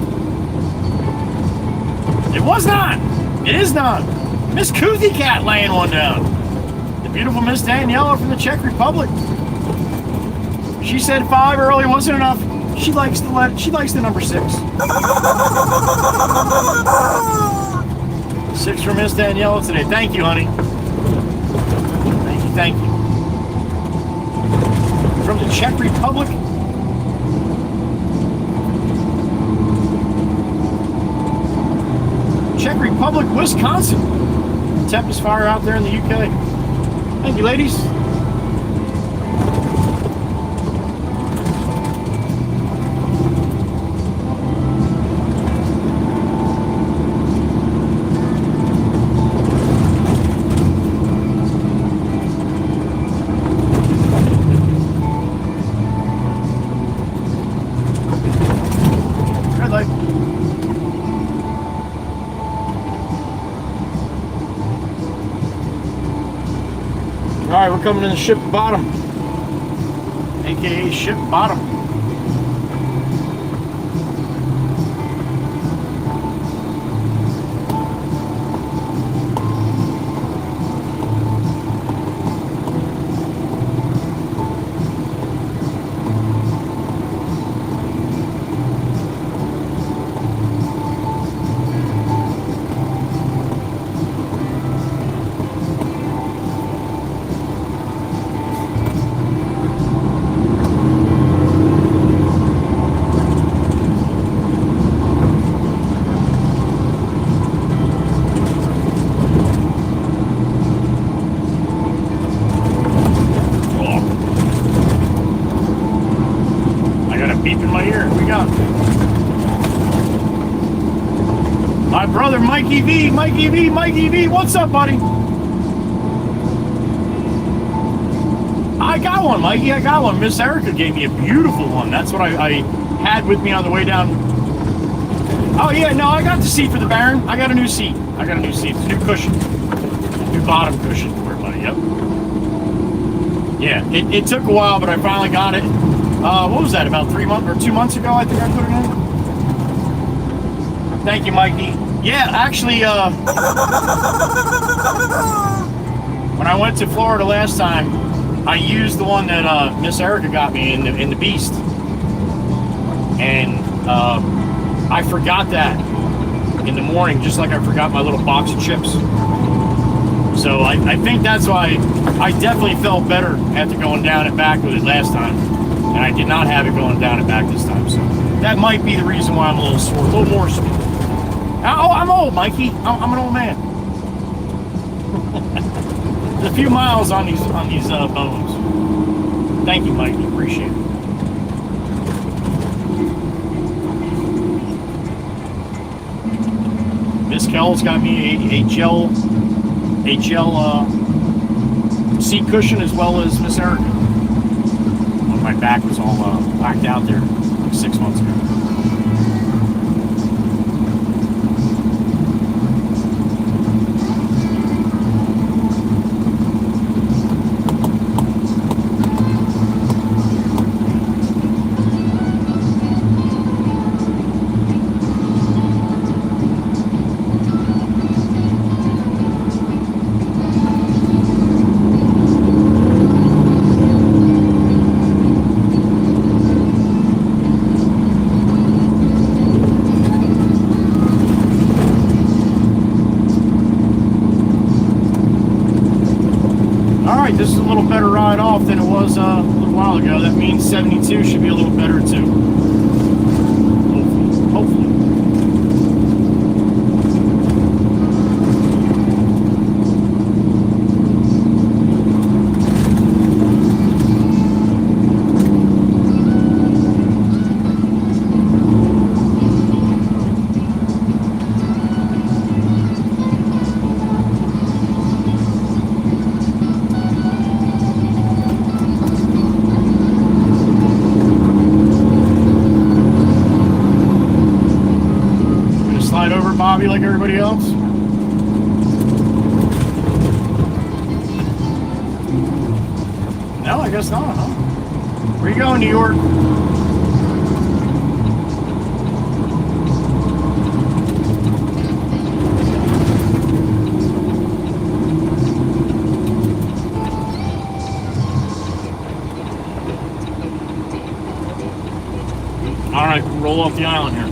It was not. It is not. Miss Koozie Cat laying one down. The beautiful Miss Daniela from the Czech Republic. She said 5 early wasn't enough. She likes the number 6. 6 for Miss Daniela today. Thank you, honey. Thank you. From the Czech Republic. Czech Republic, Wisconsin. Tempest fire out there in the UK. Thank you, ladies. Alright, we're coming in the ship bottom, aka ship bottom. My brother Mikey V, what's up, buddy? I got one, Mikey, I got one. Miss Erica gave me a beautiful one. That's what I had with me on the way down. Oh yeah, no, I got the seat for the Baron. I got a new seat. It's a new cushion. New bottom cushion for it, buddy, yep. Yeah, it took a while, but I finally got it. What was that, about 3 months or 2 months ago, I think I put it in? Thank you, Mikey. Yeah, actually, when I went to Florida last time, I used the one that Miss Erica got me in the Beast. And I forgot that in the morning, just like I forgot my little box of chips. So I think that's why I definitely felt better after going down and back with it last time. And I did not have it going down and back this time. So that might be the reason why I'm a little sore, a little more sore. Oh, I'm old, Mikey. I'm an old man. There's a few miles on these bones. Thank you, Mikey. Appreciate it. Miss Kell's got me a gel seat cushion, as well as Miss Erica. When my back was all whacked out there like 6 months ago. This is a little better ride off than it was a little while ago. That means 72 should be a little better too. Hopefully. slide over, Bobby, like everybody else? No, I guess not, huh? Where you going, New York? All right, roll off the island here.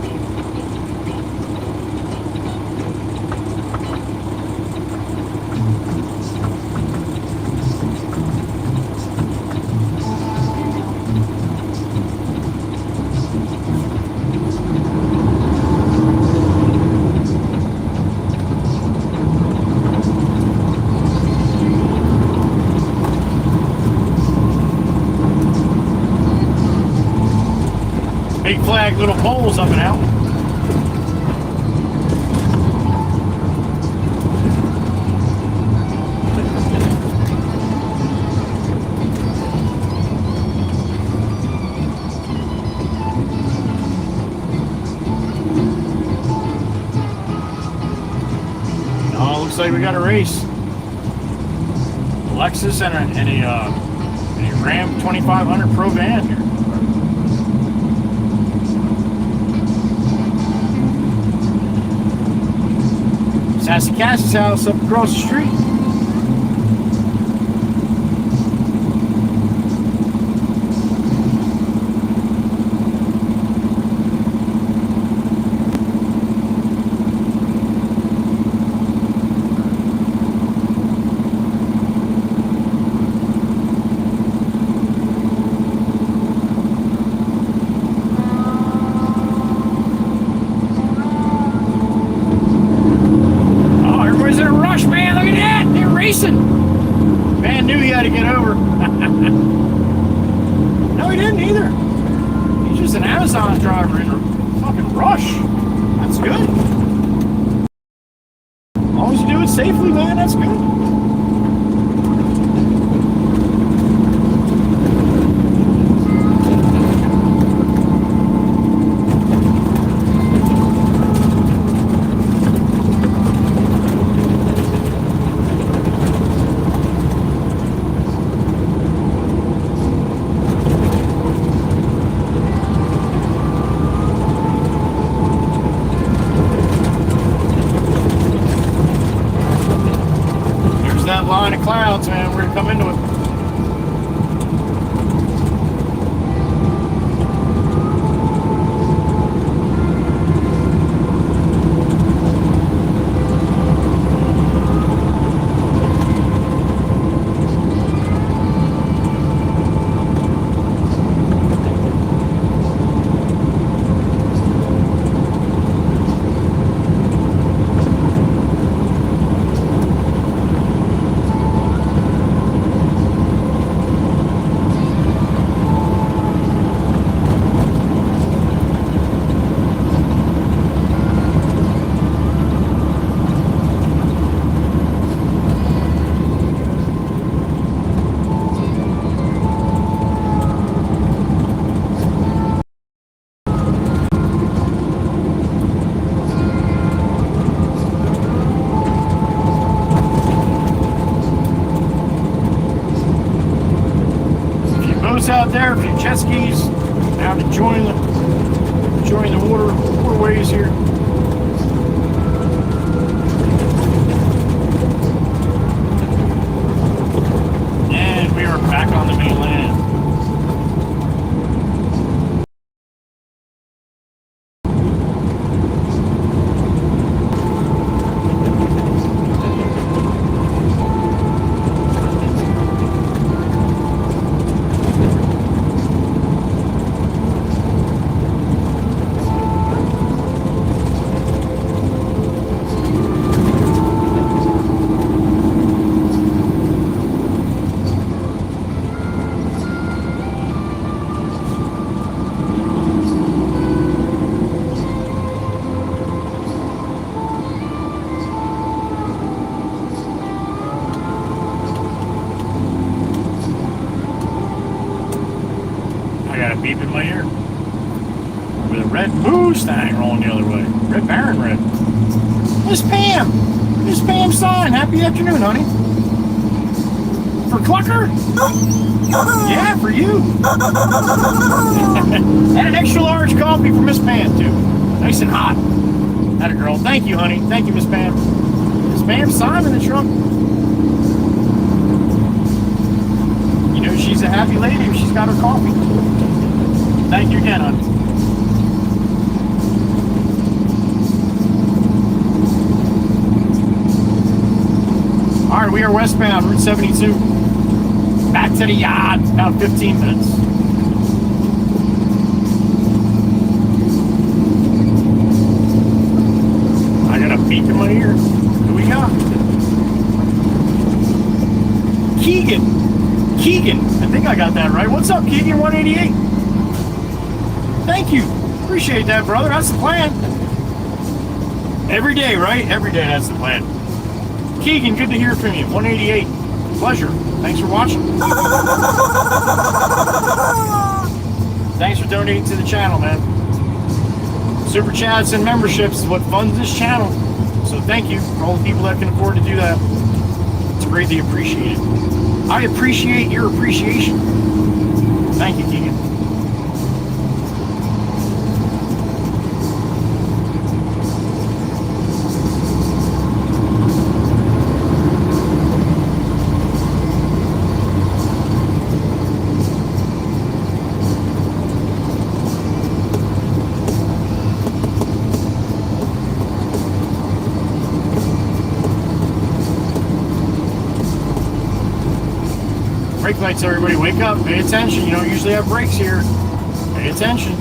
Big flag, little poles up and out. Oh, looks like we got a race. Lexus and a Ram 2500 Pro van here. Sassy Cass's house up across the street. Man knew he had to get over. No, he didn't either. He's just an Amazon driver in a fucking rush. That's good. As long as you do it safely, man, that's good. That line of clouds, man, we're gonna come into it. Out there, a few jet skis out enjoying the waterways here. And we are back on the mainland. Mustang rolling the other way. Red Baron red. Miss Pam! Miss Pam Stein, happy afternoon, honey. For Clucker? Yeah, for you. And an extra large coffee for Miss Pam, too. Nice and hot. Atta girl. Thank you, honey. Thank you, Miss Pam. Miss Pam Stein in the trunk. You know, she's a happy lady if she's got her coffee. Thank you again, honey. All right, we are westbound, Route 72. Back to the yard, about 15 minutes. I got a beep in my ear. Who we got? Keegan. I think I got that right. What's up, Keegan 188? Thank you. Appreciate that, brother. That's the plan. Every day, right? Every day, that's the plan. Keegan, good to hear from you. 188. Pleasure. Thanks for watching. Thanks for donating to the channel, man. Super chats and memberships is what funds this channel. So thank you for all the people that can afford to do that. It's greatly appreciated. I appreciate your appreciation. Thank you, Keegan. Brake lights, everybody, wake up, pay attention. You don't usually have brakes here. Pay attention.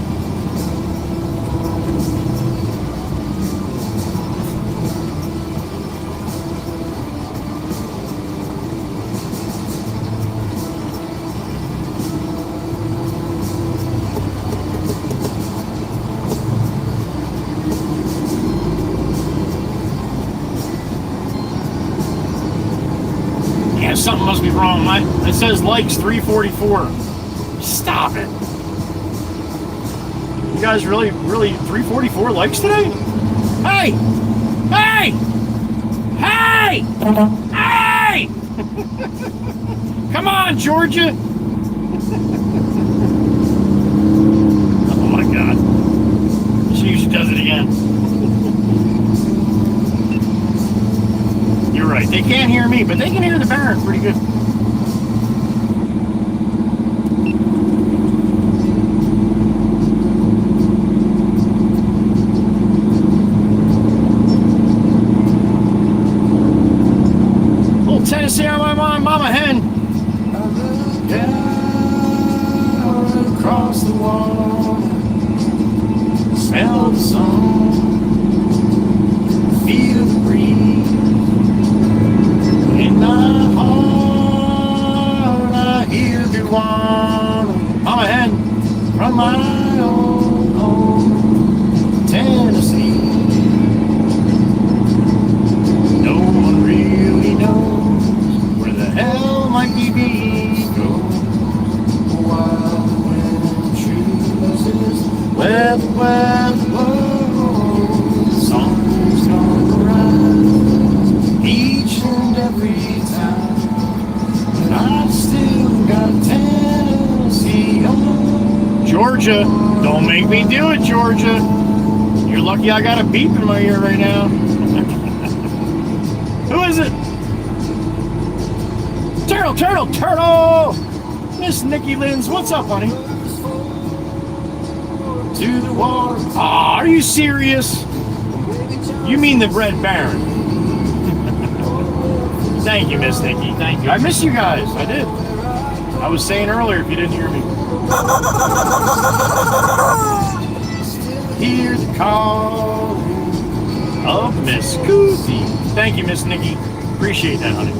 Something must be wrong. It says likes 344. Stop it. You guys really 344 likes today? Hey! Hey! Hey! Hey! Come on, Georgia! Oh my God. She usually does it again. You're right. They can't hear me, but they can hear the Baron pretty good. Little Tennessee on my mind, Mama Hen. Down across the wall, smell the sun, feel the breeze. In my heart, I hear the one. Mama Hen from my old home, Tennessee. No one really knows where the hell Mikey B goes. Wild wind chooses where the weather blows. The sun's gonna rise each and every time, but I still got Tennessee on. Georgia, don't make me do it, Georgia. You're lucky I got a beep in my ear right now. Who is it? Turtle! Miss Nikki Lins, what's up, honey? To the water. Aw, are you serious? You mean the Red Baron? Thank you, Miss Nikki. Thank you. I miss you guys. I did. I was saying earlier if you didn't hear me. Hear the call of Miss Goofy. Thank you, Miss Nikki. Appreciate that, honey.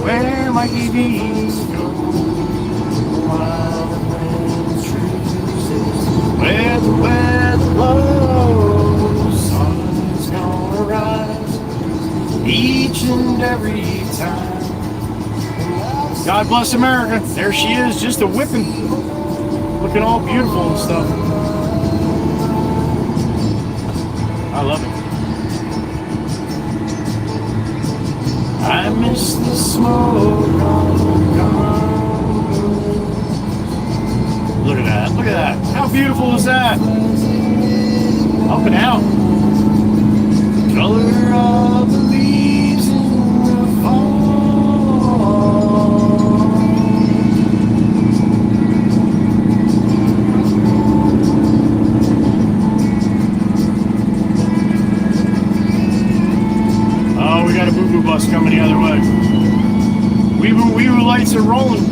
Where might he be? Where the weather blows, sun's gonna rise each and every time. God bless America. There she is, just a whipping. Looking all beautiful and stuff. I love it. I miss the smoke on the car. Look at that. Look at that. How beautiful is that? Up and out. Color of the leaves in the fall. Oh, we got a boo-boo bus coming the other way. Wee-boo lights are rolling.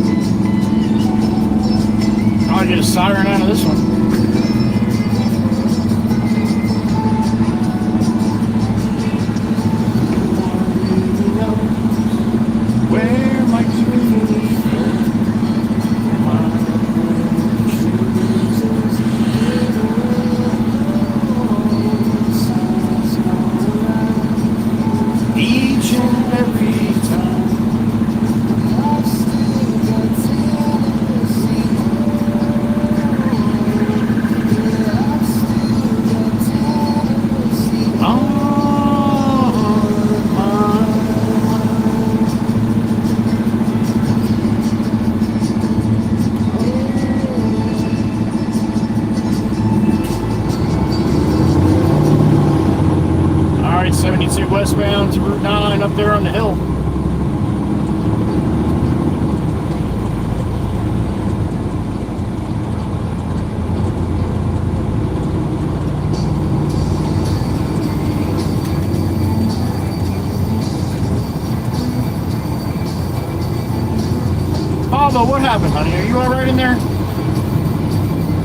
I'll get a siren out of this one. Where might you be? Each and every time. All right, 72 westbound to Route 9 up there on the hill. Pablo, what happened, honey? Are you all right in there?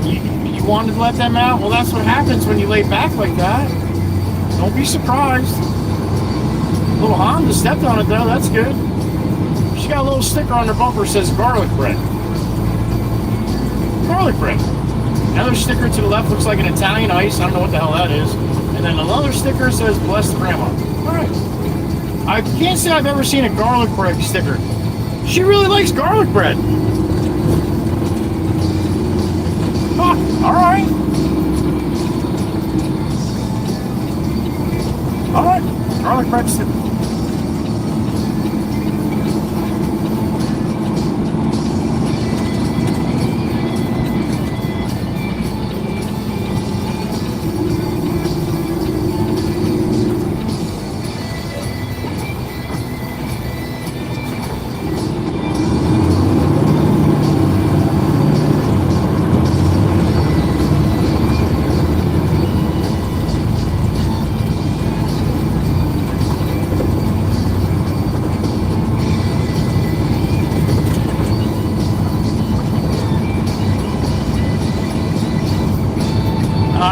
You wanted to let them out? Well, that's what happens when you lay back like that. Don't be surprised. Little Honda stepped on it though, that's good. She got a little sticker on her bumper that says garlic bread. Garlic bread. Another sticker to the left looks like an Italian ice. I don't know what the hell that is. And then another sticker says blessed grandma. Alright. I can't say I've ever seen a garlic bread sticker. She really likes garlic bread. Huh, alright. Alright, garlic bread sticker.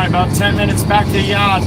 About 10 minutes back to the yard.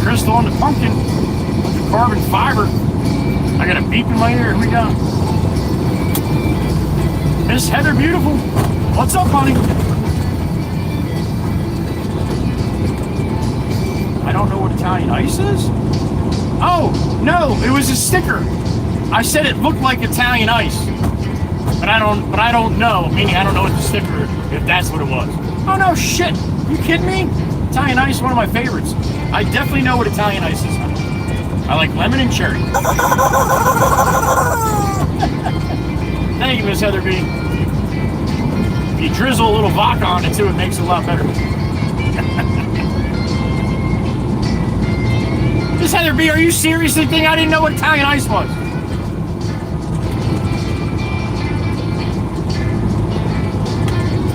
Crystal on the pumpkin with the carbon fiber. I got a beep in my ear. Here we go. Miss Heather Beautiful. What's up, honey? I don't know what Italian ice is. Oh, no, it was a sticker. I said it looked like Italian ice. But I don't know. Meaning I don't know what the sticker, if that's what it was. Oh no, shit. You kidding me? Italian ice, one of my favorites. I definitely know what Italian ice is. I like lemon and cherry. Thank you, Miss Heather B. If you drizzle a little vodka on it too, it makes it a lot better. Miss Heather B, are you seriously thinking I didn't know what Italian ice was?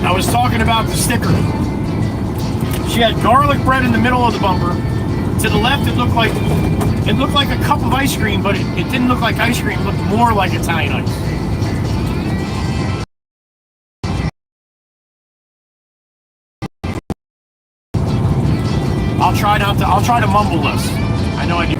I was talking about the sticker. She had garlic bread in the middle of the bumper. To the left, it looked like a cup of ice cream, but it didn't look like ice cream. It looked more like Italian ice. I'll try to mumble less. I know I do.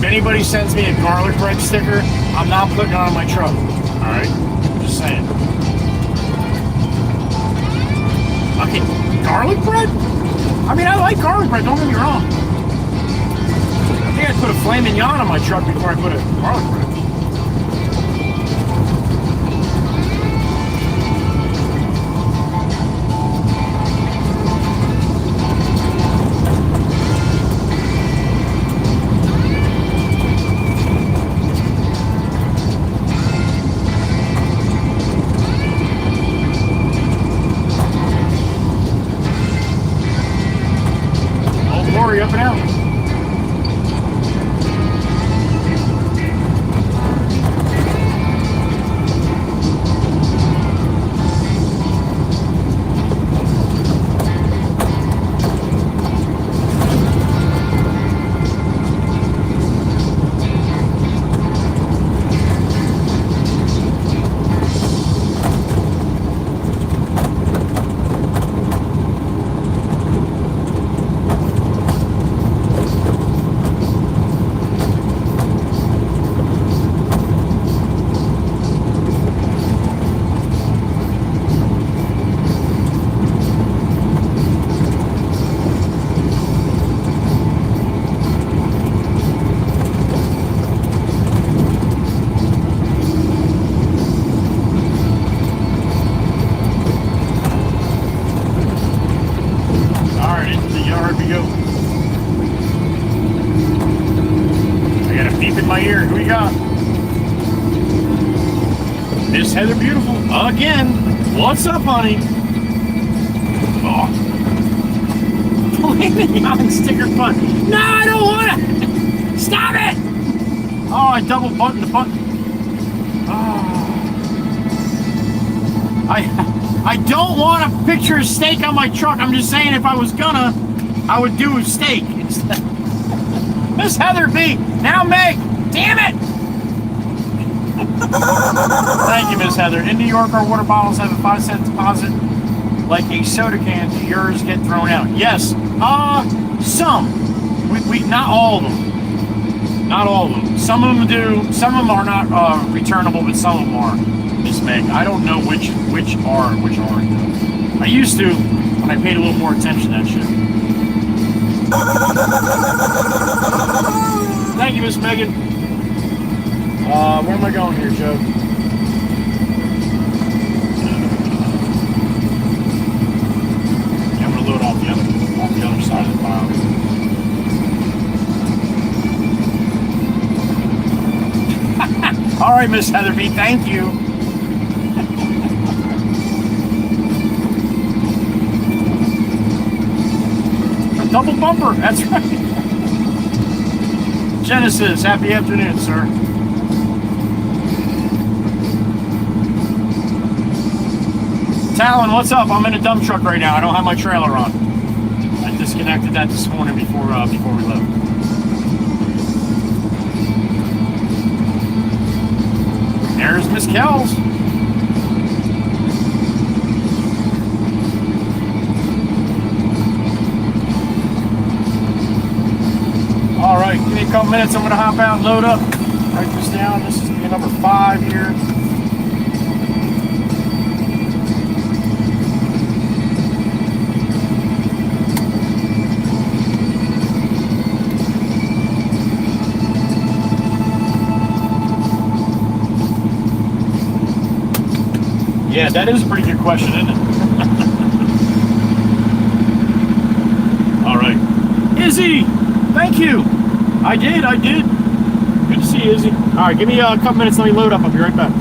Anybody sends me a garlic bread sticker, I'm not putting it on my truck. Alright? Just saying. Okay, garlic bread? I mean, I like garlic bread, don't get me wrong. I think I'd put a filet mignon on my truck before I put a garlic bread. Up and out. Miss Heather Beautiful again. What's up, honey? Oh. Flaming sticker fun. No, I don't want it. Stop it. Oh, I double buttoned the button. Oh. I don't want a picture of steak on my truck. I'm just saying if I was gonna, I would do a steak instead. Miss Heather B. Now Meg. Damn it. Thank you, Miss Heather. In New York, our water bottles have a 5-cent deposit, like a soda can. Do yours get thrown out? Yes. Some. We not all of them. Not all of them. Some of them do. Some of them are not returnable, but some of them are. Miss Meg, I don't know which are and which aren't. I used to when I paid a little more attention to that shit. Thank you, Miss Megan. Where am I going here, Joe? Yeah, I'm gonna load off the other side of the file. All right, Miss Heather B, thank you. A double bumper, that's right. Genesis, happy afternoon, sir. Talon, what's up? I'm in a dump truck right now. I don't have my trailer on. I disconnected that this morning before we left. There's Miss Kells. All right, give me a couple minutes. I'm going to hop out and load up. Write this down. This is gonna be number 5 here. Yeah, that is a pretty good question, isn't it? All right. Izzy, thank you. I did. Good to see you, Izzy. All right, give me a couple minutes. Let me load up. I'll be right back.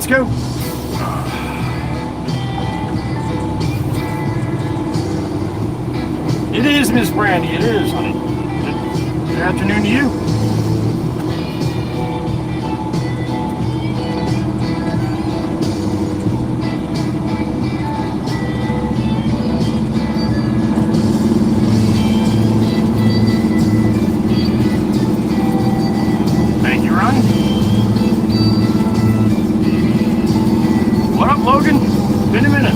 Let's go. It is, Miss Brandy. It is, honey. Good afternoon to you. Thank you, Ron. What up, Logan? Been a minute.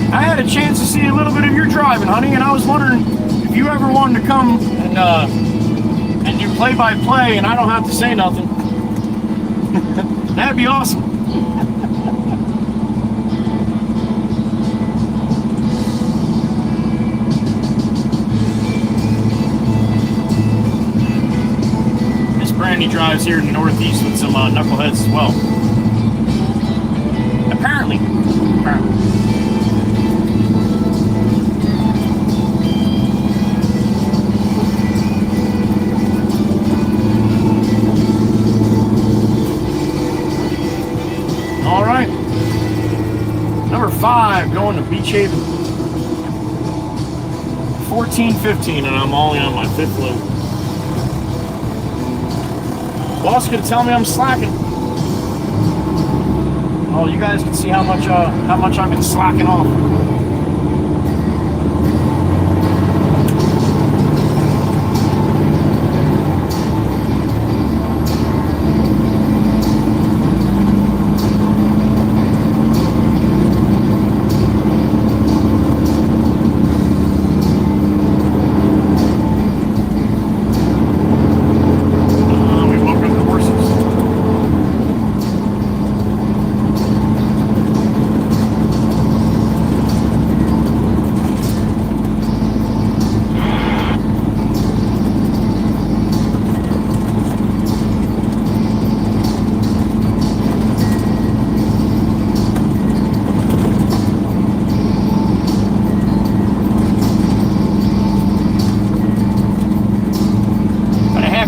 I had a chance to see a little bit of your driving, honey, and I was wondering if you ever wanted to come and do play-by-play, and I don't have to say nothing. That'd be awesome. Miss Brandy drives here in the Northeast with some knuckleheads as well. Apparently. All right. Number 5 going to Beach Haven. 14:15, and I'm only on my 5th load. Boss gonna tell me I'm slacking. Oh, you guys can see how much I've been slacking off.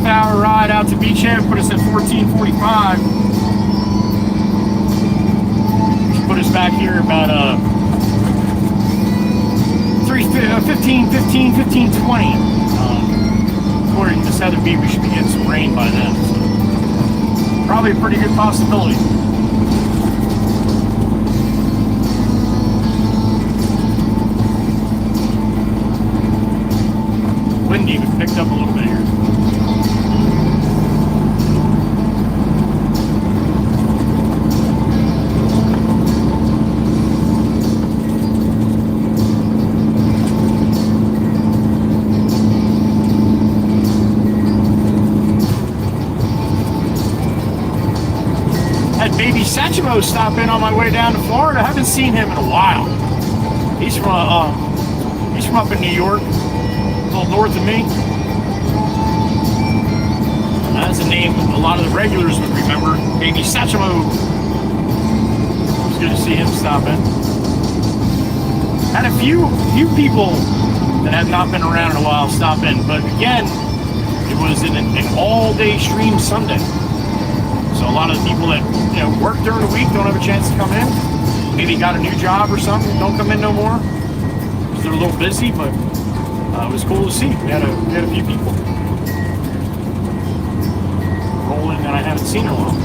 Hour ride out to Beach Haven, put us at 14:45. Which put us back here about 15:20. According to Heather B, we should be getting some rain by then. So probably a pretty good possibility. Wind even picked up a little bit here. Baby Satchmo stop in on my way down to Florida. I haven't seen him in a while. He's from up in New York, a little north of me. That's a name a lot of the regulars would remember. Baby Satchmo. It was good to see him stop in. Had a few people that have not been around in a while stop in, but again, it was an all-day stream Sunday. So a lot of the people that work during the week don't have a chance to come in. Maybe got a new job or something, don't come in no more. They're a little busy, but it was cool to see. We had a few people roll in that I haven't seen in a while.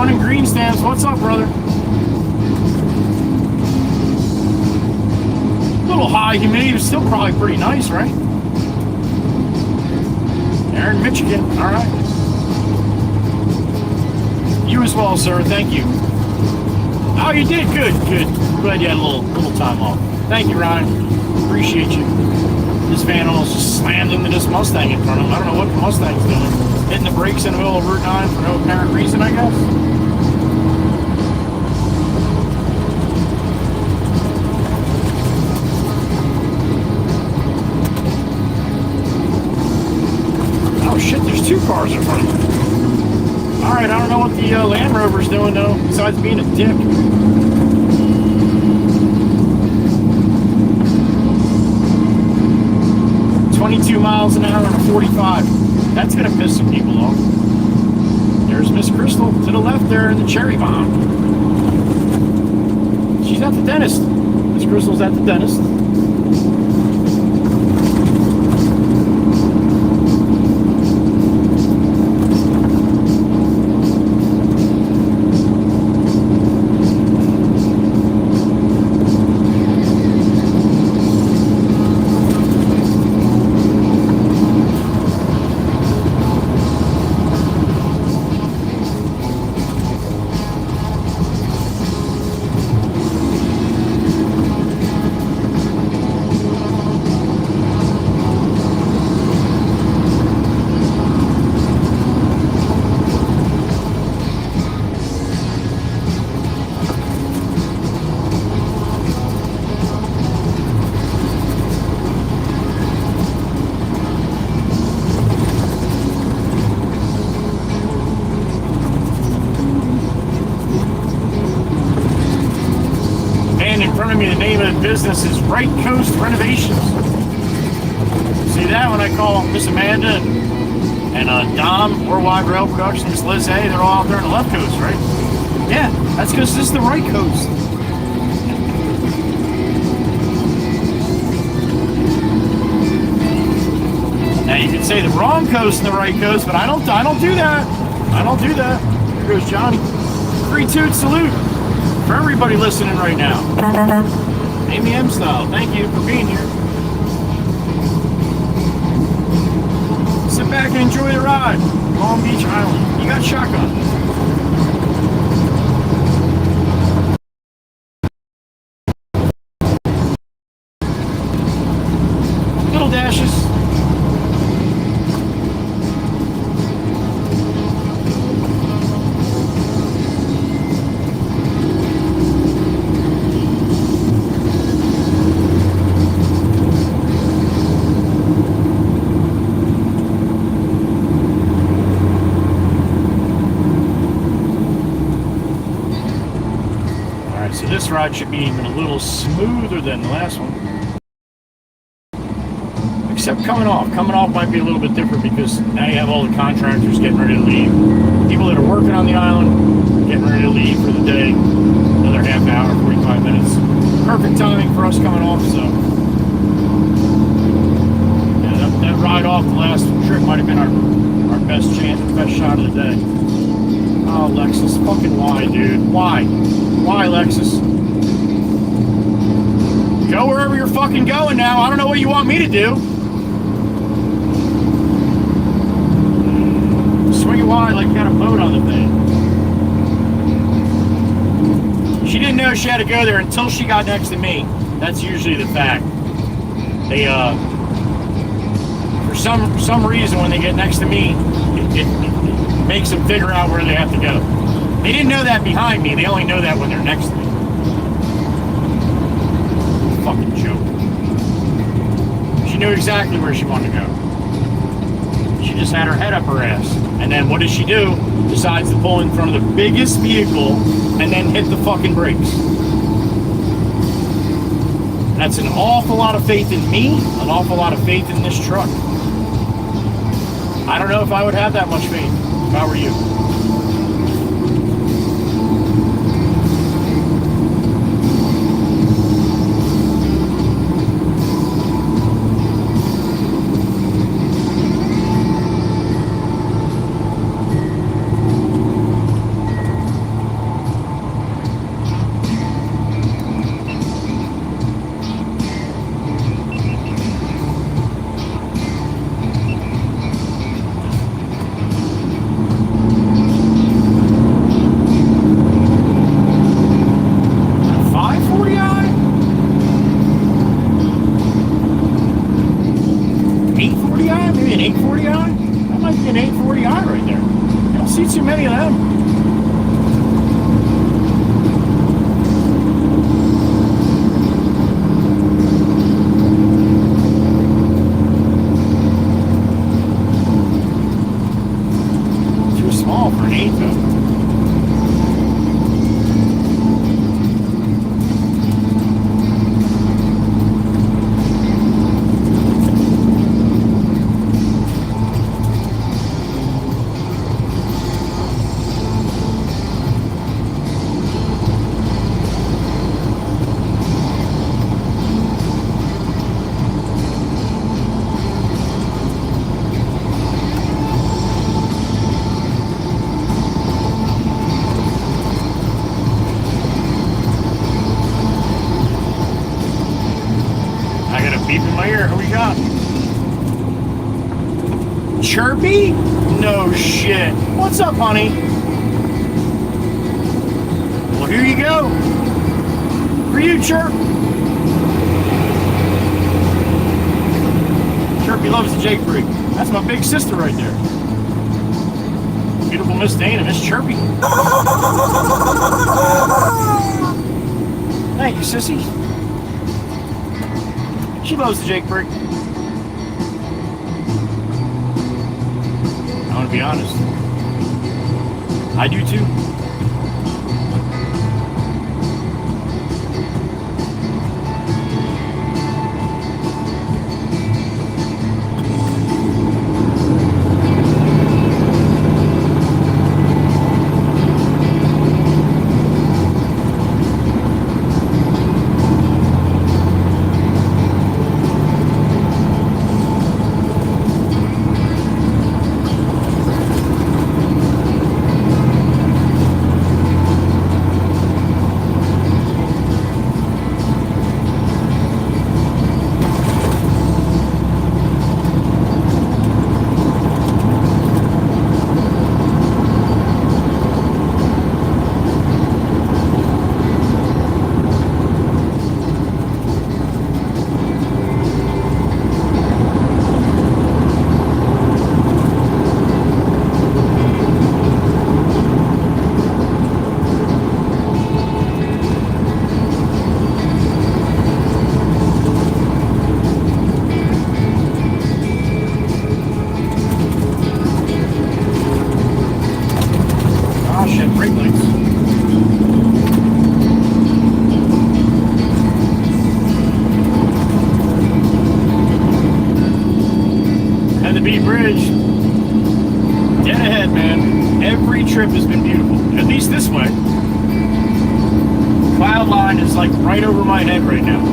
Sean in Green Stamps, what's up, brother? A little high humidity, but still probably pretty nice, right? Aaron, Michigan, all right. You as well, sir, thank you. Oh, you did? Good, good. Glad you had a little time off. Thank you, Ryan. Appreciate you. This van almost just slammed into this Mustang in front of him. I don't know what the Mustang's doing. Hitting the brakes in the middle of Route 9 for no apparent reason, I guess. Oh shit, there's two cars in front of me. Alright, I don't know what the Land Rover's doing though, besides being a dick. $22 miles an hour and 45. That's gonna piss some people off. There's Miss Crystal to the left there in the cherry bomb. She's at the dentist. Miss Crystal's at the dentist. The name of the business is Right Coast Renovations. See that when I call Miss Amanda and Dom, Worldwide Rail Productions, Liz A, they're all out there on the left coast, right? Yeah, that's because this is the right coast. Now you can say the wrong coast and the right coast, but I don't do that. I don't do that. Here goes Johnny. 3-2 salute for everybody listening right now. Amy M style, thank you for being here. Sit back and enjoy the ride. Long Beach Island. You got shotgun. Little dashes. This ride should be even a little smoother than the last one. Except coming off. Coming off might be a little bit different because now you have all the contractors getting ready to leave. People that are working on the island getting ready to leave for the day. Another half hour, 45 minutes. Perfect timing for us coming off, so. Yeah, that ride off the last trip might have been our best chance, best shot of the day. Oh, Lexus, fucking why, dude? Why? Why, Lexus? Go wherever you're fucking going now. I don't know what you want me to do. Swing it wide like you got a boat on the thing. She didn't know she had to go there until she got next to me. That's usually the fact. They, for some reason, when they get next to me, it makes them figure out where they have to go. They didn't know that behind me. They only know that when they're next to me. Fucking joke. She knew exactly where she wanted to go. She just had her head up her ass. And then what does she do? Decides to pull in front of the biggest vehicle and then hit the fucking brakes. That's an awful lot of faith in me, an awful lot of faith in this truck. I don't know if I would have that much faith if I were you. 840i? That might be an 840i right there. You don't see too many of them. Too small for an 8 though. Beep in my ear. Who we got? Chirpy? No shit. What's up, honey? Well, here you go. For you, Chirp. Chirpy loves the Jake freak. That's my big sister right there. Beautiful Miss Dana, Miss Chirpy. Thank you, sissy. She loves the Jake freak. I want to be honest. I do too. Bridge, dead ahead, man. Every trip has been beautiful, at least this way. Cloud line is like right over my head right now.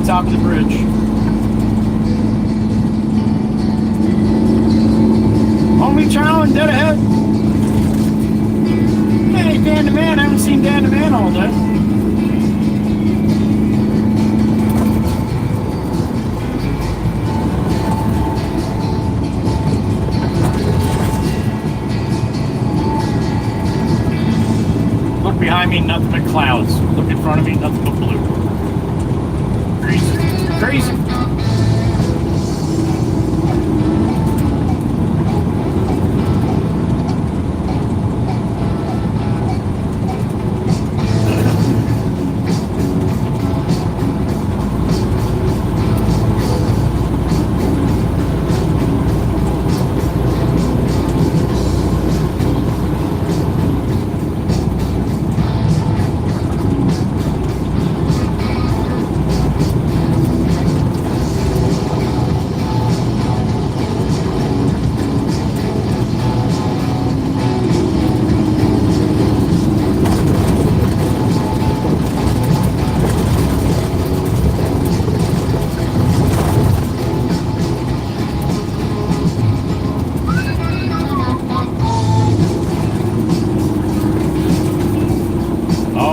Top of the bridge. Only child and dead ahead. Hey, Dan the Man. I haven't seen Dan the Man all day. Look behind me, nothing but clouds. Look in front of me, nothing but blue. Crazy.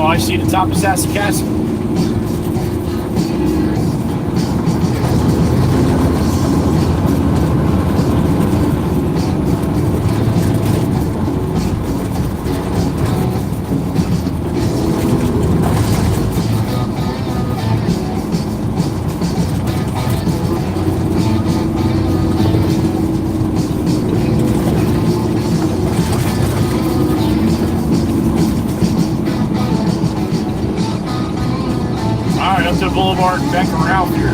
I see the top of Sassy Castle. Boulevard and Becker Ralph here.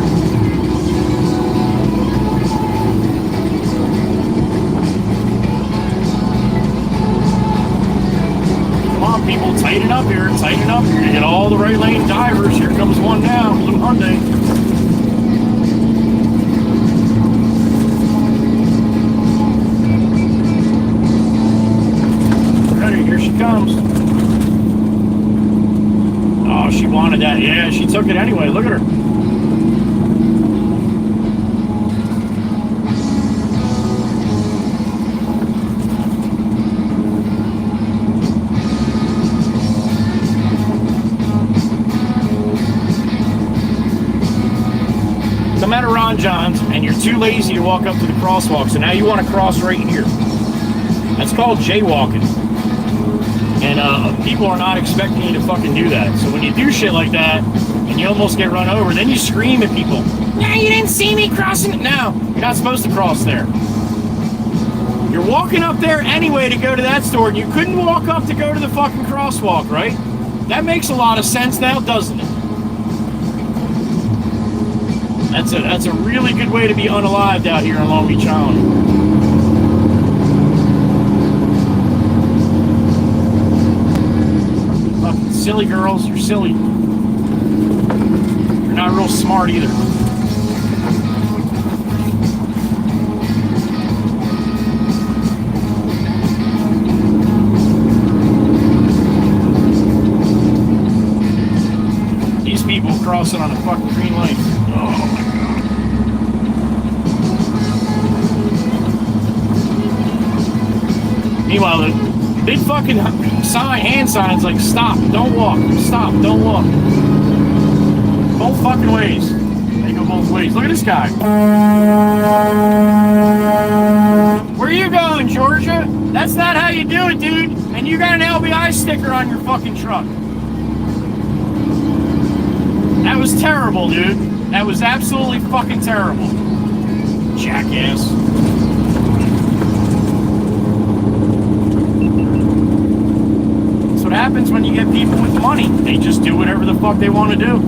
Come on, people, tighten up here, tighten up. You're gonna get all the right lane divers. Here comes one now, blue Hyundai. Ready, here she comes. Oh, she wanted that. Yeah, she took it anyway. Look at her. I'm at a Ron John's and you're too lazy to walk up to the crosswalk, so now you want to cross right here. That's called jaywalking. And people are not expecting you to fucking do that. So when you do shit like that and you almost get run over, then you scream at people. Nah, you didn't see me crossing. No, you're not supposed to cross there. You're walking up there anyway to go to that store, and you couldn't walk up to go to the fucking crosswalk, right? That makes a lot of sense now, doesn't it? That's a really good way to be unalived out here in Long Beach Island. Fucking silly girls, you're silly. You're not real smart either. These people crossing on a fucking green light. Oh my God. Meanwhile, the big fucking hand signs like stop, don't walk, stop, don't walk. Both fucking ways. They go both ways. Look at this guy. Where you going, Georgia? That's not how you do it, dude. And you got an LBI sticker on your fucking truck. That was terrible, dude. That was absolutely fucking terrible. Jackass. That's what happens when you get people with money. They just do whatever the fuck they want to do.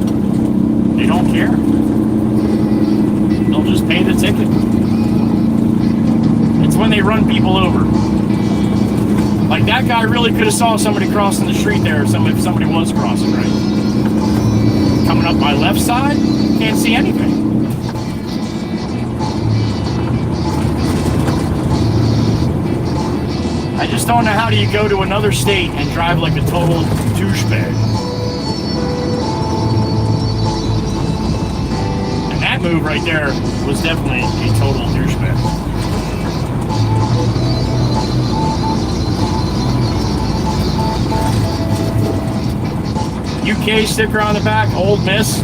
They don't care. They'll just pay the ticket. It's when they run people over. Like that guy really could have saw somebody crossing the street there if somebody was crossing, right? Coming up my left side, can't see anything. I just don't know how do you go to another state and drive like a total douchebag. And that move right there was definitely a total douchebag. UK sticker on the back, Old Miss.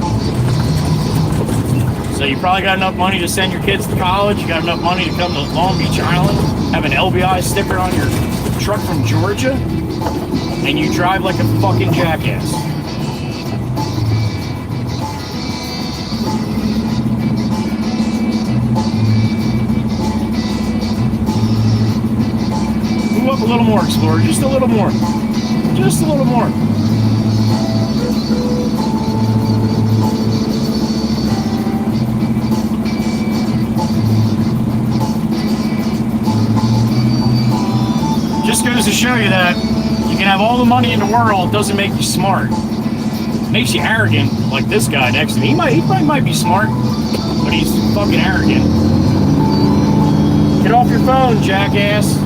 So you probably got enough money to send your kids to college. You got enough money to come to Long Beach Island, have an LBI sticker on your truck from Georgia, and you drive like a fucking jackass. Move up a little more, Explorer. Just a little more. Just a little more. Just goes to show you that you can have all the money in the world, doesn't make you smart. It makes you arrogant, like this guy next to me. He might be smart, but he's fucking arrogant. Get off your phone, jackass.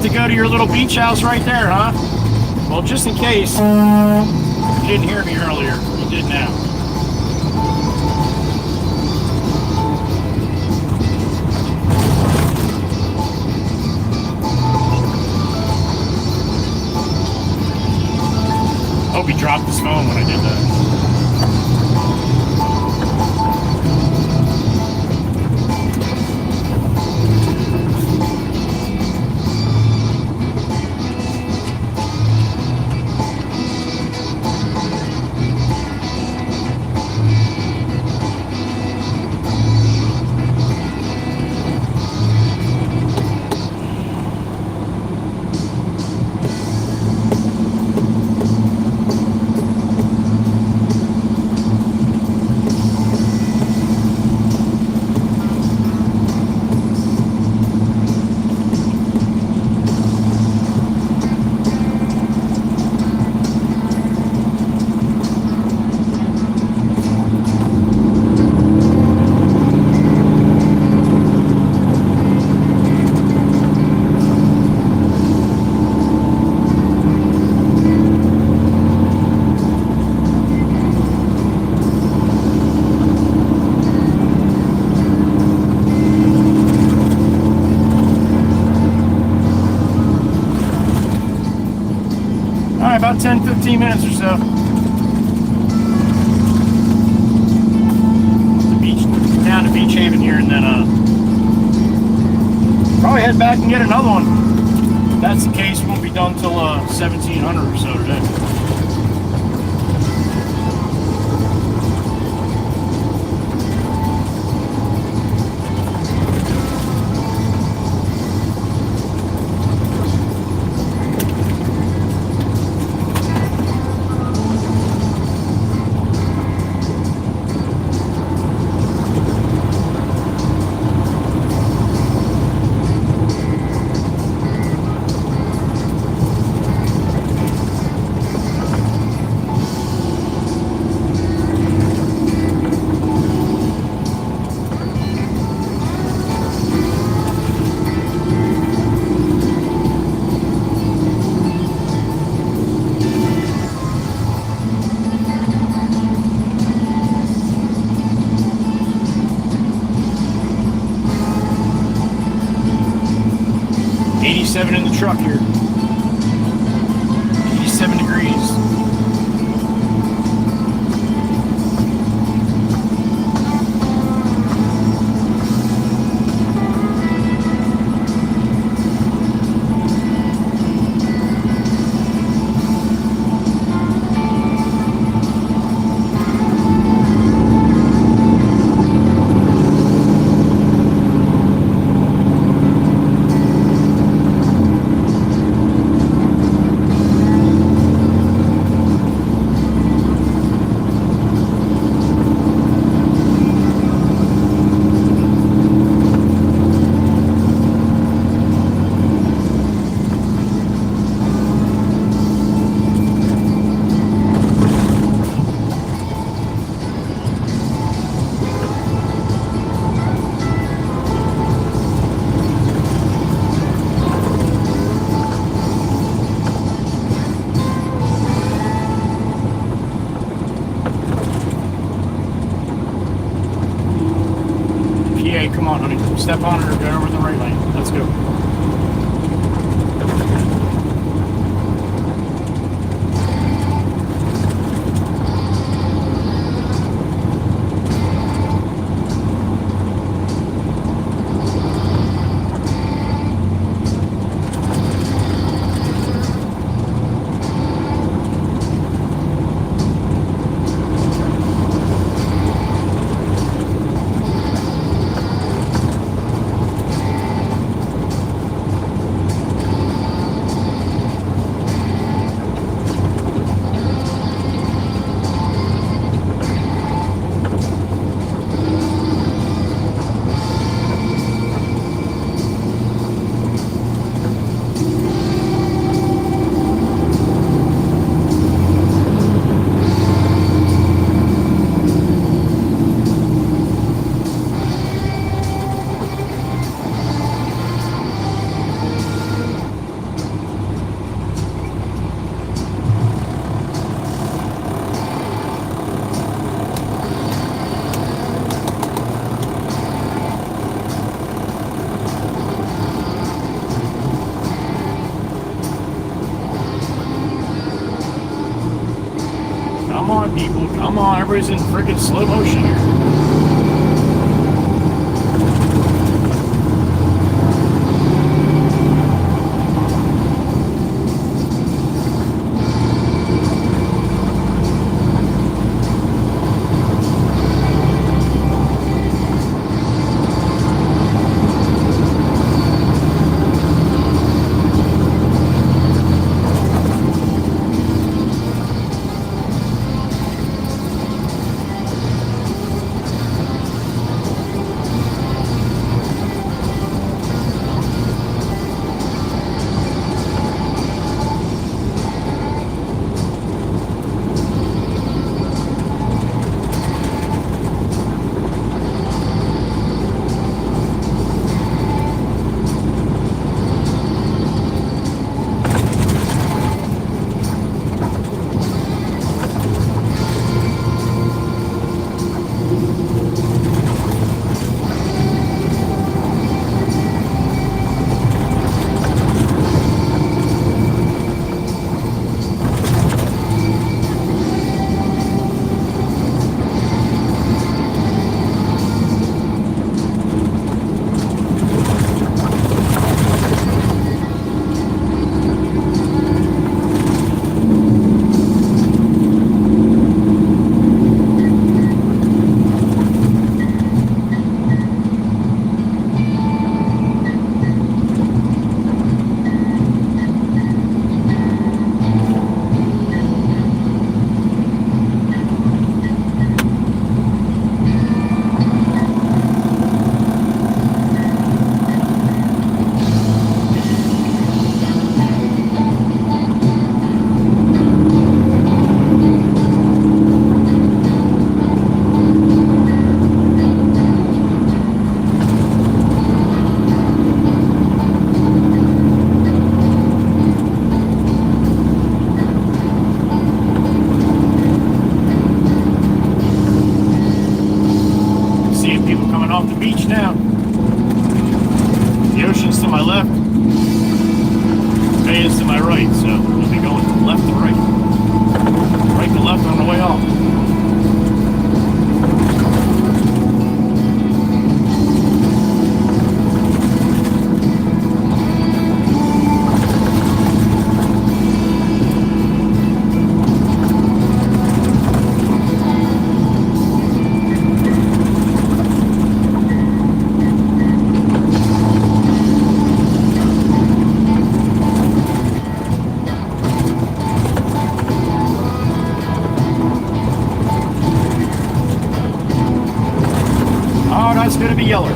To go to your little beach house right there, huh? Well, just in case you didn't hear me earlier, you did now. Hope he dropped his phone when I did that. About 10-15 minutes or so. The beach, down to Beach Haven here, and then probably head back and get another one. If that's the case, we won't be done till 1700 or so today. In the truck here. 87 degrees. Come on, honey. Step on it or go over the right lane. Let's go. Come on, everybody's in freaking slow motion here. Going to be yellow.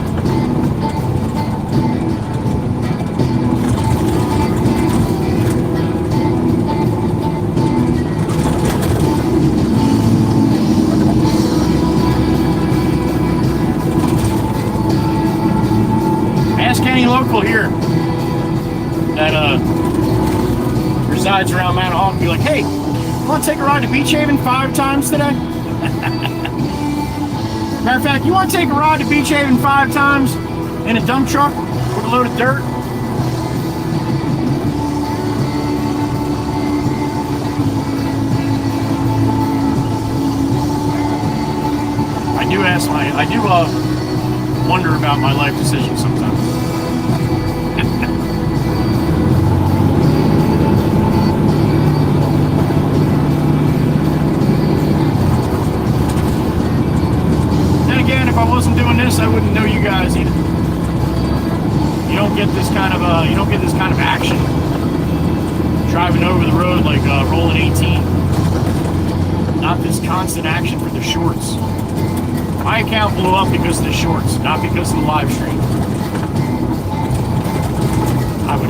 Ask any local here that resides around Mount Hawk, be like, hey, want to take a ride to Beach Haven 5 times today? Matter of fact, you want to take a ride to Beach Haven 5 times in a dump truck with a load of dirt? I do wonder about my life decisions sometimes. If I wasn't doing this, I wouldn't know you guys either. You don't get this kind of action driving over the road like rolling 18. Not this constant action for the shorts. My account blew up because of the shorts, not because of the live stream.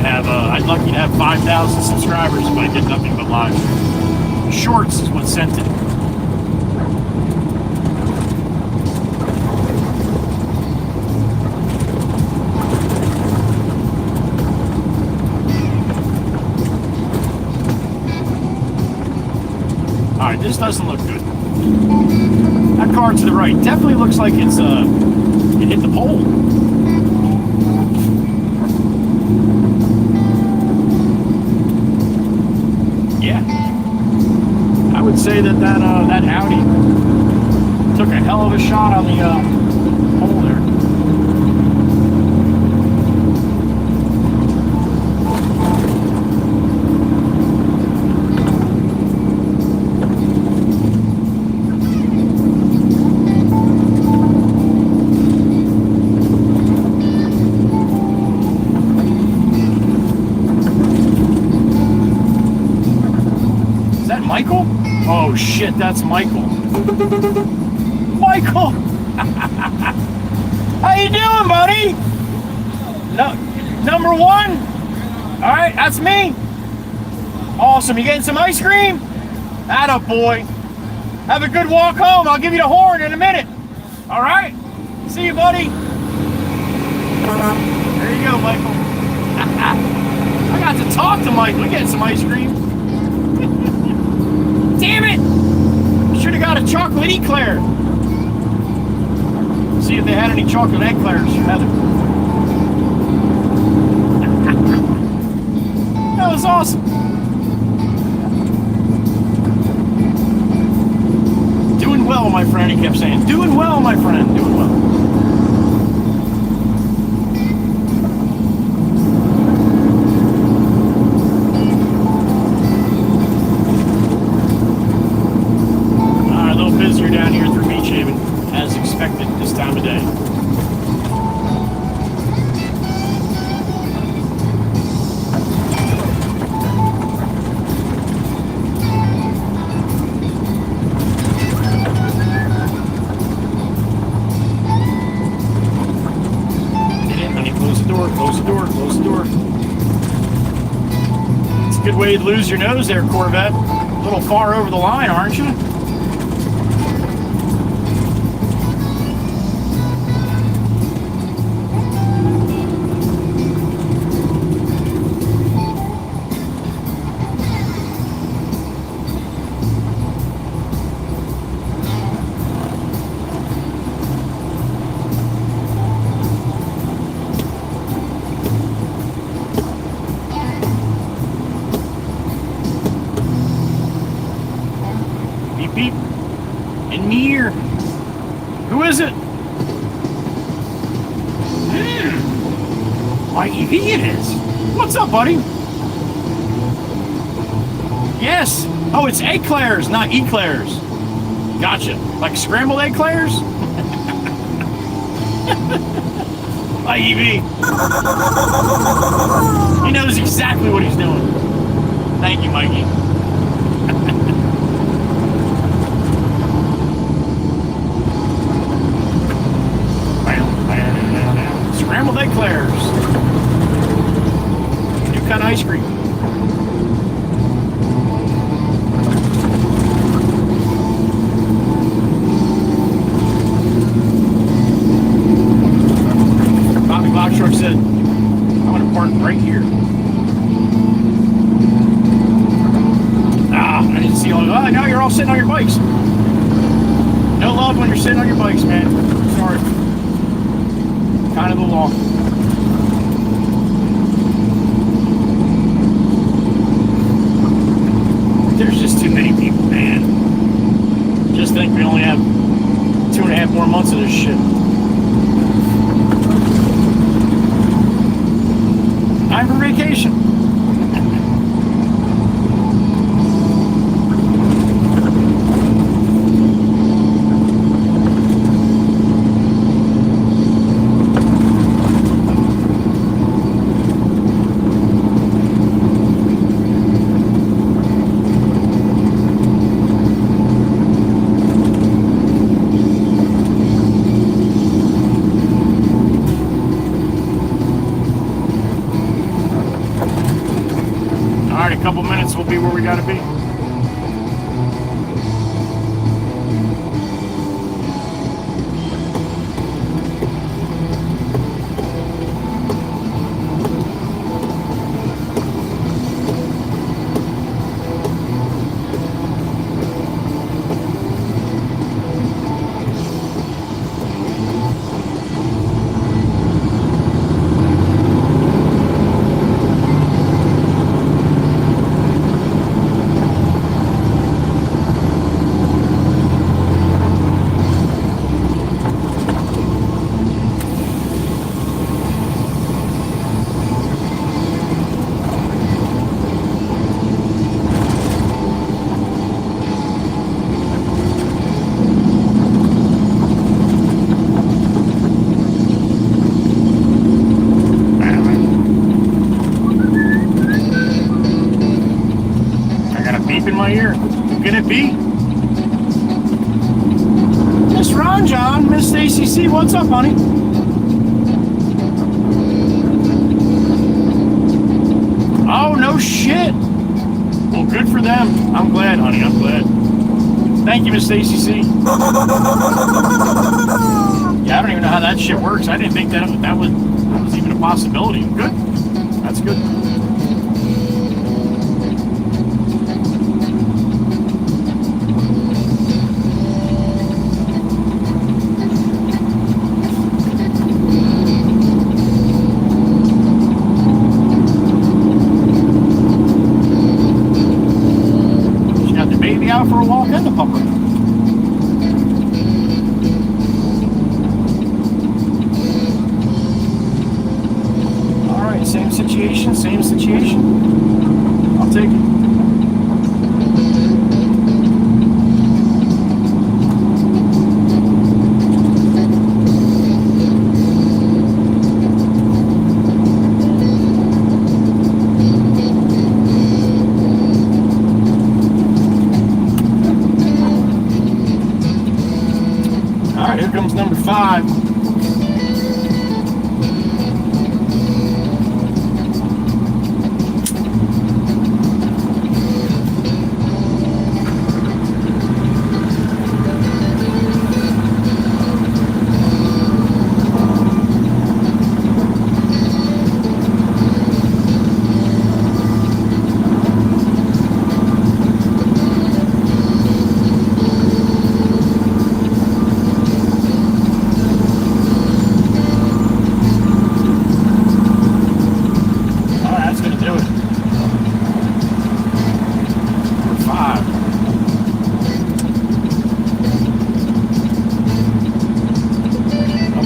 I'd lucky to have 5,000 subscribers if I did nothing but live stream. Shorts is what sent it. Alright, this doesn't look good. That car to the right definitely looks like it hit the pole. Yeah. I would say that Audi hell of a shot on the hole there. Is that Michael? Oh shit, that's Michael. Michael! How you doing, buddy? No, number one? Alright, that's me. Awesome, you getting some ice cream? Atta boy. Have a good walk home. I'll give you the horn in a minute. Alright? See you, buddy. There you go, Michael. I got to talk to Michael. We getting some ice cream. Damn it! Should have got a chocolate eclair. See if they had any chocolate eclairs, Heather. That was awesome. Doing well, my friend, he kept saying. Doing well, my friend, doing well. A little busier down here through Beach Haven, as expected this time of day. Get in, honey. Close the door, close the door, close the door. It's a good way to lose your nose there, Corvette. A little far over the line, aren't you? Beep, beep. In near. Who is it? My EV it is. What's up, buddy? Yes. Oh, it's eclairs, not eclairs. Gotcha. Like scrambled eclairs? My EV. He knows exactly what he's doing. Thank you, Mikey. Scrambled eclairs. New kind of ice cream. Bobby Box Truck said, I'm going to park right here. I didn't see all of that. Now you're all sitting on your bikes. No love when you're sitting on your bikes, man. Sorry. Kind of the law. There's just too many people, man. Just think we only have 2.5 more months of this shit. Time for vacation. A couple minutes we'll be where we gotta be. my ear. Who can it be? Miss Ron John, Miss Stacy C, what's up, honey? Oh, no shit. Well, good for them. I'm glad, honey. I'm glad. Thank you, Miss Stacy C. Yeah, I don't even know how that shit works. I didn't think that was even a possibility. Good. That's good. She got the baby out for a walk and the pupper. Same situation. I'll take it. All right, here comes number 5.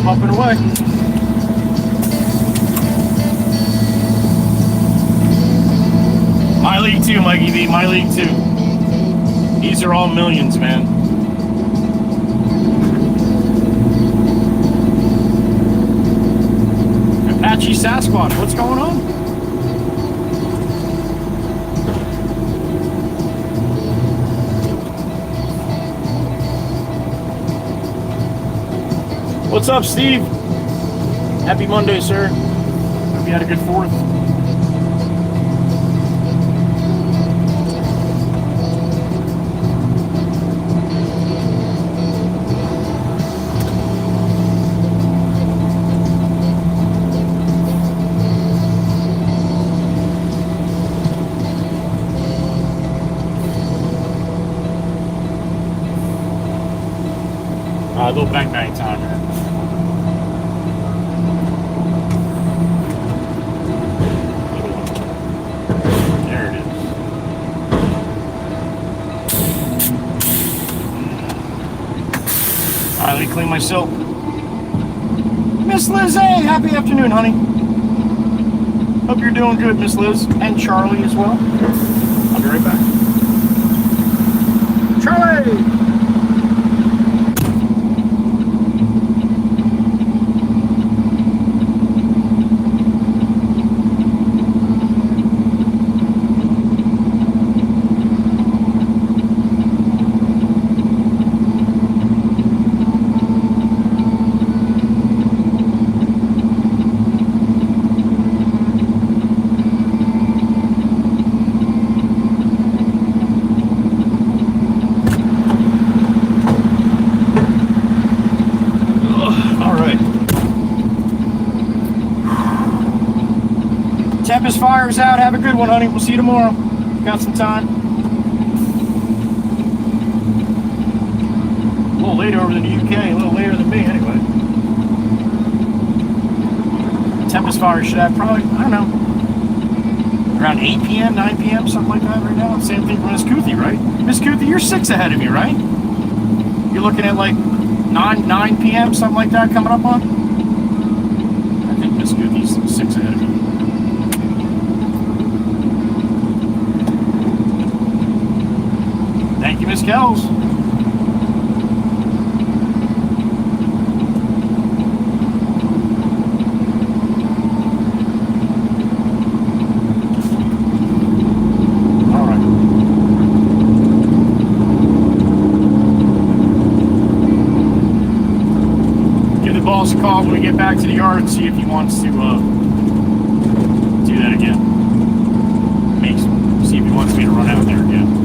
Up and away. My league too, Mikey V. My league too. These are all millions, man. Apache Sasquatch, what's going on? What's up, Steve? Happy Monday, sir. Hope you had a good 4th. A little bang time, man. There it is. Alright, let me clean my silk. Miss Liz A, happy afternoon, honey. Hope you're doing good, Miss Liz. And Charlie as well. I'll be right back. Charlie! Tempest Fire's out. Have a good one, honey. We'll see you tomorrow. Got some time. A little later over in the UK. A little later than me, anyway. Tempest Fire should have probably, I don't know, around 8 p.m., 9 p.m., something like that right now. Same thing for Miss Kuthi, right? Miss Kuthi, you're 6 ahead of me, right? You're looking at like 9 p.m., something like that coming up on? I think Miss Kuthi's 6 ahead of me. Thank you, Miss Kells. All right. a call when we get back to the yard and see if he wants to do that again. See if he wants me to run out there again.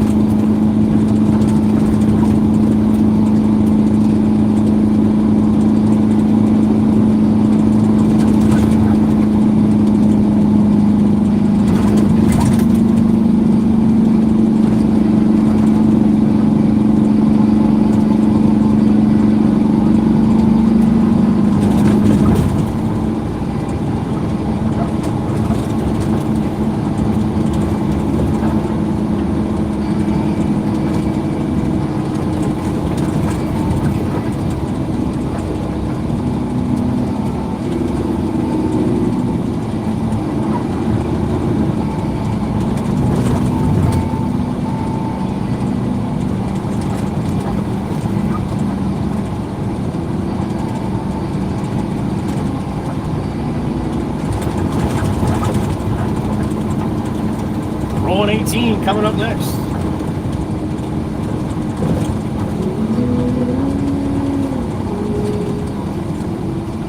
Rolling 18 coming up next.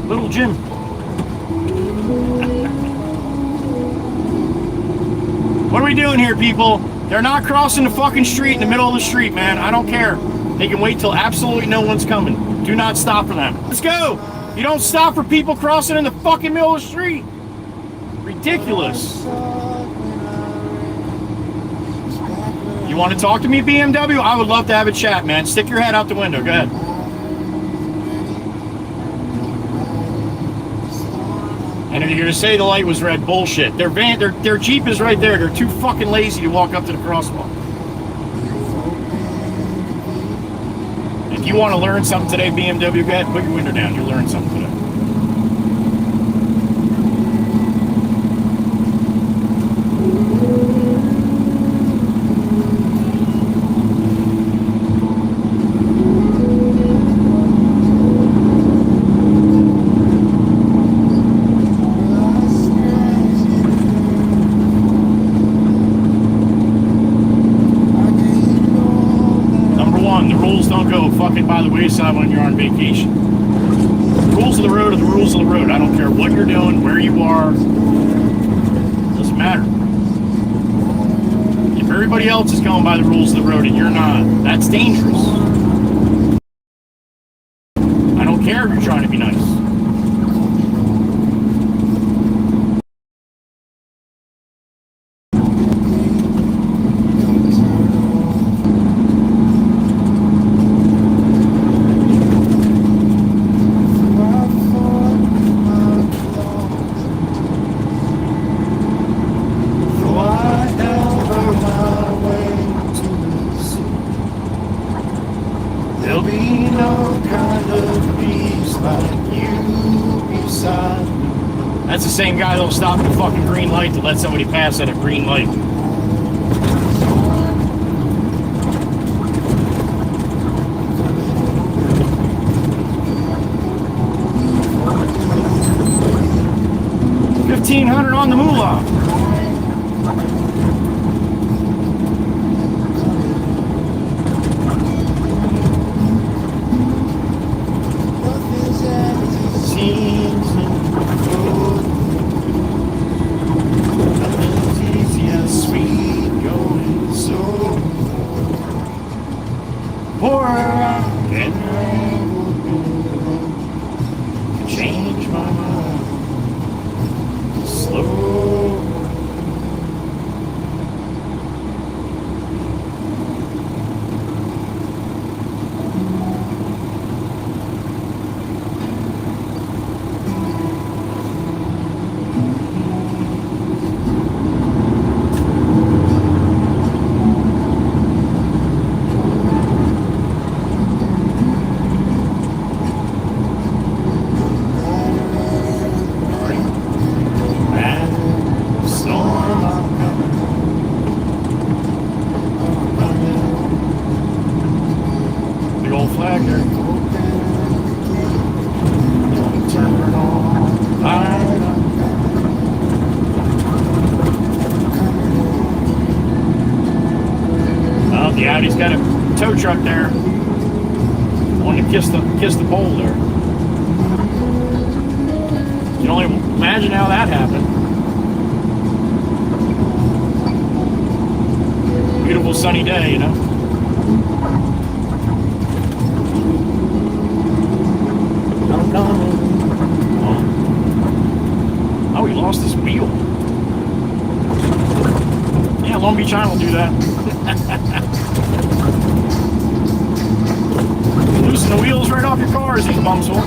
Little Jim. What are we doing here, people? They're not crossing the fucking street in the middle of the street, man. I don't care. They can wait till absolutely no one's coming. Do not stop for them. Let's go. You don't stop for people crossing in the fucking middle of the street. Ridiculous. You want to talk to me, BMW? I would love to have a chat, man. Stick your head out the window. Go ahead. And if you're going to say the light was red, bullshit. Their Jeep is right there. They're too fucking lazy to walk up to the crosswalk. If you want to learn something today, BMW, go ahead, put your window down. You'll learn something today. By the wayside when you're on vacation. The rules of the road are the rules of the road. I don't care what you're doing, where you are. Doesn't matter. If everybody else is going by the rules of the road and you're not, that's dangerous. I don't care if you're trying to be nice. That's the same guy that'll stop at the fucking green light to let somebody pass at a green light. $1,500 on the moolah. Change my mind. Slow. He's got a tow truck there. I want to kiss the pole there. can only imagine how that happened. Beautiful sunny day, you know. I'm coming. Oh, he lost his wheel. Yeah, Long Beach Island will do that. Loosen the wheels right off your car as these bumps will.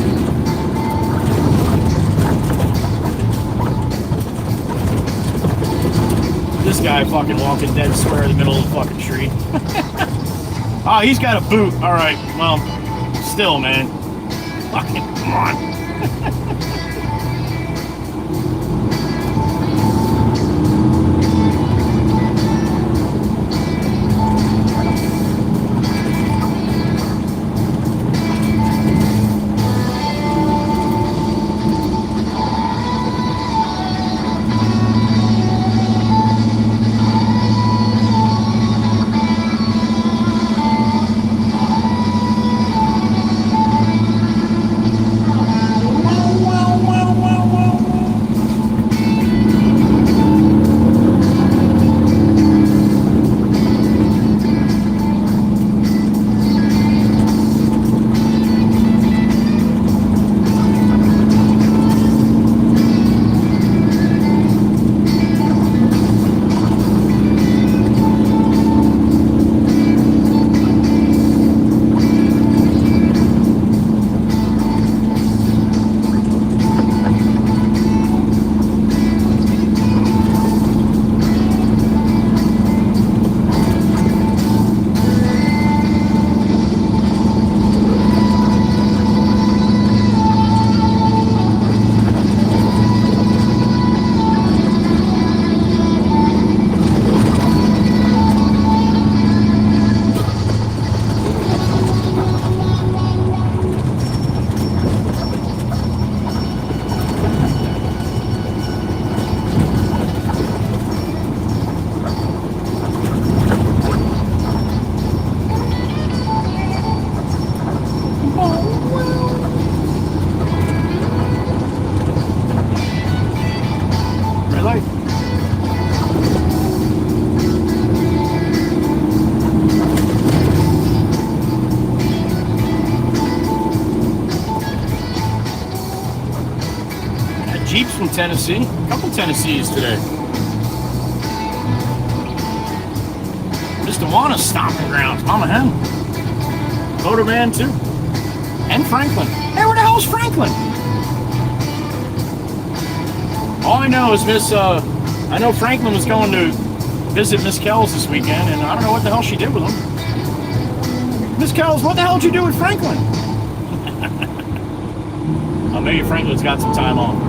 This guy fucking walking dead square in the middle of the fucking street. Oh, he's got a boot. Alright, well, still, man. Fucking, come on. Jeeps from Tennessee. A couple Tennessees today. Mr. Juana's stomping grounds. Mama Hen. Motorman too. And Franklin. Hey, where the hell's Franklin? All I know is I know Franklin was going to visit Miss Kells this weekend, and I don't know what the hell she did with him. Miss Kells, what the hell did you do with Franklin? Oh, maybe Franklin's got some time off.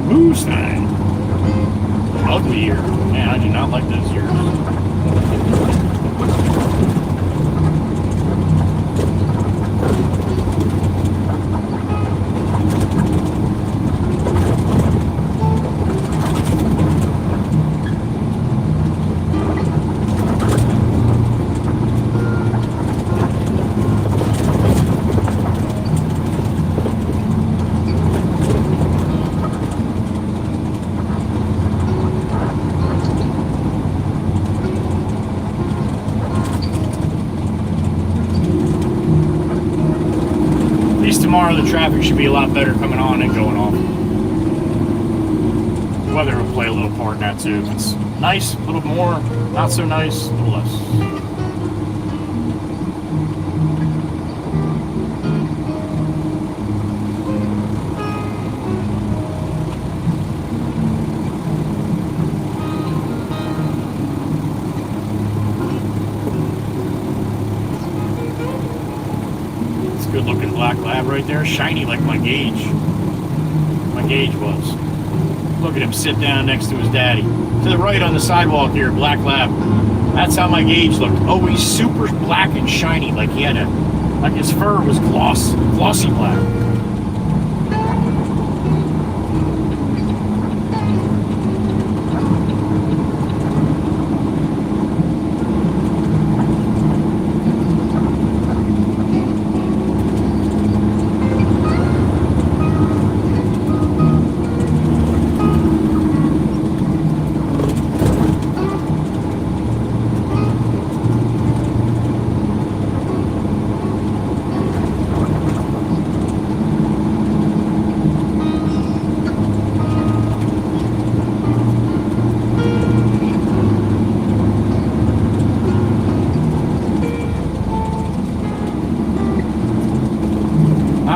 Moonshine. Ugly year. Man, I do not like those years. Tomorrow the traffic should be a lot better coming on and going off. Weather will play a little part in that too. If it's nice, a little more, not so nice, a little less. Good looking black lab right there. Shiny like my gauge. My gauge was. Look at him sit down next to his daddy. To the right on the sidewalk here, black lab. That's how my gauge looked. Oh, he's super black and shiny, like he had like his fur was glossy black.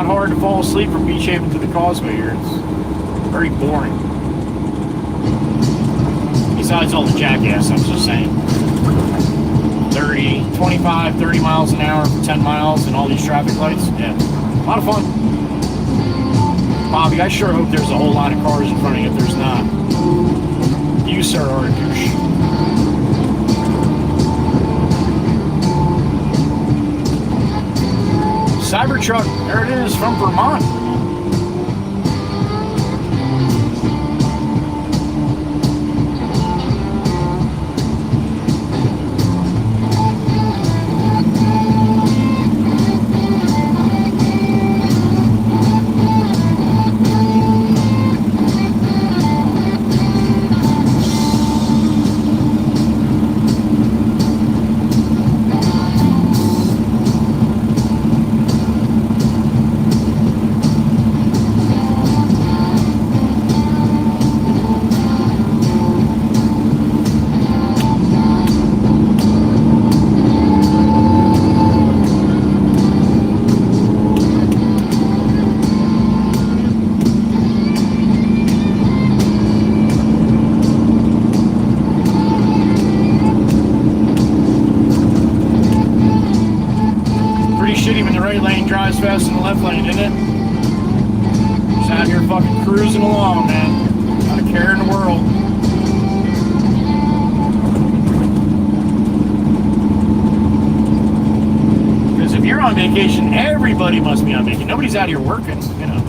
Hard to fall asleep from Beach Haven to the Causeway here. It's very boring. Besides all the jackass, I'm just saying. 25, 30 miles an hour for 10 miles and all these traffic lights. Yeah, a lot of fun. Bobby, I sure hope there's a whole line of cars in front of you if there's not. You, sir, are a douche. Cybertruck, there it is, from Vermont. Drives fast in the left lane, didn't it? Just out here fucking cruising along, man. Not a care in the world. Because if you're on vacation, everybody must be on vacation. Nobody's out here working, you know.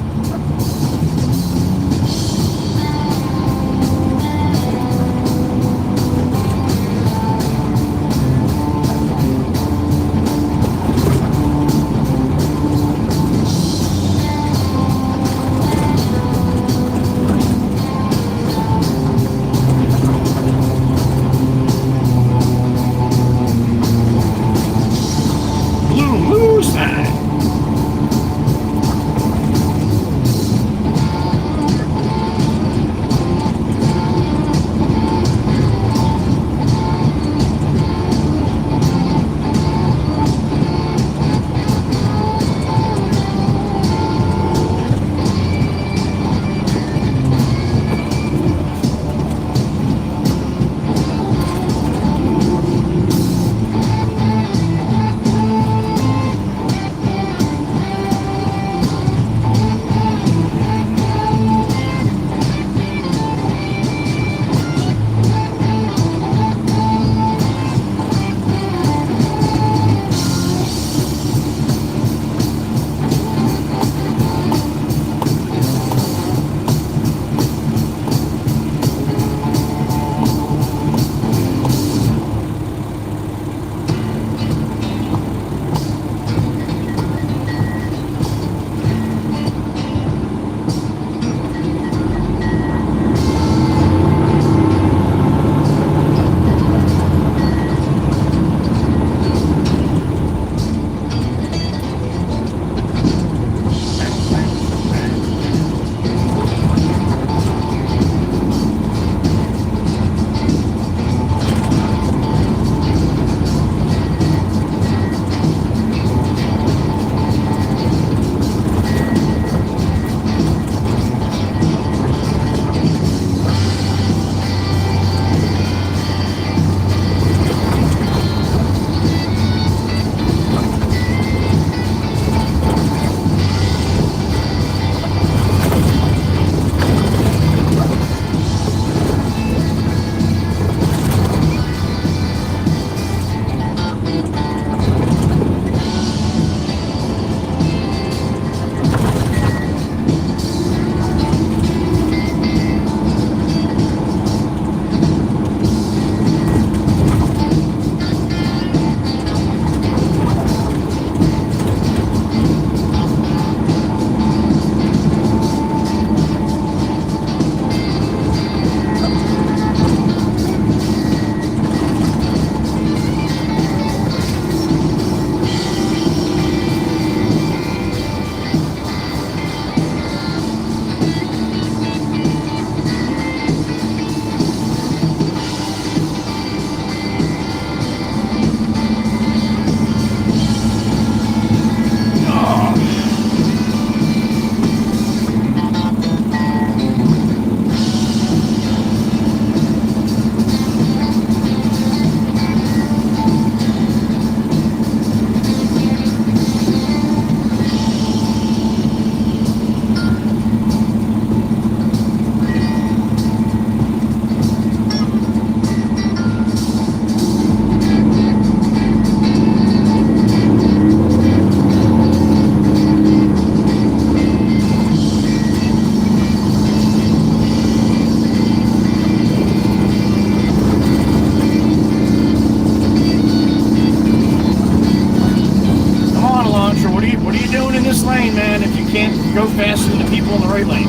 What are you doing in this lane, man, if you can't go faster than the people in the right lane?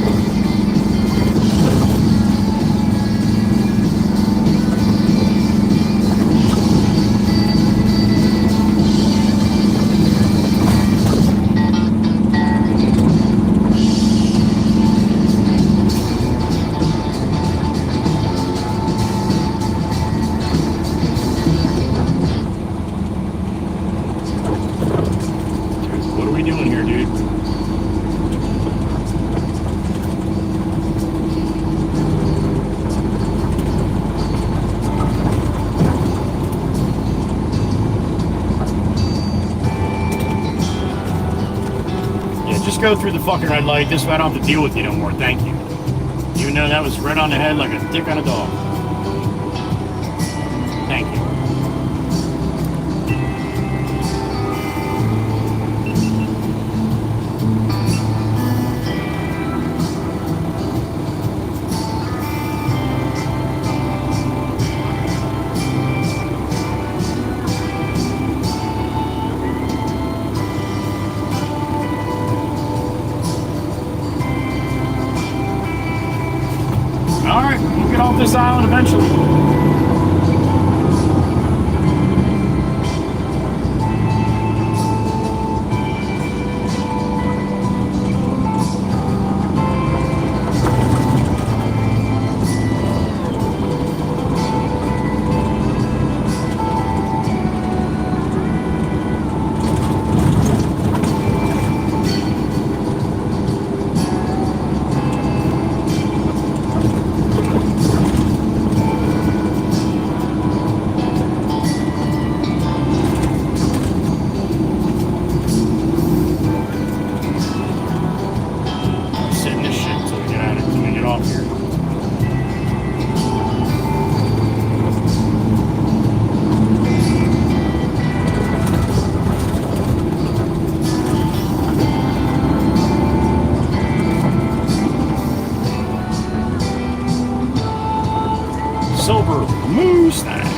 What are we doing here, dude? Yeah, just go through the fucking red light. This way I don't have to deal with you no more. Thank you. Even though that was right on the head like a dick on a dog. Thank you. Alright, we'll get off this island eventually. Sitting this shit until we get out of it, until we get off here. Silver Mustang.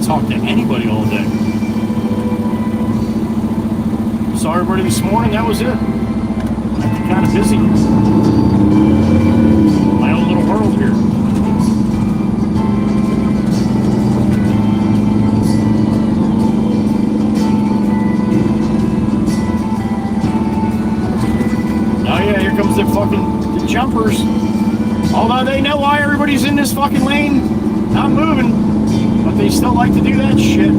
Talk to anybody all day. Saw everybody this morning, that was it. I'm kind of busy. My own little world here. Oh yeah, here comes the jumpers. Although they know why everybody's in this fucking lane, not moving. But they still like to do that shit.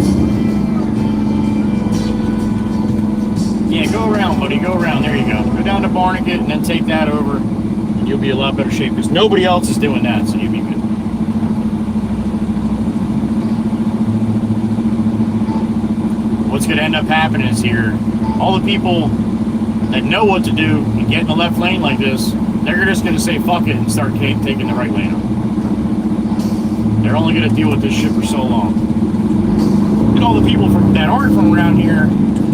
Yeah, go around, buddy. Go around. There you go. Go down to Barnegat and then take that over. And you'll be in a lot better shape because nobody else is doing that, so you'll be good. What's going to end up happening is here, all the people that know what to do and get in the left lane like this, they're just going to say fuck it and start taking the right lane up. They're only going to deal with this shit for so long. And all the people that aren't from around here,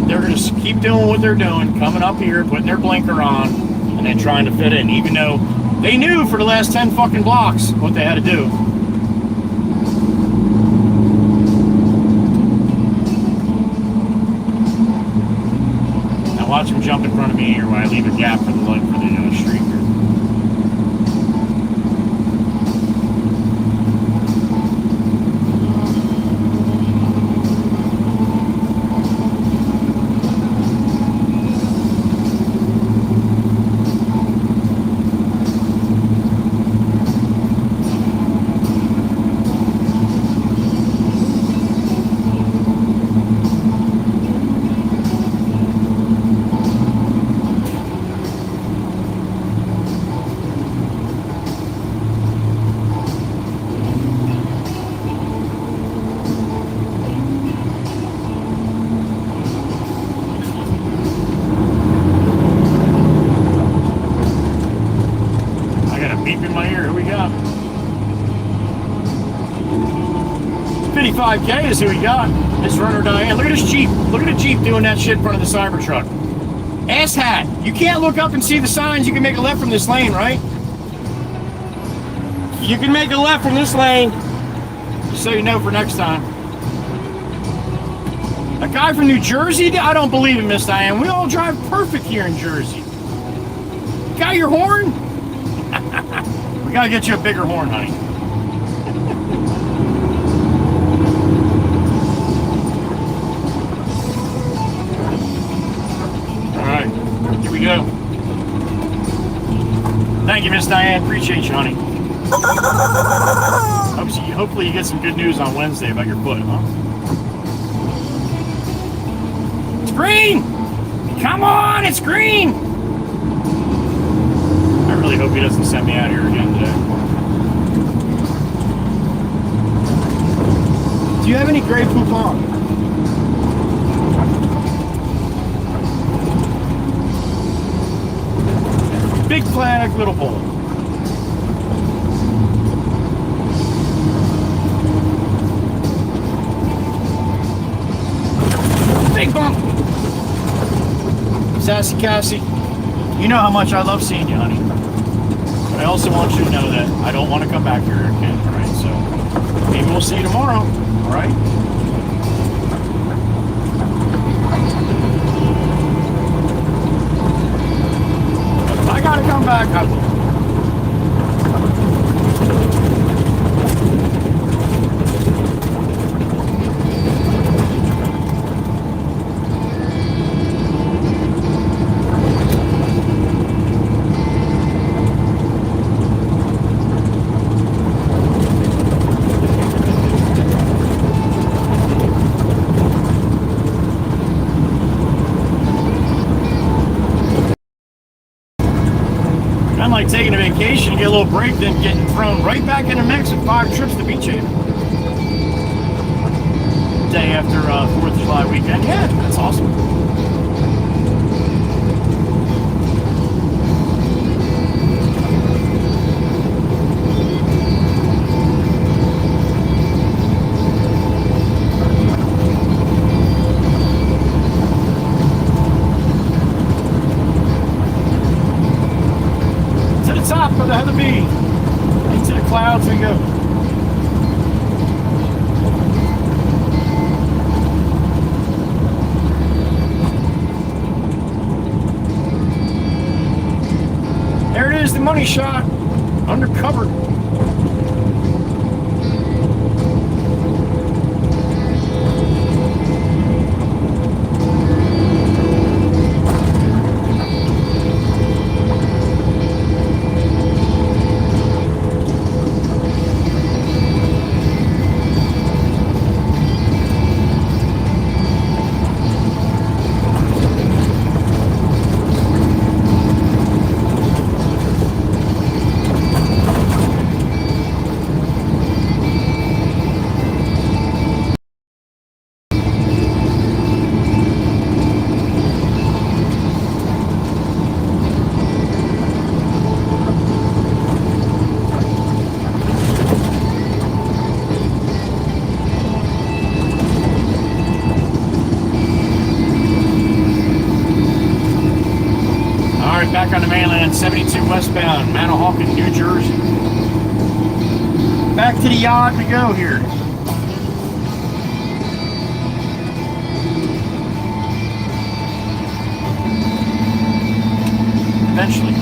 they're going to keep doing what they're doing, coming up here, putting their blinker on, and then trying to fit in, even though they knew for the last 10 fucking blocks what they had to do. Now watch them jump in front of me here when I leave a gap for the light for the street here. 55K is who we got. This runner Diane. Look at his Jeep. Look at the Jeep doing that shit in front of the Cybertruck. Asshat. You can't look up and see the signs. You can make a left from this lane, right? You can make a left from this lane. Just so you know for next time. A guy from New Jersey? I don't believe in Miss Diane. We all drive perfect here in Jersey. Got your horn? We gotta get you a bigger horn, honey. Alright, here we go. Thank you, Miss Diane. Appreciate you, honey. Hopefully you get some good news on Wednesday about your foot, huh? It's green! Come on, it's green! I really hope he doesn't send me out here again today. Do you have any gray poupon? Big flag, little bowl. Big bump. Sassy Cassie, you know how much I love seeing you, honey. But I also want you to know that I don't want to come back here again, alright? So maybe we'll see you tomorrow, alright? If I gotta come back, I will. Like taking a vacation, get a little break, then getting thrown right back in the mix with 5 trips to beach haven. Day after 4th of July weekend. Yeah, that's awesome. Top of the Heather B. Into the clouds we go. There it is, the money shot. Undercover. Back on the mainland, 72 westbound, Manahawkin, New Jersey. Back to the yacht we go here. Eventually.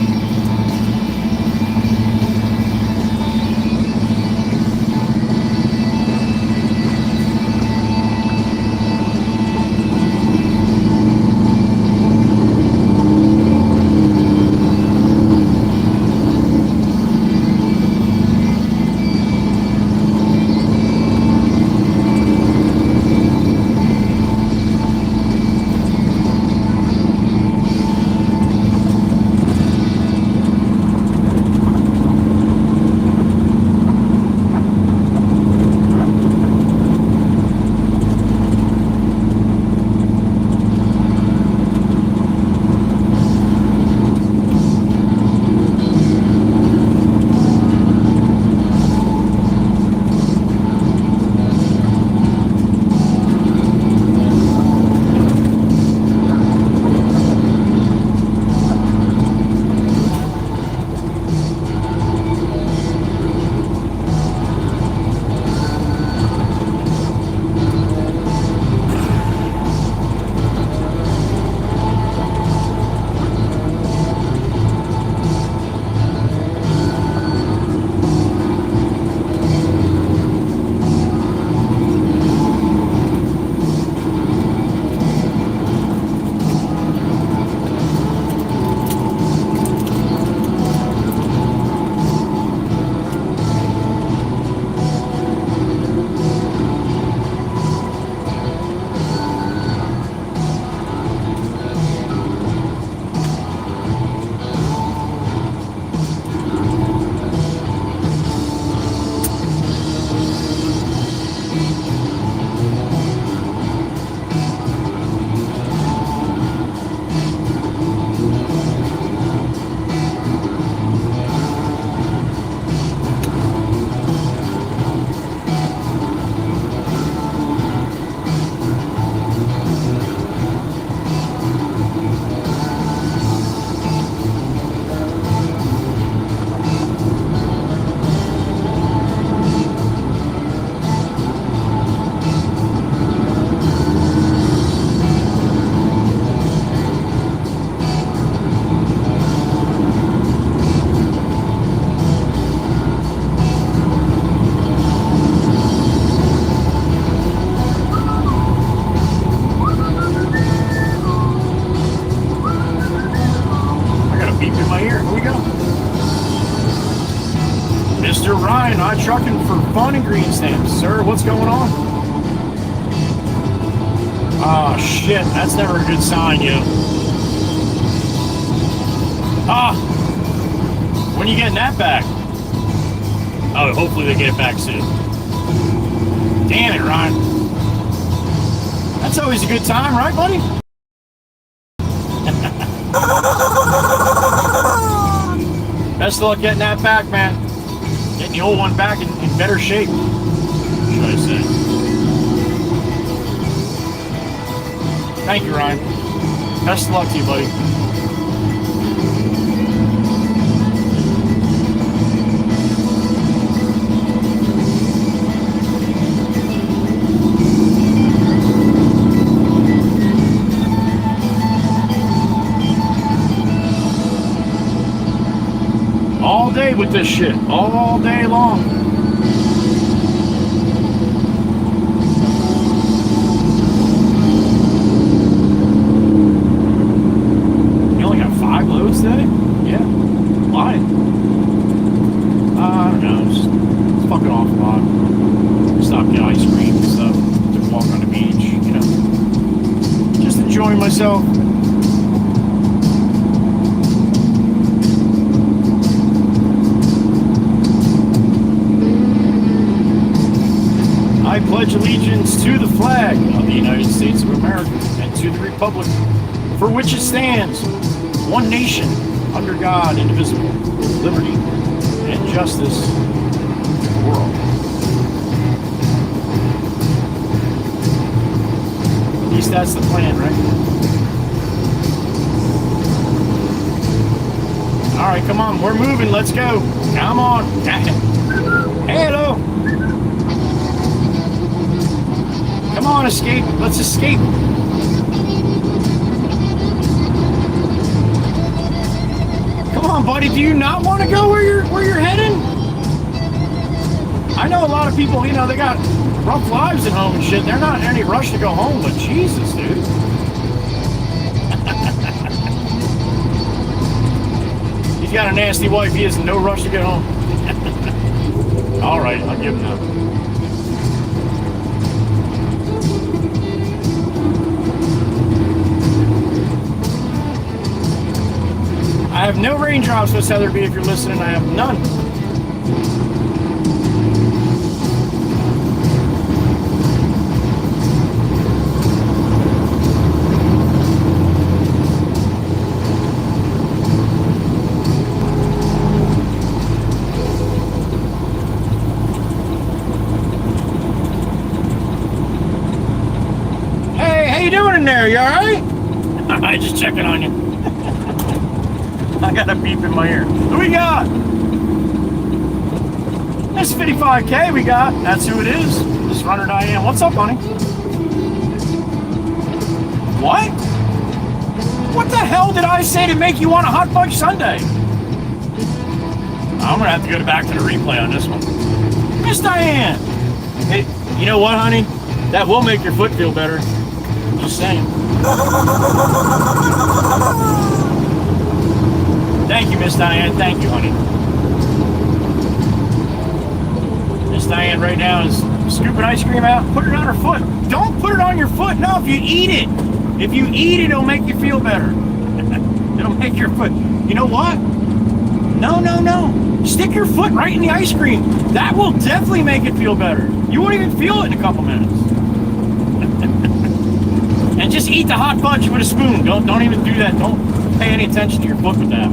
awning green stamps. Sir, what's going on? Oh, shit. That's never a good sign, yo. Ah! When are you getting that back? Oh, hopefully they get it back soon. Damn it, Ryan. That's always a good time, right, buddy? Best of luck getting that back, man. Getting the old one back in better shape, should I say. Thank you, Ryan. Best of luck to you, buddy. All day with this shit, all day long. You only got 5 loads today? Yeah. Why? I don't know. It's fucking off a lot. Stopped to get ice cream and stuff. Took a walk on the beach, you know. Just enjoying myself. I pledge allegiance to the flag of the United States of America and to the republic for which it stands, one nation, under God, indivisible, with liberty and justice for the world. At least that's the plan, right? All right, come on, we're moving. Let's go. Come on. Hello. Come on, escape. Let's escape. Come on, buddy. Do you not want to go where you're heading? I know a lot of people, you know, they got rough lives at home and shit. They're not in any rush to go home, but Jesus, dude. He's got a nasty wife. He is in no rush to get home. All right, I'll give him that. I have no raindrops, Miss Heatherby, if you're listening. I have none. Hey, how you doing in there? You all right? I'm just checking on you. I got a beep in my ear. Who we got? That's 55K we got. That's who it is. This runner Diane. What's up, honey? What? What the hell did I say to make you want a hot fudge sundae? I'm gonna have to go back to the replay on this one. Miss Diane. Hey, you know what, honey? That will make your foot feel better. Just saying. Thank you, Miss Diane. Thank you, honey. Miss Diane right now is scooping ice cream out. Put it on her foot. Don't put it on your foot. No, if you eat it. If you eat it, it'll make you feel better. It'll make your foot. You know what? No, no, no. Stick your foot right in the ice cream. That will definitely make it feel better. You won't even feel it in a couple minutes. And just eat the hot fudge with a spoon. Don't even do that. Don't pay any attention to your foot with that.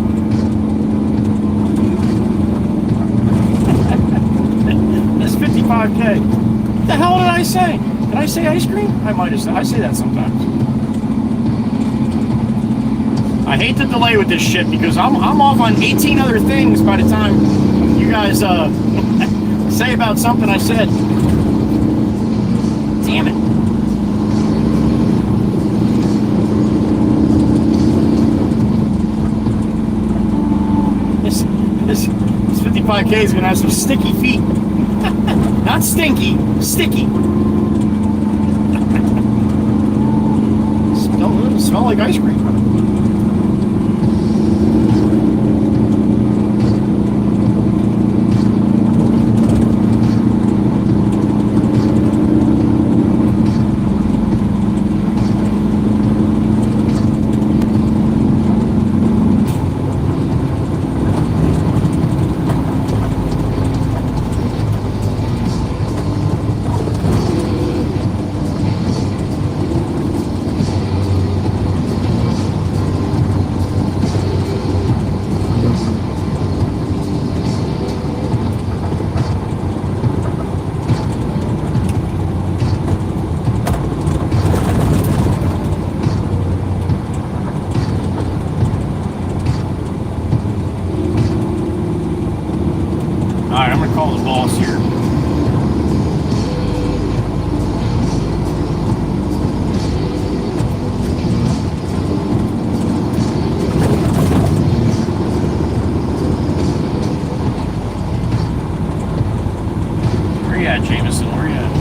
That's 55K. What the hell did I say? Did I say ice cream? I might have said. I say that sometimes. I hate the delay with this shit because I'm off on 18 other things by the time you guys say about something I said. Damn it. This 55K is gonna have some sticky feet. Not stinky, sticky. Smell like ice cream. at, Jameson? Where you at?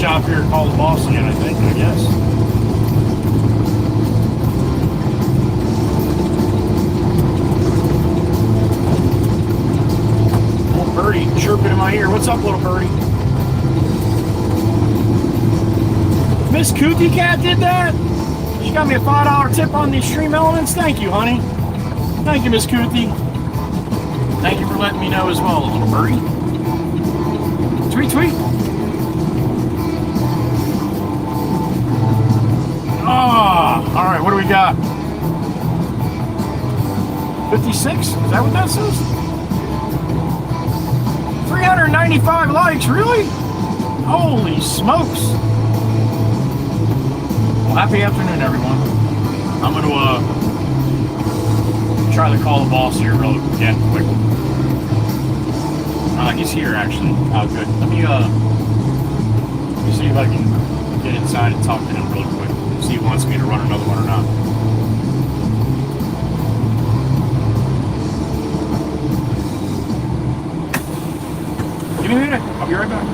Shop here, call the boss again, I think, I guess. Little birdie chirping in my ear. What's up, little birdie? Miss Cookie Cat did that? She got me a $5 tip on the Extreme Elements. Thank you, honey. Thank you, Miss Cookie. Thank you for letting me know as well, little birdie. Tweet, tweet. All right, what do we got? 56? Is that what that says? 395 likes, really? Holy smokes. Well, happy afternoon, everyone. I'm going to try to call the boss here real quick. He's here, actually. Oh, good. Let me see if I can get inside and talk to him real quick. See if he wants me to run another one or not. Give me a minute. I'll be right back.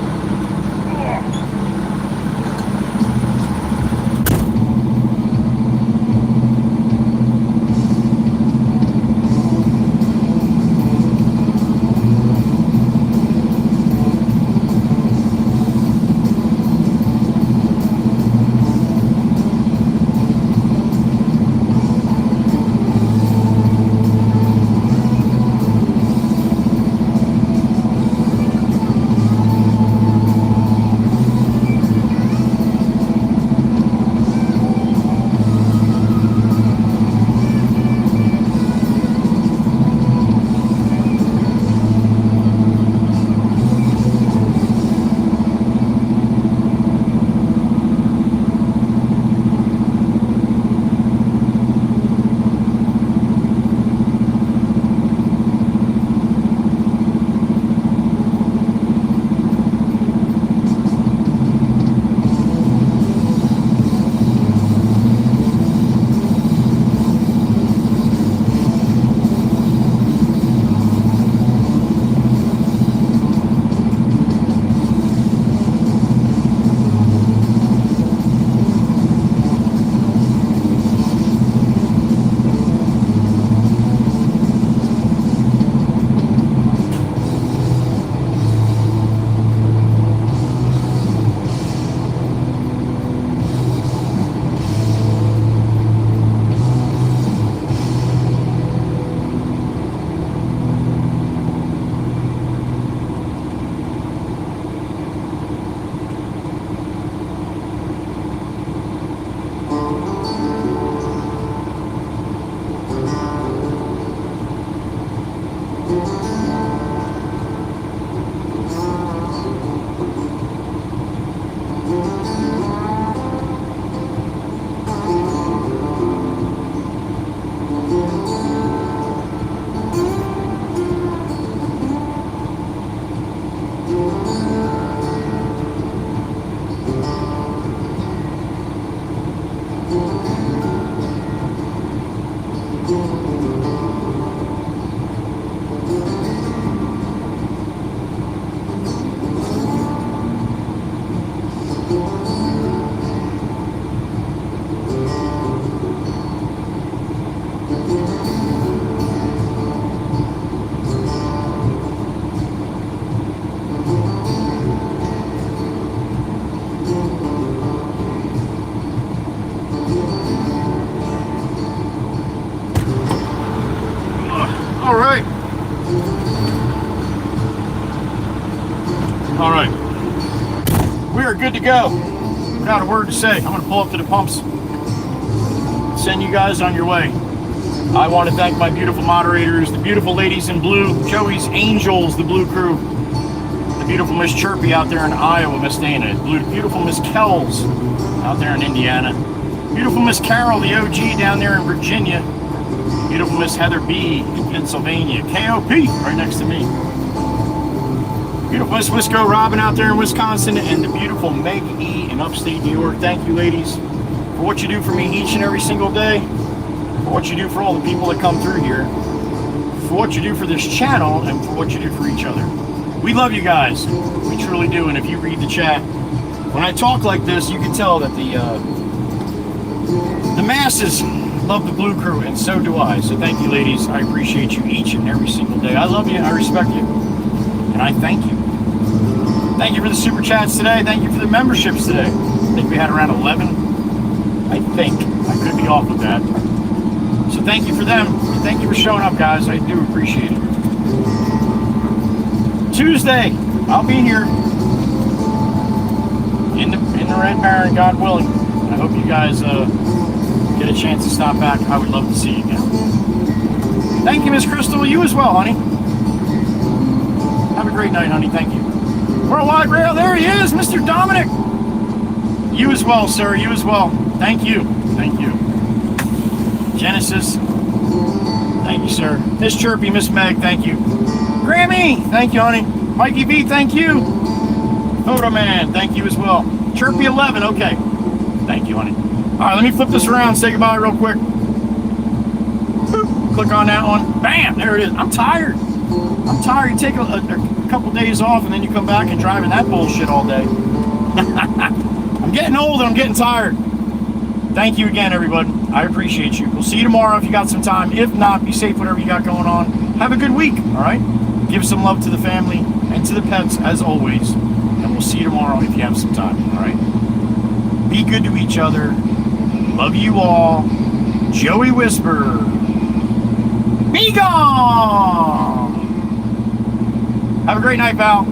All right. All right. We are good to go. Without a word to say, I'm going to pull up to the pumps. Send you guys on your way. I want to thank my beautiful moderators, the beautiful ladies in blue, Joey's Angels, the blue crew, the beautiful Miss Chirpy out there in Iowa, Miss Dana, beautiful Miss Kells out there in Indiana, beautiful Miss Carol, the OG down there in Virginia, beautiful Miss Heather B in Pennsylvania, KOP right next to me, beautiful Miss Wisco Robin out there in Wisconsin, and the beautiful Meg E in upstate New York. Thank you, ladies, for what you do for me each and every single day, for what you do for all the people that come through here, for what you do for this channel, and for what you do for each other. We love you guys. We truly do. And if you read the chat, when I talk like this, you can tell that the masses love the blue crew, and so do I. So thank you, ladies. I appreciate you each and every single day. I love you. I respect you. And I thank you. Thank you for the super chats today. Thank you for the memberships today. I think we had around 11. I think. I could be off with that. So thank you for them. And thank you for showing up, guys. I do appreciate it. Tuesday, I'll be here in the Red Baron, God willing. I hope you guys get a chance to stop back. I would love to see you again. Thank you, Miss Crystal. You as well, honey. Have a great night, honey. Thank you. Worldwide Rail, there he is, Mr. Dominic. You as well, sir. You as well. Thank you. Thank you. Genesis. Thank you, sir. Miss Chirpy, Miss Meg, thank you. Grammy, thank you, honey. Mikey B, thank you. Photo Man, thank you as well. Chirpy 11, okay. Thank you, honey. All right, let me flip this around, say goodbye real quick. Boop. Click on that one. Bam, there it is. I'm tired. I'm tired. You take a couple days off and then you come back and driving that bullshit all day. I'm getting old and I'm getting tired. Thank you again, everybody. I appreciate you. We'll see you tomorrow if you got some time. If not, be safe, whatever you got going on. Have a good week, all right? Give some love to the family and to the pets, as always. And we'll see you tomorrow if you have some time, all right? Be good to each other. Love you all. Joey Whisper. Be gone! Have a great night, pal.